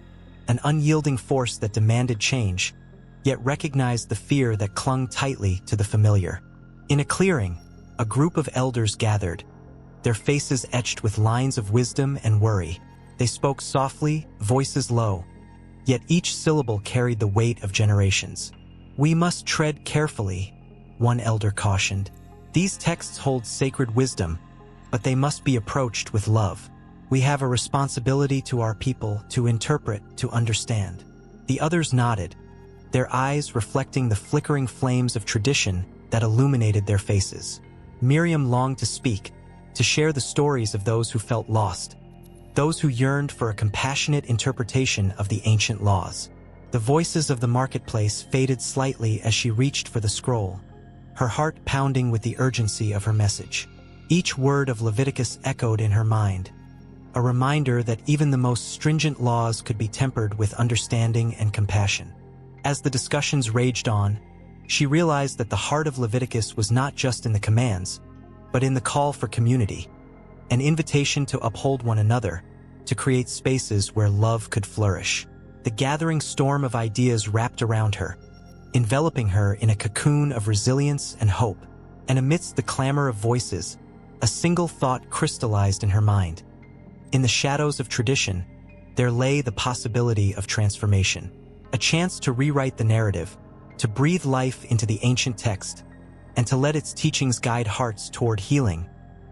an unyielding force that demanded change, yet recognized the fear that clung tightly to the familiar. In a clearing, a group of elders gathered, their faces etched with lines of wisdom and worry. They spoke softly, voices low, yet each syllable carried the weight of generations. "We must tread carefully," one elder cautioned. "These texts hold sacred wisdom, but they must be approached with love. We have a responsibility to our people to interpret, to understand." The others nodded, their eyes reflecting the flickering flames of tradition that illuminated their faces. Miriam longed to speak, to share the stories of those who felt lost, those who yearned for a compassionate interpretation of the ancient laws. The voices of the marketplace faded slightly as she reached for the scroll, her heart pounding with the urgency of her message. Each word of Leviticus echoed in her mind, a reminder that even the most stringent laws could be tempered with understanding and compassion. As the discussions raged on, she realized that the heart of Leviticus was not just in the commands, but in the call for community, an invitation to uphold one another, to create spaces where love could flourish. The gathering storm of ideas wrapped around her, enveloping her in a cocoon of resilience and hope. And amidst the clamor of voices, a single thought crystallized in her mind. In the shadows of tradition, there lay the possibility of transformation, a chance to rewrite the narrative, to breathe life into the ancient text, and to let its teachings guide hearts toward healing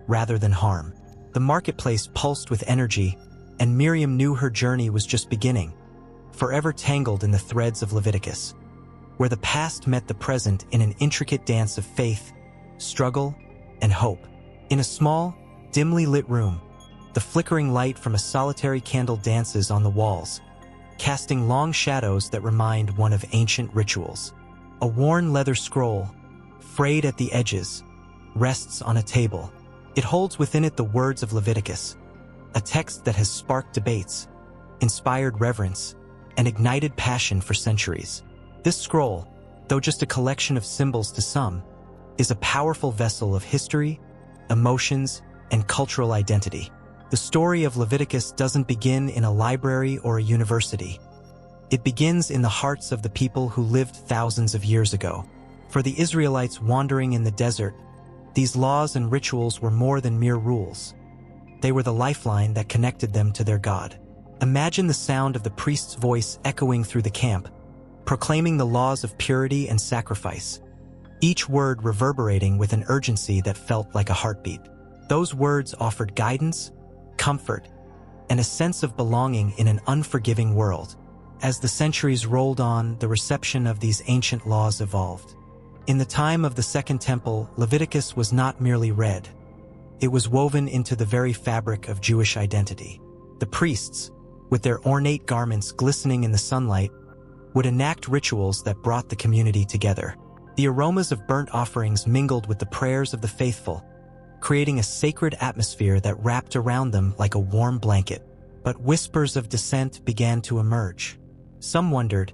rather than harm. The marketplace pulsed with energy, and Miriam knew her journey was just beginning, forever tangled in the threads of Leviticus, where the past met the present in an intricate dance of faith, struggle, and hope. In a small, dimly lit room, the flickering light from a solitary candle dances on the walls, casting long shadows that remind one of ancient rituals. A worn leather scroll, frayed at the edges, rests on a table. It holds within it the words of Leviticus, a text that has sparked debates, inspired reverence, and ignited passion for centuries. This scroll, though just a collection of symbols to some, is a powerful vessel of history, emotions, and cultural identity. The story of Leviticus doesn't begin in a library or a university. It begins in the hearts of the people who lived thousands of years ago. For the Israelites wandering in the desert, These laws and rituals were more than mere rules. They were the lifeline that connected them to their God. Imagine the sound of the priest's voice echoing through the camp, proclaiming the laws of purity and sacrifice, each word reverberating with an urgency that felt like a heartbeat. Those words offered guidance, comfort, and a sense of belonging in an unforgiving world. As the centuries rolled on, the reception of these ancient laws evolved. In the time of the Second Temple, Leviticus was not merely read. It was woven into the very fabric of Jewish identity. The priests, with their ornate garments glistening in the sunlight, would enact rituals that brought the community together. The aromas of burnt offerings mingled with the prayers of the faithful, creating a sacred atmosphere that wrapped around them like a warm blanket. But whispers of dissent began to emerge. Some wondered,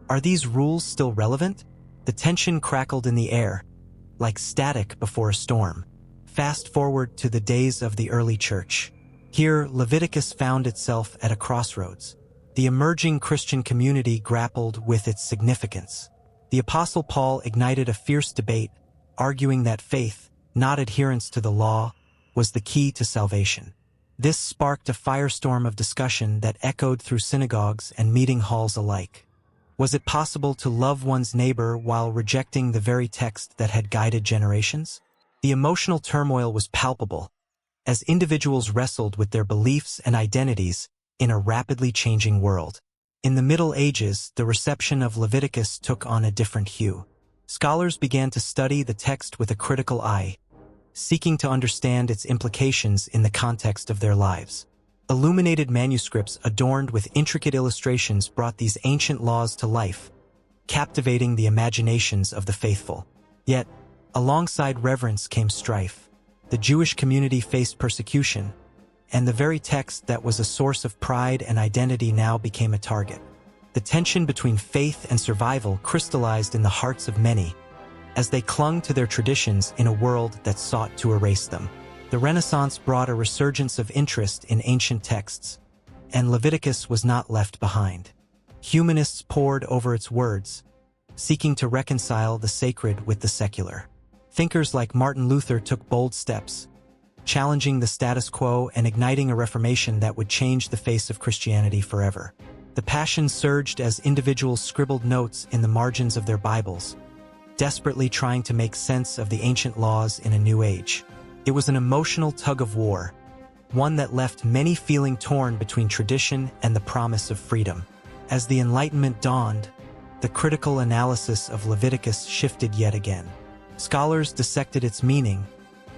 are these rules still relevant? The tension crackled in the air, like static before a storm. Fast forward to the days of the early church. Here, Leviticus found itself at a crossroads. The emerging Christian community grappled with its significance. The Apostle Paul ignited a fierce debate, arguing that faith, not adherence to the law, was the key to salvation. This sparked a firestorm of discussion that echoed through synagogues and meeting halls alike. Was it possible to love one's neighbor while rejecting the very text that had guided generations? The emotional turmoil was palpable, as individuals wrestled with their beliefs and identities in a rapidly changing world. In the Middle Ages, the reception of Leviticus took on a different hue. Scholars began to study the text with a critical eye, seeking to understand its implications in the context of their lives. Illuminated manuscripts adorned with intricate illustrations brought these ancient laws to life, captivating the imaginations of the faithful. Yet, alongside reverence came strife. The Jewish community faced persecution, and the very text that was a source of pride and identity now became a target. The tension between faith and survival crystallized in the hearts of many, as they clung to their traditions in a world that sought to erase them. The Renaissance brought a resurgence of interest in ancient texts, and Leviticus was not left behind. Humanists pored over its words, seeking to reconcile the sacred with the secular. Thinkers like Martin Luther took bold steps, challenging the status quo and igniting a reformation that would change the face of Christianity forever. The passion surged as individuals scribbled notes in the margins of their Bibles, desperately trying to make sense of the ancient laws in a new age. It was an emotional tug-of-war, one that left many feeling torn between tradition and the promise of freedom. As the Enlightenment dawned, the critical analysis of Leviticus shifted yet again. Scholars dissected its meaning,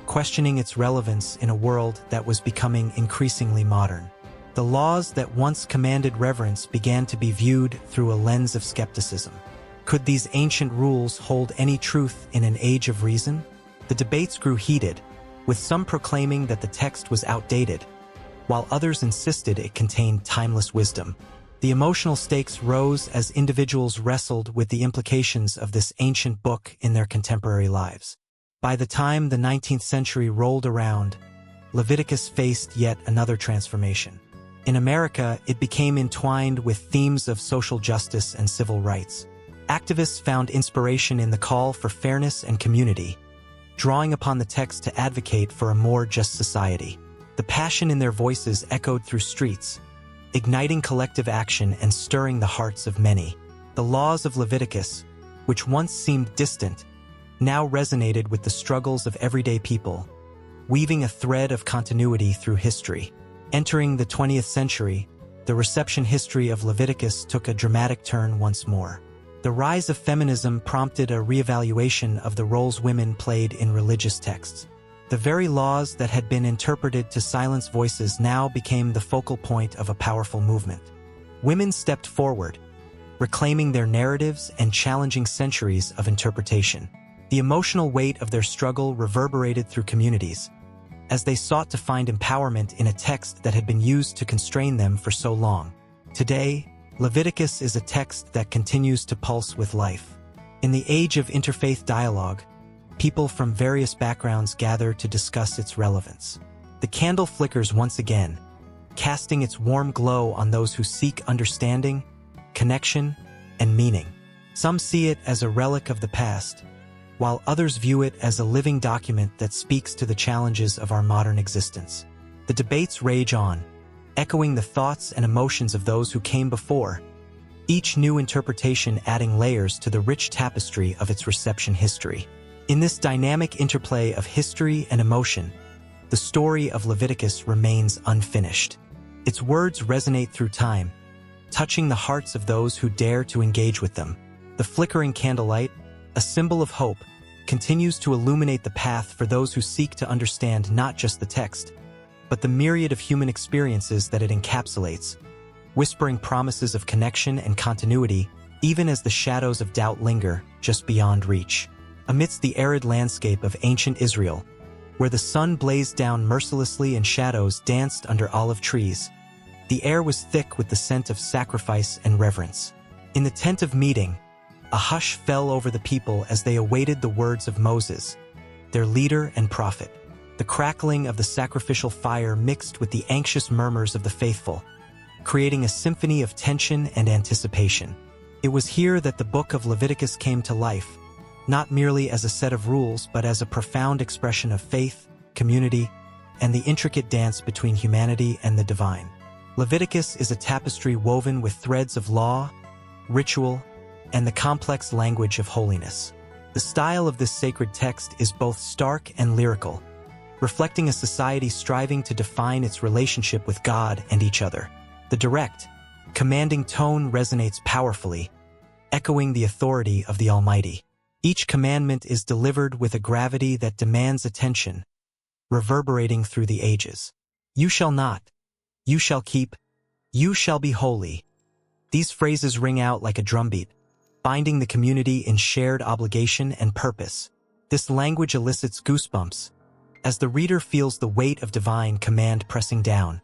questioning its relevance in a world that was becoming increasingly modern. The laws that once commanded reverence began to be viewed through a lens of skepticism. Could these ancient rules hold any truth in an age of reason? The debates grew heated, with some proclaiming that the text was outdated, while others insisted it contained timeless wisdom. The emotional stakes rose as individuals wrestled with the implications of this ancient book in their contemporary lives. By the time the 19th century rolled around, Leviticus faced yet another transformation. In America, it became entwined with themes of social justice and civil rights. Activists found inspiration in the call for fairness and community, drawing upon the text to advocate for a more just society. The passion in their voices echoed through streets, igniting collective action and stirring the hearts of many. The laws of Leviticus, which once seemed distant, now resonated with the struggles of everyday people, weaving a thread of continuity through history. Entering the 20th century, the reception history of Leviticus took a dramatic turn once more. The rise of feminism prompted a reevaluation of the roles women played in religious texts. The very laws that had been interpreted to silence voices now became the focal point of a powerful movement. Women stepped forward, reclaiming their narratives and challenging centuries of interpretation. The emotional weight of their struggle reverberated through communities, as they sought to find empowerment in a text that had been used to constrain them for so long. Today, Leviticus is a text that continues to pulse with life. In the age of interfaith dialogue, people from various backgrounds gather to discuss its relevance. The candle flickers once again, casting its warm glow on those who seek understanding, connection, and meaning. Some see it as a relic of the past, while others view it as a living document that speaks to the challenges of our modern existence. The debates rage on, echoing the thoughts and emotions of those who came before, each new interpretation adding layers to the rich tapestry of its reception history. In this dynamic interplay of history and emotion, the story of Leviticus remains unfinished. Its words resonate through time, touching the hearts of those who dare to engage with them. The flickering candlelight, a symbol of hope, continues to illuminate the path for those who seek to understand not just the text, but the myriad of human experiences that it encapsulates, whispering promises of connection and continuity even as the shadows of doubt linger just beyond reach. Amidst the arid landscape of ancient Israel, where the sun blazed down mercilessly and shadows danced under olive trees, the air was thick with the scent of sacrifice and reverence. In the tent of meeting, a hush fell over the people as they awaited the words of Moses, their leader and prophet. The crackling of the sacrificial fire mixed with the anxious murmurs of the faithful, creating a symphony of tension and anticipation. It was here that the Book of Leviticus came to life, not merely as a set of rules but as a profound expression of faith, community, and the intricate dance between humanity and the divine. Leviticus is a tapestry woven with threads of law, ritual, and the complex language of holiness. The style of this sacred text is both stark and lyrical, reflecting a society striving to define its relationship with God and each other. The direct, commanding tone resonates powerfully, echoing the authority of the Almighty. Each commandment is delivered with a gravity that demands attention, reverberating through the ages. You shall not, you shall keep, you shall be holy. These phrases ring out like a drumbeat, binding the community in shared obligation and purpose. This language elicits goosebumps, as the reader feels the weight of divine command pressing down,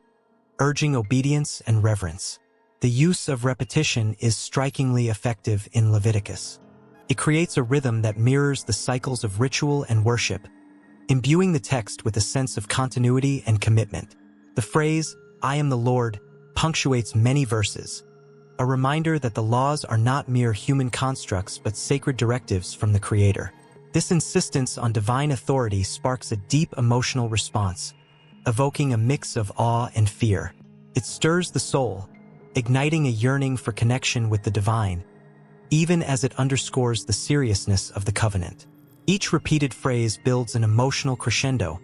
urging obedience and reverence. The use of repetition is strikingly effective in Leviticus. It creates a rhythm that mirrors the cycles of ritual and worship, imbuing the text with a sense of continuity and commitment. The phrase, "I am the Lord," punctuates many verses, a reminder that the laws are not mere human constructs but sacred directives from the Creator. This insistence on divine authority sparks a deep emotional response, evoking a mix of awe and fear. It stirs the soul, igniting a yearning for connection with the divine, even as it underscores the seriousness of the covenant. Each repeated phrase builds an emotional crescendo,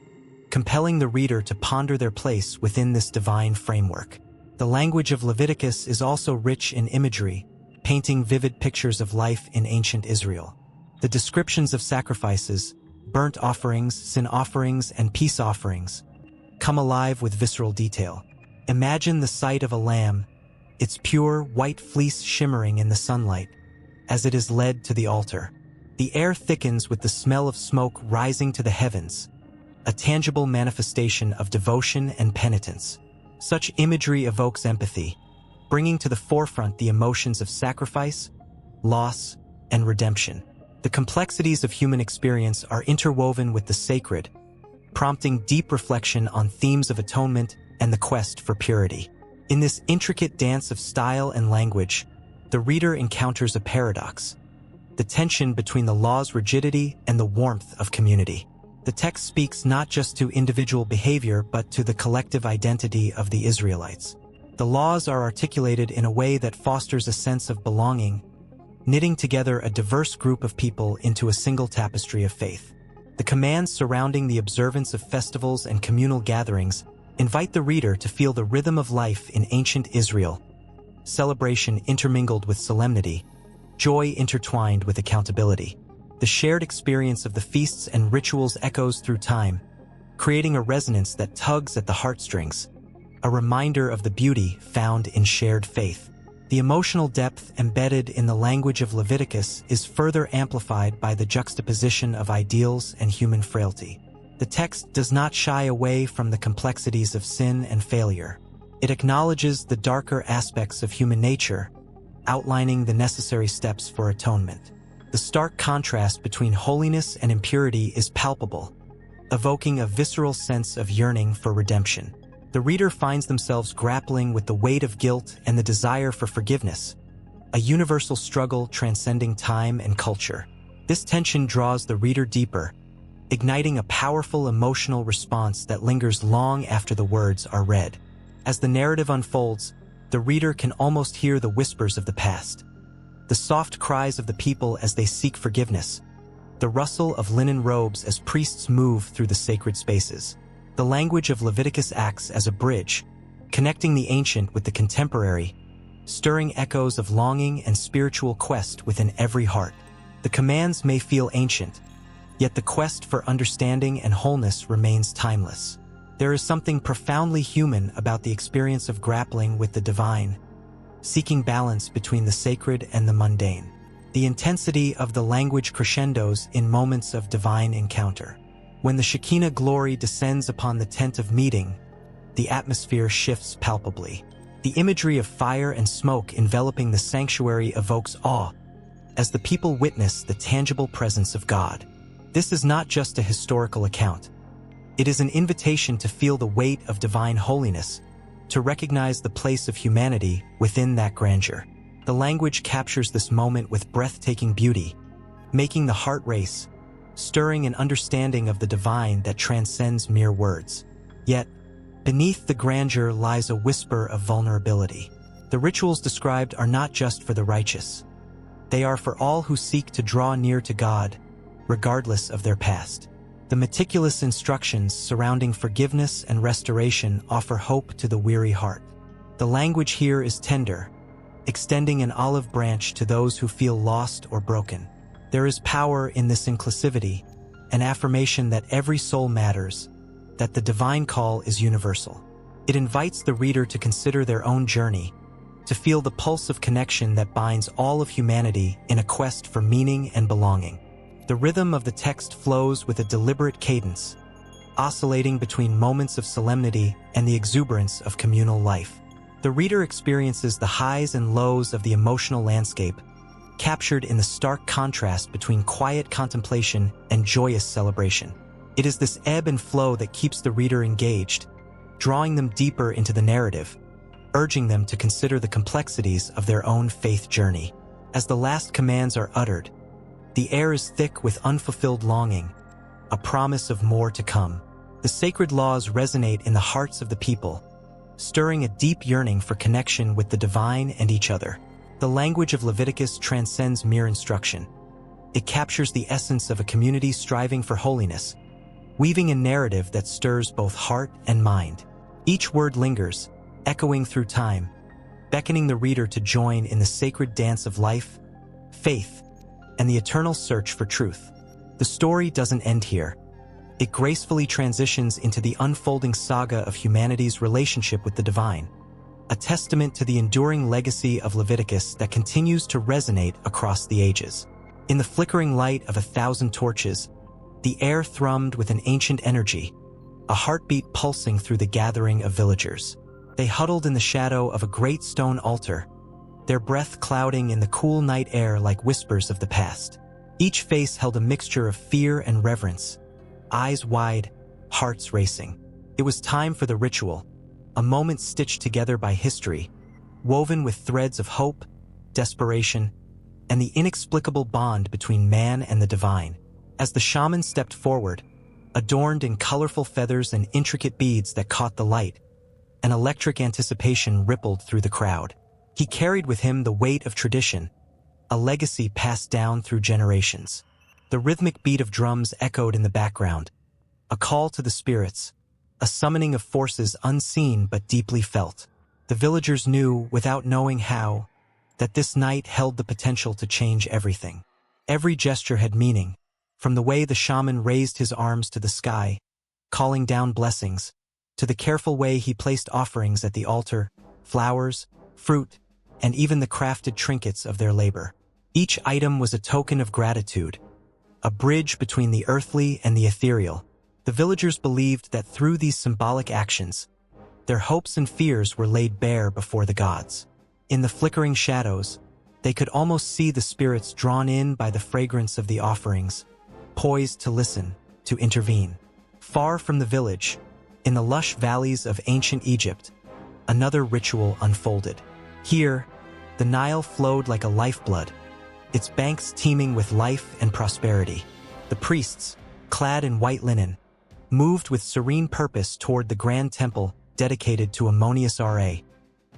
compelling the reader to ponder their place within this divine framework. The language of Leviticus is also rich in imagery, painting vivid pictures of life in ancient Israel. The descriptions of sacrifices, burnt offerings, sin offerings, and peace offerings come alive with visceral detail. Imagine the sight of a lamb, its pure white fleece shimmering in the sunlight, as it is led to the altar. The air thickens with the smell of smoke rising to the heavens, a tangible manifestation of devotion and penitence. Such imagery evokes empathy, bringing to the forefront the emotions of sacrifice, loss, and redemption. The complexities of human experience are interwoven with the sacred, prompting deep reflection on themes of atonement and the quest for purity. In this intricate dance of style and language, the reader encounters a paradox, the tension between the law's rigidity and the warmth of community. The text speaks not just to individual behavior but to the collective identity of the Israelites. The laws are articulated in a way that fosters a sense of belonging, knitting together a diverse group of people into a single tapestry of faith. The commands surrounding the observance of festivals and communal gatherings invite the reader to feel the rhythm of life in ancient Israel, celebration intermingled with solemnity, joy intertwined with accountability. The shared experience of the feasts and rituals echoes through time, creating a resonance that tugs at the heartstrings, a reminder of the beauty found in shared faith. The emotional depth embedded in the language of Leviticus is further amplified by the juxtaposition of ideals and human frailty. The text does not shy away from the complexities of sin and failure. It acknowledges the darker aspects of human nature, outlining the necessary steps for atonement. The stark contrast between holiness and impurity is palpable, evoking a visceral sense of yearning for redemption. The reader finds themselves grappling with the weight of guilt and the desire for forgiveness, a universal struggle transcending time and culture. This tension draws the reader deeper, igniting a powerful emotional response that lingers long after the words are read. As the narrative unfolds, the reader can almost hear the whispers of the past, the soft cries of the people as they seek forgiveness, the rustle of linen robes as priests move through the sacred spaces. The language of Leviticus acts as a bridge, connecting the ancient with the contemporary, stirring echoes of longing and spiritual quest within every heart. The commands may feel ancient, yet the quest for understanding and wholeness remains timeless. There is something profoundly human about the experience of grappling with the divine, seeking balance between the sacred and the mundane. The intensity of the language crescendos in moments of divine encounter. When the Shekinah glory descends upon the tent of meeting, the atmosphere shifts palpably. The imagery of fire and smoke enveloping the sanctuary evokes awe as the people witness the tangible presence of God. This is not just a historical account. It is an invitation to feel the weight of divine holiness, to recognize the place of humanity within that grandeur. The language captures this moment with breathtaking beauty, making the heart race, stirring an understanding of the divine that transcends mere words. Yet, beneath the grandeur lies a whisper of vulnerability. The rituals described are not just for the righteous. They are for all who seek to draw near to God, regardless of their past. The meticulous instructions surrounding forgiveness and restoration offer hope to the weary heart. The language here is tender, extending an olive branch to those who feel lost or broken. There is power in this inclusivity, an affirmation that every soul matters, that the divine call is universal. It invites the reader to consider their own journey, to feel the pulse of connection that binds all of humanity in a quest for meaning and belonging. The rhythm of the text flows with a deliberate cadence, oscillating between moments of solemnity and the exuberance of communal life. The reader experiences the highs and lows of the emotional landscape, captured in the stark contrast between quiet contemplation and joyous celebration. It is this ebb and flow that keeps the reader engaged, drawing them deeper into the narrative, urging them to consider the complexities of their own faith journey. As the last commands are uttered, the air is thick with unfulfilled longing, a promise of more to come. The sacred laws resonate in the hearts of the people, stirring a deep yearning for connection with the divine and each other. The language of Leviticus transcends mere instruction. It captures the essence of a community striving for holiness, weaving a narrative that stirs both heart and mind. Each word lingers, echoing through time, beckoning the reader to join in the sacred dance of life, faith, and the eternal search for truth. The story doesn't end here. It gracefully transitions into the unfolding saga of humanity's relationship with the divine, a testament to the enduring legacy of Leviticus that continues to resonate across the ages. In the flickering light of 1,000 torches, the air thrummed with an ancient energy, a heartbeat pulsing through the gathering of villagers. They huddled in the shadow of a great stone altar, their breath clouding in the cool night air like whispers of the past. Each face held a mixture of fear and reverence, eyes wide, hearts racing. It was time for the ritual, a moment stitched together by history, woven with threads of hope, desperation, and the inexplicable bond between man and the divine. As the shaman stepped forward, adorned in colorful feathers and intricate beads that caught the light, an electric anticipation rippled through the crowd. He carried with him the weight of tradition, a legacy passed down through generations. The rhythmic beat of drums echoed in the background, a call to the spirits, a summoning of forces unseen but deeply felt. The villagers knew, without knowing how, that this night held the potential to change everything. Every gesture had meaning, from the way the shaman raised his arms to the sky, calling down blessings, to the careful way he placed offerings at the altar, flowers, fruit, and even the crafted trinkets of their labor. Each item was a token of gratitude, a bridge between the earthly and the ethereal. The villagers believed that through these symbolic actions, their hopes and fears were laid bare before the gods. In the flickering shadows, they could almost see the spirits drawn in by the fragrance of the offerings, poised to listen, to intervene. Far from the village, in the lush valleys of ancient Egypt, another ritual unfolded. Here, the Nile flowed like a lifeblood, its banks teeming with life and prosperity. The priests, clad in white linen, moved with serene purpose toward the grand temple dedicated to Ammonius Ra,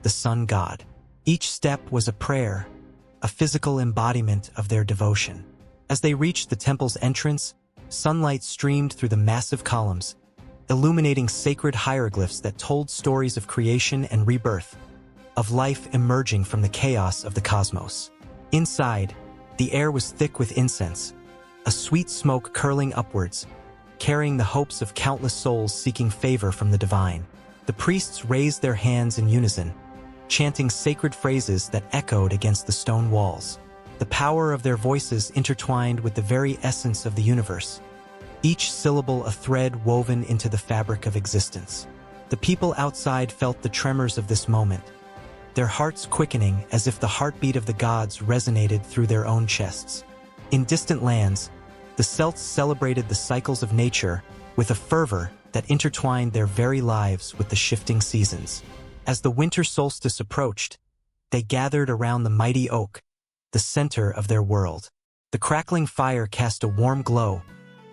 the sun god. Each step was a prayer, a physical embodiment of their devotion. As they reached the temple's entrance, sunlight streamed through the massive columns, illuminating sacred hieroglyphs that told stories of creation and rebirth, of life emerging from the chaos of the cosmos. Inside, the air was thick with incense, a sweet smoke curling upwards, carrying the hopes of countless souls seeking favor from the divine. The priests raised their hands in unison, chanting sacred phrases that echoed against the stone walls. The power of their voices intertwined with the very essence of the universe, each syllable a thread woven into the fabric of existence. The people outside felt the tremors of this moment, their hearts quickening as if the heartbeat of the gods resonated through their own chests. In distant lands, the Celts celebrated the cycles of nature with a fervor that intertwined their very lives with the shifting seasons. As the winter solstice approached, they gathered around the mighty oak, the center of their world. The crackling fire cast a warm glow,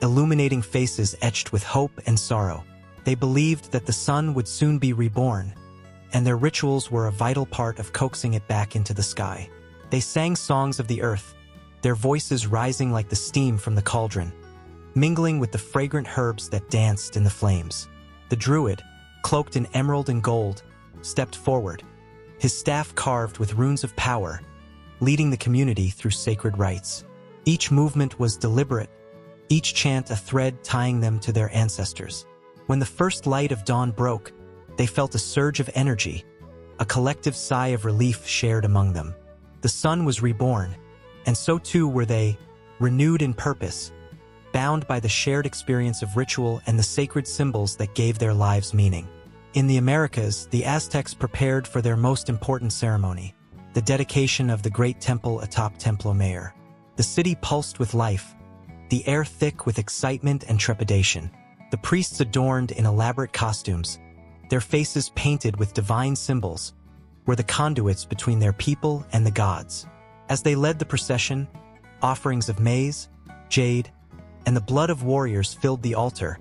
illuminating faces etched with hope and sorrow. They believed that the sun would soon be reborn, and their rituals were a vital part of coaxing it back into the sky. They sang songs of the earth, their voices rising like the steam from the cauldron, mingling with the fragrant herbs that danced in the flames. The druid, cloaked in emerald and gold, stepped forward, his staff carved with runes of power, leading the community through sacred rites. Each movement was deliberate, each chant a thread tying them to their ancestors. When the first light of dawn broke, they felt a surge of energy, a collective sigh of relief shared among them. The sun was reborn, and so too were they, renewed in purpose, bound by the shared experience of ritual and the sacred symbols that gave their lives meaning. In the Americas, the Aztecs prepared for their most important ceremony, the dedication of the great temple atop Templo Mayor. The city pulsed with life, the air thick with excitement and trepidation. The priests adorned in elaborate costumes, their faces painted with divine symbols, were the conduits between their people and the gods. As they led the procession, offerings of maize, jade, and the blood of warriors filled the altar,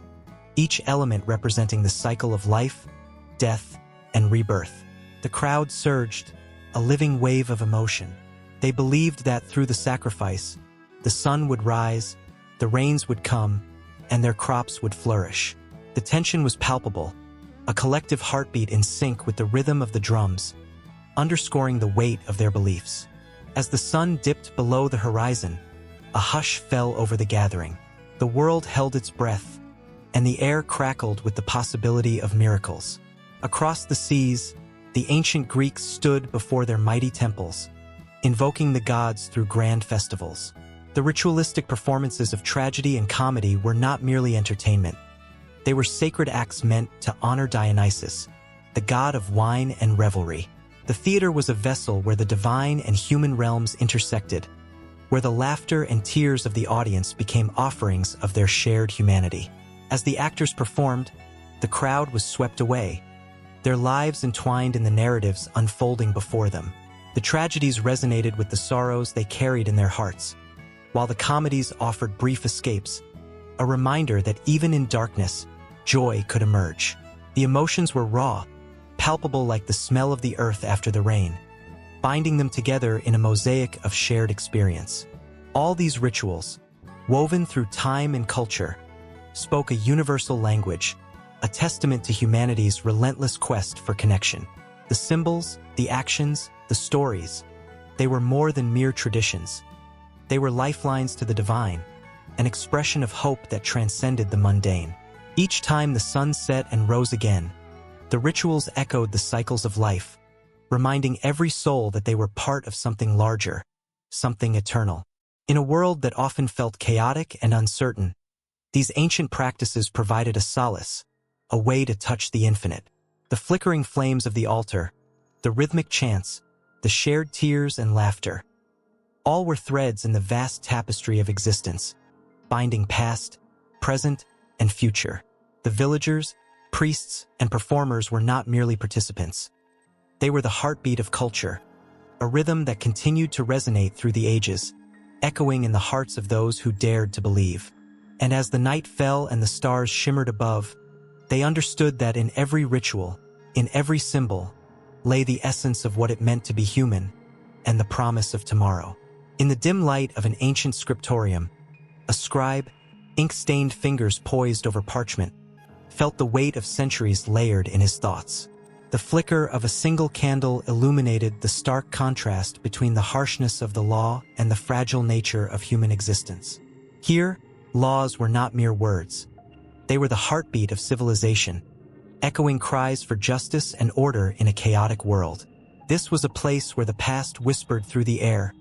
each element representing the cycle of life, death, and rebirth. The crowd surged, a living wave of emotion. They believed that through the sacrifice, the sun would rise, the rains would come, and their crops would flourish. The tension was palpable, a collective heartbeat in sync with the rhythm of the drums, underscoring the weight of their beliefs. As the sun dipped below the horizon, a hush fell over the gathering. The world held its breath, and the air crackled with the possibility of miracles. Across the seas, the ancient Greeks stood before their mighty temples, invoking the gods through grand festivals. The ritualistic performances of tragedy and comedy were not merely entertainment. They were sacred acts meant to honor Dionysus, the god of wine and revelry. The theater was a vessel where the divine and human realms intersected, where the laughter and tears of the audience became offerings of their shared humanity. As the actors performed, the crowd was swept away, their lives entwined in the narratives unfolding before them. The tragedies resonated with the sorrows they carried in their hearts, while the comedies offered brief escapes, a reminder that even in darkness, joy could emerge. The emotions were raw, palpable like the smell of the earth after the rain, binding them together in a mosaic of shared experience. All these rituals, woven through time and culture, spoke a universal language, a testament to humanity's relentless quest for connection. The symbols, the actions, the stories, they were more than mere traditions. They were lifelines to the divine, an expression of hope that transcended the mundane. Each time the sun set and rose again, the rituals echoed the cycles of life, reminding every soul that they were part of something larger, something eternal. In a world that often felt chaotic and uncertain, these ancient practices provided a solace, a way to touch the infinite. The flickering flames of the altar, the rhythmic chants, the shared tears and laughter, all were threads in the vast tapestry of existence, binding past, present, and future. The villagers, priests, and performers were not merely participants. They were the heartbeat of culture, a rhythm that continued to resonate through the ages, echoing in the hearts of those who dared to believe. And as the night fell and the stars shimmered above, they understood that in every ritual, in every symbol, lay the essence of what it meant to be human and the promise of tomorrow. In the dim light of an ancient scriptorium, a scribe, ink-stained fingers poised over parchment, felt the weight of centuries layered in his thoughts. The flicker of a single candle illuminated the stark contrast between the harshness of the law and the fragile nature of human existence. Here, laws were not mere words. They were the heartbeat of civilization, echoing cries for justice and order in a chaotic world. This was a place where the past whispered through the air,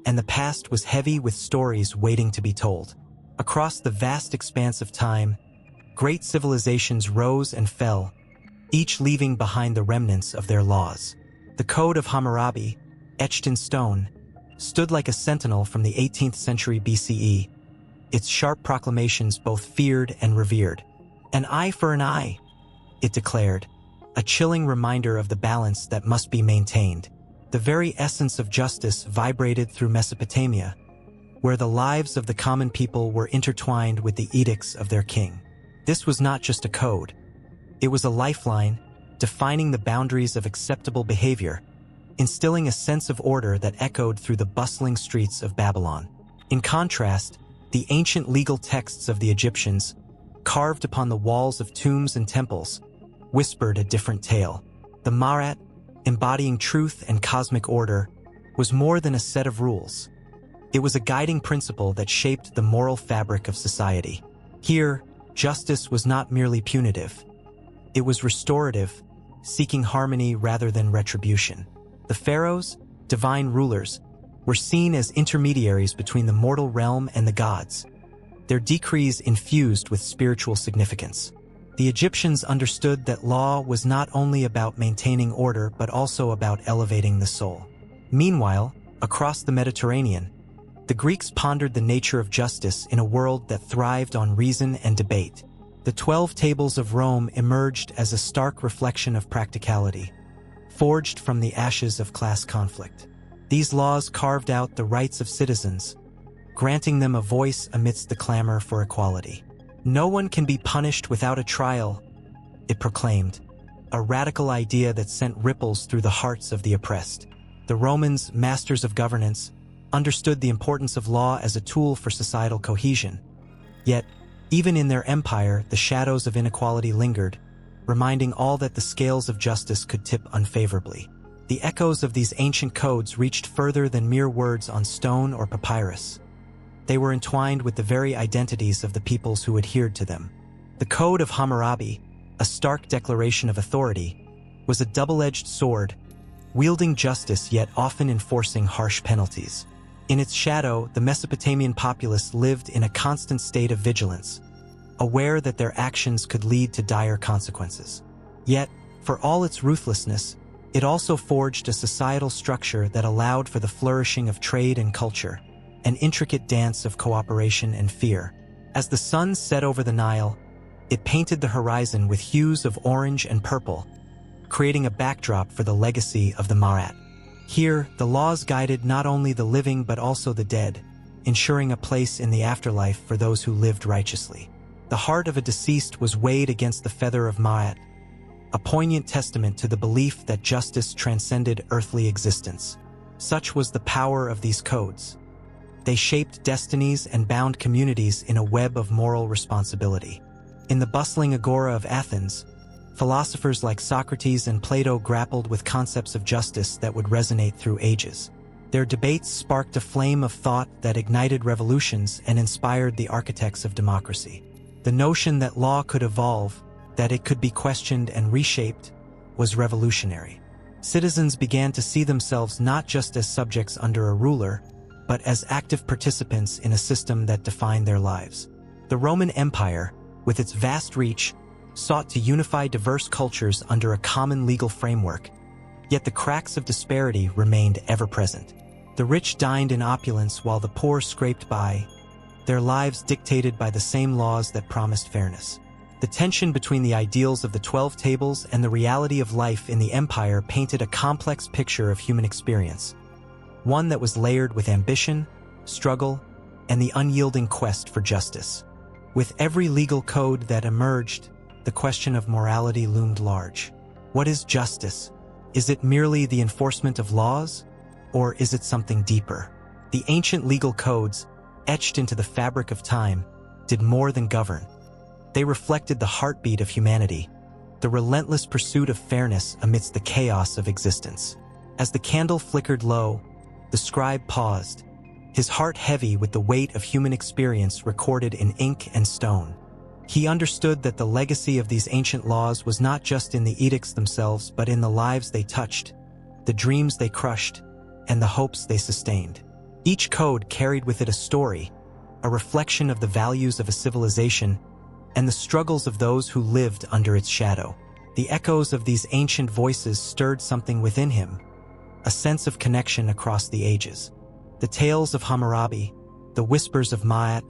and the past was heavy with stories waiting to be told. Across the vast expanse of time, great civilizations rose and fell, each leaving behind the remnants of their laws. The Code of Hammurabi, etched in stone, stood like a sentinel from the 18th century BCE, its sharp proclamations both feared and revered. An eye for an eye, it declared, a chilling reminder of the balance that must be maintained. The very essence of justice vibrated through Mesopotamia, where the lives of the common people were intertwined with the edicts of their king. This was not just a code. It was a lifeline, defining the boundaries of acceptable behavior, instilling a sense of order that echoed through the bustling streets of Babylon. In contrast, the ancient legal texts of the Egyptians, carved upon the walls of tombs and temples, whispered a different tale. The Marat, embodying truth and cosmic order, was more than a set of rules. It was a guiding principle that shaped the moral fabric of society. Here, justice was not merely punitive. It was restorative, seeking harmony rather than retribution. The pharaohs, divine rulers, were seen as intermediaries between the mortal realm and the gods, their decrees infused with spiritual significance. The Egyptians understood that law was not only about maintaining order but also about elevating the soul. Meanwhile, across the Mediterranean, the Greeks pondered the nature of justice in a world that thrived on reason and debate. The 12 Tables of Rome emerged as a stark reflection of practicality, forged from the ashes of class conflict. These laws carved out the rights of citizens, granting them a voice amidst the clamor for equality. No one can be punished without a trial, it proclaimed, a radical idea that sent ripples through the hearts of the oppressed. The Romans, masters of governance, understood the importance of law as a tool for societal cohesion. Yet, even in their empire, the shadows of inequality lingered, reminding all that the scales of justice could tip unfavorably. The echoes of these ancient codes reached further than mere words on stone or papyrus. They were entwined with the very identities of the peoples who adhered to them. The Code of Hammurabi, a stark declaration of authority, was a double-edged sword, wielding justice yet often enforcing harsh penalties. In its shadow, the Mesopotamian populace lived in a constant state of vigilance, aware that their actions could lead to dire consequences. Yet, for all its ruthlessness, it also forged a societal structure that allowed for the flourishing of trade and culture, an intricate dance of cooperation and fear. As the sun set over the Nile, it painted the horizon with hues of orange and purple, creating a backdrop for the legacy of the Marat. Here, the laws guided not only the living but also the dead, ensuring a place in the afterlife for those who lived righteously. The heart of a deceased was weighed against the feather of Maat, a poignant testament to the belief that justice transcended earthly existence. Such was the power of these codes. They shaped destinies and bound communities in a web of moral responsibility. In the bustling agora of Athens, philosophers like Socrates and Plato grappled with concepts of justice that would resonate through ages. Their debates sparked a flame of thought that ignited revolutions and inspired the architects of democracy. The notion that law could evolve, that it could be questioned and reshaped, was revolutionary. Citizens began to see themselves not just as subjects under a ruler, but as active participants in a system that defined their lives. The Roman Empire, with its vast reach, sought to unify diverse cultures under a common legal framework, yet the cracks of disparity remained ever-present. The rich dined in opulence while the poor scraped by, their lives dictated by the same laws that promised fairness. The tension between the ideals of the 12 Tables and the reality of life in the empire painted a complex picture of human experience, one that was layered with ambition, struggle, and the unyielding quest for justice. With every legal code that emerged, the question of morality loomed large. What is justice? Is it merely the enforcement of laws, or is it something deeper? The ancient legal codes, etched into the fabric of time, did more than govern. They reflected the heartbeat of humanity, the relentless pursuit of fairness amidst the chaos of existence. As the candle flickered low, the scribe paused, his heart heavy with the weight of human experience recorded in ink and stone. He understood that the legacy of these ancient laws was not just in the edicts themselves, but in the lives they touched, the dreams they crushed, and the hopes they sustained. Each code carried with it a story, a reflection of the values of a civilization and the struggles of those who lived under its shadow. The echoes of these ancient voices stirred something within him, a sense of connection across the ages. The tales of Hammurabi, the whispers of Ma'at,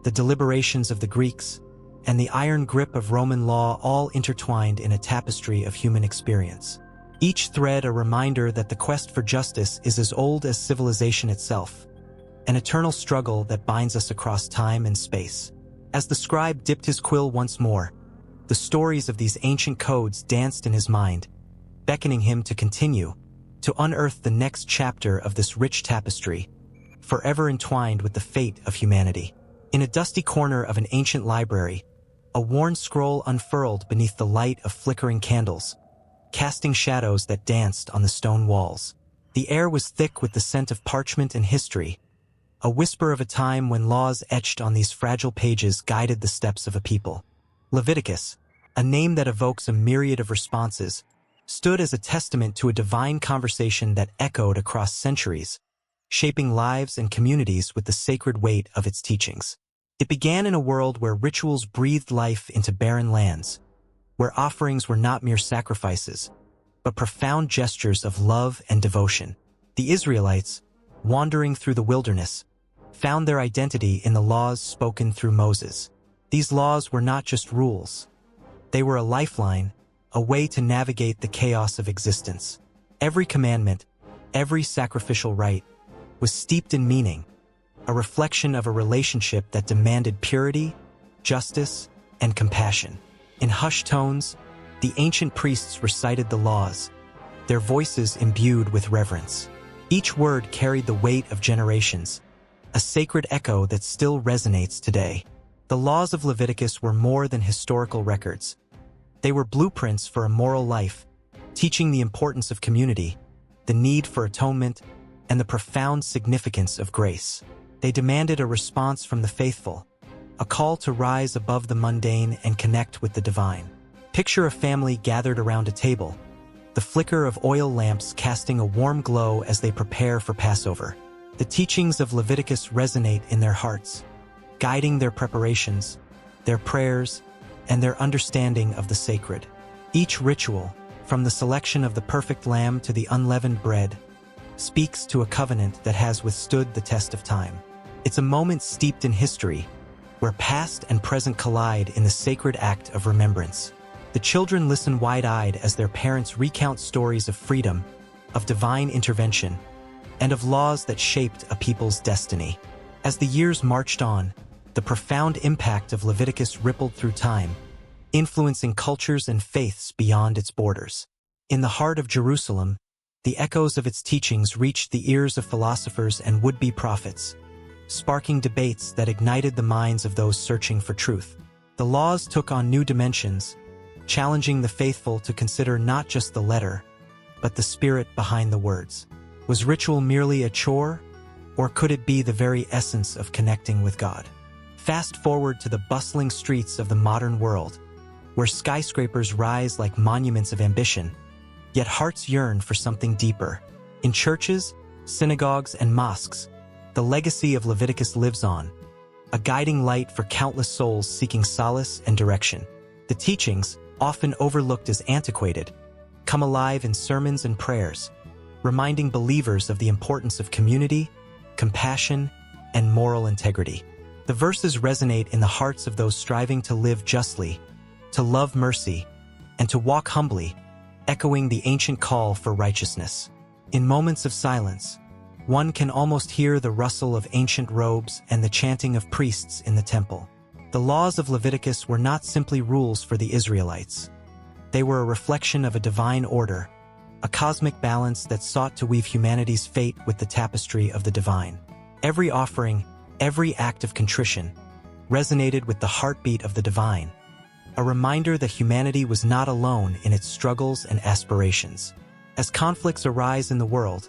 the deliberations of the Greeks, and the iron grip of Roman law all intertwined in a tapestry of human experience. Each thread a reminder that the quest for justice is as old as civilization itself, an eternal struggle that binds us across time and space. As the scribe dipped his quill once more, the stories of these ancient codes danced in his mind, beckoning him to continue, to unearth the next chapter of this rich tapestry, forever entwined with the fate of humanity. In a dusty corner of an ancient library, a worn scroll unfurled beneath the light of flickering candles, casting shadows that danced on the stone walls. The air was thick with the scent of parchment and history, a whisper of a time when laws etched on these fragile pages guided the steps of a people. Leviticus, a name that evokes a myriad of responses, stood as a testament to a divine conversation that echoed across centuries, shaping lives and communities with the sacred weight of its teachings. It began in a world where rituals breathed life into barren lands, where offerings were not mere sacrifices, but profound gestures of love and devotion. The Israelites, wandering through the wilderness, found their identity in the laws spoken through Moses. These laws were not just rules. They were a lifeline, a way to navigate the chaos of existence. Every commandment, every sacrificial rite, was steeped in meaning, a reflection of a relationship that demanded purity, justice, and compassion. In hushed tones, the ancient priests recited the laws, their voices imbued with reverence. Each word carried the weight of generations, a sacred echo that still resonates today. The laws of Leviticus were more than historical records. They were blueprints for a moral life, teaching the importance of community, the need for atonement, and the profound significance of grace. They demanded a response from the faithful, a call to rise above the mundane and connect with the divine. Picture a family gathered around a table, the flicker of oil lamps casting a warm glow as they prepare for Passover. The teachings of Leviticus resonate in their hearts, guiding their preparations, their prayers, and their understanding of the sacred. Each ritual, from the selection of the perfect lamb to the unleavened bread, speaks to a covenant that has withstood the test of time. It's a moment steeped in history, where past and present collide in the sacred act of remembrance. The children listen wide-eyed as their parents recount stories of freedom, of divine intervention, and of laws that shaped a people's destiny. As the years marched on, the profound impact of Leviticus rippled through time, influencing cultures and faiths beyond its borders. In the heart of Jerusalem, the echoes of its teachings reached the ears of philosophers and would-be prophets, sparking debates that ignited the minds of those searching for truth. The laws took on new dimensions, challenging the faithful to consider not just the letter, but the spirit behind the words. Was ritual merely a chore, or could it be the very essence of connecting with God? Fast forward to the bustling streets of the modern world, where skyscrapers rise like monuments of ambition, yet hearts yearn for something deeper. In churches, synagogues, and mosques, the legacy of Leviticus lives on, a guiding light for countless souls seeking solace and direction. The teachings, often overlooked as antiquated, come alive in sermons and prayers, reminding believers of the importance of community, compassion, and moral integrity. The verses resonate in the hearts of those striving to live justly, to love mercy, and to walk humbly, echoing the ancient call for righteousness. In moments of silence, One can almost hear the rustle of ancient robes and the chanting of priests in the temple. The laws of Leviticus were not simply rules for the Israelites. They were a reflection of a divine order, a cosmic balance that sought to weave humanity's fate with the tapestry of the divine. Every offering, every act of contrition, resonated with the heartbeat of the divine, a reminder that humanity was not alone in its struggles and aspirations. As conflicts arise in the world,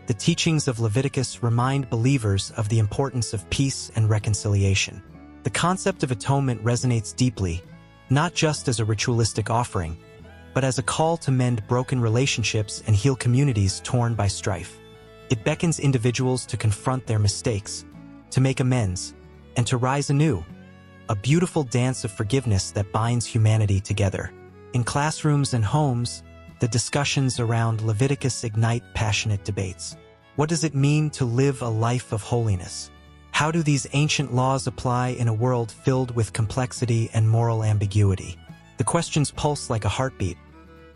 the teachings of Leviticus remind believers of the importance of peace and reconciliation. The concept of atonement resonates deeply, not just as a ritualistic offering, but as a call to mend broken relationships and heal communities torn by strife. It beckons individuals to confront their mistakes, to make amends, and to rise anew, a beautiful dance of forgiveness that binds humanity together. In classrooms and homes, the discussions around Leviticus ignite passionate debates. What does it mean to live a life of holiness? How do these ancient laws apply in a world filled with complexity and moral ambiguity? The questions pulse like a heartbeat,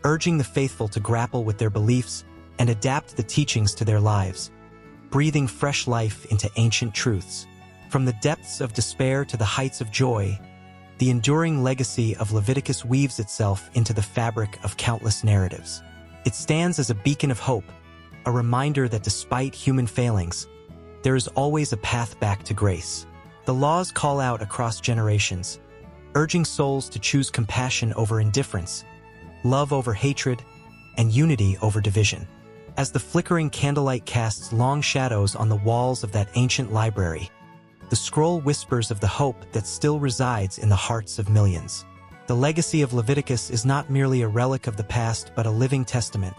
urging the faithful to grapple with their beliefs and adapt the teachings to their lives, breathing fresh life into ancient truths. From the depths of despair to the heights of joy, the enduring legacy of Leviticus weaves itself into the fabric of countless narratives. It stands as a beacon of hope, a reminder that despite human failings, there is always a path back to grace. The laws call out across generations, urging souls to choose compassion over indifference, love over hatred, and unity over division. As the flickering candlelight casts long shadows on the walls of that ancient library, the scroll whispers of the hope that still resides in the hearts of millions. The legacy of Leviticus is not merely a relic of the past but a living testament,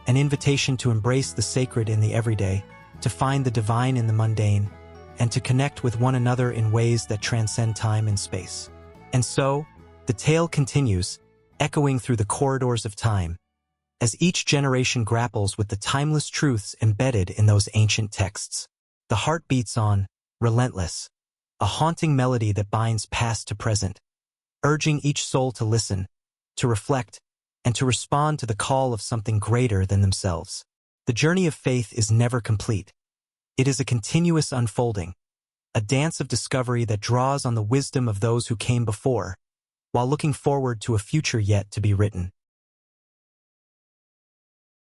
an invitation to embrace the sacred in the everyday, to find the divine in the mundane, and to connect with one another in ways that transcend time and space. And so, the tale continues, echoing through the corridors of time, as each generation grapples with the timeless truths embedded in those ancient texts. The heart beats on, relentless, a haunting melody that binds past to present, urging each soul to listen, to reflect, and to respond to the call of something greater than themselves. The journey of faith is never complete. It is a continuous unfolding, a dance of discovery that draws on the wisdom of those who came before, while looking forward to a future yet to be written.